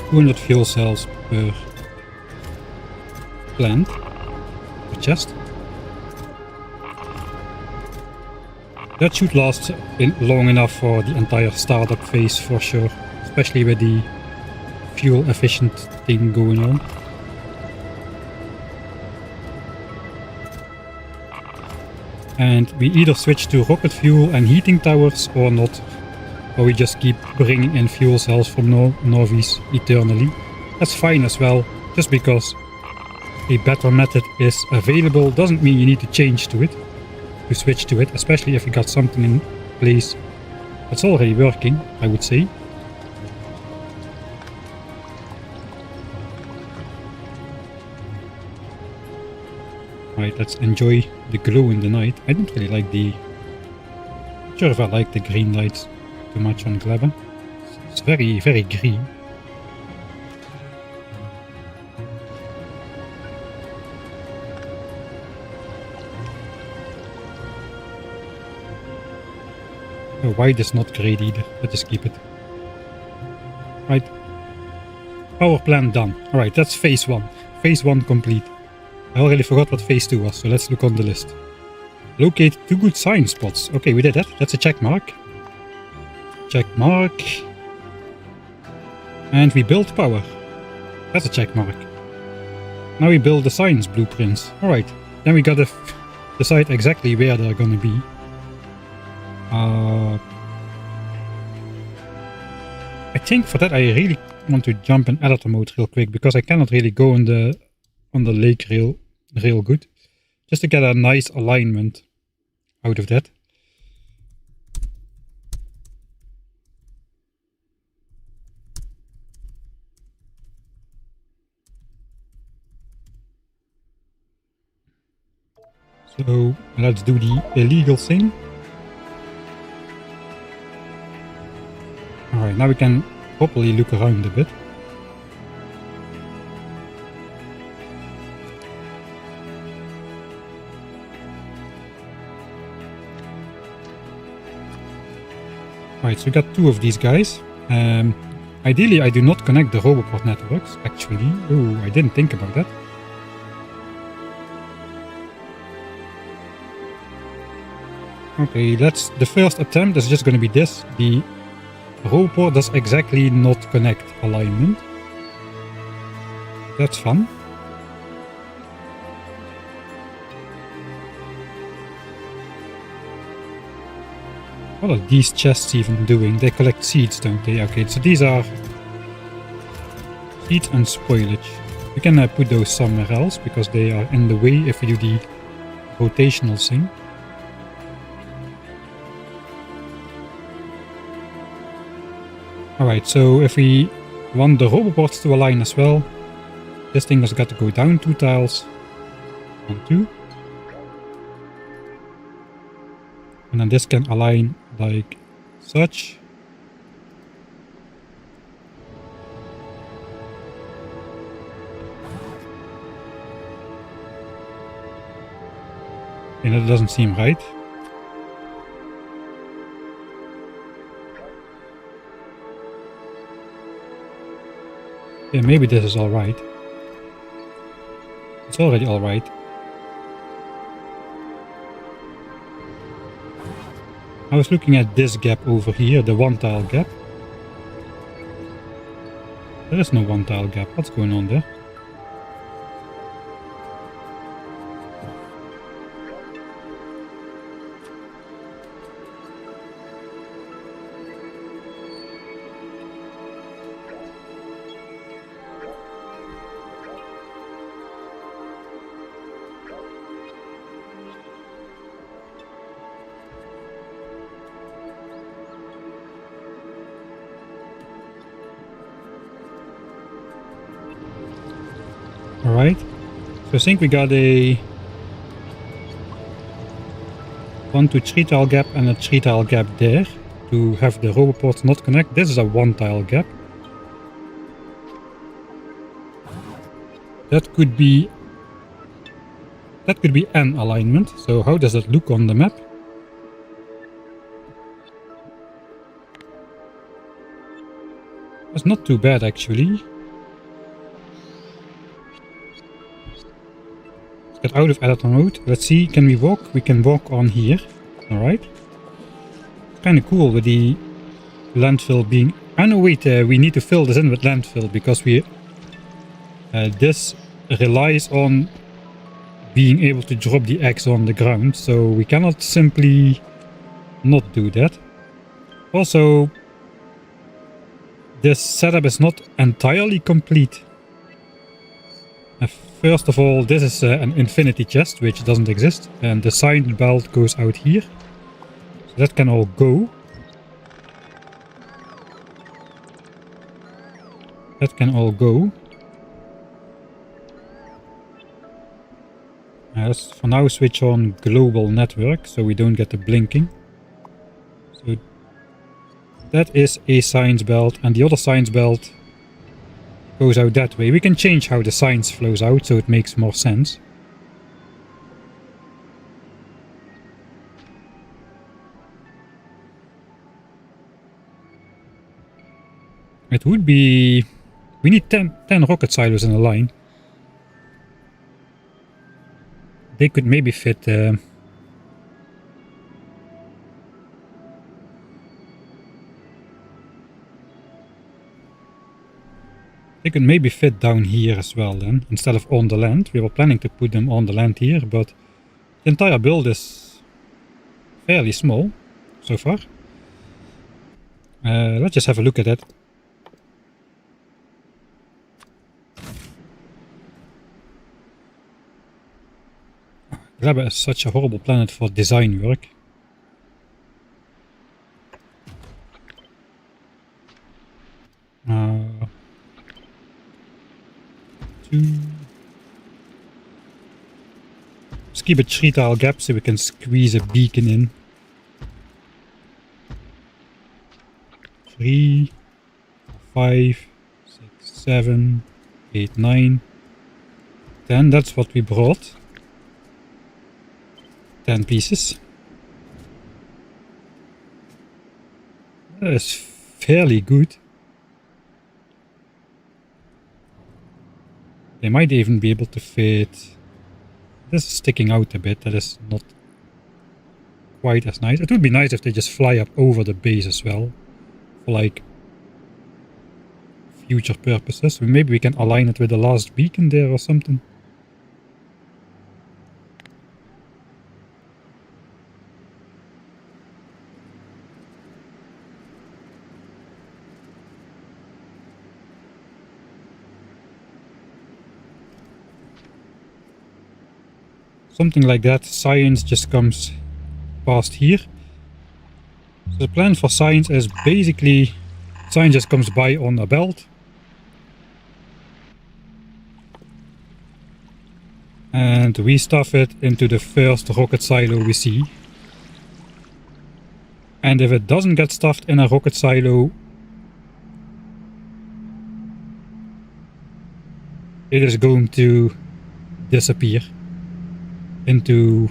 A: 200 fuel cells per plant. Per chest. That should last long enough for the entire startup phase for sure. Especially with the fuel efficient thing going on. And we either switch to rocket fuel and heating towers or not. Or we just keep bringing in fuel cells from Novi's eternally. That's fine as well. Just because a better method is available doesn't mean you need to change to it. To switch to it. Especially if you got something in place that's already working, I would say. Right, let's enjoy the glow in the night. I don't really like the... Not sure if I like the green lights too much on Gleba. It's very, very green. Oh, white is not great either. Let's just keep it. Right. Power plant done. Alright, that's phase 1. Phase 1 complete. I already forgot what phase 2 was, so let's look on the list. Locate 2 good sign spots. Okay, we did that. That's a check mark. Check mark. And we built power. That's a check mark. Now we build the science blueprints. Alright, then we gotta decide exactly where they're gonna be. I think for that I really want to jump in editor mode real quick, because I cannot really go on the lake real good. Just to get a nice alignment out of that. So let's do the illegal thing. Alright, now we can properly look around a bit. Alright, so we got 2 of these guys. Ideally I do not connect the Roboport networks, actually. Oh, I didn't think about that. Okay, that's the first attempt. Is just going to be this. The Roboport does exactly not connect alignment. That's fun. What are these chests even doing? They collect seeds, don't they? Okay, so these are seeds and spoilage. You can put those somewhere else, because they are in the way if you do the rotational thing. Alright, so if we want the Roboports to align as well, this thing has got to go down 2 tiles. 1, 2. And then this can align like such. And that doesn't seem right. Yeah, maybe this is alright. It's already alright. I was looking at this gap over here, the 1 tile gap. There is no 1 tile gap. What's going on there? Alright, so I think we got a 1 to 3 tile gap and a 3 tile gap there to have the Roboports not connect. This is a 1 tile gap. That could be That could be an alignment. So how does that look on the map? That's not too bad actually. Let's get out of editor mode. Let's see, can we walk? We can walk on here. Alright. Kind of cool with the landfill being... Oh no, wait, we need to fill this in with landfill because we... this relies on being able to drop the eggs on the ground, so we cannot simply not do that. Also, this setup is not entirely complete. First of all, this is an infinity chest, which doesn't exist, and the sign belt goes out here. So that can all go. That can all go. Let's for now switch on global network so we don't get the blinking. So that is a science belt, and the other science belt goes out that way. We can change how the science flows out so it makes more sense. It would be... We need 10 rocket silos in a line. They could maybe fit... They could maybe fit down here as well then, instead of on the land. We were planning to put them on the land here, but the entire build is fairly small so far. Let's just have a look at it. Gleba is such a horrible planet for design work. Let's keep a 3 tile gap so we can squeeze a beacon in. 3, 5, 6, 7, 8, 9, 10. That's what we brought. 10 pieces. That is fairly good. They might even be able to fit... This is sticking out a bit. That is not quite as nice. It would be nice if they just fly up over the base as well. For like... future purposes. Maybe we can align it with the last beacon there or something. Something like that. Science just comes past here. So the plan for science is basically science just comes by on a belt. And we stuff it into the first rocket silo we see. And if it doesn't get stuffed in a rocket silo, it is going to disappear into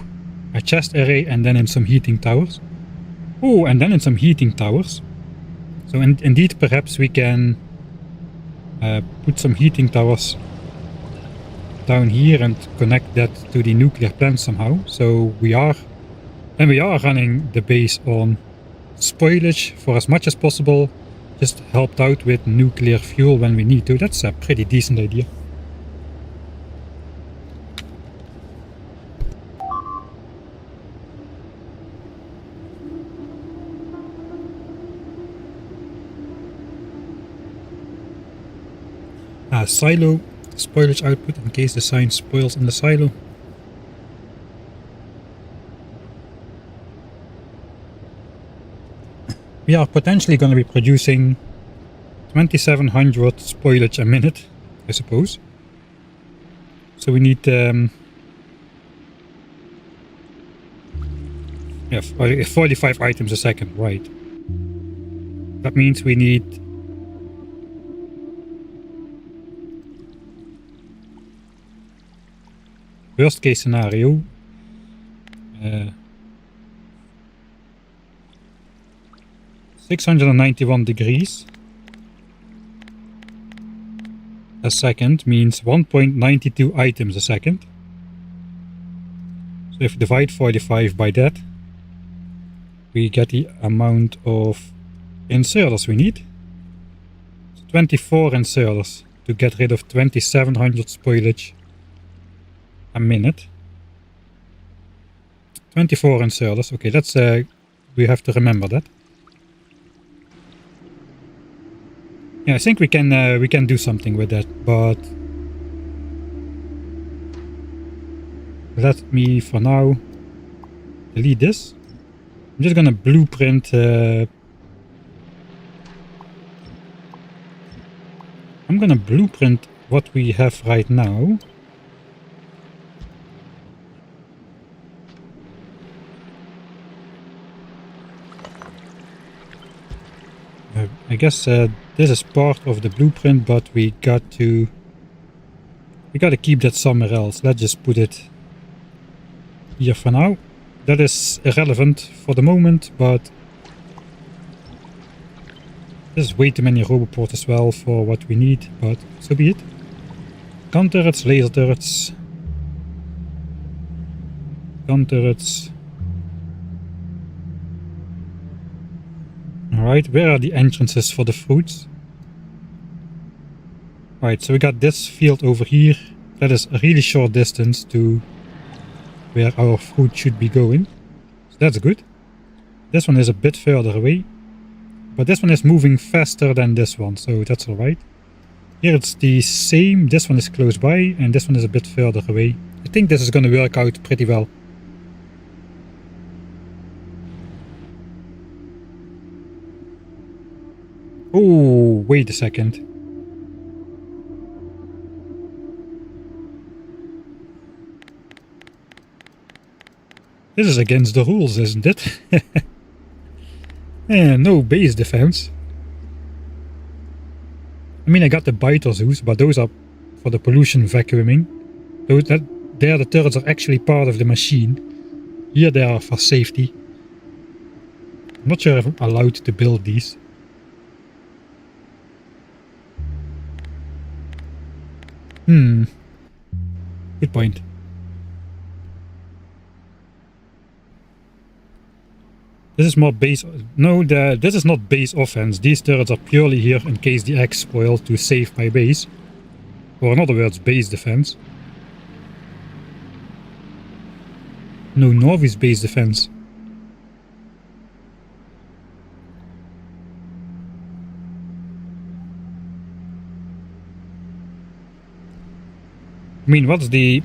A: a chest array and then in some heating towers. Oh, and then in some heating towers. So indeed, perhaps we can put some heating towers down here and connect that to the nuclear plant somehow. So we are running the base on spoilage for as much as possible, just helped out with nuclear fuel when we need to. That's a pretty decent idea. Silo spoilage output in case the sign spoils in the silo. We are potentially going to be producing 2700 spoilage a minute, I suppose. So we need 45 items a second, right? That means we need Worst case scenario. 691 degrees a second means 1.92 items a second. So if we divide 45 by that, we get the amount of inserters we need. So 24 inserters to get rid of 2700 spoilage a minute. 24 inserters. Okay, that's we have to remember that. Yeah, I think we can do something with that, but let me for now delete this. I'm just gonna blueprint. I'm gonna blueprint what we have right now. I guess this is part of the blueprint, but we gotta keep that somewhere else. Let's just put it here for now. That is irrelevant for the moment, but there's way too many roboports as well for what we need, but so be it. Gun turrets, laser turrets. Gun turrets. Alright, where are the entrances for the fruits? Alright, so we got this field over here. That is a really short distance to where our fruit should be going. So that's good. This one is a bit further away. But this one is moving faster than this one, so that's alright. Here it's the same. This one is close by and this one is a bit further away. I think this is going to work out pretty well. Oh, wait a second. This is against the rules, isn't it? No base defense. I mean, I got the biter zoos, but those are for the pollution vacuuming. There the turrets are actually part of the machine. Here they are for safety. I'm not sure if I'm allowed to build these. Good point. This is more base... No, this is not base offense. These turrets are purely here in case the eggs spoil to save my base. Or in other words, base defense. No, Norvi's base defense. I mean, what is the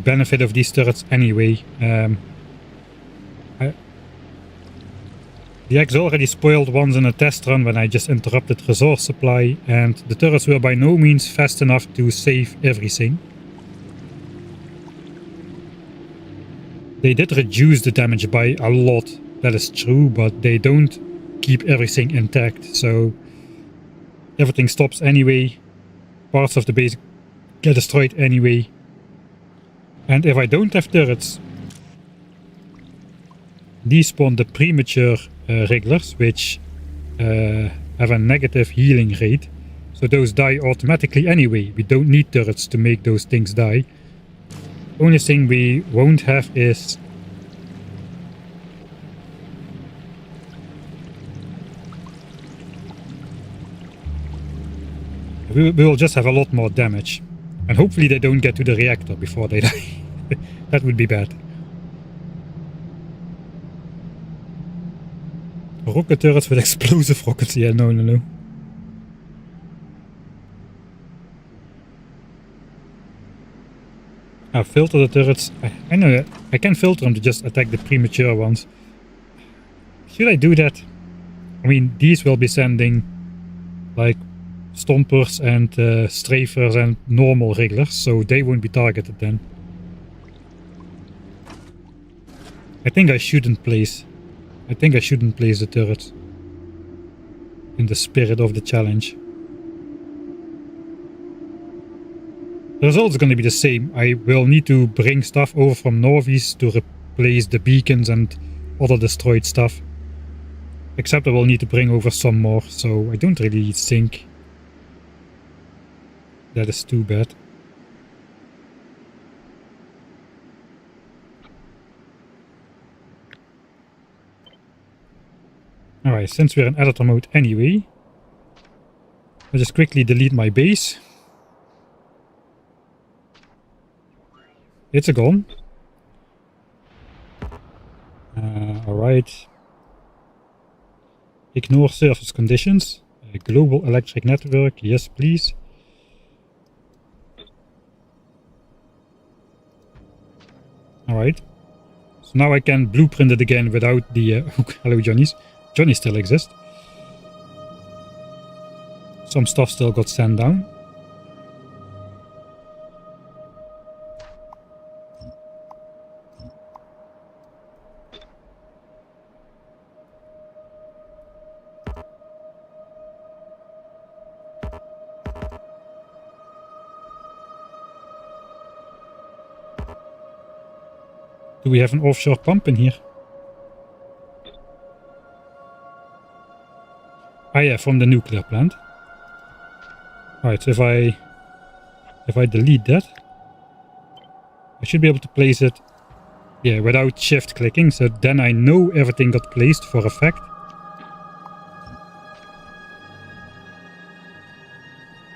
A: benefit of these turrets anyway? The eggs already spoiled once in a test run when I just interrupted resource supply, and the turrets were by no means fast enough to save everything. They did reduce the damage by a lot, that is true, but they don't keep everything intact, so everything stops anyway. Parts of the base get destroyed anyway. And if I don't have turrets, despawn the premature wrigglers, which have a negative healing rate. So those die automatically anyway. We don't need turrets to make those things die. Only thing we won't have is we will just have a lot more damage. And hopefully they don't get to the reactor before they die. That would be bad. Rocket turrets with explosive rockets. Yeah, no. Filter the turrets. I know I can filter them to just attack the premature ones. Should I do that? I mean, these will be sending like stompers and strafers and normal wrigglers, so they won't be targeted then. I think I shouldn't place the turrets in the spirit of the challenge. The result is going to be the same. I will need to bring stuff over from Norvis to replace the beacons and other destroyed stuff. Except I will need to bring over some more, so I don't really think that is too bad. Alright, since we're in editor mode anyway, I'll just quickly delete my base. It's gone. Alright. Ignore surface conditions. Global electric network, yes please. Alright. So now I can blueprint it again without the... hello Johnnies. Johnny still exists. Some stuff still got sent down. Do we have an offshore pump in here? Ah yeah, from the nuclear plant. Alright, so if I delete that, I should be able to place it, yeah, without shift clicking, so then I know everything got placed for a fact.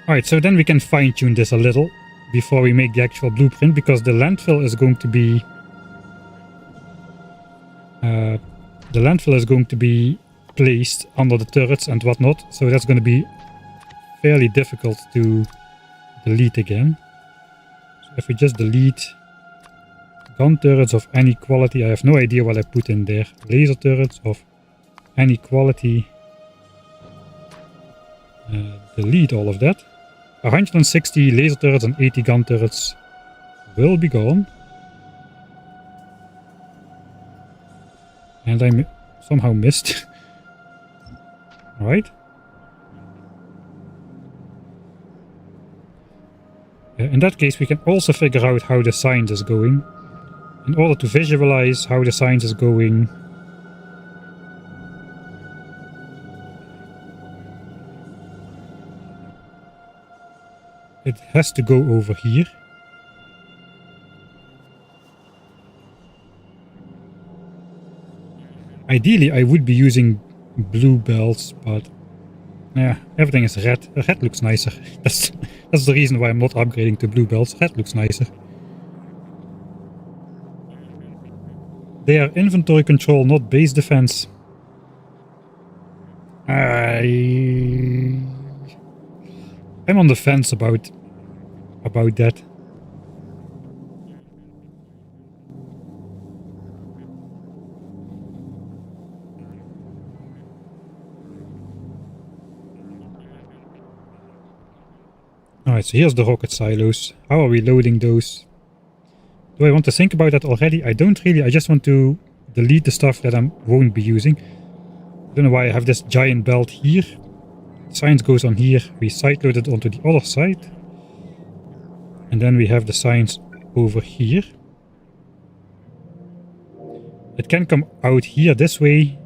A: Alright, so then we can fine-tune this a little before we make the actual blueprint, because the landfill is going to be placed under the turrets and whatnot, so that's going to be fairly difficult to delete again. So if we just delete gun turrets of any quality, I have no idea what I put in there. Laser turrets of any quality. Delete all of that. 160 laser turrets and 80 gun turrets will be gone. And I somehow missed. Alright. In that case, we can also figure out how the science is going. In order to visualize how the science is going, it has to go over here. Ideally, I would be using blue belts, but yeah, everything is red. Red looks nicer. That's the reason why I'm not upgrading to blue belts. Red looks nicer. They are inventory control, not base defense. I'm on the fence about that. Alright, so here's the rocket silos. How are we loading those? Do I want to think about that already? I don't really. I just want to delete the stuff that I won't be using. I don't know why I have this giant belt here. Science goes on here. We sideload it onto the other side. And then we have the science over here. It can come out here this way,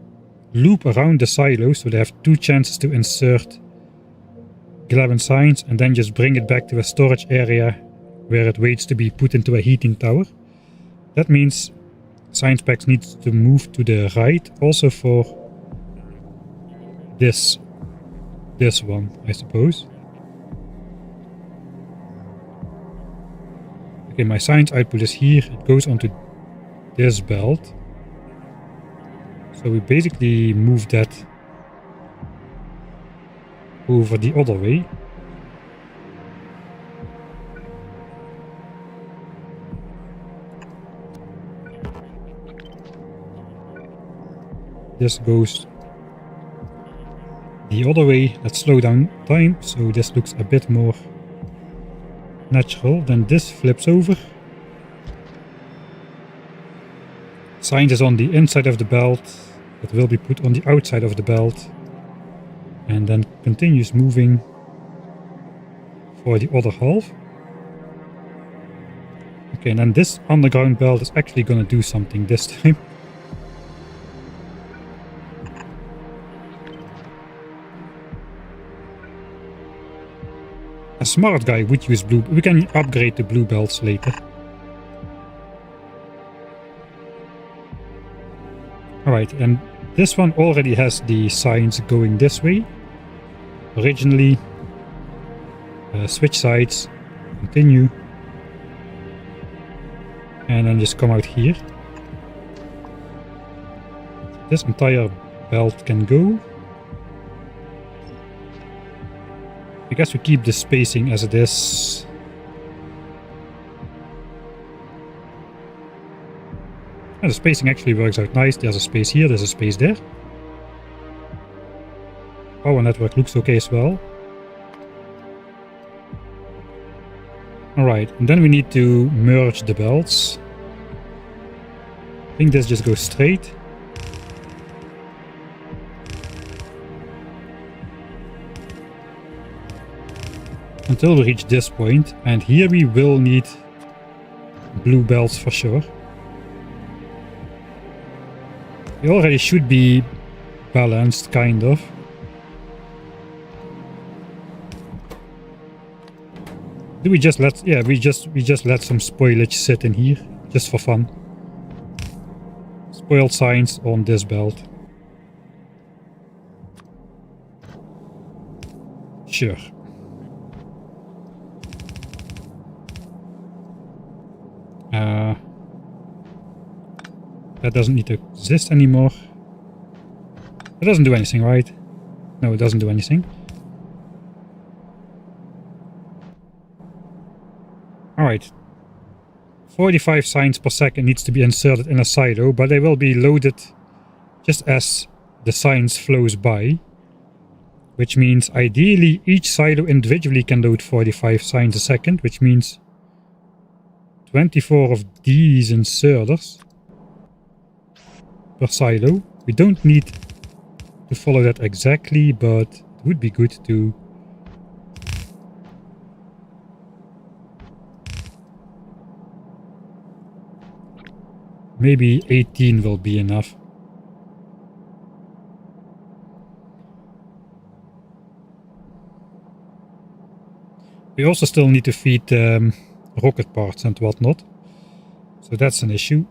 A: loop around the silo, so they have two chances to insert Gleba science, and then just bring it back to a storage area where it waits to be put into a heating tower. That means science packs need to move to the right, also for this one, I suppose. Okay, my science output is here. It goes onto this belt. So we basically move that over the other way. This goes the other way. Let's slow down time so this looks a bit more natural. Then this flips over. Science is on the inside of the belt. It will be put on the outside of the belt. And then continues moving for the other half. Okay, and then this underground belt is actually gonna do something this time. A smart guy would use blue. We can upgrade the blue belts later. Alright, and this one already has the signs going this way. Originally, switch sides, continue, and then just come out here. This entire belt can go. I guess we keep the spacing as it is. And the spacing actually works out nice. There's a space here, there's a space there. Power network looks okay as well. Alright, and then we need to merge the belts. I think this just goes straight. Until we reach this point, and here we will need blue belts for sure. We already should be balanced, kind of. Do we just let, yeah, we just let some spoilage sit in here, just for fun. Spoiled signs on this belt. Sure. That doesn't need to exist anymore. It doesn't do anything, right? No, it doesn't do anything. Alright. 45 signs per second needs to be inserted in a silo, but they will be loaded just as the signs flows by. Which means ideally each silo individually can load 45 signs a second, which means 24 of these inserters per silo. We don't need to follow that exactly, but it would be good to maybe 18 will be enough. We also still need to feed rocket parts and whatnot, so that's an issue.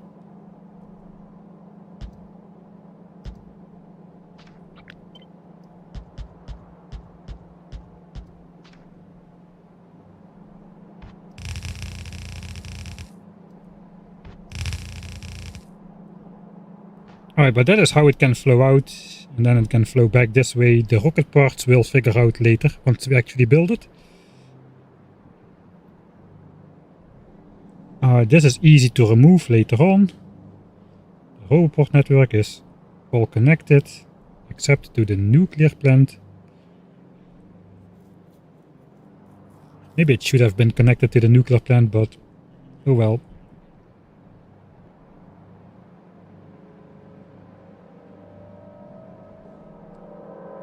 A: Alright, but that is how it can flow out, and then it can flow back this way. The rocket parts we'll figure out later, once we actually build it. This is easy to remove later on. The roboport network is all connected, except to the nuclear plant. Maybe it should have been connected to the nuclear plant, but oh well.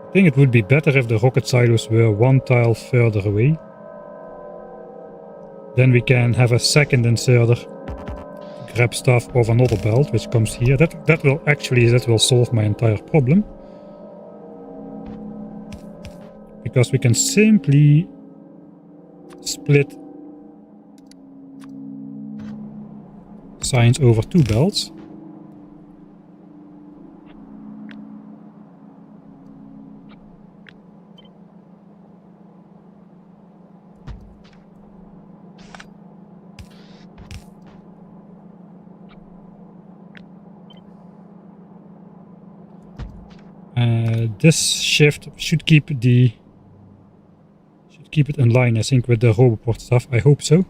A: I think it would be better if the rocket silos were one tile further away. Then we can have a second inserter grab stuff off another belt, which comes here. That will solve my entire problem. Because we can simply split signs over two belts. This shift should keep it in line, I think, with the roboport stuff. I hope so.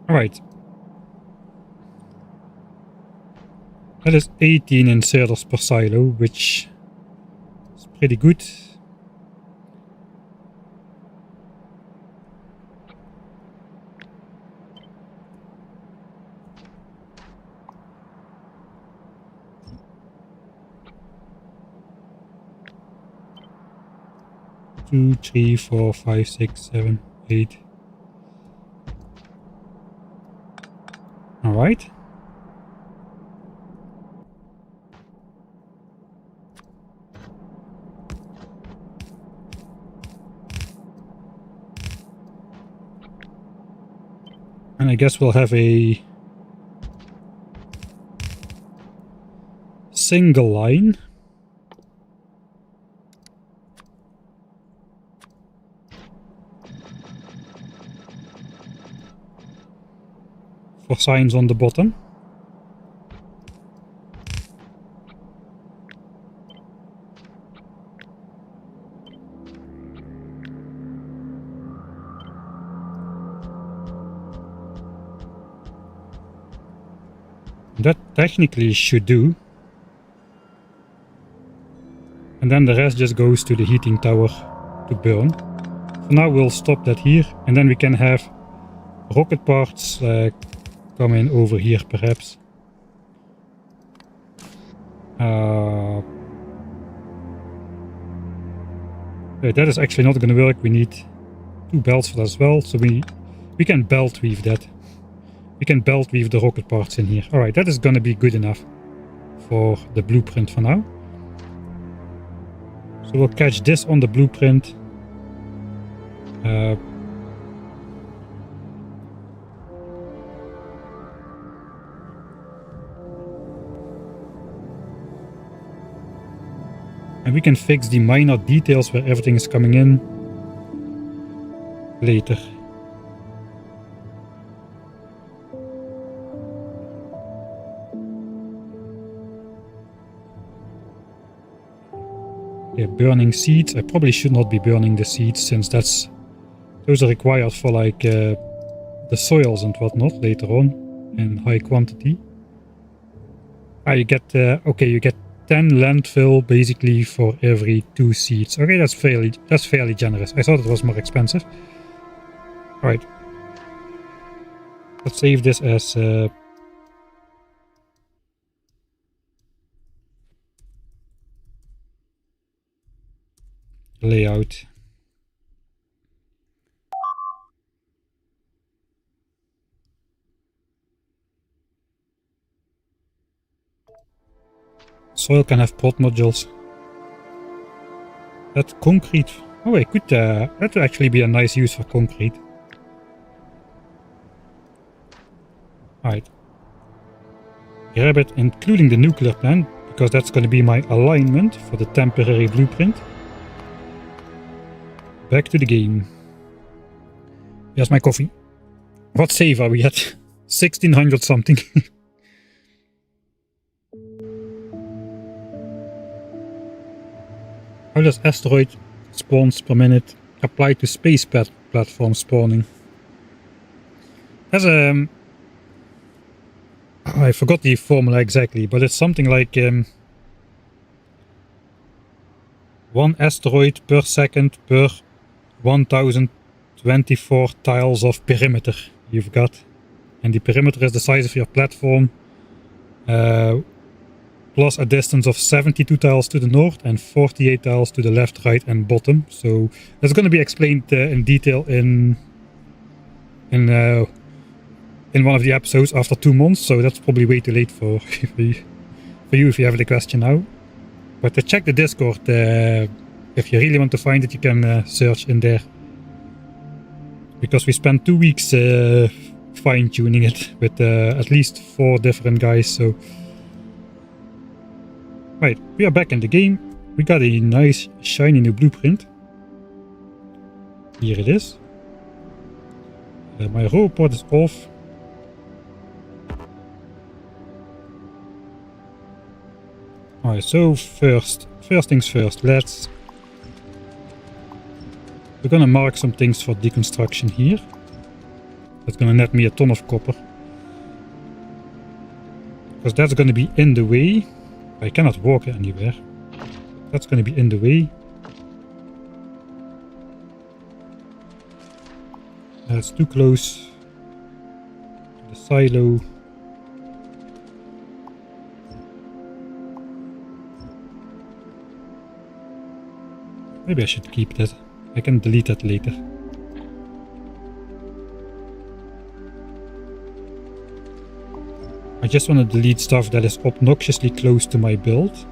A: Alright. That is 18 inserters per silo, which is pretty good. Two, 3, 4, 5, 6, 7, 8. Alright. And I guess we'll have a single line. For signs on the bottom. That technically should do. And then the rest just goes to the heating tower to burn. For now we'll stop that here, and then we can have rocket parts come in over here perhaps. That is actually not going to work. We need 2 belts for that as well, so we can belt weave that. We can belt weave the rocket parts in here. Alright, that is going to be good enough for the blueprint for now. So we'll catch this on the blueprint. And we can fix the minor details where everything is coming in later. Yeah, burning seeds. I probably should not be burning the seeds, since those are required for like the soils and whatnot later on in high quantity. You get okay, you get 10 landfill basically for every 2 seeds. Okay, that's fairly generous. I thought it was more expensive. Alright. Let's save this as layout. Soil can have pot modules. That concrete. Oh wait, that would actually be a nice use for concrete. Alright. Grab it, including the nuclear plant, because that's going to be my alignment for the temporary blueprint. Back to the game. Here's my coffee. What save are we at? 1600 something. How does asteroid spawns per minute apply to space platform spawning? There's I forgot the formula exactly, but it's something like 1 asteroid per second per 1024 tiles of perimeter you've got. And the perimeter is the size of your platform, plus a distance of 72 tiles to the north and 48 tiles to the left, right and bottom. So that's going to be explained in detail in one of the episodes after 2 months, so that's probably way too late for you if you have the question now. But check the Discord, if you really want to find it, you can search in there. Because we spent 2 weeks fine-tuning it with at least 4 different guys, so... Right, we are back in the game. We got a nice shiny new blueprint. Here it is. My robot is off. Alright, so first things first, we're gonna mark some things for deconstruction here. That's gonna net me a ton of copper. Because that's gonna be in the way. I cannot walk anywhere. That's gonna be in the way. That's too close to the silo. Maybe I should keep that. I can delete that later. I just want to delete stuff that is obnoxiously close to my build.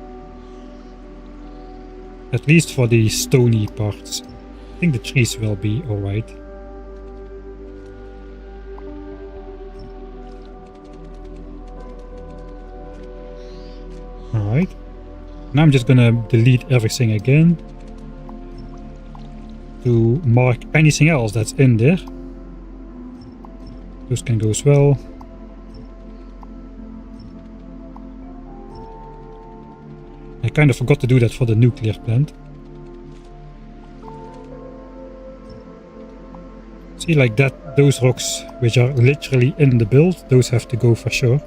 A: At least for the stony parts. I think the trees will be alright. Alright. Now I'm just gonna delete everything again to mark anything else that's in there. Those can go as well. I kind of forgot to do that for the nuclear plant. See, like that, those rocks which are literally in the build, those have to go for sure.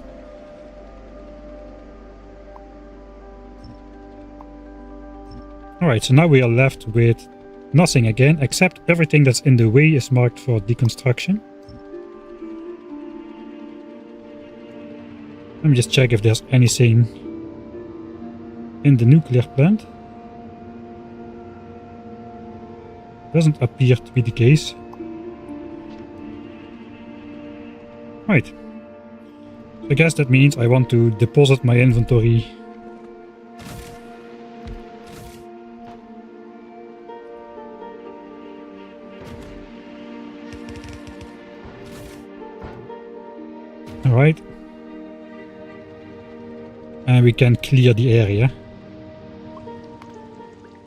A: Alright, so now we are left with nothing again, except everything that's in the way is marked for deconstruction. Let me just check if there's anything in the nuclear plant. Doesn't appear to be the case. Right. So I guess that means I want to deposit my inventory. Alright. And we can clear the area.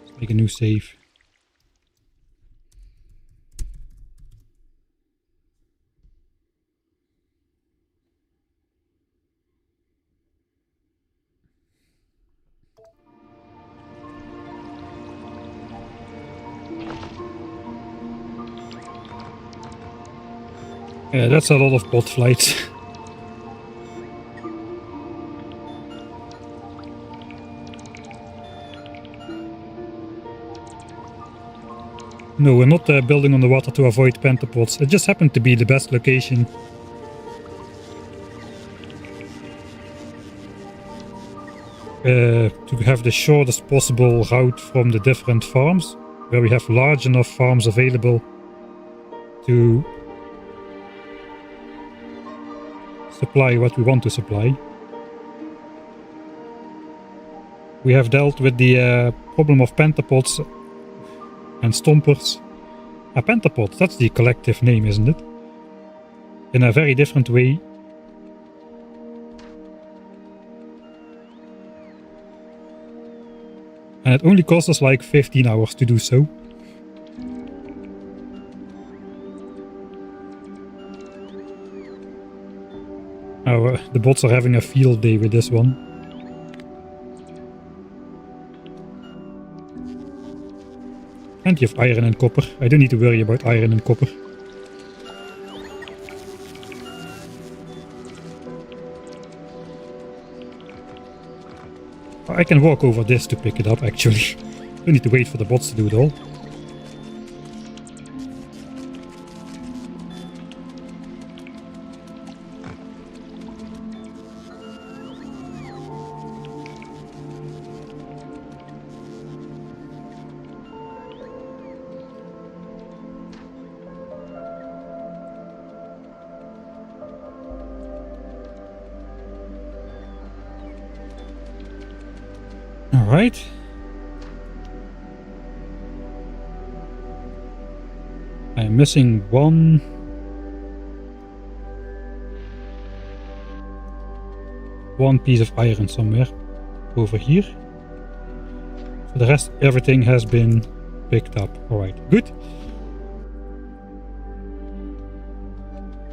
A: Let's make a new save. Yeah, that's a lot of bot flights. No, we're not building on the water to avoid pentapods. It just happened to be the best location. To have the shortest possible route from the different farms, where we have large enough farms available to supply what we want to supply. We have dealt with the problem of pentapods and stompers. A pentapod, that's the collective name, isn't it? In a very different way. And it only costs us like 15 hours to do so. Oh, the bots are having a field day with this one. Plenty of iron and copper. I don't need to worry about iron and copper. I can walk over this to pick it up, actually. Don't need to wait for the bots to do it all. Alright. I'm missing one piece of iron somewhere over here. For the rest, everything has been picked up. Alright, good.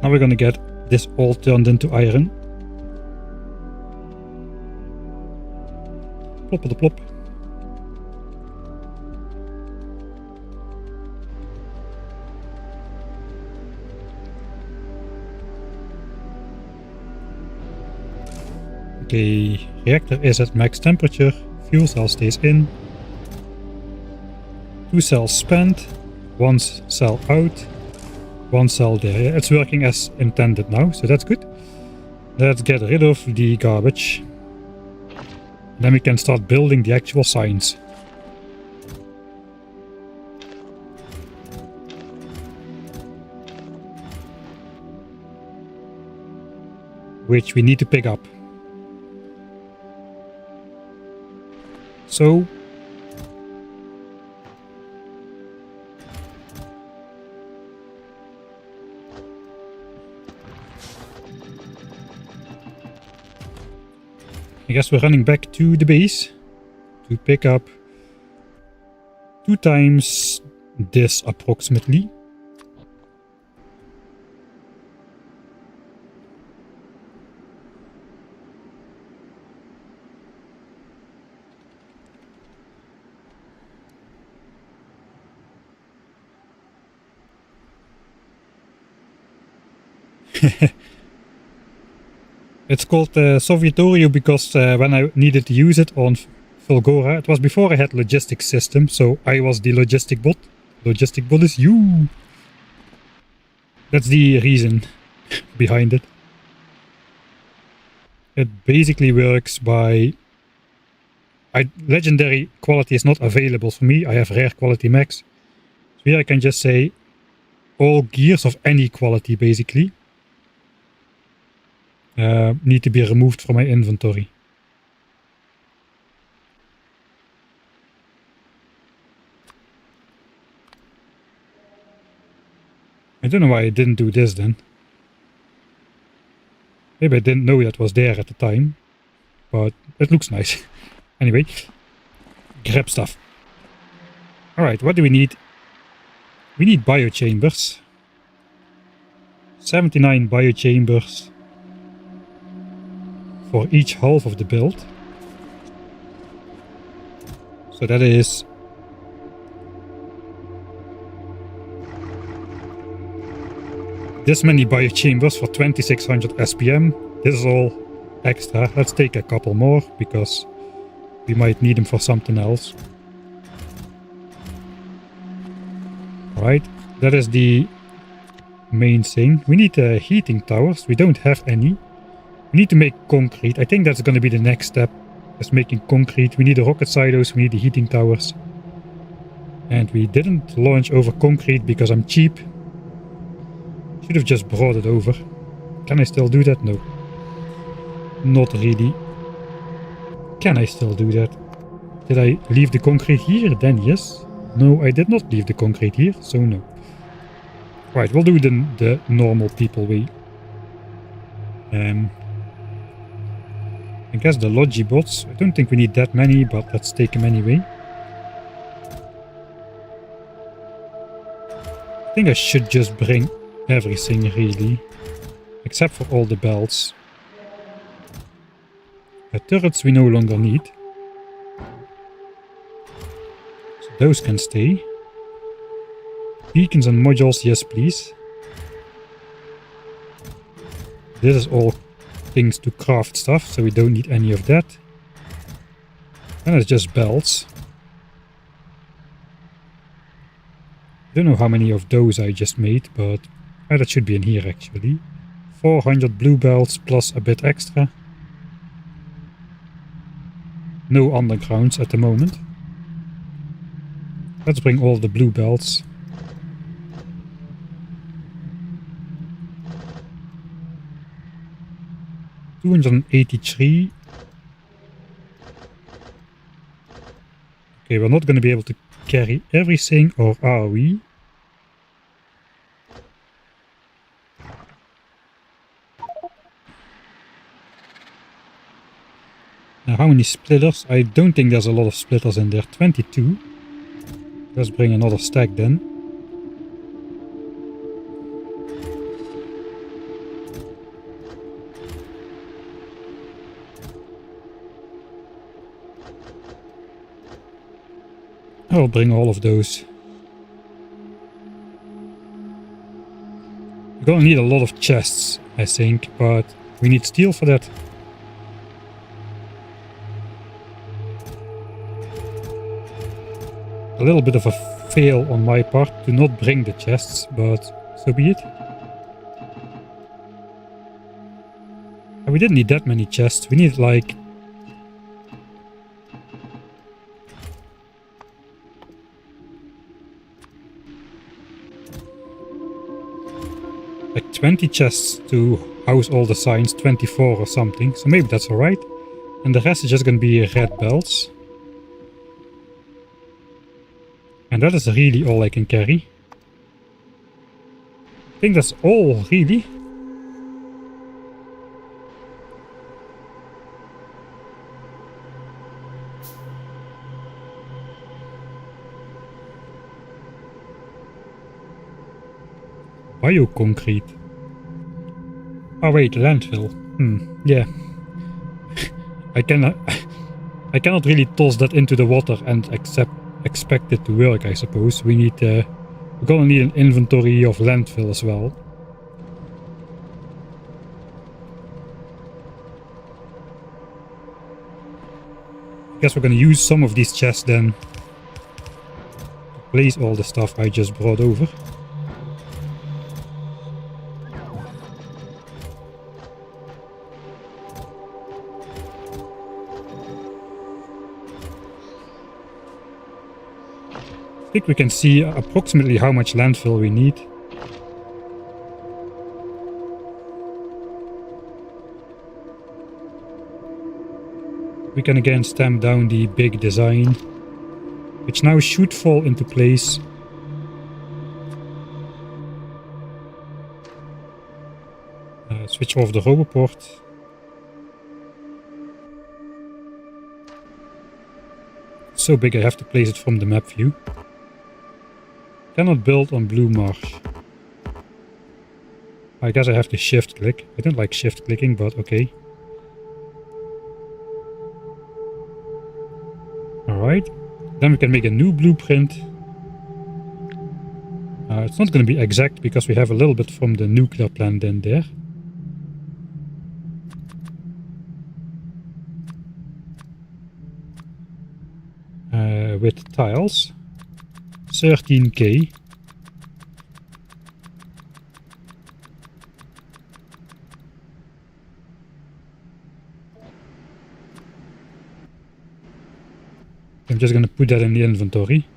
A: Now we're gonna get this all turned into iron. Plop, plop. Okay, reactor is at max temperature, fuel cell stays in. 2 cells spent, 1 cell out, 1 cell there. Yeah, it's working as intended now, so that's good. Let's get rid of the garbage. Then we can start building the actual signs. which we need to pick up. So I guess we're running back to the base to pick up 2 times this approximately. It's called Sovietorio because when I needed to use it on Fulgora, it was before I had logistics system, so I was the logistic bot. Logistic bot is you. That's the reason behind it. It basically works by... legendary quality is not available for me. I have rare quality max. So here I can just say all gears of any quality basically need to be removed from my inventory. I don't know why I didn't do this then. Maybe I didn't know that was there at the time, but it looks nice. Anyway, grab stuff. Alright, what do we need? We need biochambers. 79 biochambers for each half of the build. So that is this many biochambers for 2600 SPM. This is all extra. Let's take a couple more because we might need them for something else. Alright, that is the main thing. We need heating towers. We don't have any. We need to make concrete. I think that's going to be the next step, is making concrete. We need the rocket silos, we need the heating towers. And we didn't launch over concrete because I'm cheap. Should have just brought it over. Can I still do that? No. Not really. Can I still do that? Did I leave the concrete here? Then yes. No, I did not leave the concrete here, so no. Right, we'll do the normal people way. I guess the logibots. I don't think we need that many, but let's take them anyway. I think I should just bring everything really, except for all the belts. The turrets we no longer need, so those can stay. Beacons and modules, yes please. This is all things to craft stuff, so we don't need any of that. And it's just belts. I don't know how many of those I just made, but that should be in here actually. 400 blue belts plus a bit extra. No undergrounds at the moment. Let's bring all the blue belts. $283. Okay, we're not going to be able to carry everything, or are we? Now, how many splitters? I don't think there's a lot of splitters in there. 22. Let's bring another stack then. I'll bring all of those. We're gonna need a lot of chests, I think, but we need steel for that. A little bit of a fail on my part to not bring the chests, but so be it. And we didn't need that many chests. We need like 20 chests to house all the signs, 24 or something, so maybe that's alright. And the rest is just gonna be red belts. And that is really all I can carry. I think that's all, really. Bioconcrete. Oh wait, landfill. Yeah. I cannot really toss that into the water and expect it to work, I suppose. We need we're gonna need an inventory of landfill as well. I guess we're gonna use some of these chests then to place all the stuff I just brought over. I think we can see approximately how much landfill we need. We can again stamp down the big design, which now should fall into place. Switch off the roboport. So big I have to place it from the map view. Cannot build on blue marsh. I guess I have to shift click. I don't like shift clicking, but okay. Alright. Then we can make a new blueprint. It's not going to be exact because we have a little bit from the nuclear plant in there. With tiles. 13k. I'm just going to put that in the inventory.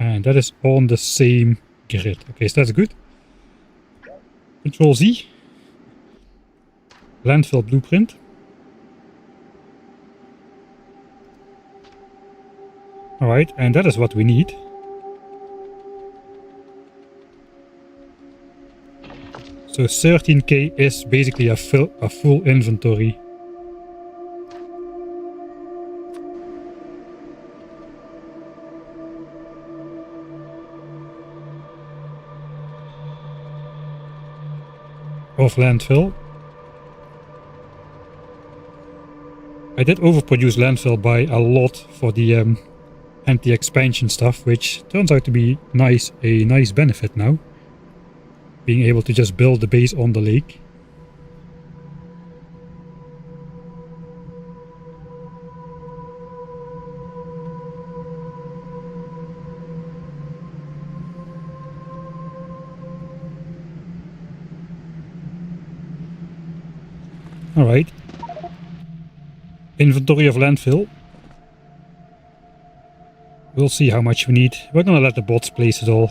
A: And that is on the same grid. Okay, so that's good. Control Z. Landfill blueprint. Alright, and that is what we need. So 13k is basically a full inventory. Of landfill. I did overproduce landfill by a lot for the anti-expansion stuff, which turns out to be a nice benefit now. Being able to just build the base on the lake. Alright. Inventory of landfill. We'll see how much we need. We're gonna let the bots place it all.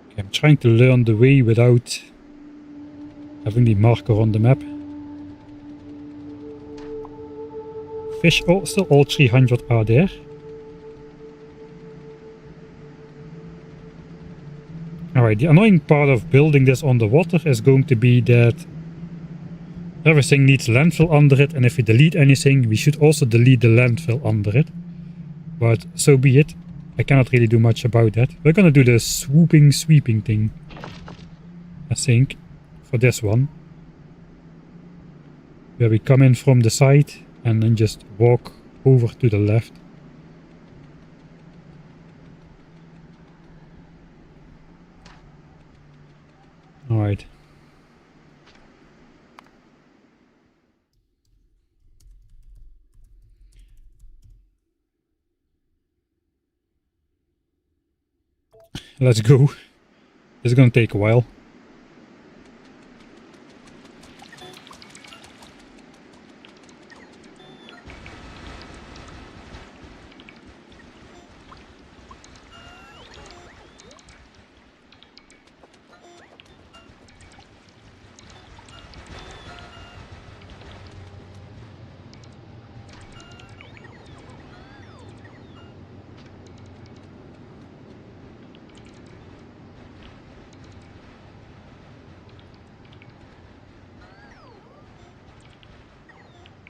A: Okay, I'm trying to learn the way without having the marker on the map. Fish, oh, still all 300 are there. Alright, the annoying part of building this on the water is going to be that everything needs landfill under it, and if we delete anything, we should also delete the landfill under it. But so be it. I cannot really do much about that. We're gonna do the sweeping thing, I think, for this one. Where we come in from the side and then just walk over to the left. Alright. Let's go. This is gonna take a while.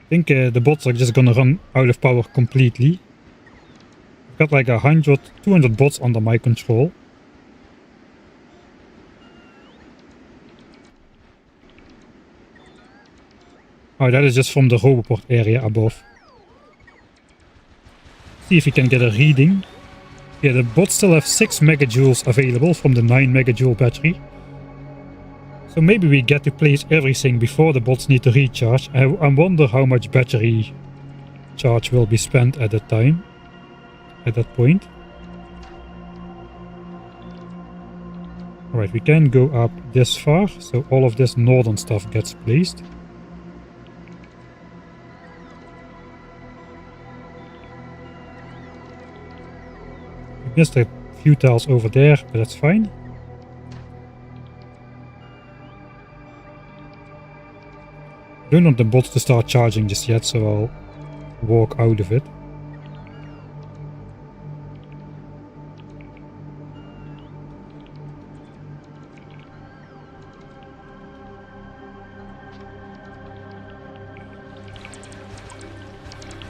A: I think the bots are just gonna run out of power completely. I've got like 100, 200 bots under my control. Oh, that is just from the roboport area above. See if we can get a reading. Yeah, the bots still have 6 megajoules available from the 9 megajoule battery. So maybe we get to place everything before the bots need to recharge. I wonder how much battery charge will be spent at that time. At that point. Alright, we can go up this far. So all of this northern stuff gets placed. We missed a few tiles over there, but that's fine. I don't want the bots to start charging just yet, so I'll walk out of it.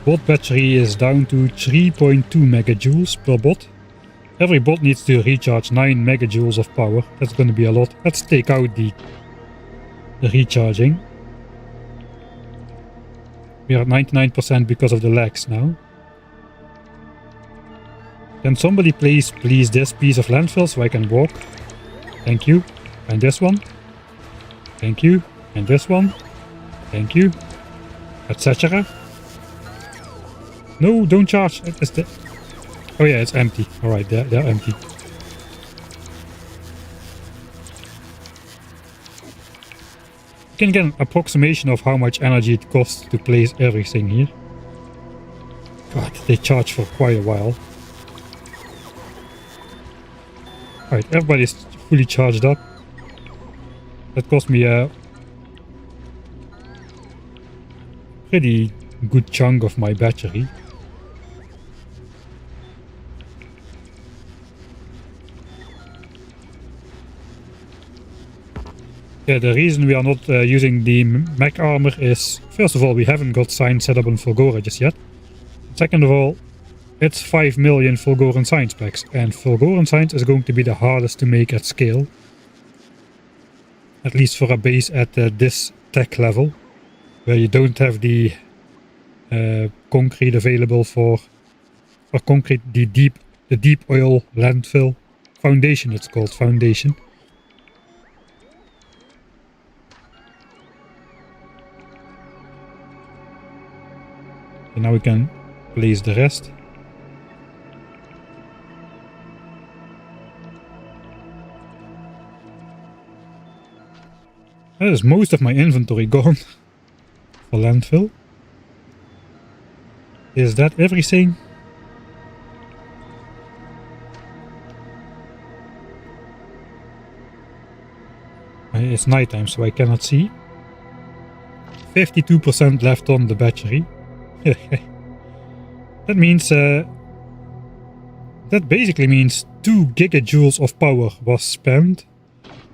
A: Bot battery is down to 3.2 megajoules per bot. Every bot needs to recharge 9 megajoules of power. That's going to be a lot. Let's take out the recharging. We are at 99% because of the lags now. Can somebody please this piece of landfill so I can walk? Thank you. And this one. Thank you. And this one. Thank you. Etc. No, don't charge. Oh yeah, it's empty. Alright, they're empty. You can get an approximation of how much energy it costs to place everything here. God, they charge for quite a while. Alright, everybody's fully charged up. That cost me a pretty good chunk of my battery. Yeah, the reason we are not using the mech armor is, first of all, we haven't got science set up on Fulgora just yet. Second of all, it's 5 million Fulgoran science packs, and Fulgoran science is going to be the hardest to make at scale. At least for a base at this tech level, where you don't have the concrete available for concrete, the deep oil landfill. Foundation, it's called, foundation. And now we can place the rest. That is most of my inventory gone for landfill. Is that everything? It's nighttime, so I cannot see. 52% left on the battery. That means that basically means 2 gigajoules of power was spent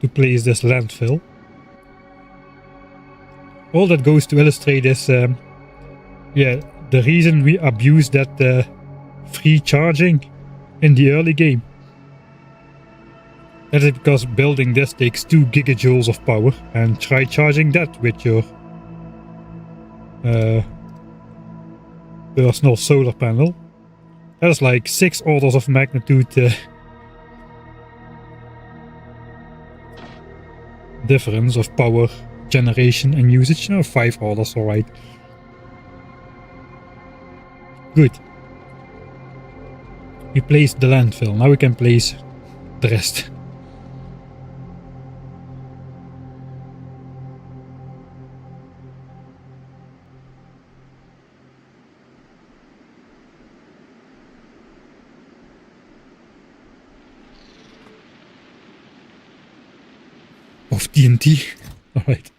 A: to place this landfill. All that goes to illustrate is yeah, the reason we abused that free charging in the early game. That is because building this takes 2 gigajoules of power, and try charging that with your personal solar panel. That is like 6 orders of magnitude difference of power generation and usage. No, 5 orders, alright. Good. We placed the landfill, now we can place the rest. Of TNT. Alright.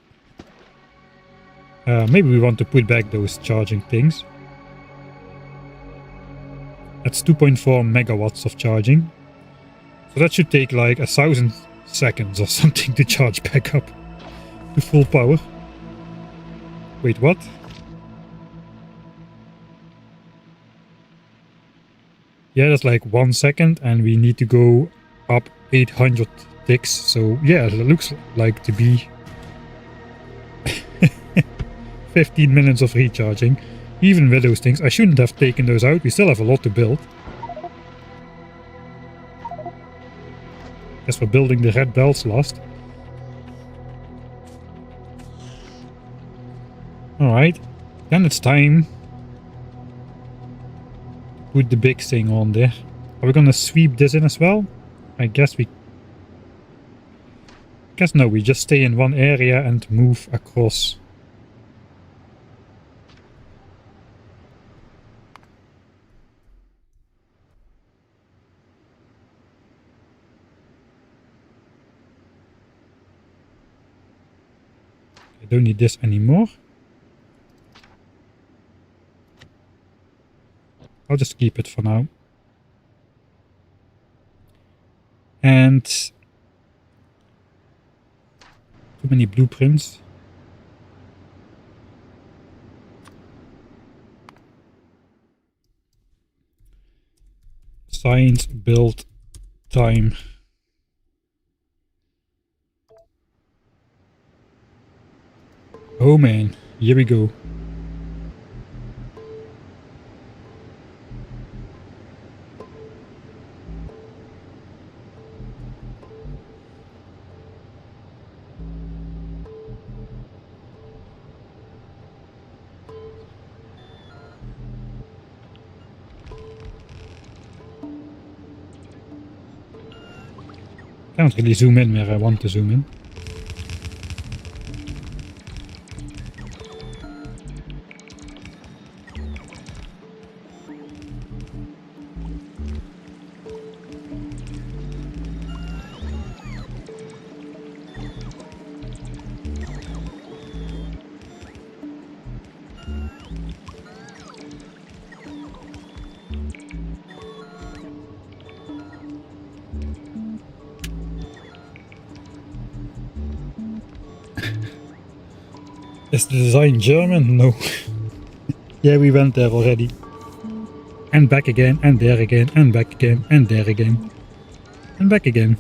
A: Maybe we want to put back those charging things. That's 2.4 megawatts of charging. So that should take like 1,000 seconds or something to charge back up to full power. Wait, what? Yeah, that's like 1 second, and we need to go up 800 ticks. So yeah, it looks like to be 15 minutes of recharging. Even with those things, I shouldn't have taken those out. We still have a lot to build. Guess we're building the red belts last. Alright, then it's time to put the big thing on there. Are we gonna sweep this in as well? I guess we... Guess no, we just stay in one area and move across. I don't need this anymore. I'll just keep it for now. And too many blueprints. Science build time. Oh man, here we go. Can't really zoom in where I want to zoom in. Is the design German? No. Yeah, we went there already. And back again, and there again, and back again, and there again. And back again.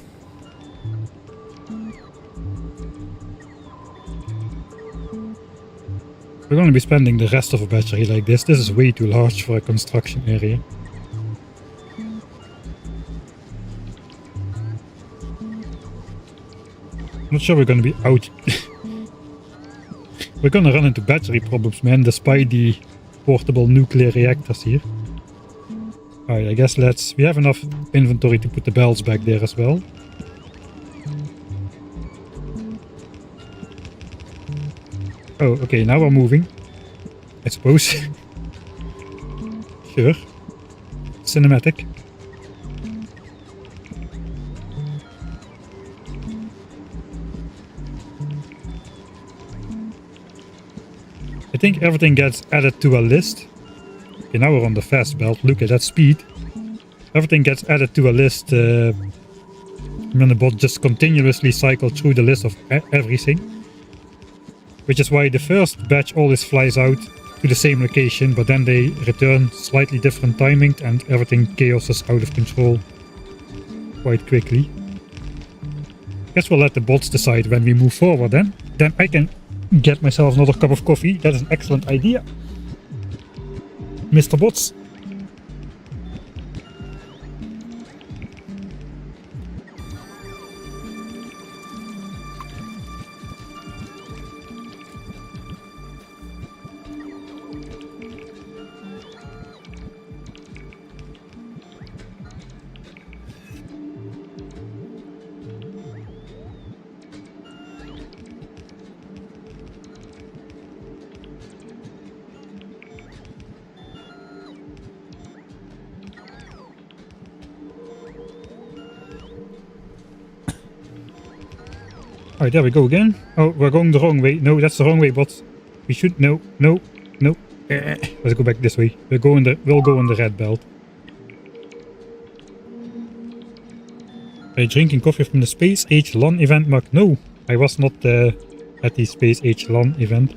A: We're going to be spending the rest of a battery like this. This is way too large for a construction area. I'm not sure we're going to be out. We're going to run into battery problems, man, despite the portable nuclear reactors here. Alright, I guess we have enough inventory to put the belts back there as well. Oh, okay, now we're moving. I suppose. Sure. Cinematic. I think everything gets added to a list. Okay, now we're on the fast belt. Look at that speed. Everything gets added to a list. And then the bot just continuously cycles through the list of everything. Which is why the first batch always flies out to the same location, but then they return slightly different timing and everything chaoses out of control quite quickly. Guess we'll let the bots decide when we move forward then. Then I can get myself another cup of coffee. That is an excellent idea, Mr. Bots. Alright, there we go again. Oh, we're going the wrong way. No, that's the wrong way, but we should... No. Let's go back this way. We'll go on the red belt. Are you drinking coffee from the Space Age LAN event, Mark? No, I was not at the Space Age LAN event.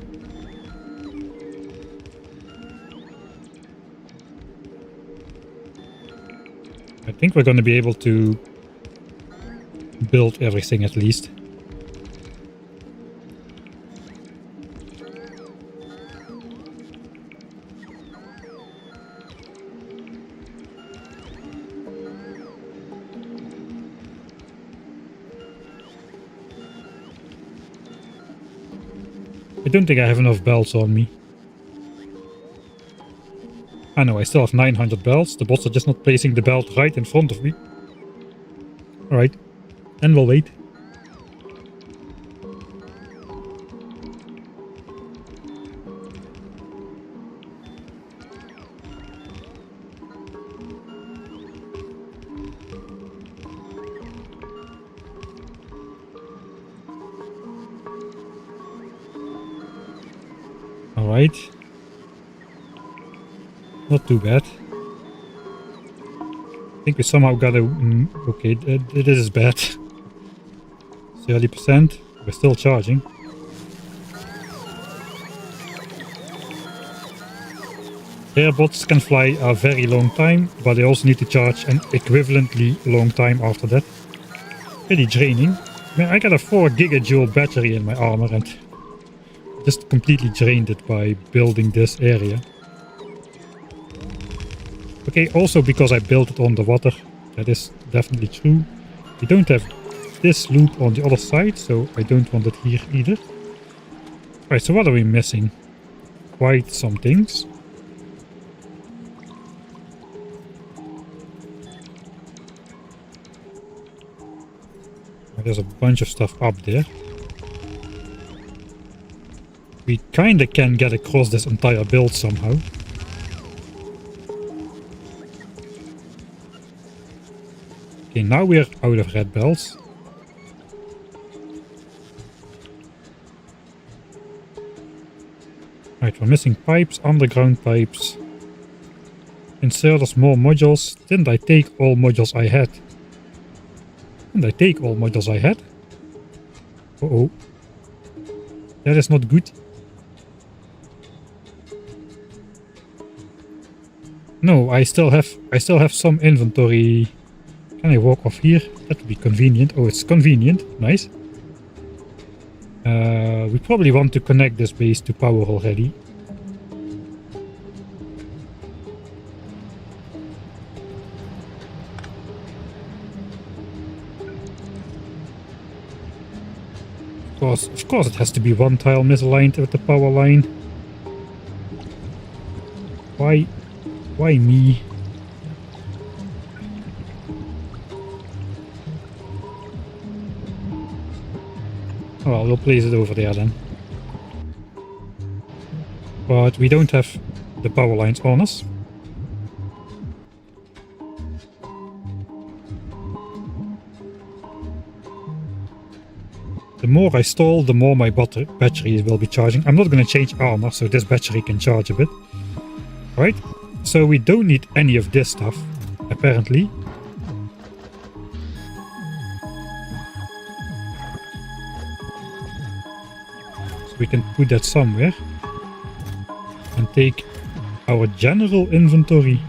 A: think we're going to be able to build everything at least. I don't think I have enough belts on me. I know, I still have 900 belts. The bots are just not placing the belt right in front of me. Alright, and we'll wait. Alright. Not too bad. I think we somehow got a... okay, this is bad. 30%. We're still charging. Air bots can fly a very long time, but they also need to charge an equivalently long time after that. Pretty draining. Man, I got a 4 gigajoule battery in my armor and just completely drained it by building this area. Okay, also because I built it on the water. That is definitely true. We don't have this loop on the other side, so I don't want it here either. Alright, so what are we missing? Quite some things. There's a bunch of stuff up there. We kinda can get across this entire build somehow. Okay, now we're out of red belts. Right, we're missing pipes, underground pipes. Inserters, more modules. Didn't I take all modules I had? Didn't I take all modules I had? Uh-oh. That is not good. No, I still have some inventory. Can I walk off here? That would be convenient. Oh, it's convenient. Nice. We probably want to connect this base to power already. Of course it has to be one tile misaligned with the power line. Why me? Well, we'll place it over there then. But we don't have the power lines on us. The more I stall, the more my battery will be charging. I'm not going to change armor, so this battery can charge a bit. Alright, so we don't need any of this stuff, apparently. So we can put that somewhere. And take our general inventory.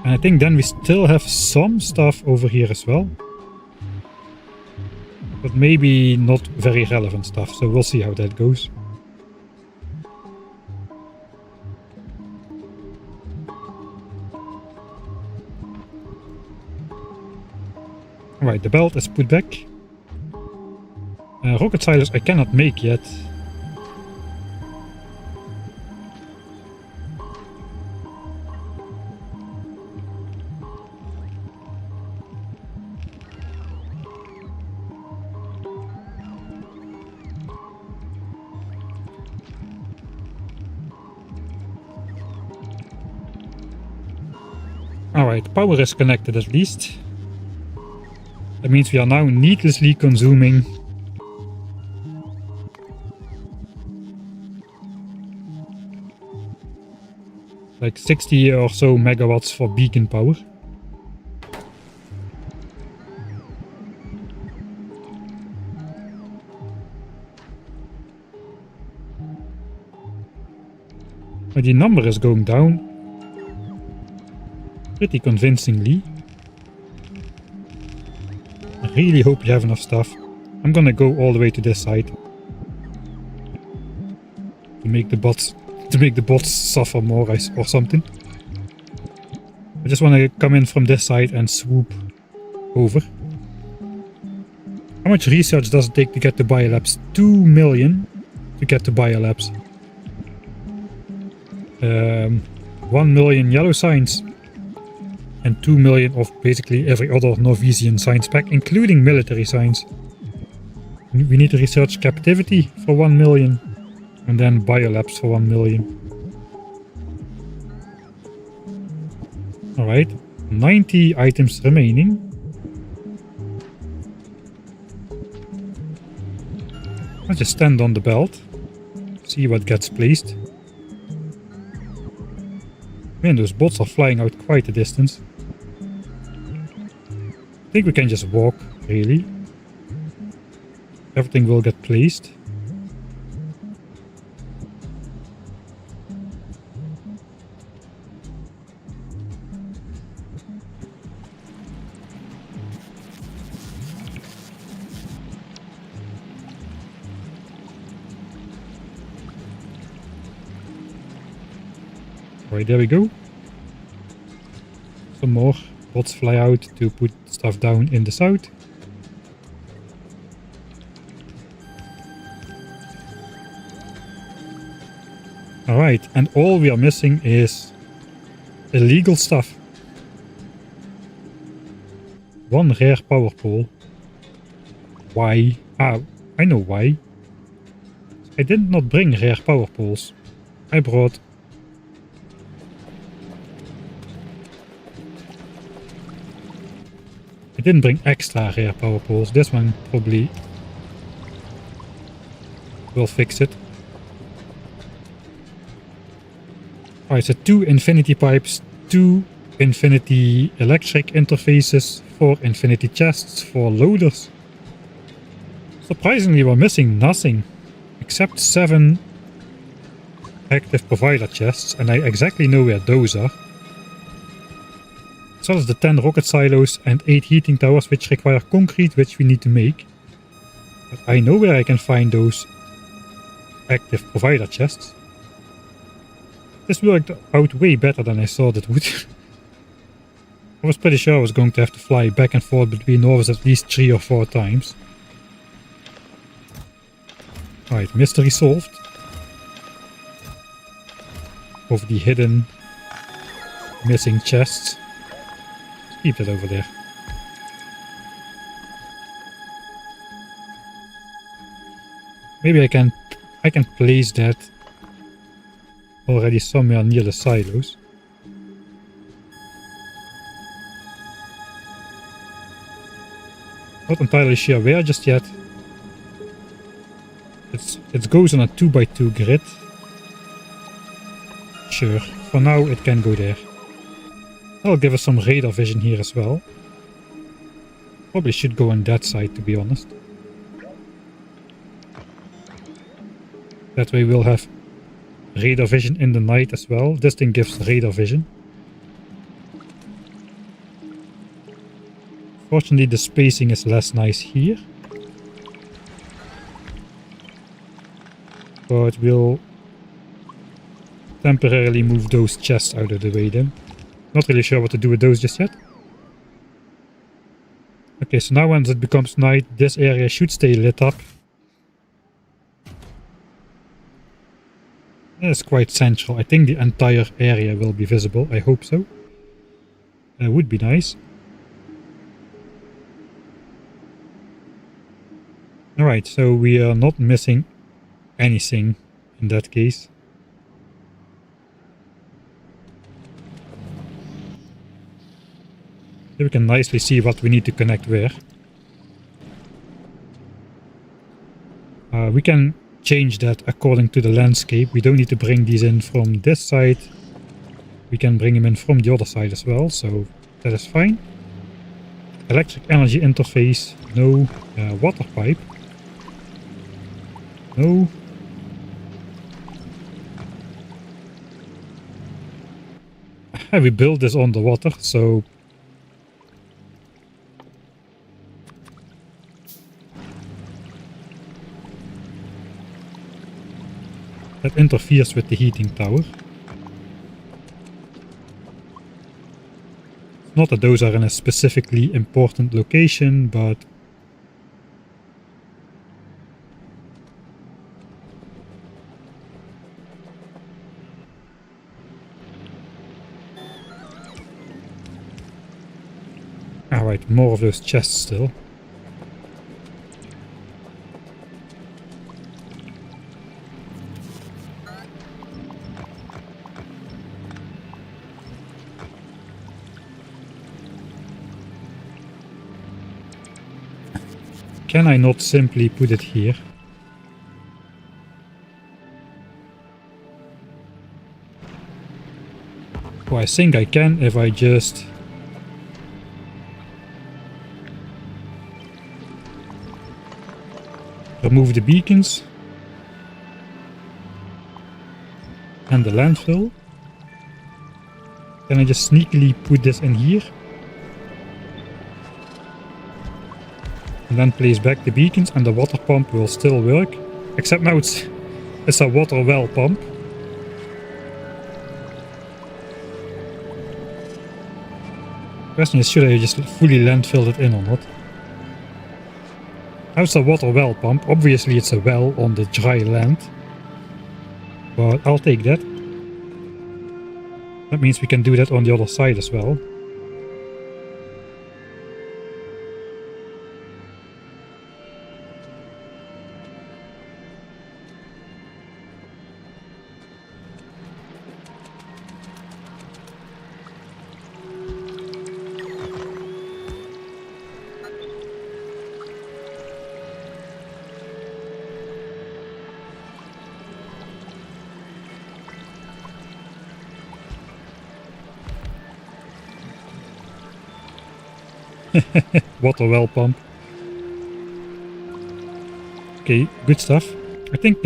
A: And I think then we still have some stuff over here as well. But maybe not very relevant stuff, so we'll see how that goes. Alright, the belt is put back. Rocket silos I cannot make yet. Alright, power is connected at least. That means we are now needlessly consuming like 60 or so megawatts for beacon power. But the number is going down. Pretty convincingly. I really hope you have enough stuff. I'm gonna go all the way to this side. To make the bots suffer more or something. I just want to come in from this side and swoop over. How much research does it take to get to biolabs? 2 million to get to biolabs. 1 million yellow signs. And 2 million of basically every other Norwegian science pack, including military science. We need to research captivity for 1 million. And then biolabs for 1 million. Alright, 90 items remaining. I'll just stand on the belt. See what gets placed. Man, those bots are flying out quite a distance. I think we can just walk, really. Everything will get placed. Right, there we go. Some more bots fly out to put stuff down in the south. Alright, and all we are missing is illegal stuff. 1 rare power pole. Why? Ah, I know why. I did not bring rare power poles. I brought... I didn't bring extra rare power poles. This one probably will fix it. Alright, so 2 infinity pipes, 2 infinity electric interfaces, 4 infinity chests, 4 loaders. Surprisingly, we're missing nothing except 7 active provider chests, and I exactly know where those are. As well as the 10 rocket silos and 8 heating towers, which require concrete, which we need to make. But I know where I can find those active provider chests. This worked out way better than I thought it would. I was pretty sure I was going to have to fly back and forth between Norvis at least 3 or 4 times. Alright, mystery solved. Of the hidden missing chests. Let's keep it over there. Maybe I can place that already somewhere near the silos. Not entirely sure where just yet. It goes on a 2x2 grid. Sure, for now it can go there. That'll give us some radar vision here as well. Probably should go on that side, to be honest. That way we'll have radar vision in the night as well. This thing gives radar vision. Fortunately, the spacing is less nice here. But we'll temporarily move those chests out of the way then. Not really sure what to do with those just yet. Okay, so now once it becomes night, this area should stay lit up. It's quite central. I think the entire area will be visible. I hope so. Would be nice. Alright, so we are not missing anything in that case. Here we can nicely see what we need to connect where. We can change that according to the landscape. We don't need to bring these in from this side. We can bring them in from the other side as well, so that is fine. Electric energy interface, no. Water pipe, no. we built this on the water, so that interferes with the heating tower. It's not that those are in a specifically important location, but alright, more of those chests still. Can I not simply put it here? Oh, I think I can if I just remove the beacons and the landfill. Can I just sneakily put this in here? And then place back the beacons and the water pump will still work. Except now it's a water well pump. Question is, should I just fully landfill it in or not? How's a water well pump? Obviously it's a well on the dry land. But I'll take that. That means we can do that on the other side as well. Water well pump. Okay, good stuff. I think,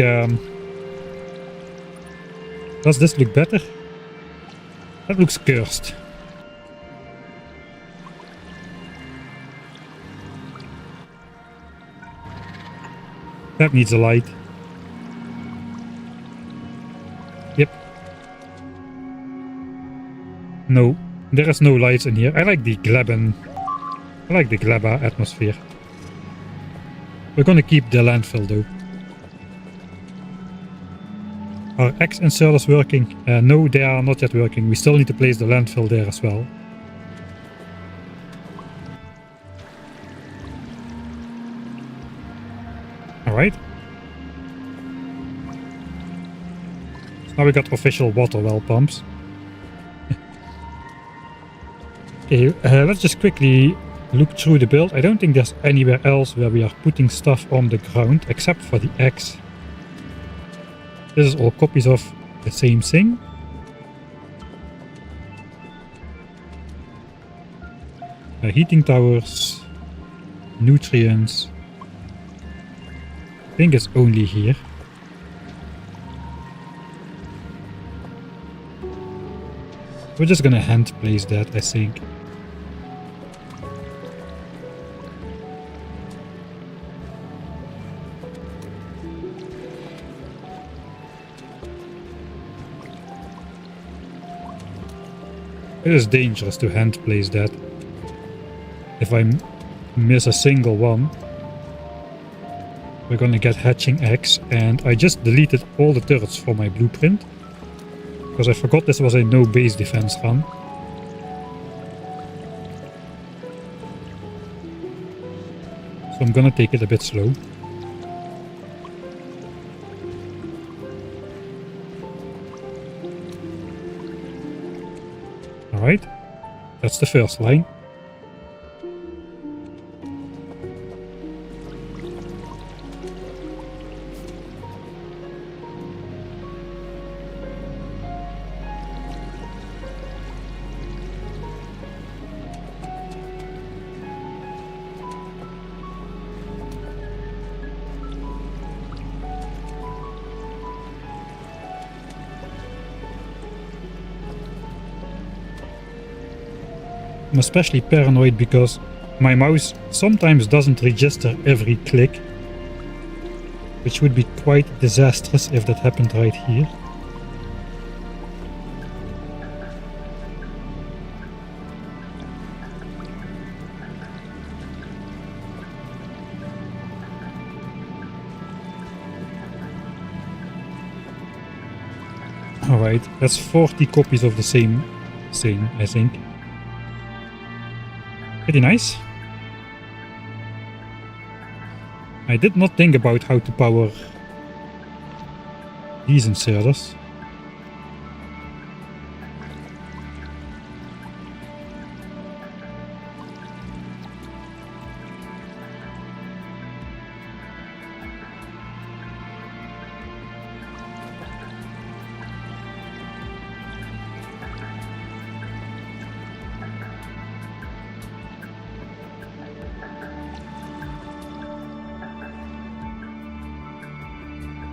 A: does this look better? That looks cursed. That needs a light. Yep. No, there is no lights in here. I like the Gleba atmosphere. We're gonna keep the landfill though. Are X inserters working? No, they are not yet working. We still need to place the landfill there as well. Alright. So now we got official water well pumps. Okay, let's just quickly look through the build. I don't think there's anywhere else where we are putting stuff on the ground except for the X. This is all copies of the same thing. Heating towers, nutrients. I think it's only here. We're just gonna hand place that, I think. It is dangerous to hand place that. If I miss a single one, we're gonna get hatching eggs, and I just deleted all the turrets from my blueprint because I forgot this was a no base defense run. So I'm gonna take it a bit slow. Alright, that's the first line. I'm especially paranoid because my mouse sometimes doesn't register every click, which would be quite disastrous if that happened right here. Alright, that's 40 copies of the same thing, I think. Pretty nice. I did not think about how to power these inserters.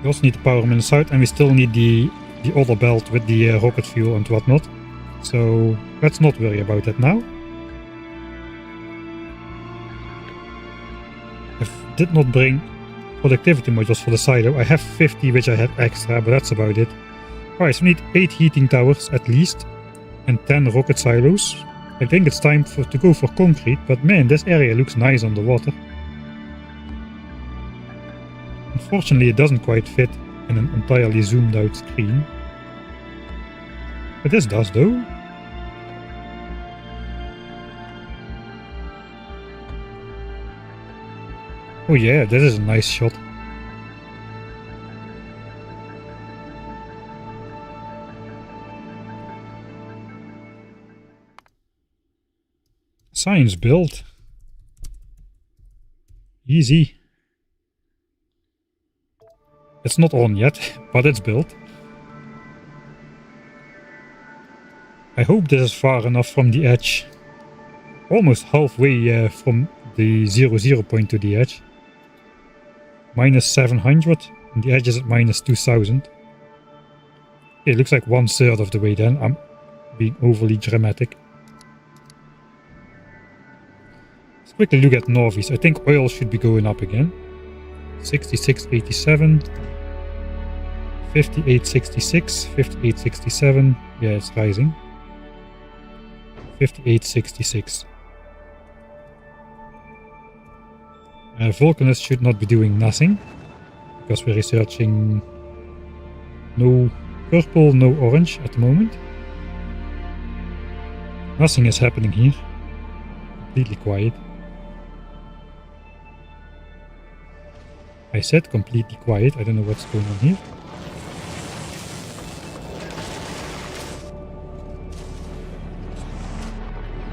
A: We also need to power them inside, and we still need the other belt with the rocket fuel and whatnot. So let's not worry about that now. I did not bring productivity modules for the silo. I have 50 which I had extra, but that's about it. Alright, so we need 8 heating towers at least and 10 rocket silos. I think it's time to go for concrete, but man, this area looks nice on the water. Unfortunately, it doesn't quite fit in an entirely zoomed out screen. But this does, though. Oh yeah, this is a nice shot. Science build. Easy. It's not on yet, but it's built. I hope this is far enough from the edge. Almost halfway from the 0 point to the edge. Minus 700, and the edge is at minus 2000. It looks like 1/3 of the way then. I'm being overly dramatic. Let's quickly look at Norvis. I think oil should be going up again. 66.87. 58.66, 58.67, yeah, it's rising. 58.66. Vulcanus should not be doing nothing, because we're researching no purple, no orange at the moment. Nothing is happening here. Completely quiet. I said completely quiet, I don't know what's going on here.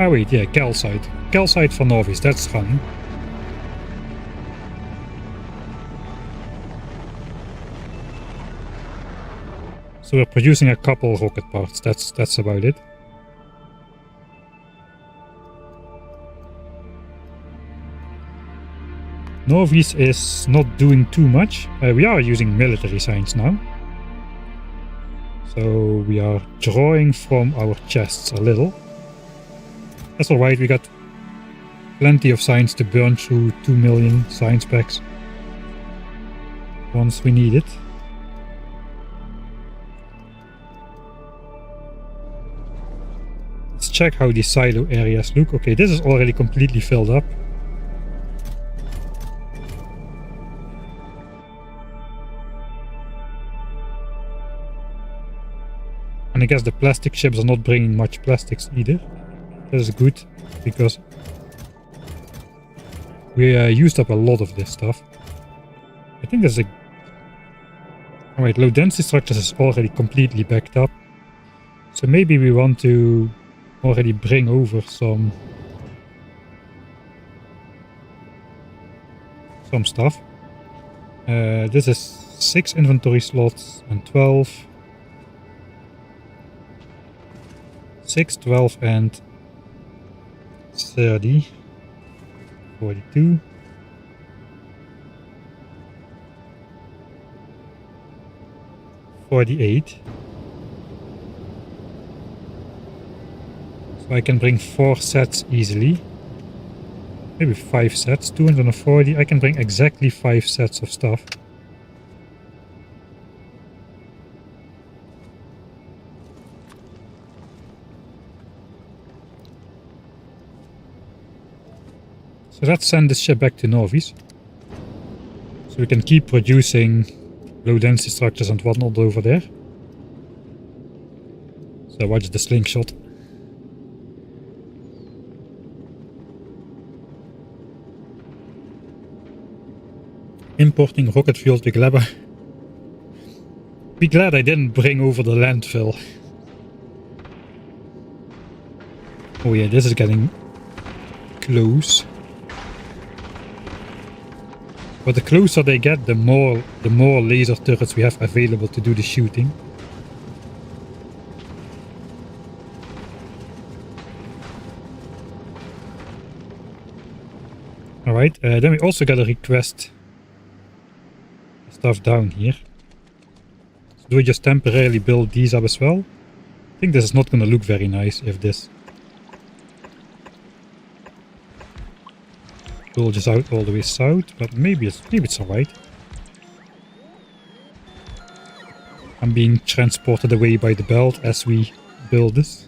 A: Ah wait, yeah, calcite. Calcite for Norvis, that's running. So we're producing a couple rocket parts, that's about it. Norvis is not doing too much. We are using military science now. So we are drawing from our chests a little. That's alright, we got plenty of science to burn through 2 million science packs once we need it. Let's check how the silo areas look. Okay, this is already completely filled up. And I guess the plastic ships are not bringing much plastics either. That is good, because we used up a lot of this stuff. I think there's a... Alright, low density structures is already completely backed up. So maybe we want to already bring over some stuff. This is 6 inventory slots and 12. 6, 12 and 30, 42, 48. So I can bring 4 sets easily. Maybe 5 sets, 240. I can bring exactly 5 sets of stuff. So let's send this ship back to Novis. So we can keep producing low density structures and whatnot over there. So watch the slingshot. Importing rocket fuel to Gleba. Be glad I didn't bring over the landfill. Oh yeah, this is getting close. But the closer they get, the more laser turrets we have available to do the shooting. Alright, then we also got a request stuff down here. So do we just temporarily build these up as well? I think this is not going to look very nice if this bulges out all the way south, but maybe it's alright. I'm being transported away by the belt as we build this.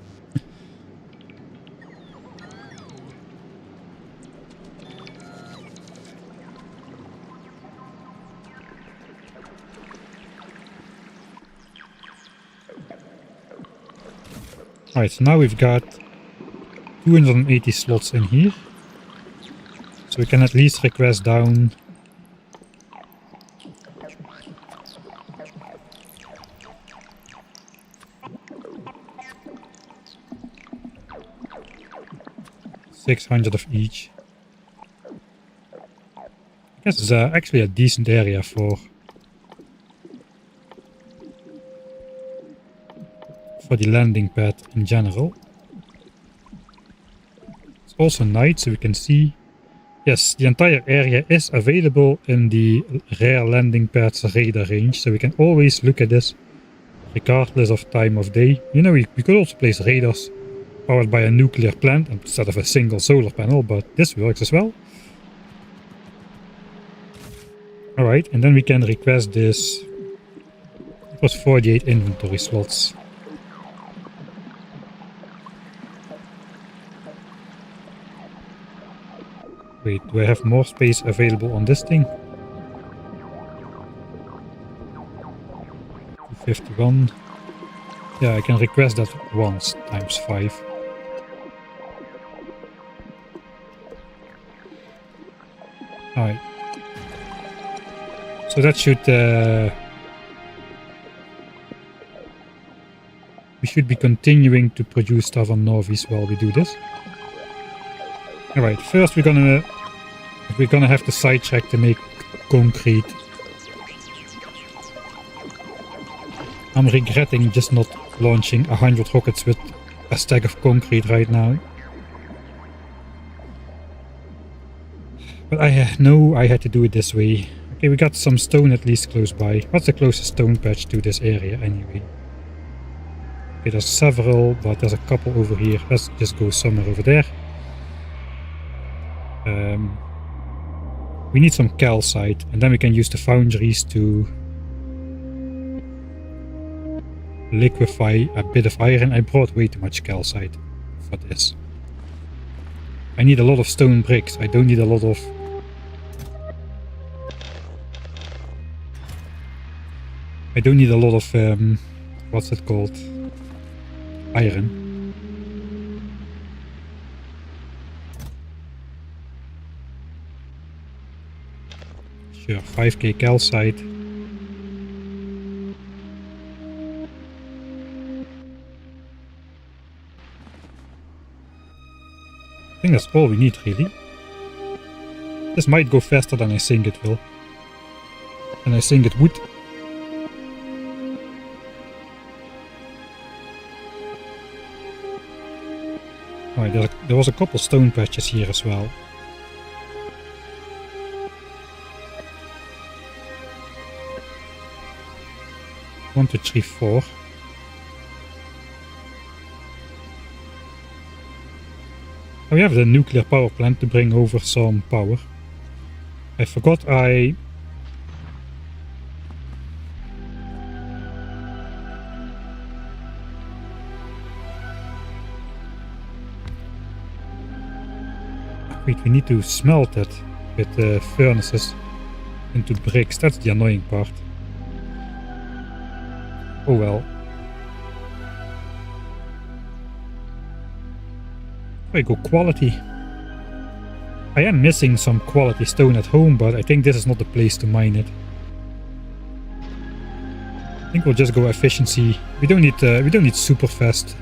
A: Alright, so now we've got 280 slots in here. So we can at least request down $600 of each. I guess it's actually a decent area for the landing pad in general. It's also night, so we can see. Yes, the entire area is available in the rare landing pad's radar range, so we can always look at this regardless of time of day. You know, we could also place radars powered by a nuclear plant instead of a single solar panel, but this works as well. Alright, and then we can request this. It was 48 inventory slots. Wait, do I have more space available on this thing? 251. Yeah, I can request that once, times 5. Alright. So that should... we should be continuing to produce stuff on Novis while we do this. Alright, first we're gonna have to sidetrack to make concrete. I'm regretting just not launching 100 rockets with a stack of concrete right now. But I know I had to do it this way. Okay, we got some stone at least close by. What's the closest stone patch to this area anyway? Okay, there's several, but there's a couple over here. Let's just go somewhere over there. We need some calcite, and then we can use the foundries to liquefy a bit of iron. I brought way too much calcite for this. I need a lot of stone bricks. I don't need a lot of... I don't need a lot of, what's it called? Iron. Sure, 5k calcite. I think that's all we need, really. This might go faster than I think it will. And I think it would. Alright, there was a couple stone patches here as well. 1, 2, 3, 4. we have the nuclear power plant to bring over some power. I forgot I... Wait, we need to smelt it with the furnaces into bricks. That's the annoying part. Oh well. I go quality. I am missing some quality stone at home, but I think this is not the place to mine it. I think we'll just go efficiency. We don't need super fast.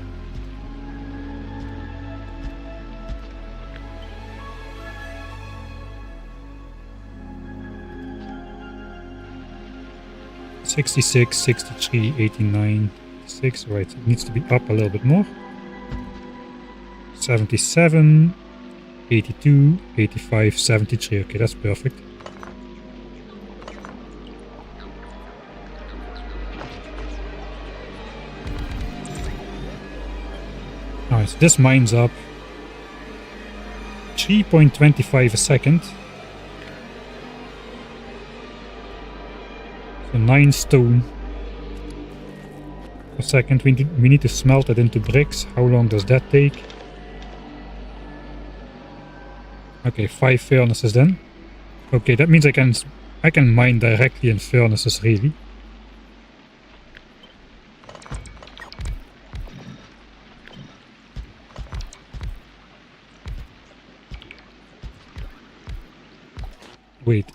A: $66, $63, $89, $6. Right, it needs to be up a little bit more. 77, 82, 85, 73. Okay, that's perfect. Alright, so this mines up 3.25 a second. So 9 stone per second. We need to smelt it into bricks. How long does that take? Okay, 5 furnaces then. Okay, that means I can mine directly in furnaces, really. Wait.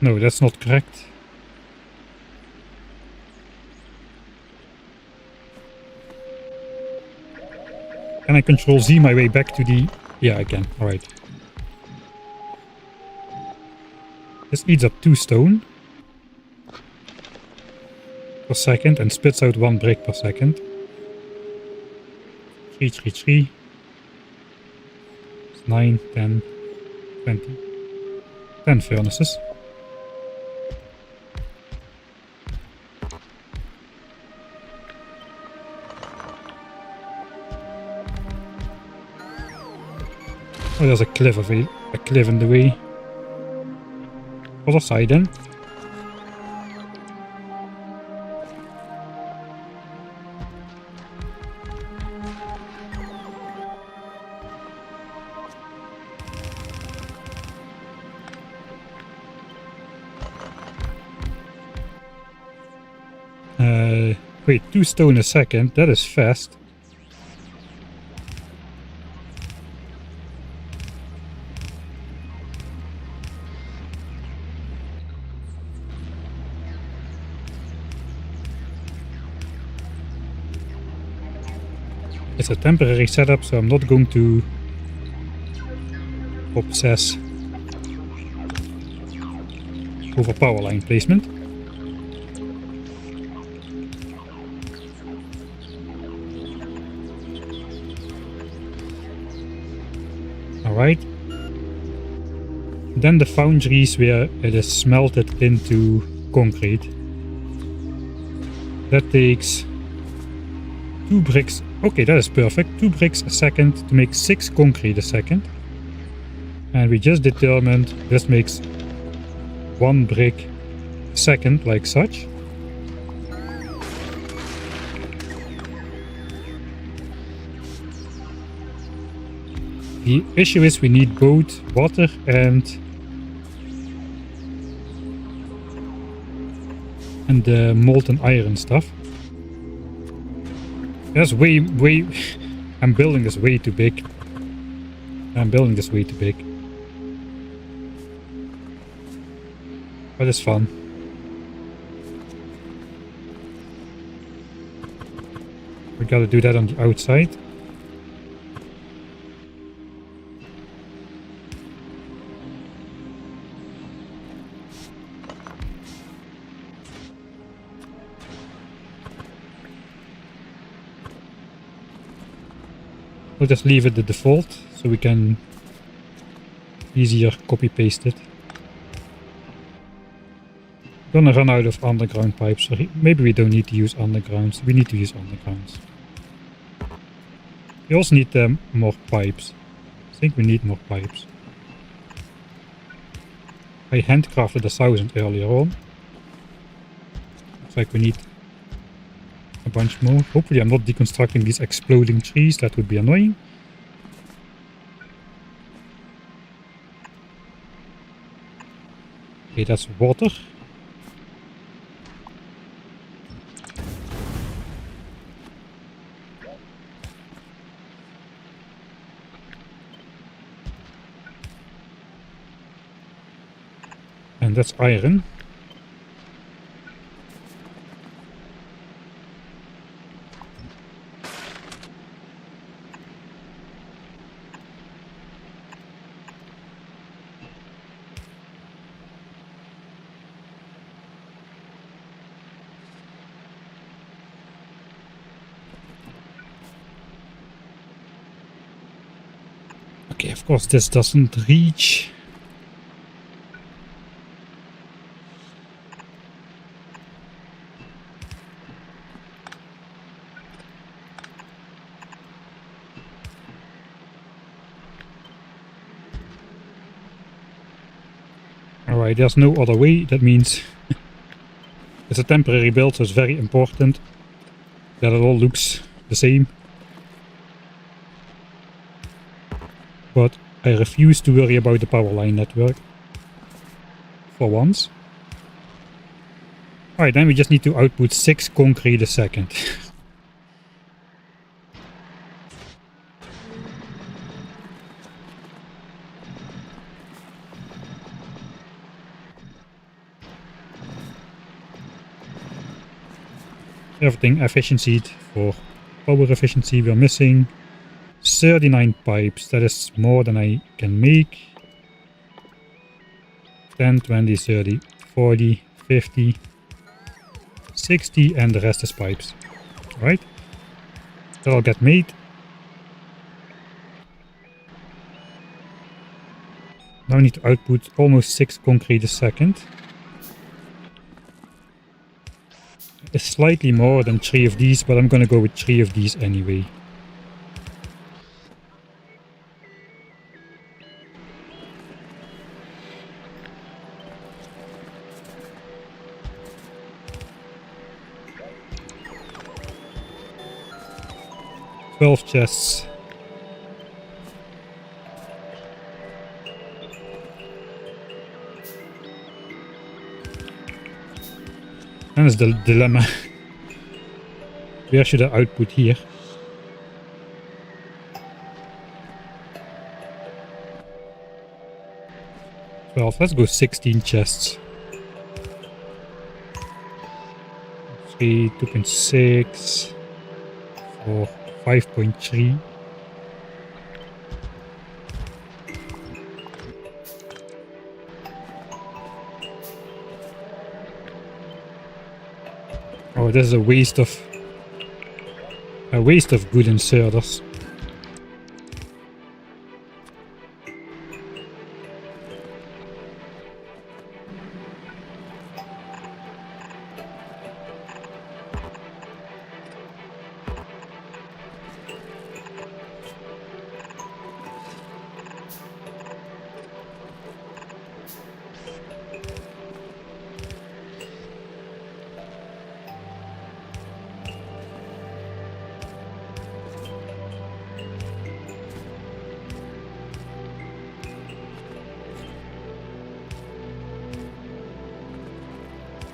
A: No, that's not correct. Can I control Z my way back to the... Yeah, I can. Alright. This eats up 2 stone per second and spits out 1 brick per second. 3, 3, 3. 9, 10, 20. 10 furnaces. Oh, there's a cliff in the way. Other side then. Wait, 2 stone a second. That is fast. It's a temporary setup, so I'm not going to obsess over power line placement. Alright. Then the foundries where it is smelted into concrete. That takes 2 bricks. Okay, that is perfect. 2 bricks a second to make 6 concrete a second. And we just determined this makes 1 brick a second, like such. The issue is we need both water and the molten iron stuff. That's way... I'm building this way too big. But it's fun. We gotta do that on the outside. We'll just leave it the default so we can easier copy paste it. Gonna run out of underground pipes, so maybe we don't need to use undergrounds. We need to use undergrounds. We also need more pipes. I think we need more pipes. I handcrafted 1,000 earlier on. Looks like we need a bunch more. Hopefully I'm not deconstructing these exploding trees. That would be annoying. Okay, that's water. And that's iron. Okay, of course this doesn't reach. Alright, there's no other way. That means it's a temporary build, so it's very important that it all looks the same. But I refuse to worry about the power line network. For once. Alright, then we just need to output 6 concrete a second. Everything efficiency for power efficiency. We're missing 39 pipes. That is more than I can make. 10, 20, 30, 40, 50, 60, and the rest is pipes. Right? That'll get made. Now we need to output almost 6 concrete a second. It's slightly more than 3 of these, but I'm gonna go with 3 of these anyway. Twelve chests. And it's the dilemma. Where should I output here? Well, let's go 16 chests. 3, 2.6, 4, 5.3. Oh, this is a waste of good inserters.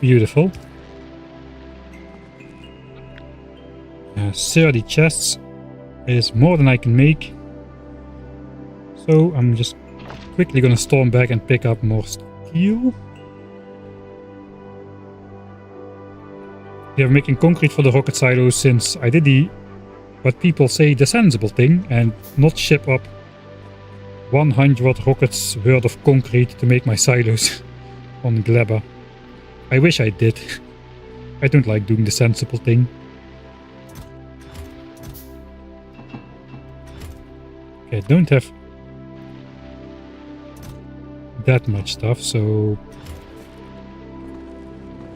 A: Beautiful. 30 chests is more than I can make. So I'm just quickly gonna storm back and pick up more steel. They're making concrete for the rocket silos since I did what people say the sensible thing and not ship up 100 rockets worth of concrete to make my silos on Gleba. I wish I did. I don't like doing the sensible thing. Okay, I don't have that much stuff, so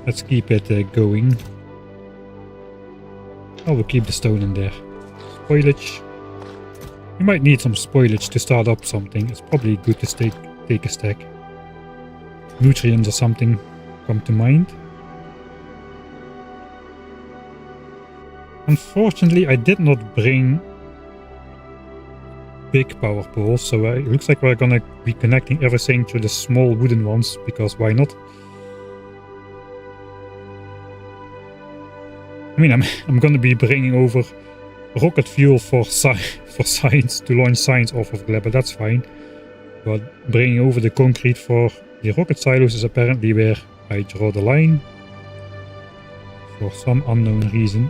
A: let's keep it going. I will keep the stone in there. Spoilage. You might need some spoilage to start up something. It's probably good to take a stack. Nutrients or something come to mind. Unfortunately, I did not bring big power poles, so it looks like we're gonna be connecting everything to the small wooden ones, because why not? I mean, I'm gonna be bringing over rocket fuel for science, to launch science off of Gleba, that's fine. But bringing over the concrete for the rocket silos is apparently where I draw the line. For some unknown reason.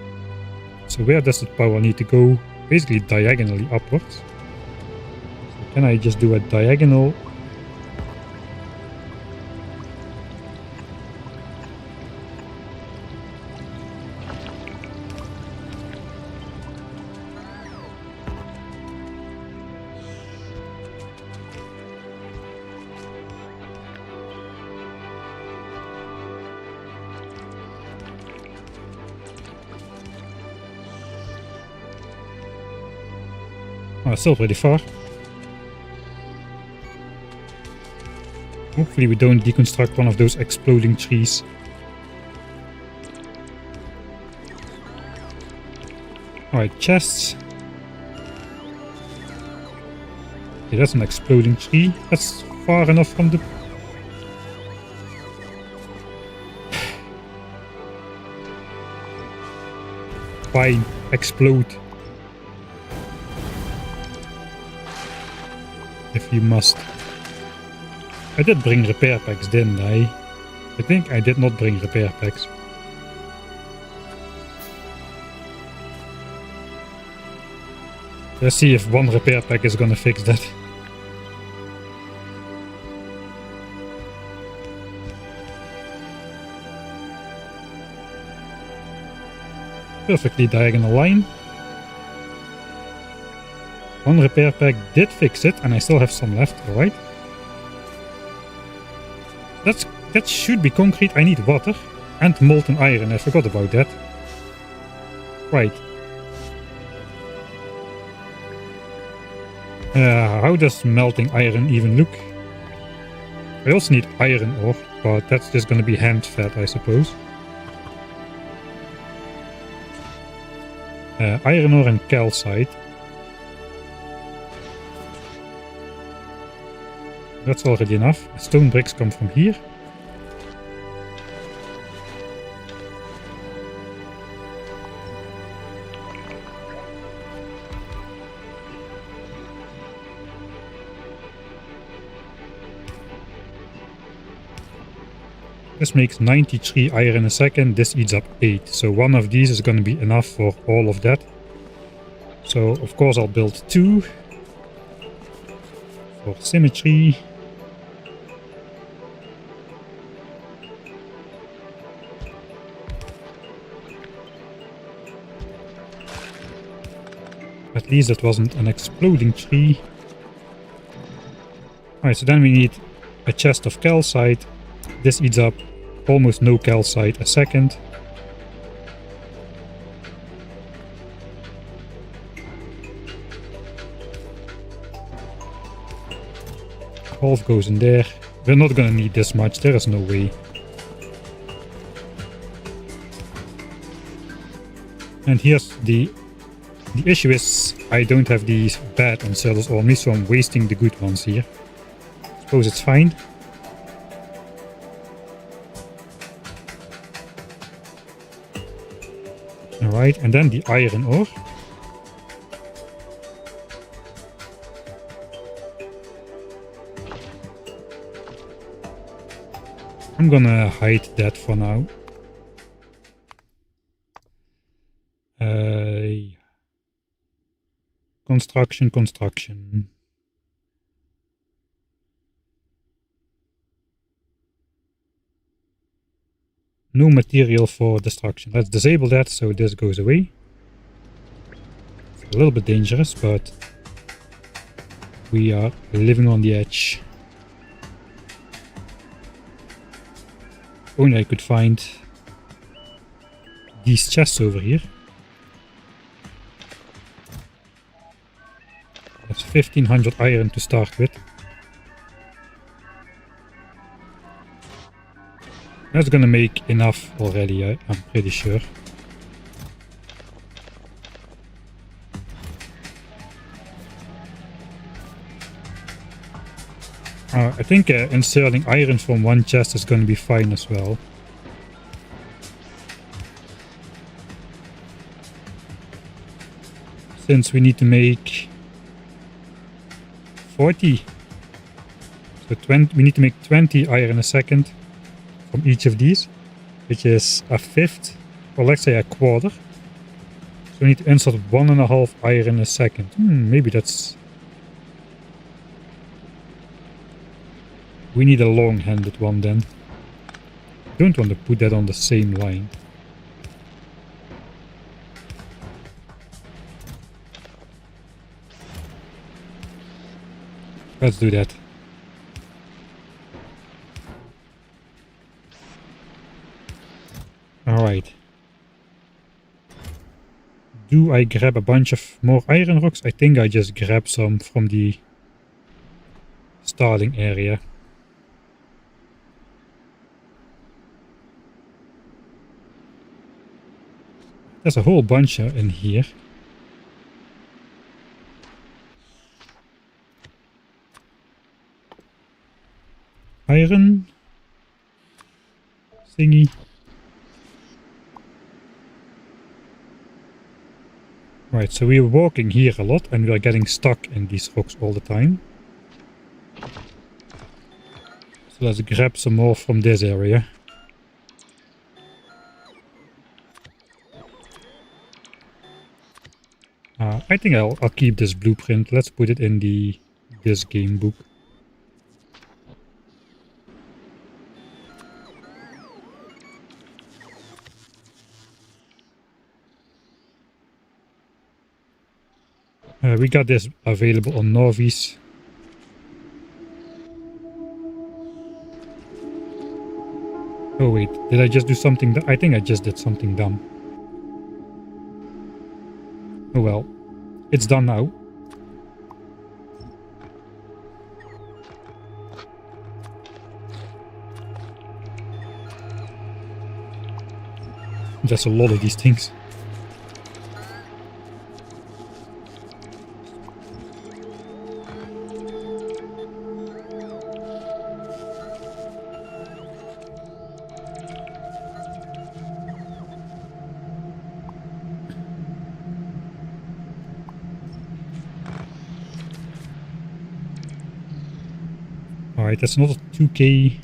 A: So where does the power need to go? Basically diagonally upwards. So can I just do a diagonal? Oh, still pretty far. Hopefully we don't deconstruct one of those exploding trees. Alright, chests. Okay, that's an exploding tree. That's far enough from the... Fine, explode. If you must. I did bring repair packs, didn't I? I think I did not bring repair packs. Let's see if one repair pack is gonna fix that. Perfectly diagonal line. One repair pack did fix it, and I still have some left, alright. That should be concrete. I need water and molten iron, I forgot about that. Right. How does melting iron even look? I also need iron ore, but that's just gonna be hand fed, I suppose. Iron ore and calcite. That's already enough. Stone bricks come from here. This makes 93 iron a second. This eats up 8. So one of these is going to be enough for all of that. So of course I'll build 2 for symmetry. At least it wasn't an exploding tree. Alright, so then we need a chest of calcite. This eats up almost no calcite a second. Half goes in there. We're not gonna need this much, there is no way. And here's the issue is I don't have these bad encircles on me, so I'm wasting the good ones here. Suppose it's fine. Alright, and then the iron ore. I'm gonna hide that for now. Construction. No material for destruction. Let's disable that so this goes away. It's a little bit dangerous, but we are living on the edge. If only I could find these chests over here. 1500 iron to start with. That's gonna make enough already, I'm pretty sure. I think inserting iron from one chest is gonna be fine as well. Since we need to make 40. So 20, we need to make 20 iron a second from each of these, which is a fifth, or let's say a quarter. So we need to insert 1.5 iron a second. Maybe that's... We need a long-handed one then. Don't want to put that on the same line. Let's do that. Alright. Do I grab a bunch of more iron rocks? I think I just grab some from the starting area. There's a whole bunch in here. Iron thingy. Right, so we are walking here a lot and we are getting stuck in these rocks all the time. So let's grab some more from this area. I think I'll keep this blueprint. Let's put it in this game book. We got this available on Novice. Oh wait, did I just do something? I think I just did something dumb. Oh well, it's done now. There's a lot of these things. Alright, that's another 2k.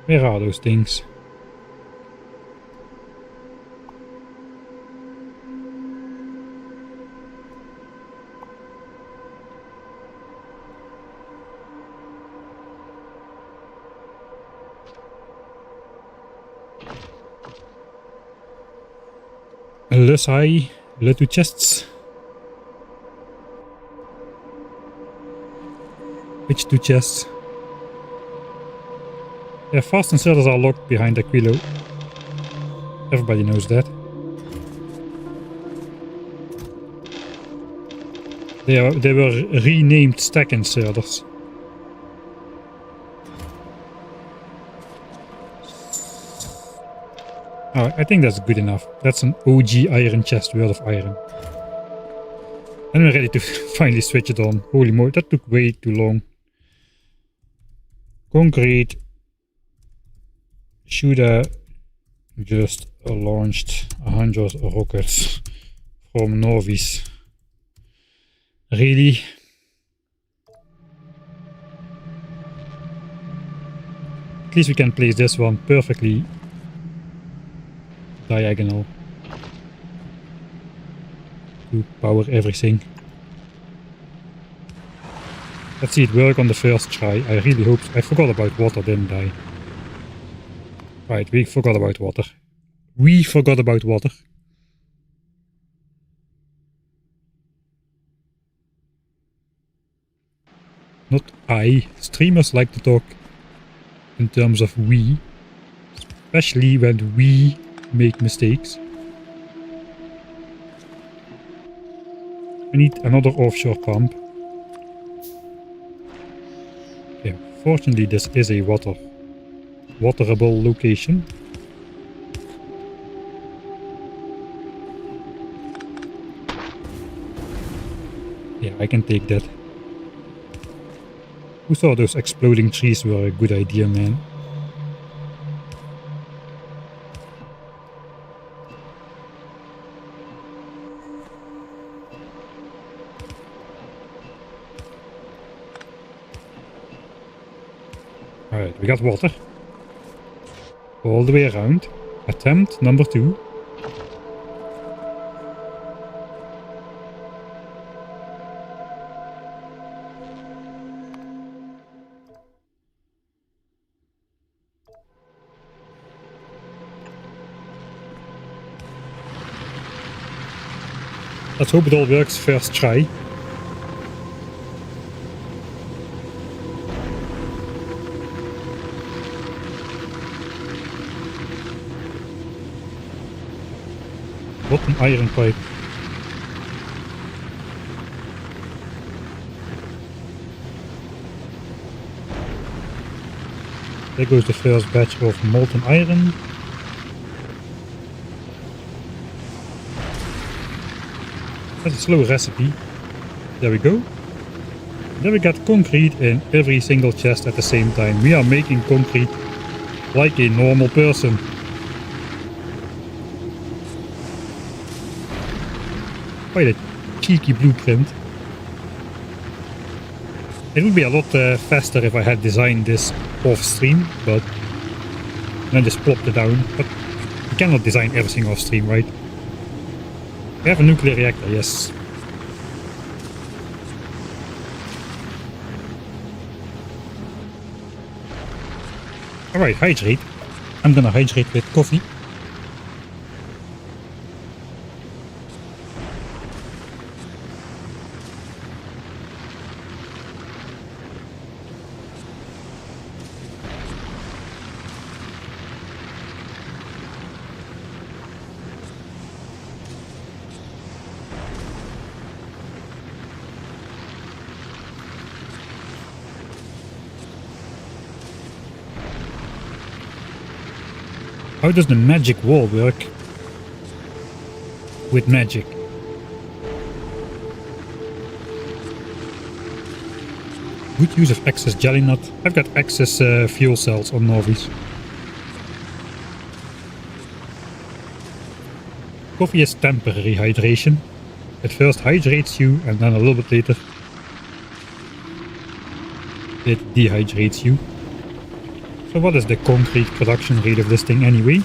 A: Where are those things? Le two chests. Which two chests? Yeah, fast inserters are locked behind Aquilo. Everybody knows that. They were renamed stack inserters. Oh, I think that's good enough. That's an OG iron chest, worth of iron. And we're ready to finally switch it on. Holy moly, that took way too long. Concrete. Should have just launched 100 rockets from Novice. Really? At least we can place this one perfectly diagonal to power everything. Let's see it work on the first try. I really hope so. I forgot about water, didn't I? Right, we forgot about water. We forgot about water. Not I. Streamers like to talk in terms of we. Especially when we make mistakes. I need another offshore pump. Okay, fortunately this is a waterable location. Yeah, I can take that. Who thought those exploding trees were a good idea, man? Alright, we got water. All the way around. Attempt number 2. Let's hope it all works first try. What an iron pipe. There goes the first batch of molten iron. That's a slow recipe. There we go. Then we got concrete in every single chest at the same time. We are making concrete like a normal person. Quite a cheeky blueprint. It would be a lot faster if I had designed this off stream, but then just plopped it down. But you cannot design everything off stream, right? We have a nuclear reactor, yes. Alright, hydrate. I'm gonna hydrate with coffee. How does the magic wall work with magic? Good use of excess jelly nut. I've got excess fuel cells on Norvies. Coffee is temporary hydration. It first hydrates you and then a little bit later it dehydrates you. So what is the concrete production rate of this thing anyway?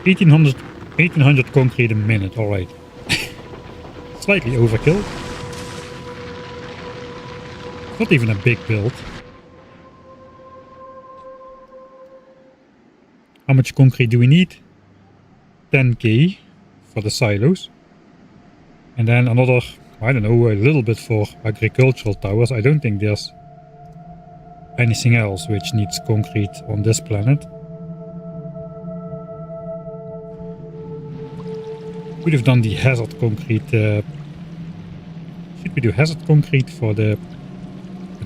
A: 1800 concrete a minute, alright. Slightly overkill. Not even a big build. How much concrete do we need? 10k for the silos. And then another, I don't know, a little bit for agricultural towers. I don't think there's anything else which needs concrete on this planet. Would have done the hazard concrete. Should we do hazard concrete for the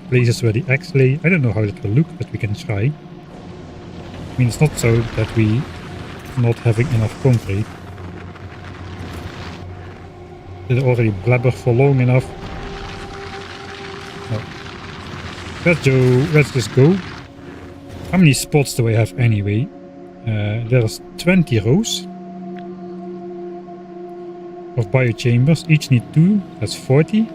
A: places where the eggs lay? I don't know how it will look, but we can try. I mean, it's not so that we not having enough concrete. Did it already blabber for long enough? No. Let's just go. How many spots do I have anyway? There's 20 rows of biochambers. Each need 2. That's 40.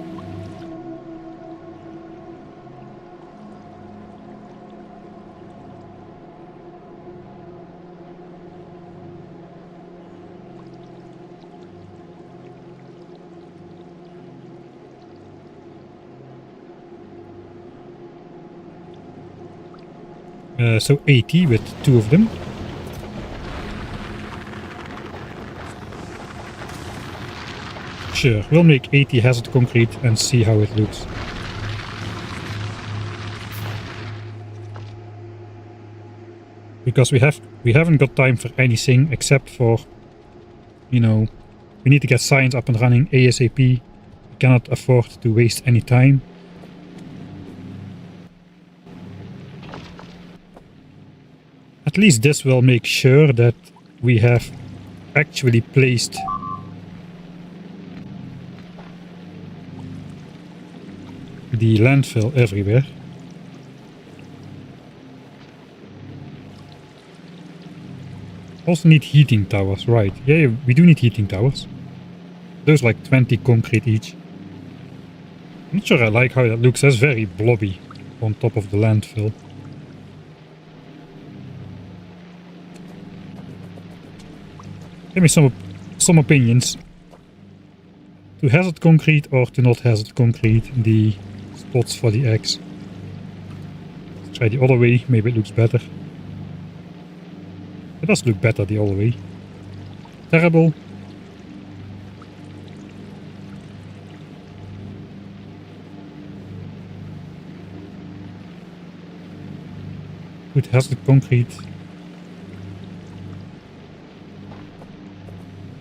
A: So 80 with 2 of them. Sure, we'll make 80 hazard concrete and see how it looks. Because we haven't got time for anything except for, you know, we need to get science up and running ASAP. We cannot afford to waste any time. At least this will make sure that we have actually placed the landfill everywhere. Also need heating towers, right? Yeah, we do need heating towers. Those like 20 concrete each. I'm not sure I like how that looks. That's very blobby on top of the landfill. Give me some opinions. To hazard concrete or to not hazard concrete the spots for the eggs. Let's try the other way, maybe it looks better. It does look better the other way. Terrible. Good hazard concrete.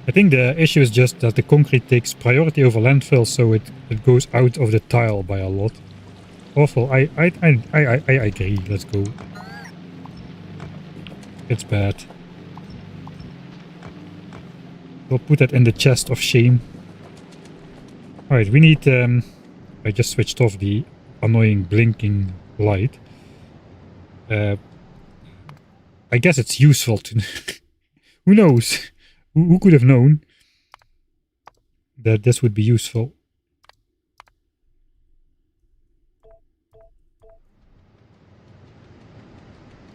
A: I think the issue is just that the concrete takes priority over landfill, so it goes out of the tile by a lot. Awful. I agree. Let's go. It's bad. We'll put that in the chest of shame. Alright, we need... I just switched off the annoying blinking light. I guess it's useful to... Who knows? Who could have known that this would be useful?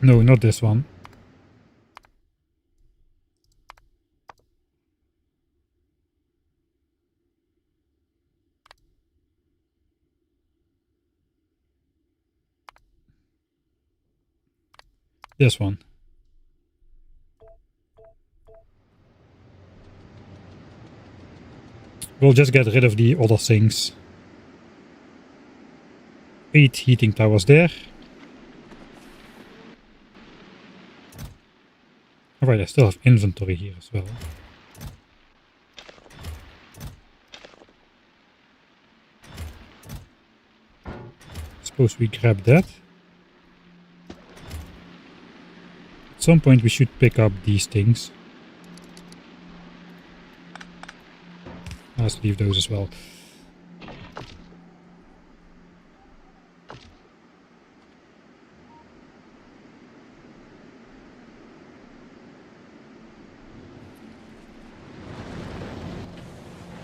A: No, not this one. This one. We'll just get rid of the other things. 8 heating towers there. Alright, I still have inventory here as well. Suppose we grab that. At some point we should pick up these things. Let's leave those as well.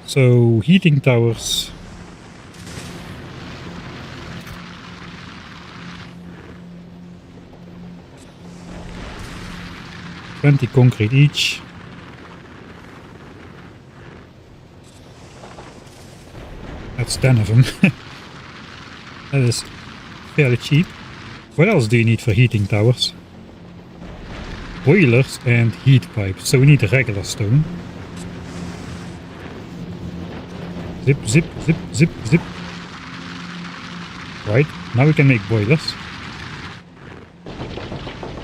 A: So, heating towers. $20 concrete each. That's 10 of them. That is fairly cheap. What else do you need for heating towers? Boilers and heat pipes. So we need regular stone. Zip, zip, zip, zip, zip. Right, now we can make boilers.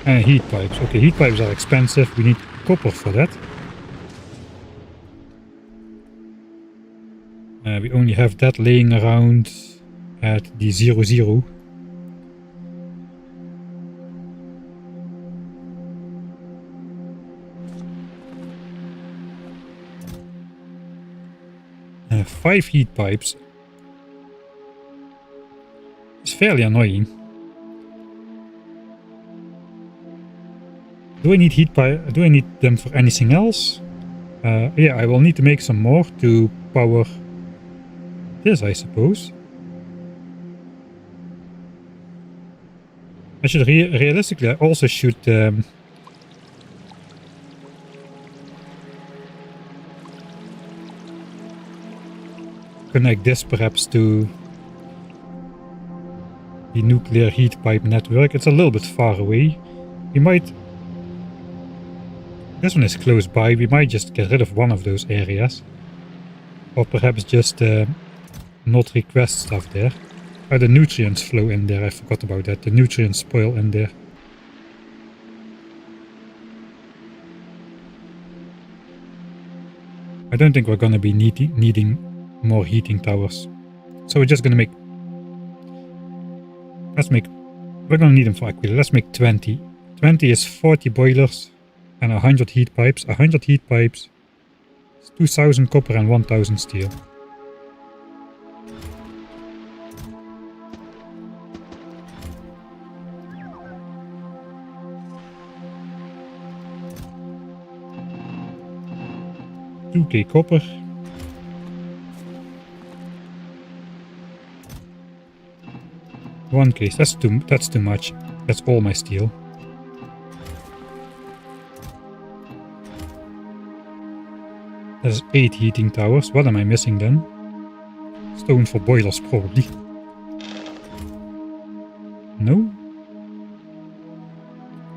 A: And heat pipes. Okay, heat pipes are expensive. We need copper for that. We only have that laying around at the 00. Five heat pipes. It's fairly annoying. Do I need heat pipe? Do I need them for anything else? Yeah, I will need to make some more to power this, I suppose. I should realistically, I also should connect this perhaps to the nuclear heat pipe network. It's a little bit far away. We might... This one is close by. We might just get rid of one of those areas. Or perhaps just not request stuff there. The nutrients flow in there. I forgot about that. The nutrients spoil in there. I don't think we're gonna be needing more heating towers. So we're just gonna make... We're gonna need them for Aquila. Let's make 20. 20 is 40 boilers and 100 heat pipes. 100 heat pipes is 2000 copper and 1000 steel. $2K copper. One case, that's too much. That's all my steel. There's 8 heating towers. What am I missing then? Stone for boilers probably. No.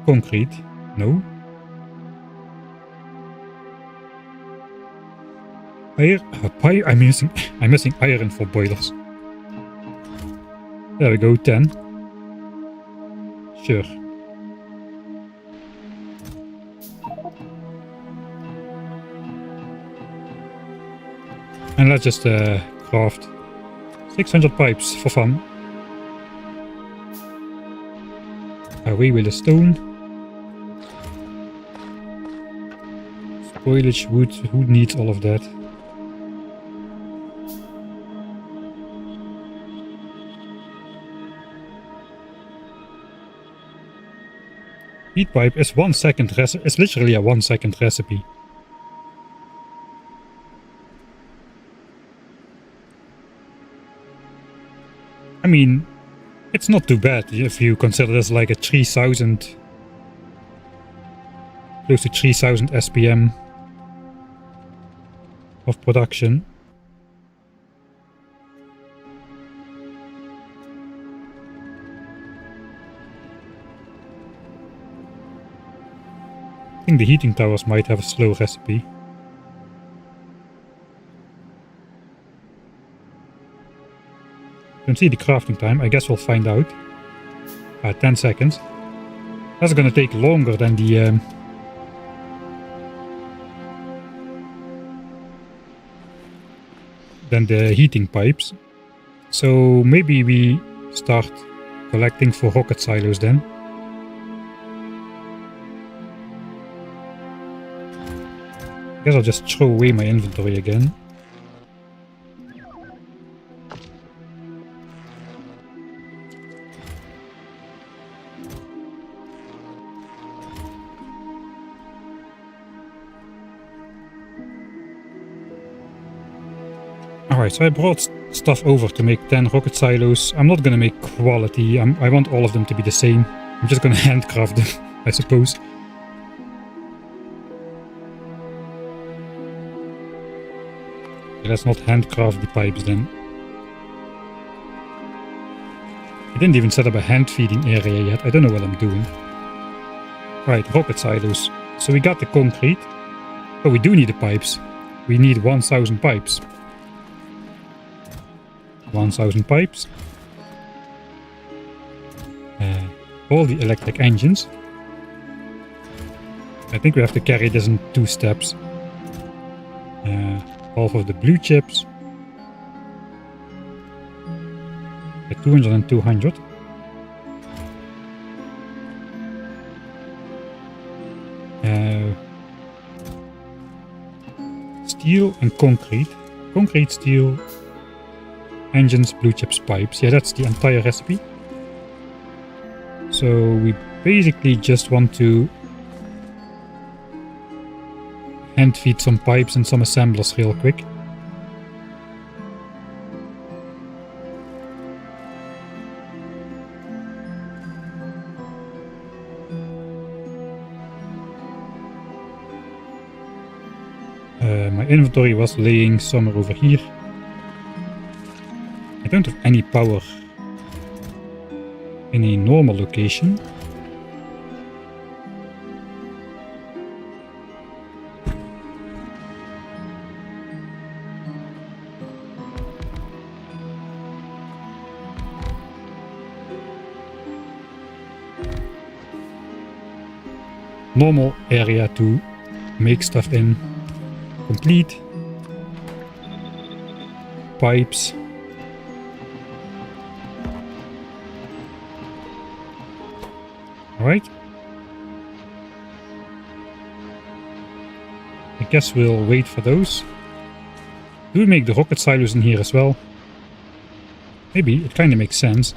A: Concrete. No. I'm missing iron for boilers. There we go, 10. Sure. And let's just craft 600 pipes for fun. Away with the stone. Spoilage wood, who needs all of that? Heat pipe is 1 second recipe. It's literally a 1 second recipe. I mean, it's not too bad if you consider this like a 3000, close to 3000 SPM of production. I think the heating towers might have a slow recipe. Don't see the crafting time. I guess we'll find out. 10 seconds. That's gonna take longer than the heating pipes. So maybe we start collecting for rocket silos then. I guess I'll just throw away my inventory again. Alright, so I brought stuff over to make 10 rocket silos. I'm not gonna make quality. I want all of them to be the same. I'm just gonna handcraft them, I suppose. Let's not handcraft the pipes then. I didn't even set up a hand feeding area yet. I don't know what I'm doing. Right, rocket silos. So we got the concrete. Oh, we do need the pipes. We need 1000 pipes. 1000 pipes. All the electric engines. I think we have to carry this in 2 steps. Half of the blue chips. 200 and 200. Steel and concrete. Concrete, steel, engines, blue chips, pipes. Yeah, that's the entire recipe. So we basically just want to hand feed some pipes and some assemblers real quick. My inventory was laying somewhere over here. I don't have any power in a normal location. Normal area to make stuff in. Complete. Pipes. Alright. I guess we'll wait for those. Do we make the rocket silos in here as well? Maybe, it kinda makes sense.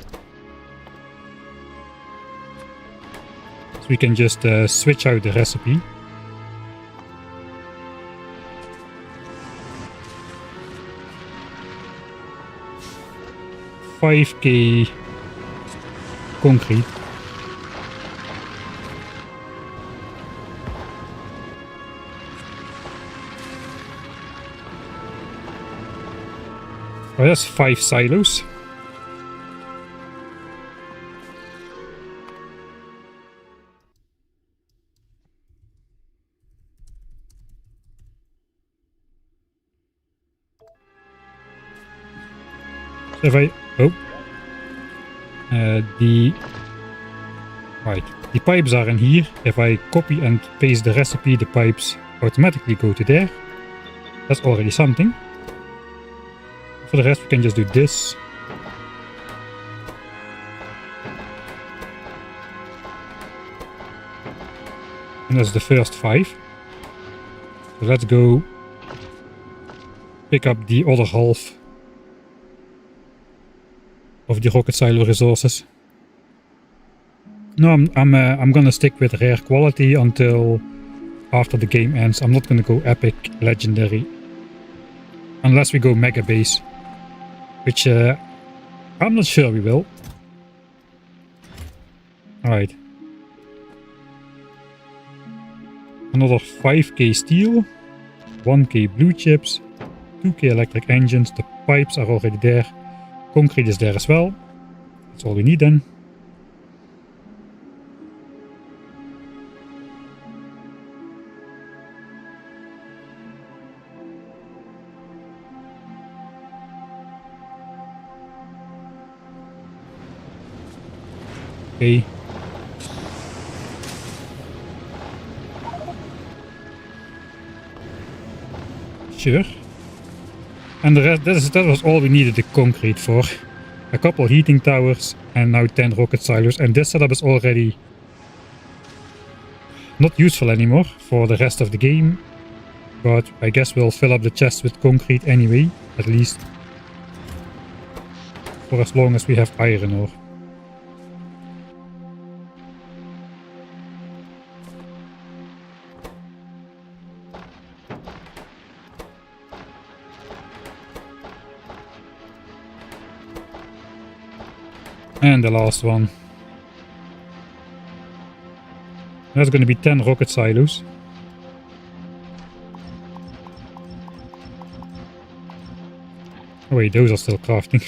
A: So we can just switch out the recipe. $5K concrete. Oh, that's 5 silos. So if I... Oh. The pipes are in here. If I copy and paste the recipe, the pipes automatically go to there. That's already something. For the rest, we can just do this. And that's the first 5. So let's go pick up the other half of the rocket silo resources. No, I'm gonna stick with rare quality until after the game ends. I'm not gonna go epic legendary unless we go mega base, which I'm not sure we will. Alright. Another 5K steel, 1K blue chips, 2K electric engines. The pipes are already there. Concrete is there as well. That's all we need then. Okay. Sure. And the rest, that was all we needed the concrete for. A couple heating towers and now 10 rocket silos. And this setup is already not useful anymore for the rest of the game. But I guess we'll fill up the chest with concrete anyway, at least. For as long as we have iron ore. And the last one. That's going to be 10 rocket silos. Oh wait, those are still crafting.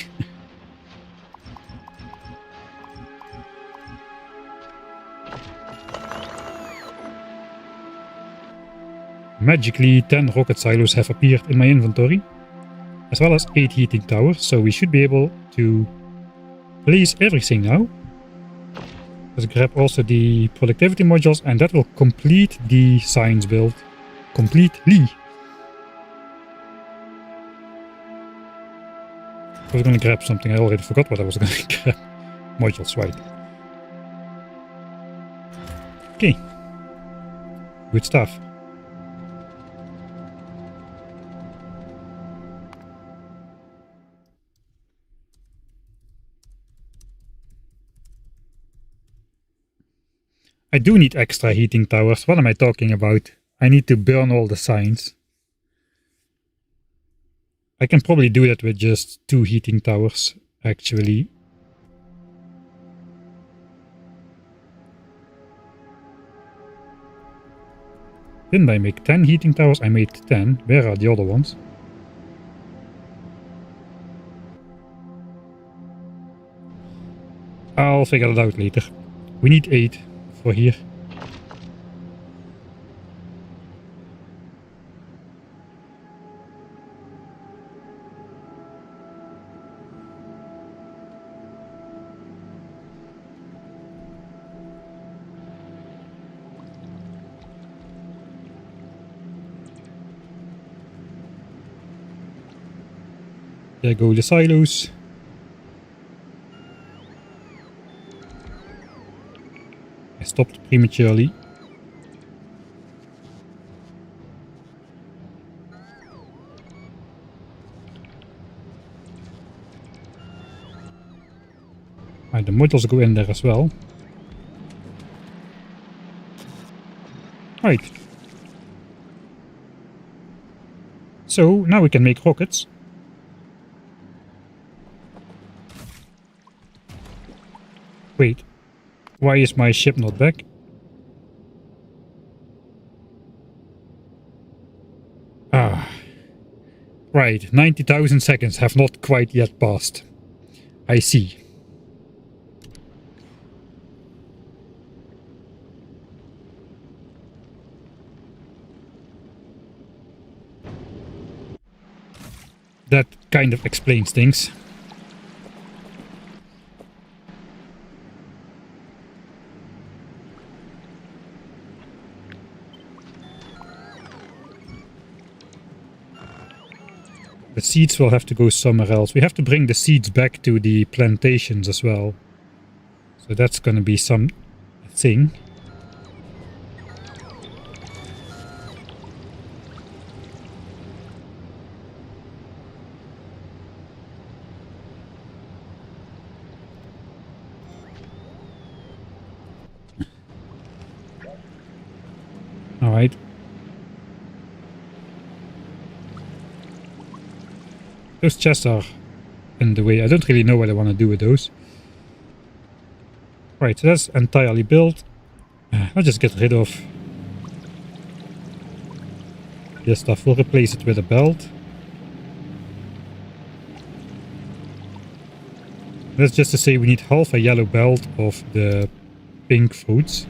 A: Magically 10 rocket silos have appeared in my inventory, as well as 8 heating towers, so we should be able to place everything now. Let's grab also the productivity modules, and that will complete the science build completely. I was going to grab something, I already forgot what I was going to grab. Modules, right. Okay. Good stuff. I do need extra heating towers. What am I talking about? I need to burn all the signs. I can probably do that with just 2 heating towers, actually. Didn't I make 10 heating towers? I made 10. Where are the other ones? I'll figure it out later. We need 8 for here. There go the silos. I stopped prematurely. Right, the modules go in there as well. Right. So now we can make rockets. Wait, why is my ship not back? Ah, right, 90,000 seconds have not quite yet passed. I see. That kind of explains things. The seeds will have to go somewhere else. We have to bring the seeds back to the plantations as well. So that's gonna be some thing. All right. Those chests are in the way. I don't really know what I want to do with those. Right, so that's entirely built. I'll just get rid of this stuff. We'll replace it with a belt. That's just to say we need half a yellow belt of the pink fruits.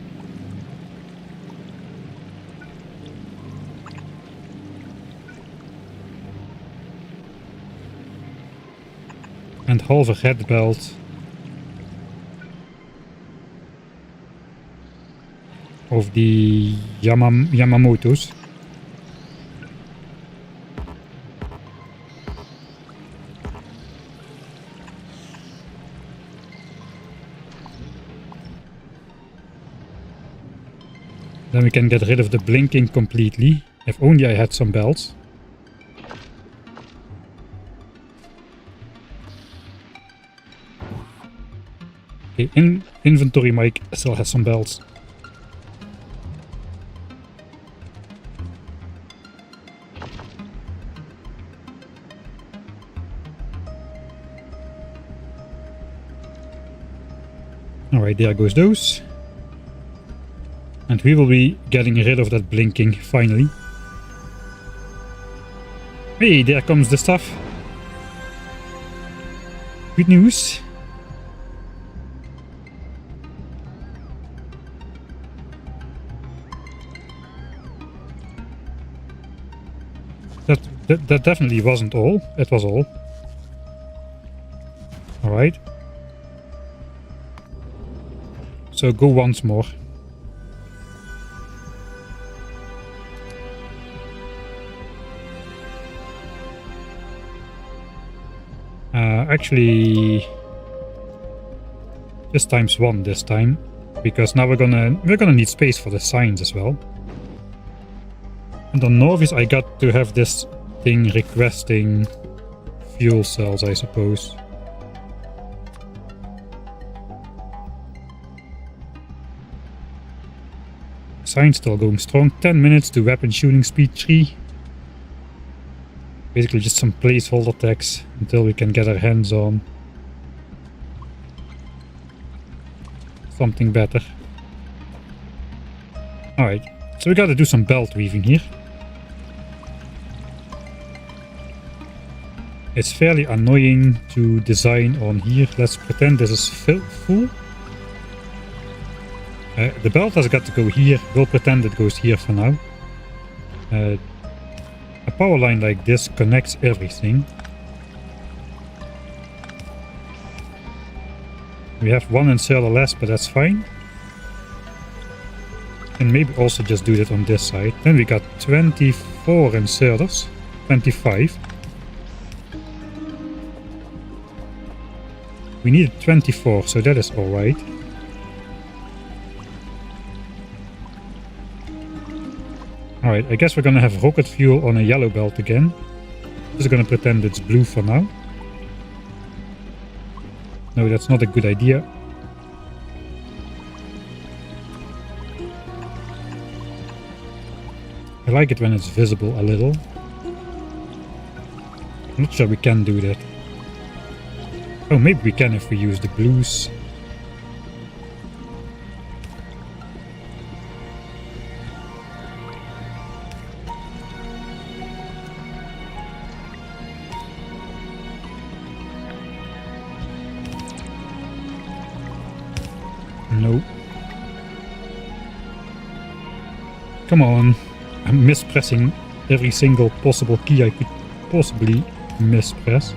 A: And half a red belt of the Yamamotos. Then we can get rid of the blinking completely. If only I had some belts. Okay, inventory Mike still has some belts. Alright, there goes those. And we will be getting rid of that blinking finally. Hey, there comes the stuff. Good news. That definitely wasn't all. It was all. Alright. So go once more. Actually, just times 1 this time, because now we're gonna need space for the signs as well. And on Norvis I got to have this thing requesting fuel cells, I suppose. Sign still going strong. 10 minutes to weapon shooting speed 3. Basically just some placeholder tags until we can get our hands on something better. Alright, so we gotta do some belt weaving here. It's fairly annoying to design on here. Let's pretend this is full. The belt has got to go here. We'll pretend it goes here for now. A power line like this connects everything. We have one inserter less, but that's fine. And maybe also just do that on this side. Then we got 24 inserters. 25. We needed 24, so that is alright. Alright, I guess we're gonna have rocket fuel on a yellow belt again. Just gonna pretend it's blue for now. No, that's not a good idea. I like it when it's visible a little. I'm not sure we can do that. Oh, maybe we can if we use the blues. No. Come on. I'm mispressing every single possible key I could possibly mispress.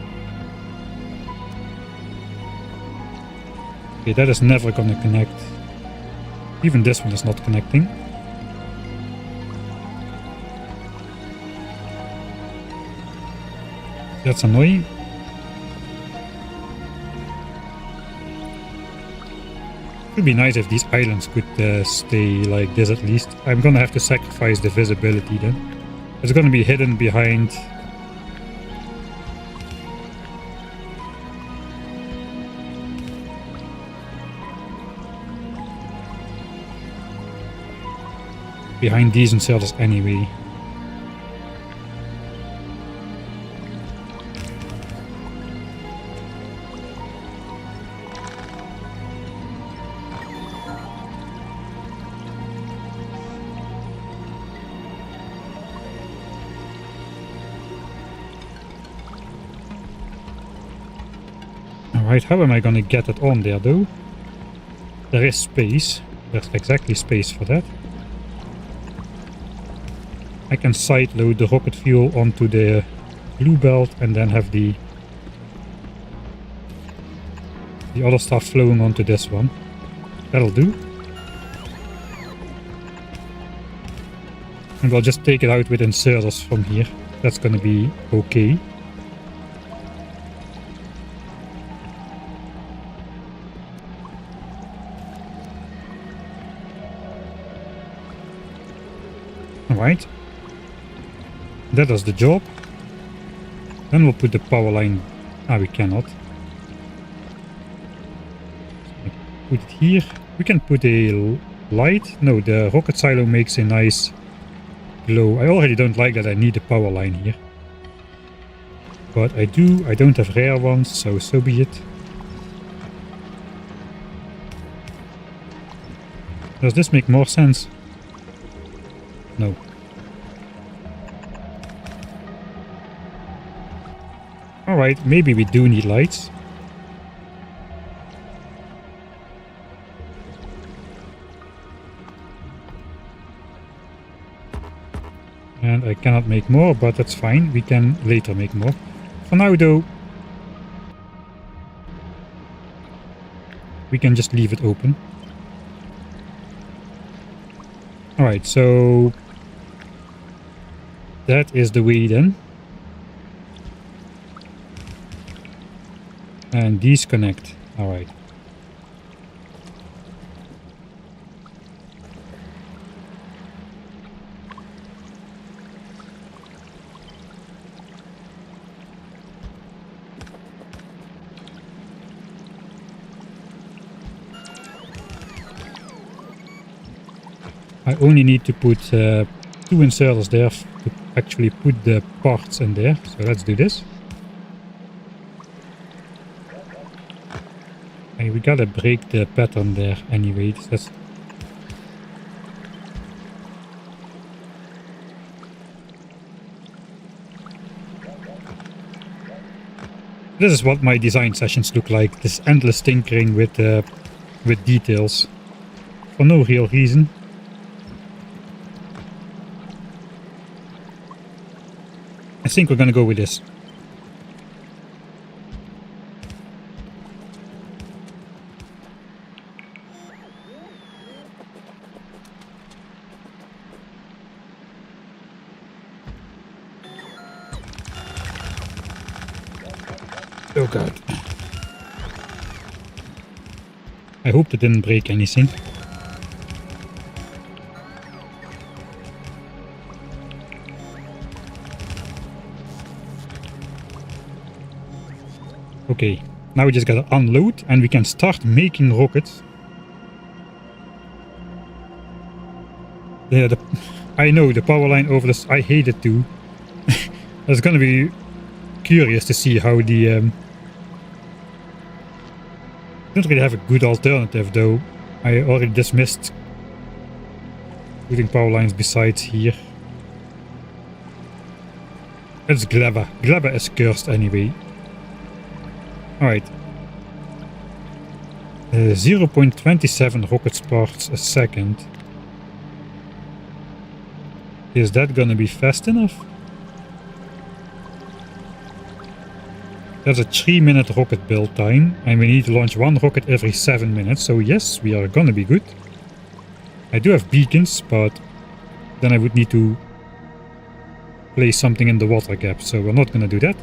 A: Okay, that is never gonna connect. Even this one is not connecting. That's annoying. It would be nice if these islands could stay like this at least. I'm gonna have to sacrifice the visibility then. It's gonna be hidden behind... behind these inserters anyway. Alright, how am I gonna get it on there though? There is space. There's exactly space for that. I can side load the rocket fuel onto the blue belt and then have the other stuff flowing onto this one. That'll do. And I'll just take it out with inserters from here. That's gonna be okay. Alright. That does the job. Then we'll put the power line... Ah, we cannot. Put it here. We can put a light. No, the rocket silo makes a nice glow. I already don't like that I need a power line here. But I do. I don't have rare ones, so be it. Does this make more sense? No. Alright, maybe we do need lights. And I cannot make more, but that's fine. We can later make more. For now though, we can just leave it open. Alright, so that is the way then. And these connect. Alright. I only need to put 2 inserters there to actually put the parts in there. So let's do this. Hey, we gotta break the pattern there anyway. This is what my design sessions look like. This endless tinkering with details. for no real reason. I think we're gonna go with this. Oh god. I hope it didn't break anything. Okay, now we just gotta unload and we can start making rockets. Yeah, I know the power line over this, I hate it too. It's gonna be curious to see how the... I don't really have a good alternative though. I already dismissed putting power lines besides here. It's Gleba. Gleba is cursed anyway. Alright. 0.27 rocket parts a second. Is that gonna be fast enough? That's a 3-minute rocket build time, and we need to launch 1 rocket every 7 minutes, so yes, we are gonna be good. I do have beacons, but then I would need to place something in the water gap, so we're not gonna do that.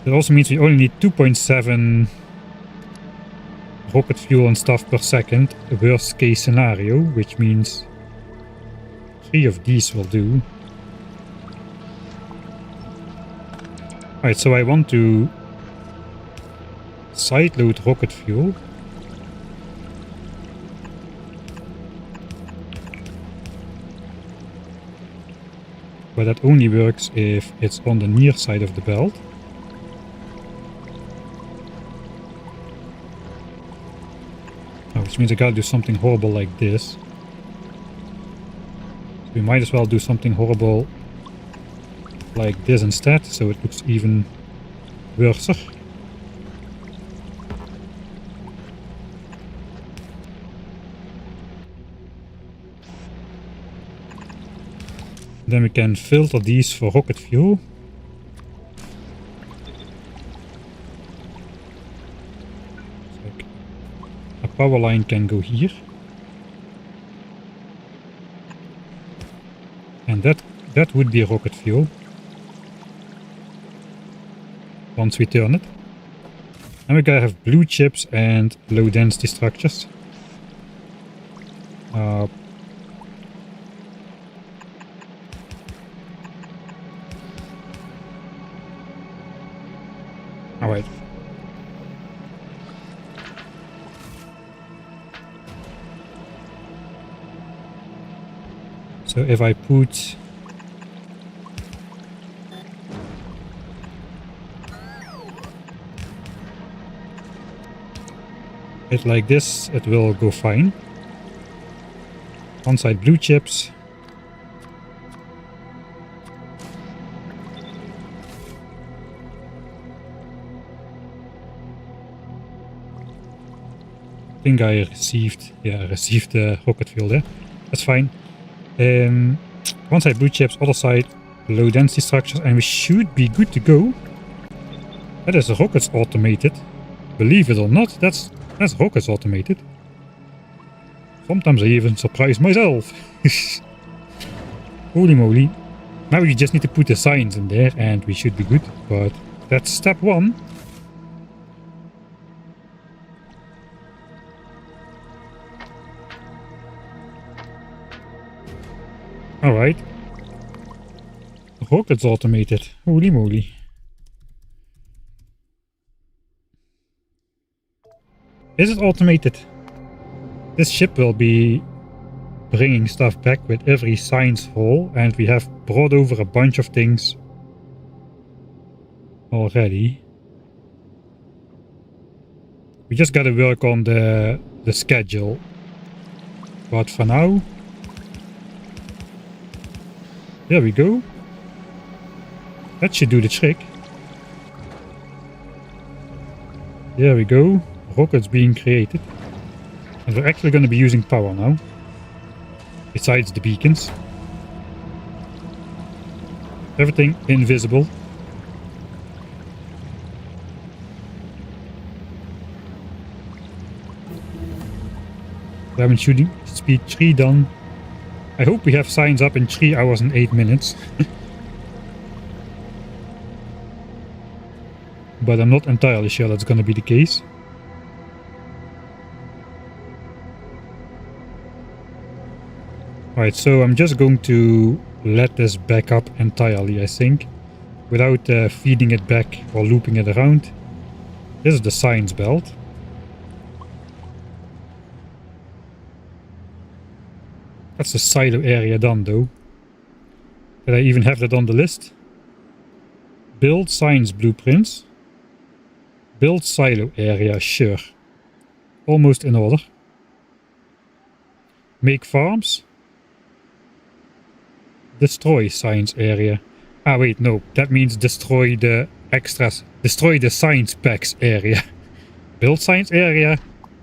A: That also means we only need 2.7 rocket fuel and stuff per second, a worst case scenario, which means 3 of these will do. Alright, so I want to sideload rocket fuel. But that only works if it's on the near side of the belt. Oh, which means I gotta do something horrible like this. So we might as well do something horrible like this instead, so it looks even worse. Then we can filter these for rocket fuel. So a power line can go here. And that would be rocket fuel. Once we turn it. And we gotta have blue chips and low density structures. Alright. So if I put it like this, it will go fine. One side blue chips. I think I received, yeah, I received the rocket fuel there. That's fine. One side blue chips, other side low density structures, and we should be good to go. That is rockets automated. Believe it or not, that's rockets automated. Sometimes I even surprise myself. Holy moly. Now we just need to put the signs in there and we should be good. But that's step 1. Alright. Rockets automated. Holy moly. Is it automated? This ship will be bringing stuff back with every science hall, and we have brought over a bunch of things already. We just gotta work on the schedule. But for now, there we go. That should do the trick. There we go. Rockets being created. And we're actually going to be using power now. Besides the beacons. Everything invisible. Diamond shooting speed 3 done. I hope we have signs up in 3 hours and 8 minutes. But I'm not entirely sure that's going to be the case. Right, so I'm just going to let this back up entirely, I think, without feeding it back or looping it around. This is the science belt. That's the silo area done, though. Did I even have that on the list? Build science blueprints. Build silo area, sure. Almost in order. Make farms. Destroy science area. Ah wait, no, that means destroy the extras. Destroy the science packs area. Build science area.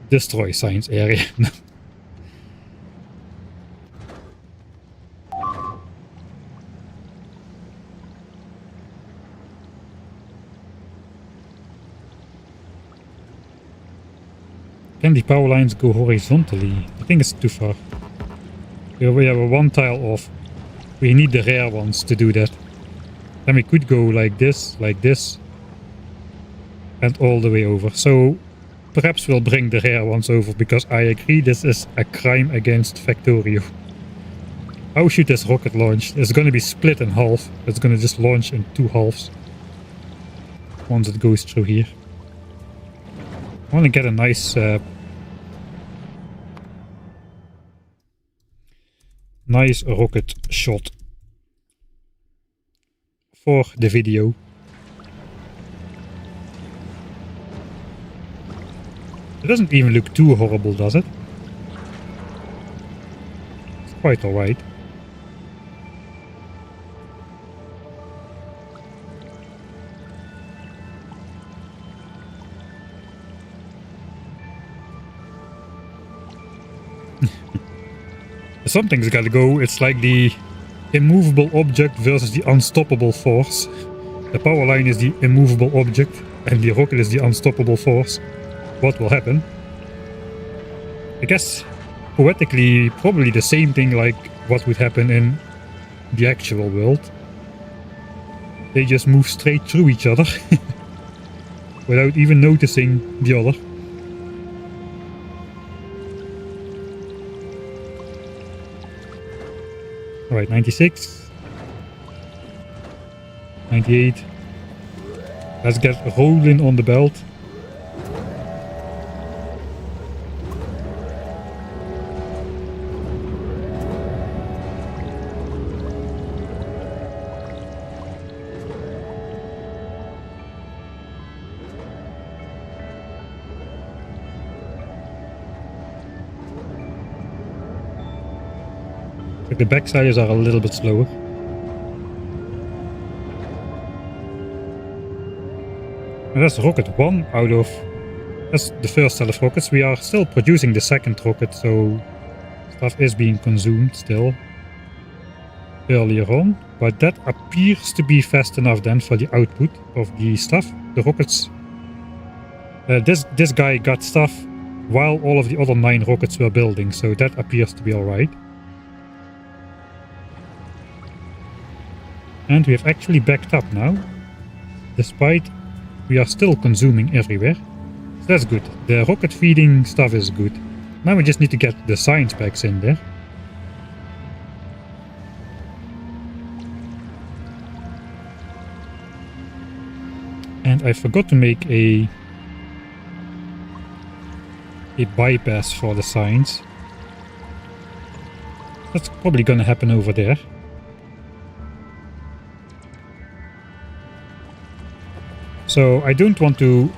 A: Destroy science area. Can the power lines go horizontally? I think it's too far. We have a 1 tile off. We need the rare ones to do that. Then we could go like this, and all the way over. So perhaps we'll bring the rare ones over, because I agree this is a crime against Factorio. How should this rocket launch? It's going to be split in half. It's going to just launch in 2 halves once it goes through here. I want to get a nice nice rocket shot for the video. It doesn't even look too horrible, does it? It's quite alright. Something's gotta go. It's like the immovable object versus the unstoppable force. The power line is the immovable object and the rocket is the unstoppable force. What will happen? I guess poetically probably the same thing like what would happen in the actual world. They just move straight through each other without even noticing the other. Alright, 96. 98. Let's get rolling on the belt. The backsiders are a little bit slower. And that's rocket 1 out of... That's the first set of rockets. We are still producing the second rocket, so stuff is being consumed still earlier on. But that appears to be fast enough then for the output of the stuff. The rockets... this guy got stuff while all of the other 9 rockets were building, so that appears to be alright. And we have actually backed up now, despite we are still consuming everywhere. So that's good. The rocket feeding stuff is good. Now we just need to get the science packs in there. And I forgot to make a bypass for the science. That's probably gonna happen over there. So I don't want to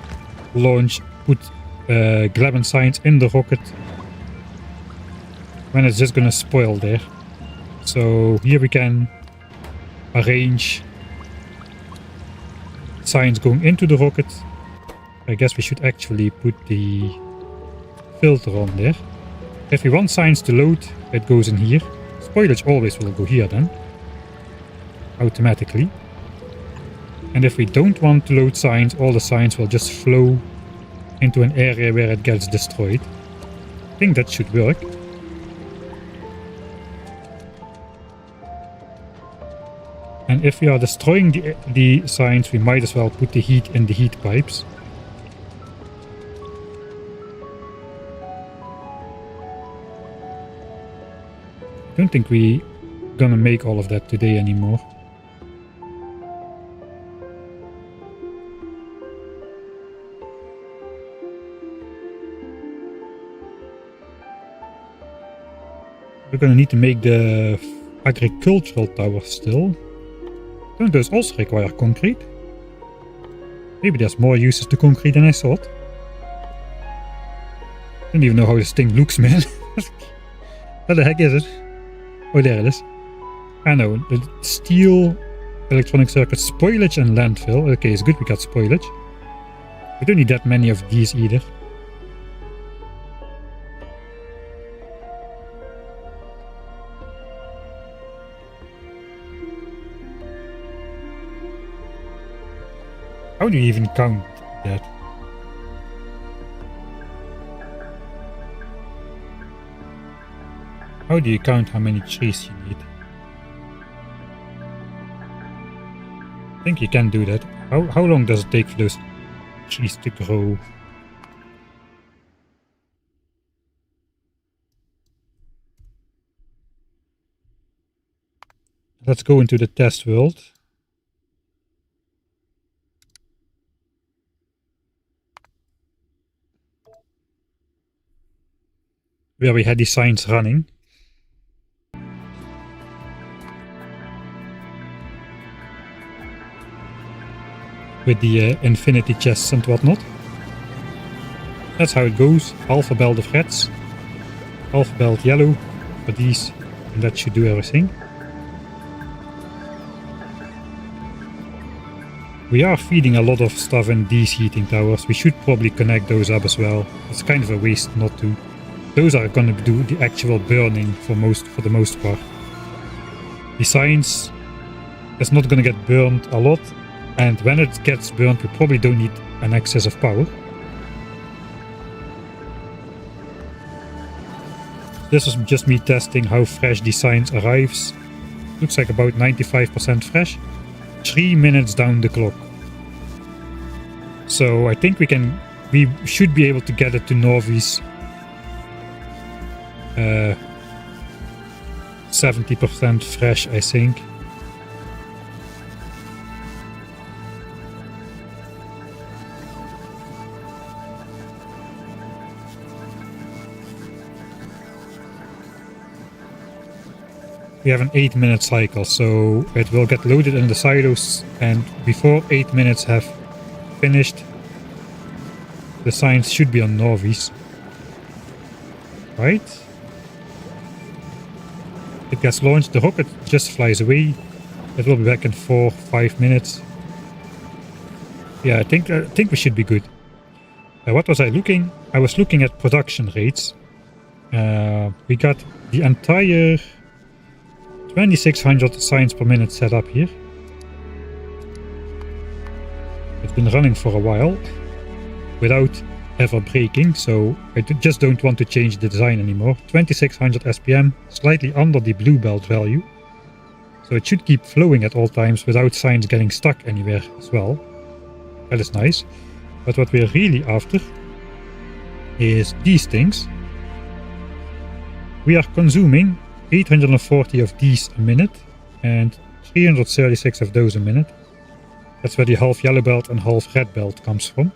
A: put Gleba science in the rocket when it's just gonna spoil there. So here we can arrange science going into the rocket. I guess we should actually put the filter on there. If we want signs to load, it goes in here. Spoilage always will go here then, automatically. And if we don't want to load signs, all the signs will just flow into an area where it gets destroyed. I think that should work. And if we are destroying the signs, we might as well put the heat in the heat pipes. I don't think we're gonna make all of that today anymore. We're gonna need to make the agricultural tower still. Don't those also require concrete? Maybe there's more uses to concrete than I thought. I don't even know how this thing looks, man. What the heck is it? Oh, there it is. I know, the steel, electronic circuit, spoilage and landfill. Okay, it's good we got spoilage. We don't need that many of these either. How do you even count that? How do you count how many trees you need? I think you can do that. How long does it take for those trees to grow? Let's go into the test world. Where we had the signs running. With the infinity chests and whatnot. That's how it goes. Alpha belt of reds. Alpha belt yellow for these. And that should do everything. We are feeding a lot of stuff in these heating towers. We should probably connect those up as well. It's kind of a waste not to. Those are going to do the actual burning for the most part. The science is not going to get burned a lot, and when it gets burned we probably don't need an excess of power. This is just me testing how fresh the science arrives. Looks like about 95% fresh. 3 minutes down the clock. So I think we should be able to get it to Norvi's 70% fresh, I think. We have an 8-minute cycle, so it will get loaded in the silos, and before 8 minutes have finished, the signs should be on Norvi's. Right? It gets launched, the rocket just flies away. It will be back in 4-5 minutes. Yeah, I think we should be good. What was I looking? I was looking at production rates. We got the entire 2600 signs per minute set up here. It's been running for a while without ever breaking, so I just don't want to change the design anymore. 2600 SPM, slightly under the blue belt value. So it should keep flowing at all times without signs getting stuck anywhere as well. That is nice. But what we're really after is these things. We are consuming 840 of these a minute and 336 of those a minute. That's where the half yellow belt and half red belt comes from.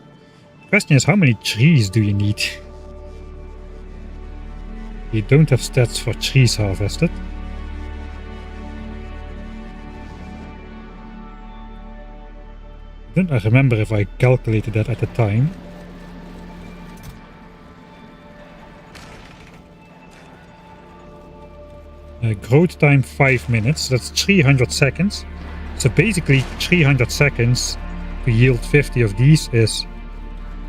A: The question is, how many trees do you need? You don't have stats for trees harvested. I don't remember if I calculated that at the time. Growth time 5 minutes, that's 300 seconds. So basically 300 seconds to yield 50 of these is,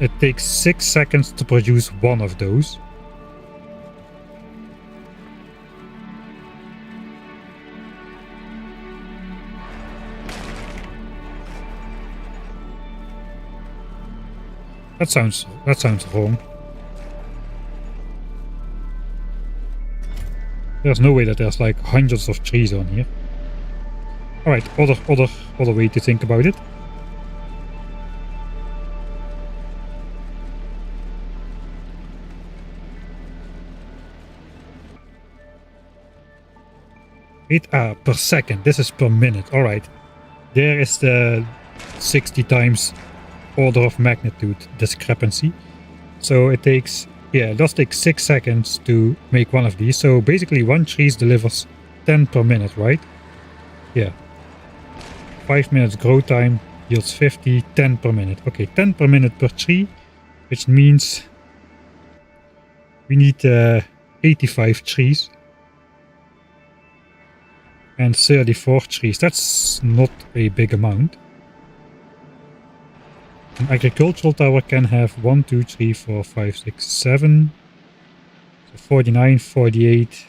A: it takes 6 seconds to produce one of those. That sounds wrong. There's no way that there's like hundreds of trees on here. Alright, other way to think about it. Per second. This is per minute. Alright. There is the 60 times order of magnitude discrepancy. So it takes, yeah, it does take 6 seconds to make one of these. So basically one tree delivers 10 per minute, right? Yeah. 5 minutes grow time yields 50, 10 per minute. Okay, 10 per minute per tree, which means we need 85 trees. And 34 trees. That's not a big amount. An agricultural tower can have 1, 2, 3, 4, 5, 6, 7. So 49, 48.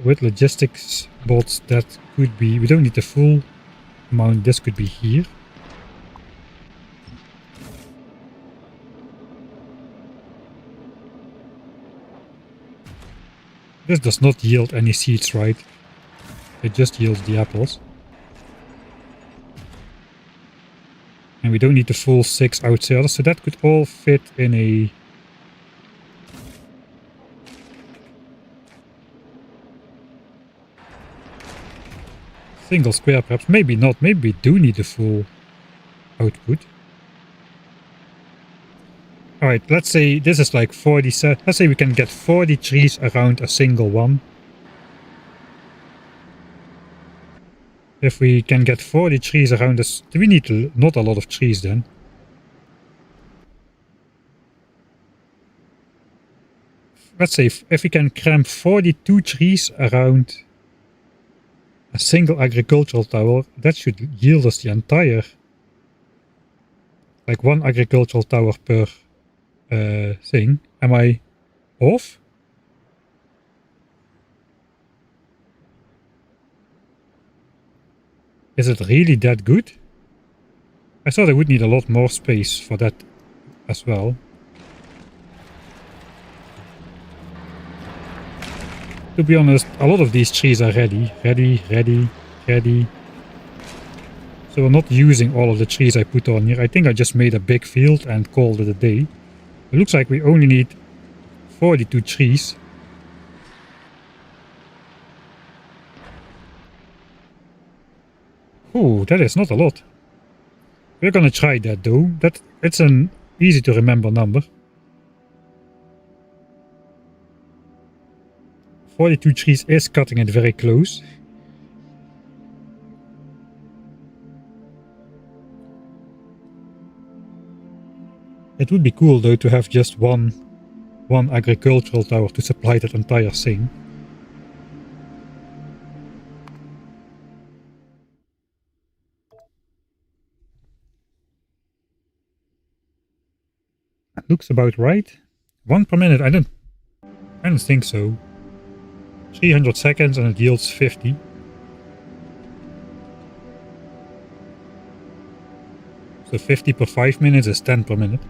A: With logistics bots, that could be... We don't need the full amount. This could be here. This does not yield any seeds, right? It just yields the apples. And we don't need the full 6 outsiders, so that could all fit in a... single square, perhaps. Maybe not. Maybe we do need the full output. Alright, let's say this is like 40... Let's say we can get 40 trees around a single one. If we can get 40 trees around us... We need not a lot of trees then. Let's say if we can cram 42 trees around a single agricultural tower, that should yield us the entire... like one agricultural tower per... thing. Am I off? Is it really that good? I thought I would need a lot more space for that as well. To be honest, a lot of these trees are ready. So we're not using all of the trees I put on here. I think I just made a big field and called it a day. It looks like we only need 42 trees. Oh, that is not a lot. We're gonna try that though. It's an easy to remember number. 42 trees is cutting it very close. It would be cool though to have just one agricultural tower to supply that entire thing. That looks about right. 1 per minute, I don't think so. 300 seconds and it yields 50. So 50 per 5 minutes is 10 per minute.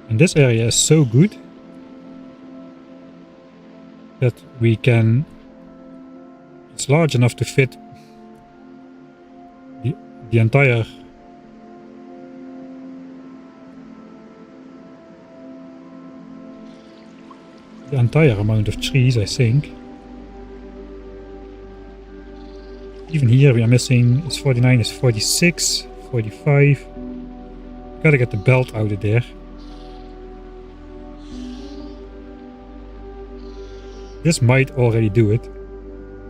A: And this area is so good that we can... It's large enough to fit the entire... the entire amount of trees, I think. Even here we are missing... It's 49, it's 46, 45. Gotta get the belt out of there. This might already do it.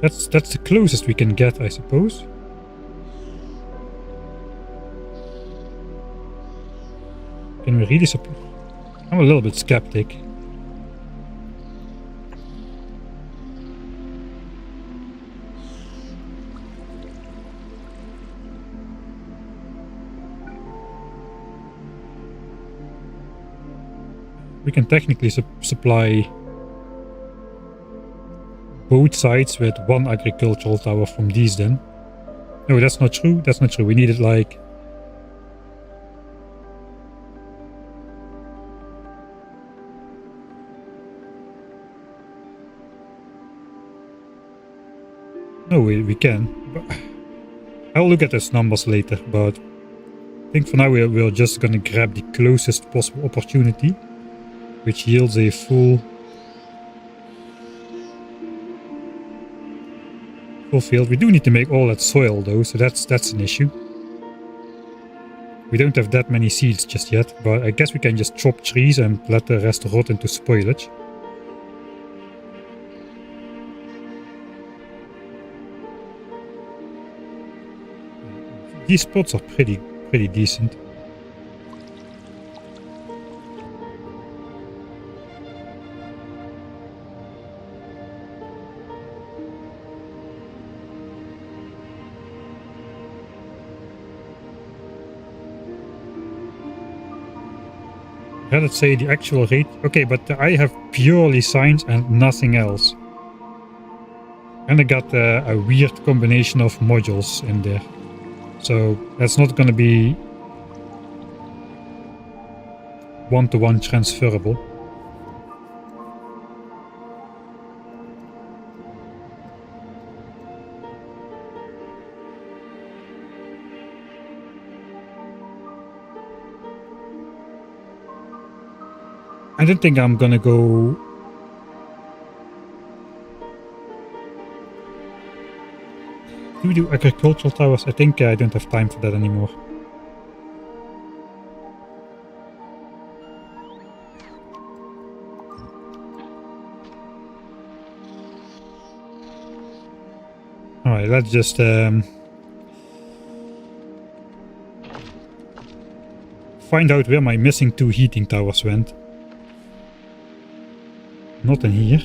A: That's the closest we can get, I suppose. Can we really support? I'm a little bit skeptic. We can technically supply both sides with one agricultural tower from these then. No, that's not true. That's not true. We needed like... No, we can. But I'll look at those numbers later, but I think for now we're just gonna grab the closest possible opportunity, which yields a full field. We do need to make all that soil though, so that's an issue. We don't have that many seeds just yet, but I guess we can just chop trees and let the rest rot into spoilage. These spots are pretty decent. Yeah, let's say the actual rate. Okay, but I have purely science and nothing else. And I got a weird combination of modules in there. So that's not going to be one-to-one transferable. I don't think I'm gonna go... Do we do agricultural towers? I think I don't have time for that anymore. Alright, let's just... find out where my missing 2 heating towers went. Not in here.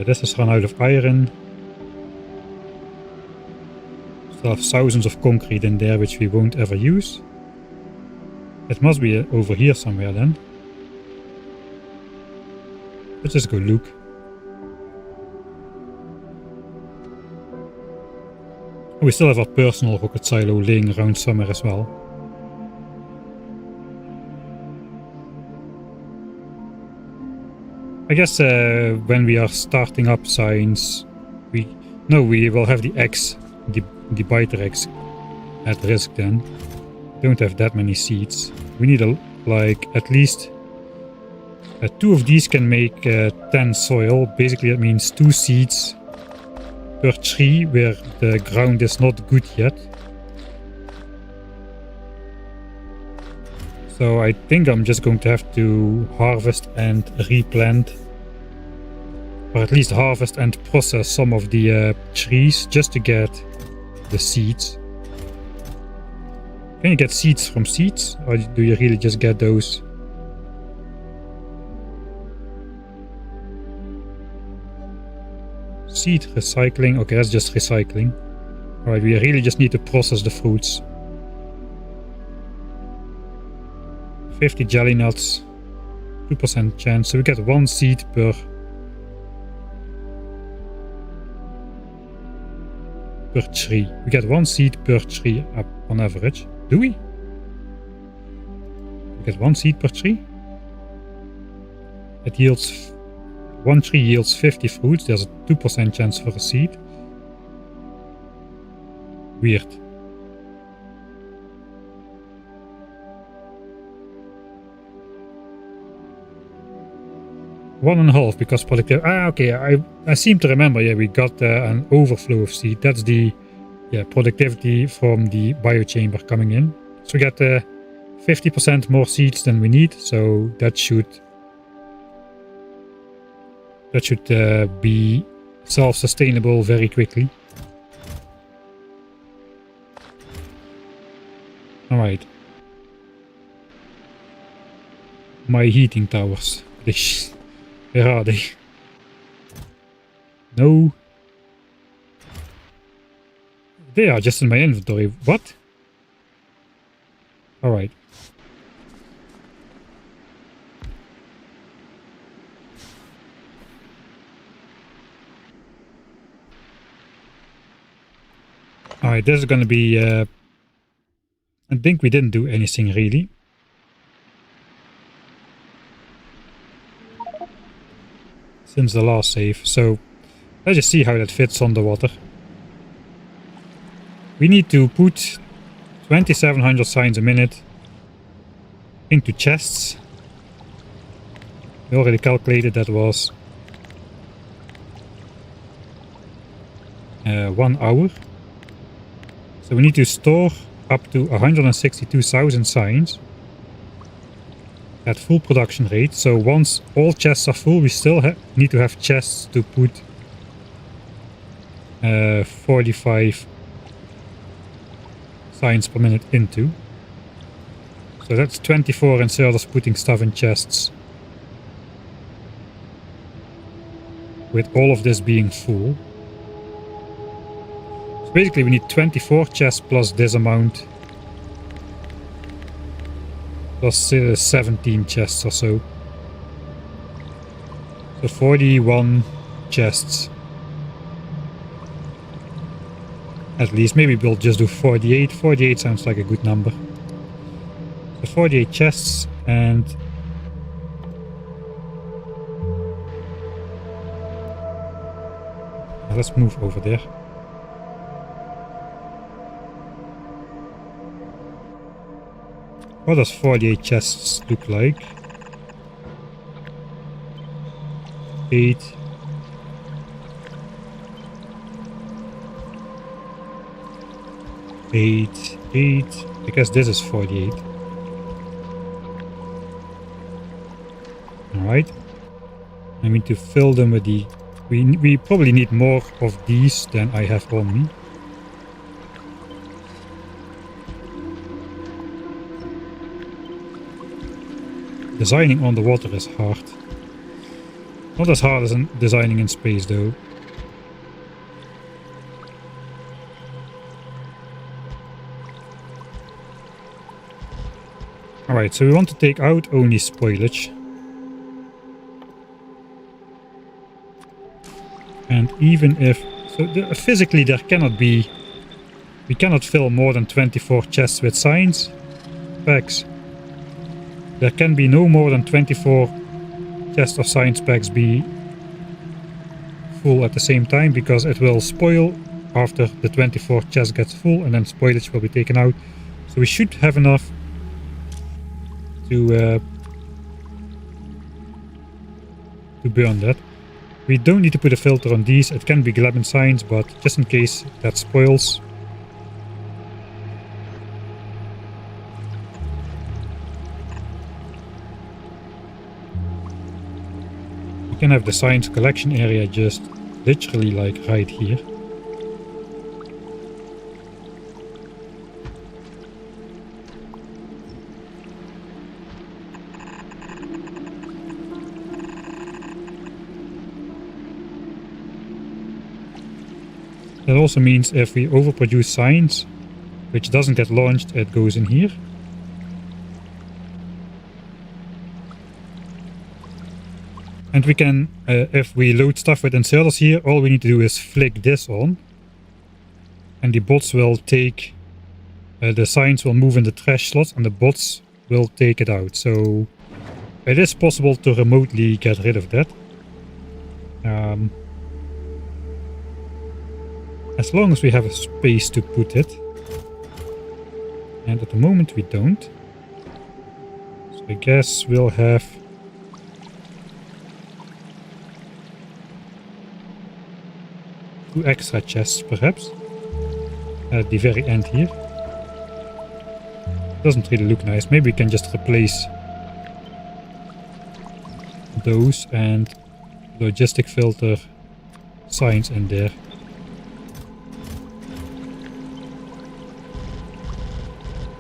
A: This has run out of iron. Still have thousands of concrete in there which we won't ever use. It must be over here somewhere then. Let's just go look. We still have our personal rocket silo laying around somewhere as well. I guess when we are starting up science, we will have the X, the biter X at risk then. Don't have that many seeds. We need like at least 2 of these can make 10 soil. Basically that means 2 seeds per tree where the ground is not good yet. So I think I'm just going to have to harvest and replant, or at least harvest and process some of the trees just to get the seeds. Can you get seeds from seeds, or do you really just get those? Seed recycling, okay, that's just recycling. Alright, we really just need to process the fruits. 50 jelly nuts, 2% chance, so we get 1 seed per tree. We get 1 seed per tree on average. Do we? We get 1 seed per tree? It yields... 1 tree yields 50 fruits. There's a 2% chance for a seed. Weird. One and a half because productivity. Okay. I seem to remember. Yeah, we got an overflow of seed. That's the productivity from the biochamber coming in. So we get 50% more seeds than we need. So that should be self-sustainable very quickly. All right. My heating towers. Where are they? No. They are just in my inventory. What? Alright. Alright, this is gonna be... I think we didn't do anything really. Since the last save, so let's just see how that fits underwater. We need to put 2700 signs a minute into chests. We already calculated that was 1 hour. So we need to store up to 162,000 signs at full production rate. So once all chests are full, we still need to have chests to put 45 signs per minute into. So that's 24 inserters putting stuff in chests. With all of this being full. So basically we need 24 chests plus this amount. Plus 17 chests or so. So 41 chests. At least, maybe we'll just do 48. 48 sounds like a good number. So 48 chests and... let's move over there. What does 48 chests look like? 8. Eight. I guess this is 48. Alright. I need to fill them with the... We probably need more of these than I have on me. Designing on the water is hard. Not as hard as designing in space though. Alright, so we want to take out only spoilage. And even if... so physically there cannot be... we cannot fill more than 24 chests with signs packs. There can be no more than 24 chests of science packs be full at the same time, because it will spoil after the 24 chests gets full and then spoilage will be taken out. So we should have enough to burn that. We don't need to put a filter on these. It can be Gleba signs, but just in case that spoils. We can have the science collection area just literally like right here. That also means if we overproduce science, which doesn't get launched, it goes in here. And we can, if we load stuff with inserters here, all we need to do is flick this on. And the bots will take, the science will move in the trash slots and the bots will take it out. So it is possible to remotely get rid of that. As long as we have a space to put it. And at the moment we don't. So I guess we'll have... two extra chests perhaps. At the very end here. Doesn't really look nice. Maybe we can just replace those and logistic filter signs in there.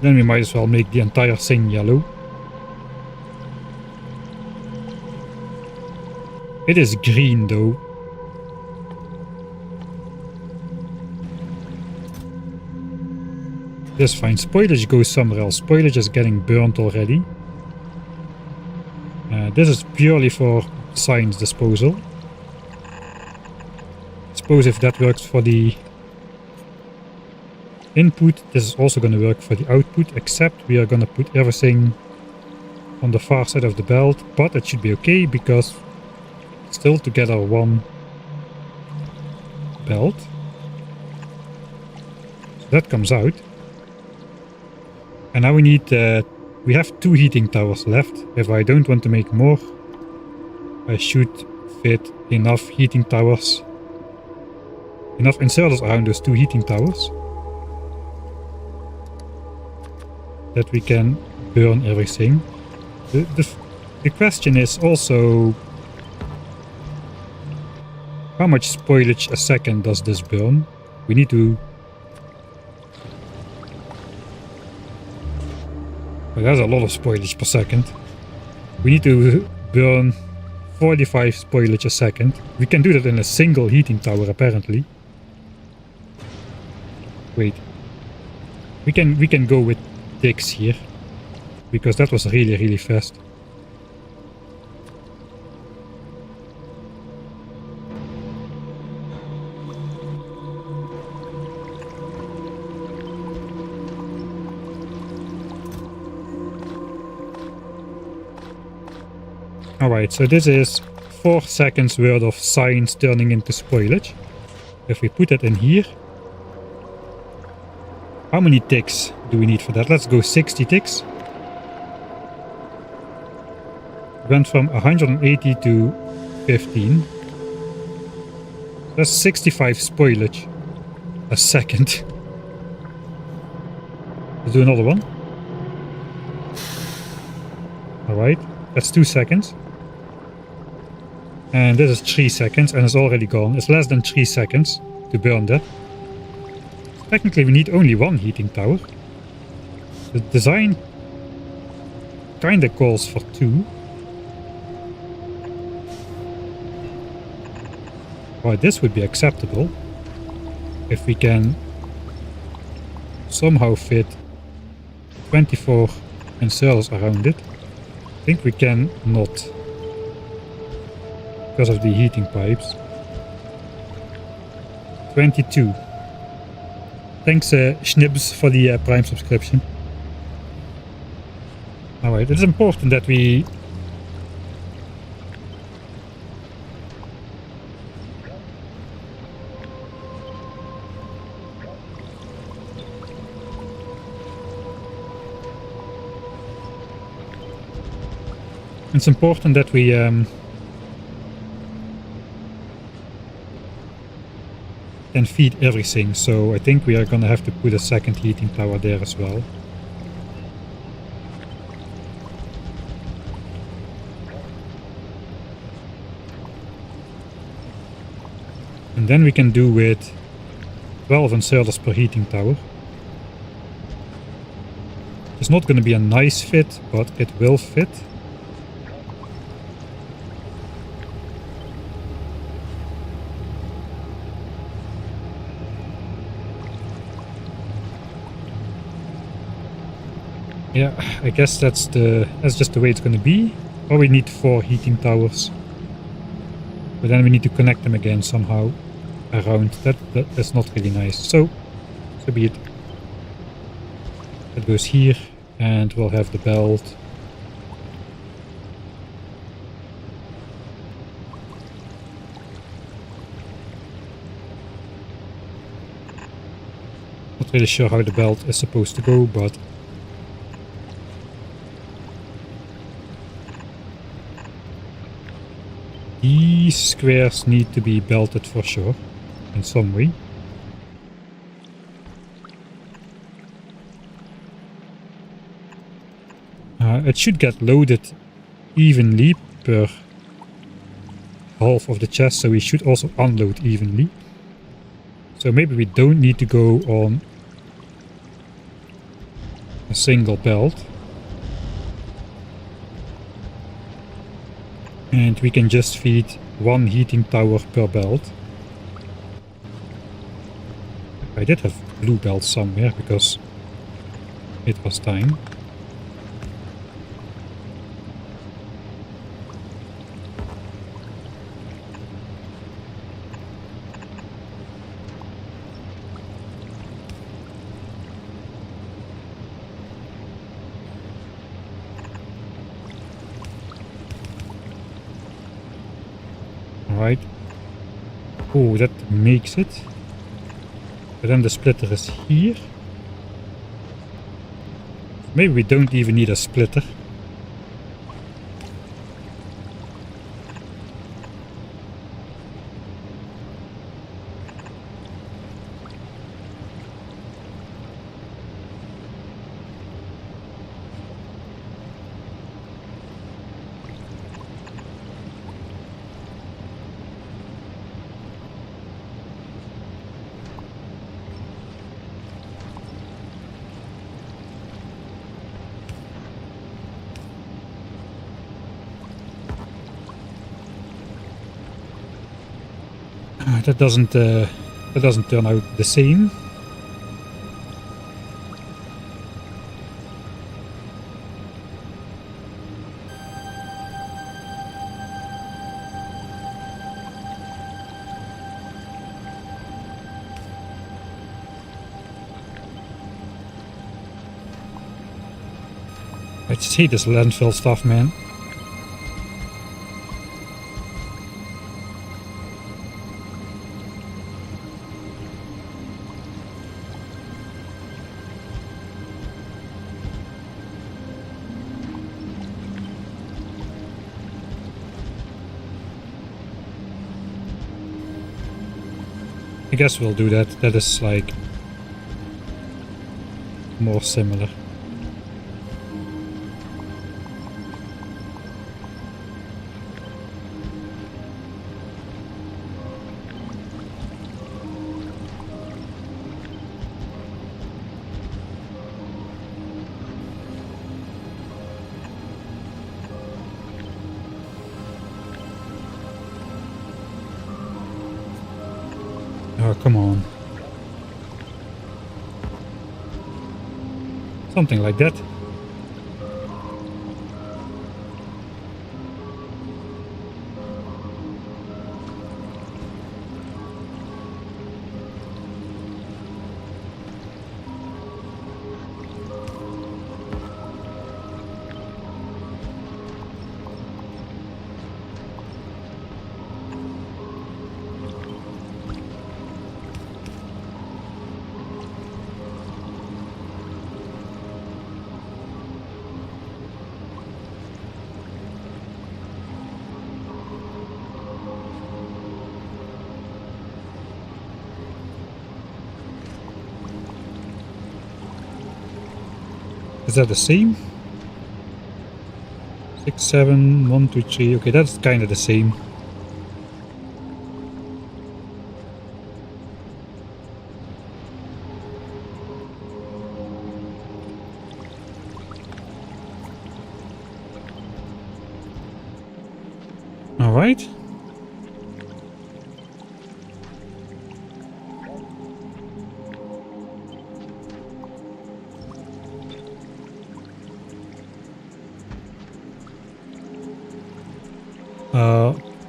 A: Then we might as well make the entire thing yellow. It is green though. That's fine. Spoilage goes somewhere else. Spoilage is getting burnt already. This is purely for science disposal. I suppose if that works for the input, this is also going to work for the output, except we are going to put everything on the far side of the belt, but it should be okay because still together one belt. So that comes out. And now we need, we have 2 heating towers left. If I don't want to make more, I should fit enough heating towers, enough inserters around those 2 heating towers that we can burn everything. The question is also, how much spoilage a second does this burn? We need to... Well, that's a lot of spoilage per second. We need to burn 45 spoilage a second. We can do that in a single heating tower, apparently. Wait. We can go with ticks here, because that was really fast. Alright, so this is 4 seconds worth of science turning into spoilage. If we put it in here, how many ticks do we need for that? Let's go 60 ticks. Went from 180 to 15. That's 65 spoilage a second. Let's do another one. Alright, that's 2 seconds. And this is 3 seconds and it's already gone. It's less than 3 seconds to burn that. Technically we need only 1 heating tower. The design kinda calls for 2. Well, this would be acceptable if we can somehow fit 24 inserters around it. I think we can not, because of the heating pipes. 22. Thanks Schnibs for the Prime subscription. Alright, it is important that we it's important that we can feed everything, so I think we are gonna have to put a second heating tower there as well. And then we can do with 12 inserters per heating tower. It's not gonna be a nice fit, but it will fit. Yeah, I guess that's just the way it's gonna be. Or we need 4 heating towers. But then we need to connect them again somehow around. That's not really nice. So be it. That goes here, and we'll have the belt. Not really sure how the belt is supposed to go, but these squares need to be belted for sure, in some way. It should get loaded evenly per half of the chest, so we should also unload evenly. So maybe we don't need to go on a single belt. And we can just feed 1 heating tower per belt. I did have blue belts somewhere because it was time. Alright. Oh, that makes it. But then the splitter is here. Maybe we don't even need a splitter. That doesn't turn out the same. I just hate this landfill stuff, man. I guess we'll do that. That is like more similar. Oh, come on. Something like that. Is that the same? 6, 7, 1, 2, 3. Okay, that's kind of the same. All right.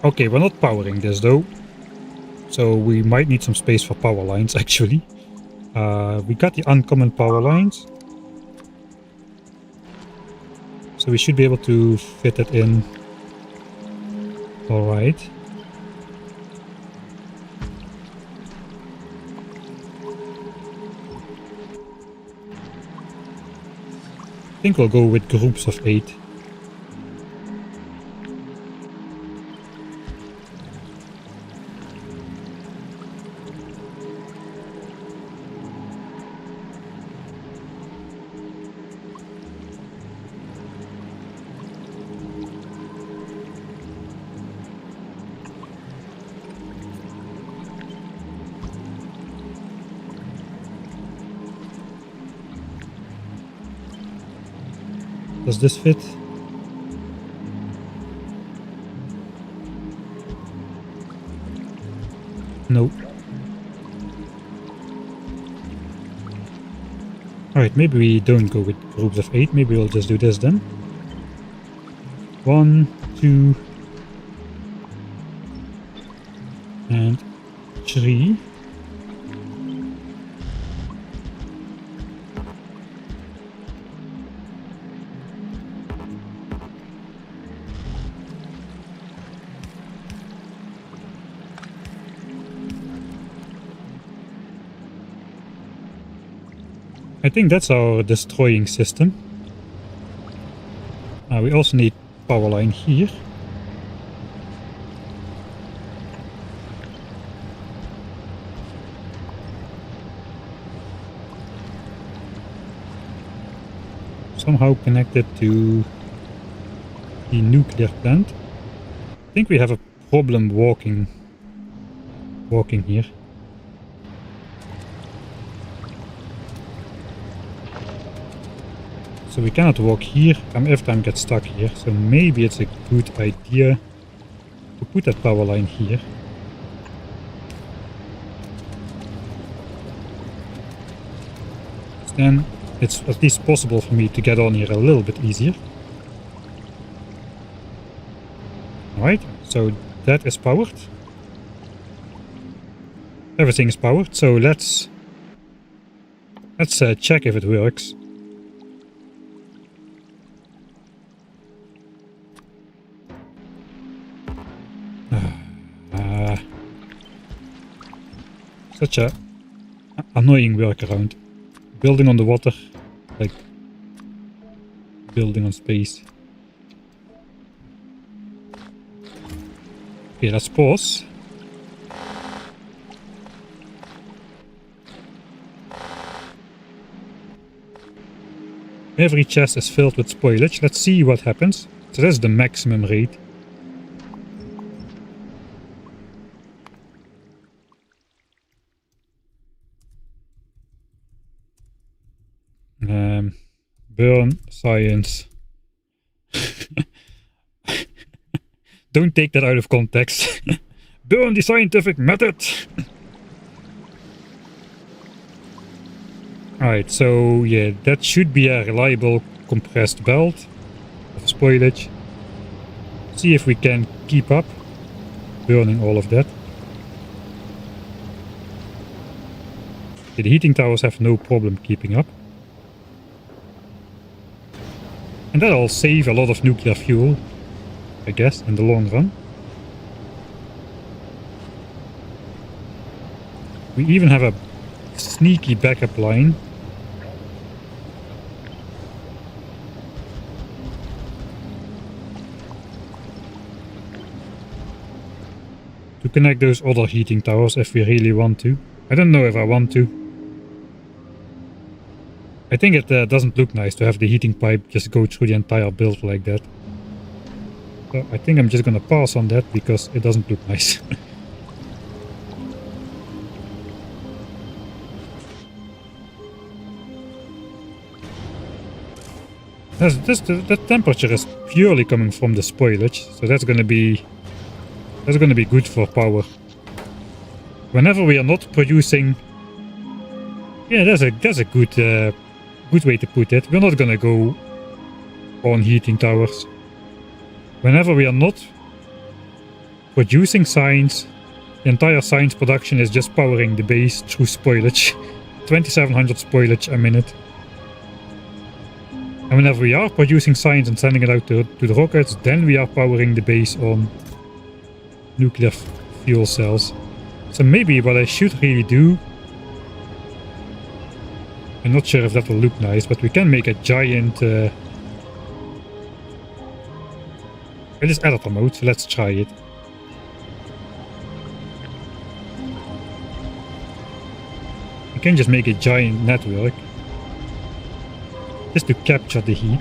A: Okay, we're not powering this though, so we might need some space for power lines actually. We got the uncommon power lines, so we should be able to fit it in. All right. I think we'll go with groups of 8. Does this fit? No. Alright, maybe we don't go with groups of 8. Maybe we'll just do this then. 1, 2, and 3. I think that's our destroying system. We also need power line here. Somehow connected to the nuclear plant. I think we have a problem walking here. So we cannot walk here, every time get stuck here. So maybe it's a good idea to put that power line here. Then it's at least possible for me to get on here a little bit easier. Alright, so that is powered. Everything is powered, so let's check if it works. Such a annoying workaround. Building on the water, like building on space. Okay, let's pause. Every chest is filled with spoilage. Let's see what happens. So that's the maximum rate. Burn science. Don't take that out of context. Burn the scientific method. Alright, so yeah, that should be a reliable compressed belt of spoilage. See if we can keep up burning all of that. Okay, the heating towers have no problem keeping up. And that'll save a lot of nuclear fuel, I guess, in the long run. We even have a sneaky backup line. To connect those other heating towers if we really want to. I don't know if I want to. I think it doesn't look nice to have the heating pipe just go through the entire build like that. So I think I'm just gonna pass on that because it doesn't look nice. The temperature is purely coming from the spoilage, so that's gonna be good for power. Whenever we are not producing, yeah, that's a good way to put it. We're not gonna go on heating towers. Whenever we are not producing science, the entire science production is just powering the base through spoilage. 2700 spoilage a minute. And whenever we are producing science and sending it out to the rockets, then we are powering the base on nuclear fuel cells. So maybe what I should really do, I'm not sure if that will look nice, but we can make a giant... it is editor mode, so let's try it. We can just make a giant network. Just to capture the heat.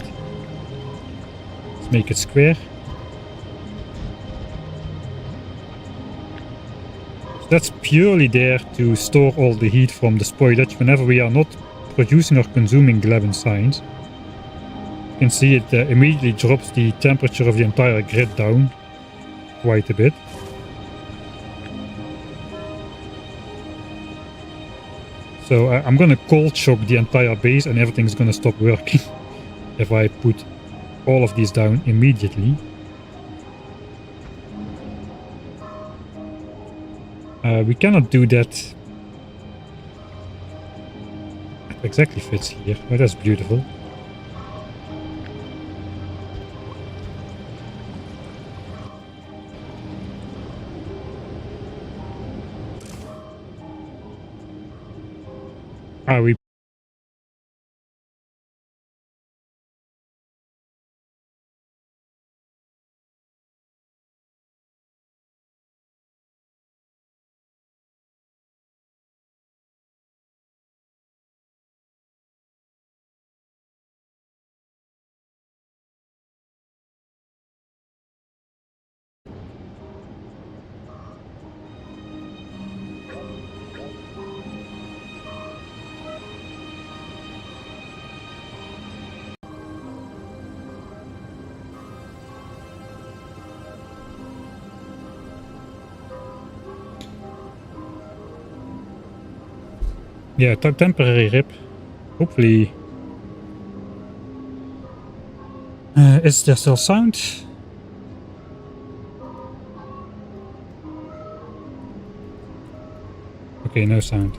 A: Let's make it square. So that's purely there to store all the heat from the spoilage whenever we are not producing or consuming Gleba science. You can see it immediately drops the temperature of the entire grid down quite a bit. So I'm gonna cold shock the entire base and everything's gonna stop working if I put all of these down immediately. We cannot do that. It exactly fits here. Oh, that's beautiful. We Yeah, temporary rip. Hopefully... is there still sound? Okay, no sound.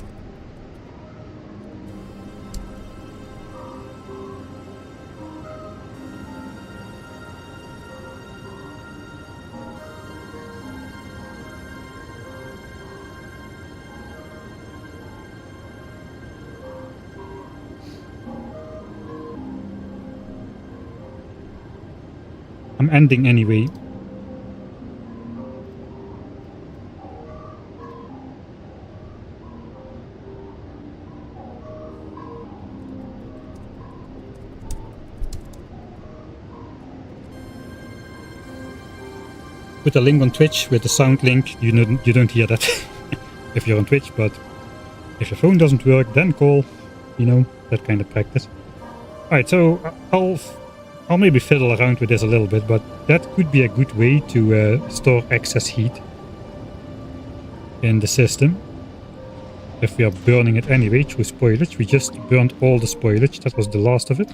A: I'm ending anyway. Put a link on Twitch with the sound link. You don't hear that if you're on Twitch, but if your phone doesn't work, then call. You know, that kind of practice. Alright, so I'll maybe fiddle around with this a little bit, but that could be a good way to store excess heat in the system. If we are burning it anyway through spoilage. We just burned all the spoilage. That was the last of it.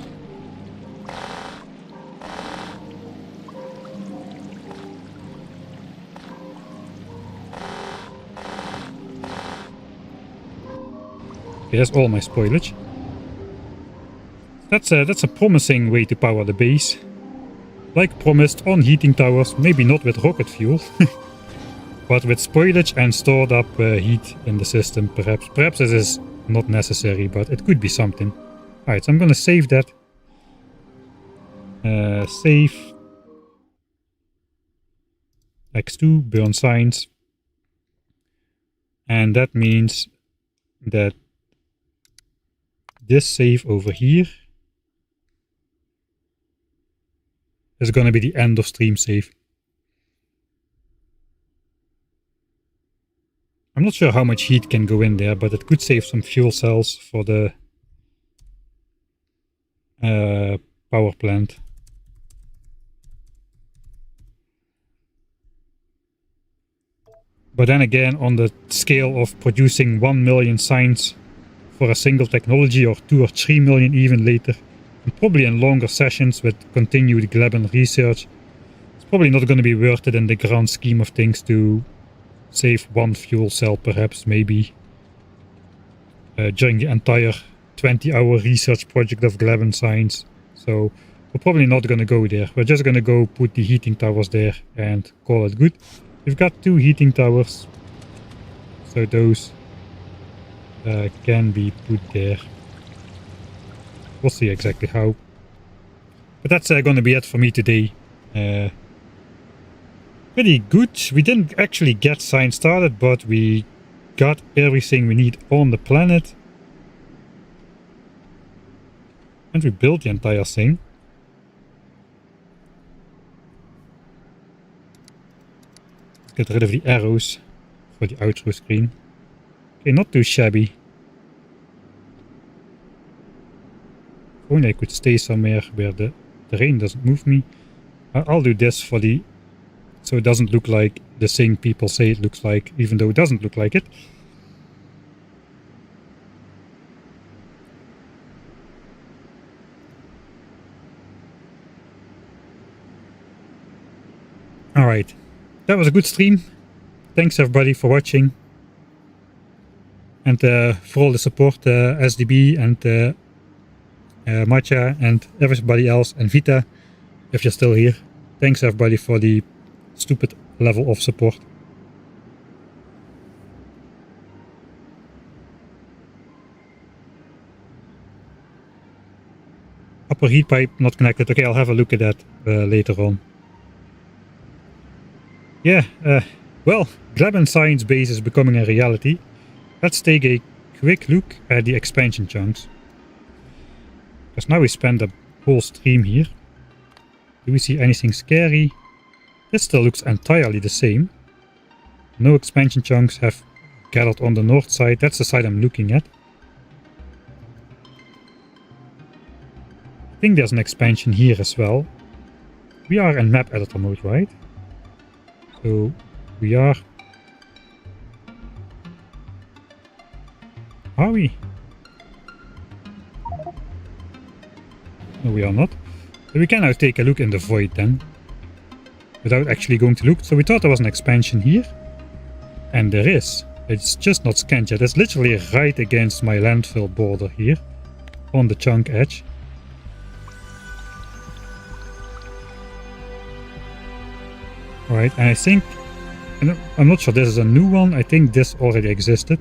A: Okay, that's all my spoilage. That's a promising way to power the base. Like promised, on heating towers, maybe not with rocket fuel, but with spoilage and stored up heat in the system, perhaps. Perhaps this is not necessary, but it could be something. Alright, so I'm gonna save that. Save. X2, burn signs. And that means that this save over here is going to be the end of stream save. I'm not sure how much heat can go in there, but it could save some fuel cells for the power plant. But then again, on the scale of producing 1 million signs for a single technology, or 2 or 3 million even later, and probably in longer sessions with continued Gleba research, it's probably not going to be worth it in the grand scheme of things to save one fuel cell, perhaps, maybe, during the entire 20-hour research project of Gleba science. So we're probably not going to go there. We're just going to go put the heating towers there and call it good. We've got 2 heating towers, so those can be put there. We'll see exactly how. But that's going to be it for me today. Pretty good. We didn't actually get science started, but we got everything we need on the planet. And we built the entire thing. Let's get rid of the arrows for the outro screen. Okay, not too shabby. If only I could stay somewhere where the terrain doesn't move me. I'll do this for the... so it doesn't look like the thing people say it looks like, even though it doesn't look like it. Alright, that was a good stream. Thanks everybody for watching. And for all the support, SDB and Matcha and everybody else, and Vita, if you're still here. Thanks everybody for the stupid level of support. Upper heat pipe not connected. Okay, I'll have a look at that later on. Yeah, well, Gleba science base is becoming a reality. Let's take a quick look at the expansion chunks. Because now we spend a whole stream here. Do we see anything scary? This still looks entirely the same. No expansion chunks have gathered on the north side. That's the side I'm looking at. I think there's an expansion here as well. We are in map editor mode, right? So we are... Are we? No, we are not. So we can now take a look in the void then, without actually going to look. So we thought there was an expansion here, and there is. It's just not scanned yet. It's literally right against my landfill border here, on the chunk edge. Alright, and I think, and I'm not sure this is a new one, I think this already existed.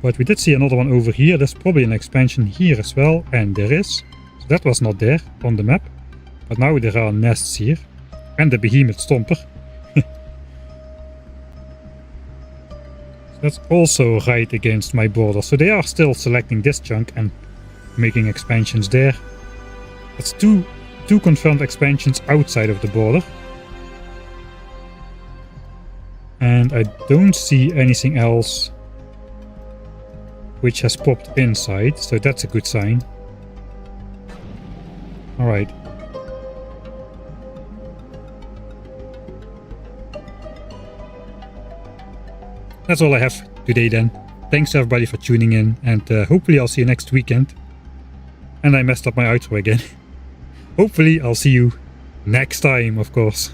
A: But we did see another one over here. There's probably an expansion here as well, and there is. So that was not there on the map. But now there are nests here. And the behemoth stomper. So that's also right against my border. So they are still selecting this chunk and making expansions there. That's two confirmed expansions outside of the border. And I don't see anything else which has popped inside, so that's a good sign. Alright. That's all I have today then. Thanks everybody for tuning in, and hopefully I'll see you next weekend. And I messed up my outro again. Hopefully I'll see you next time, of course.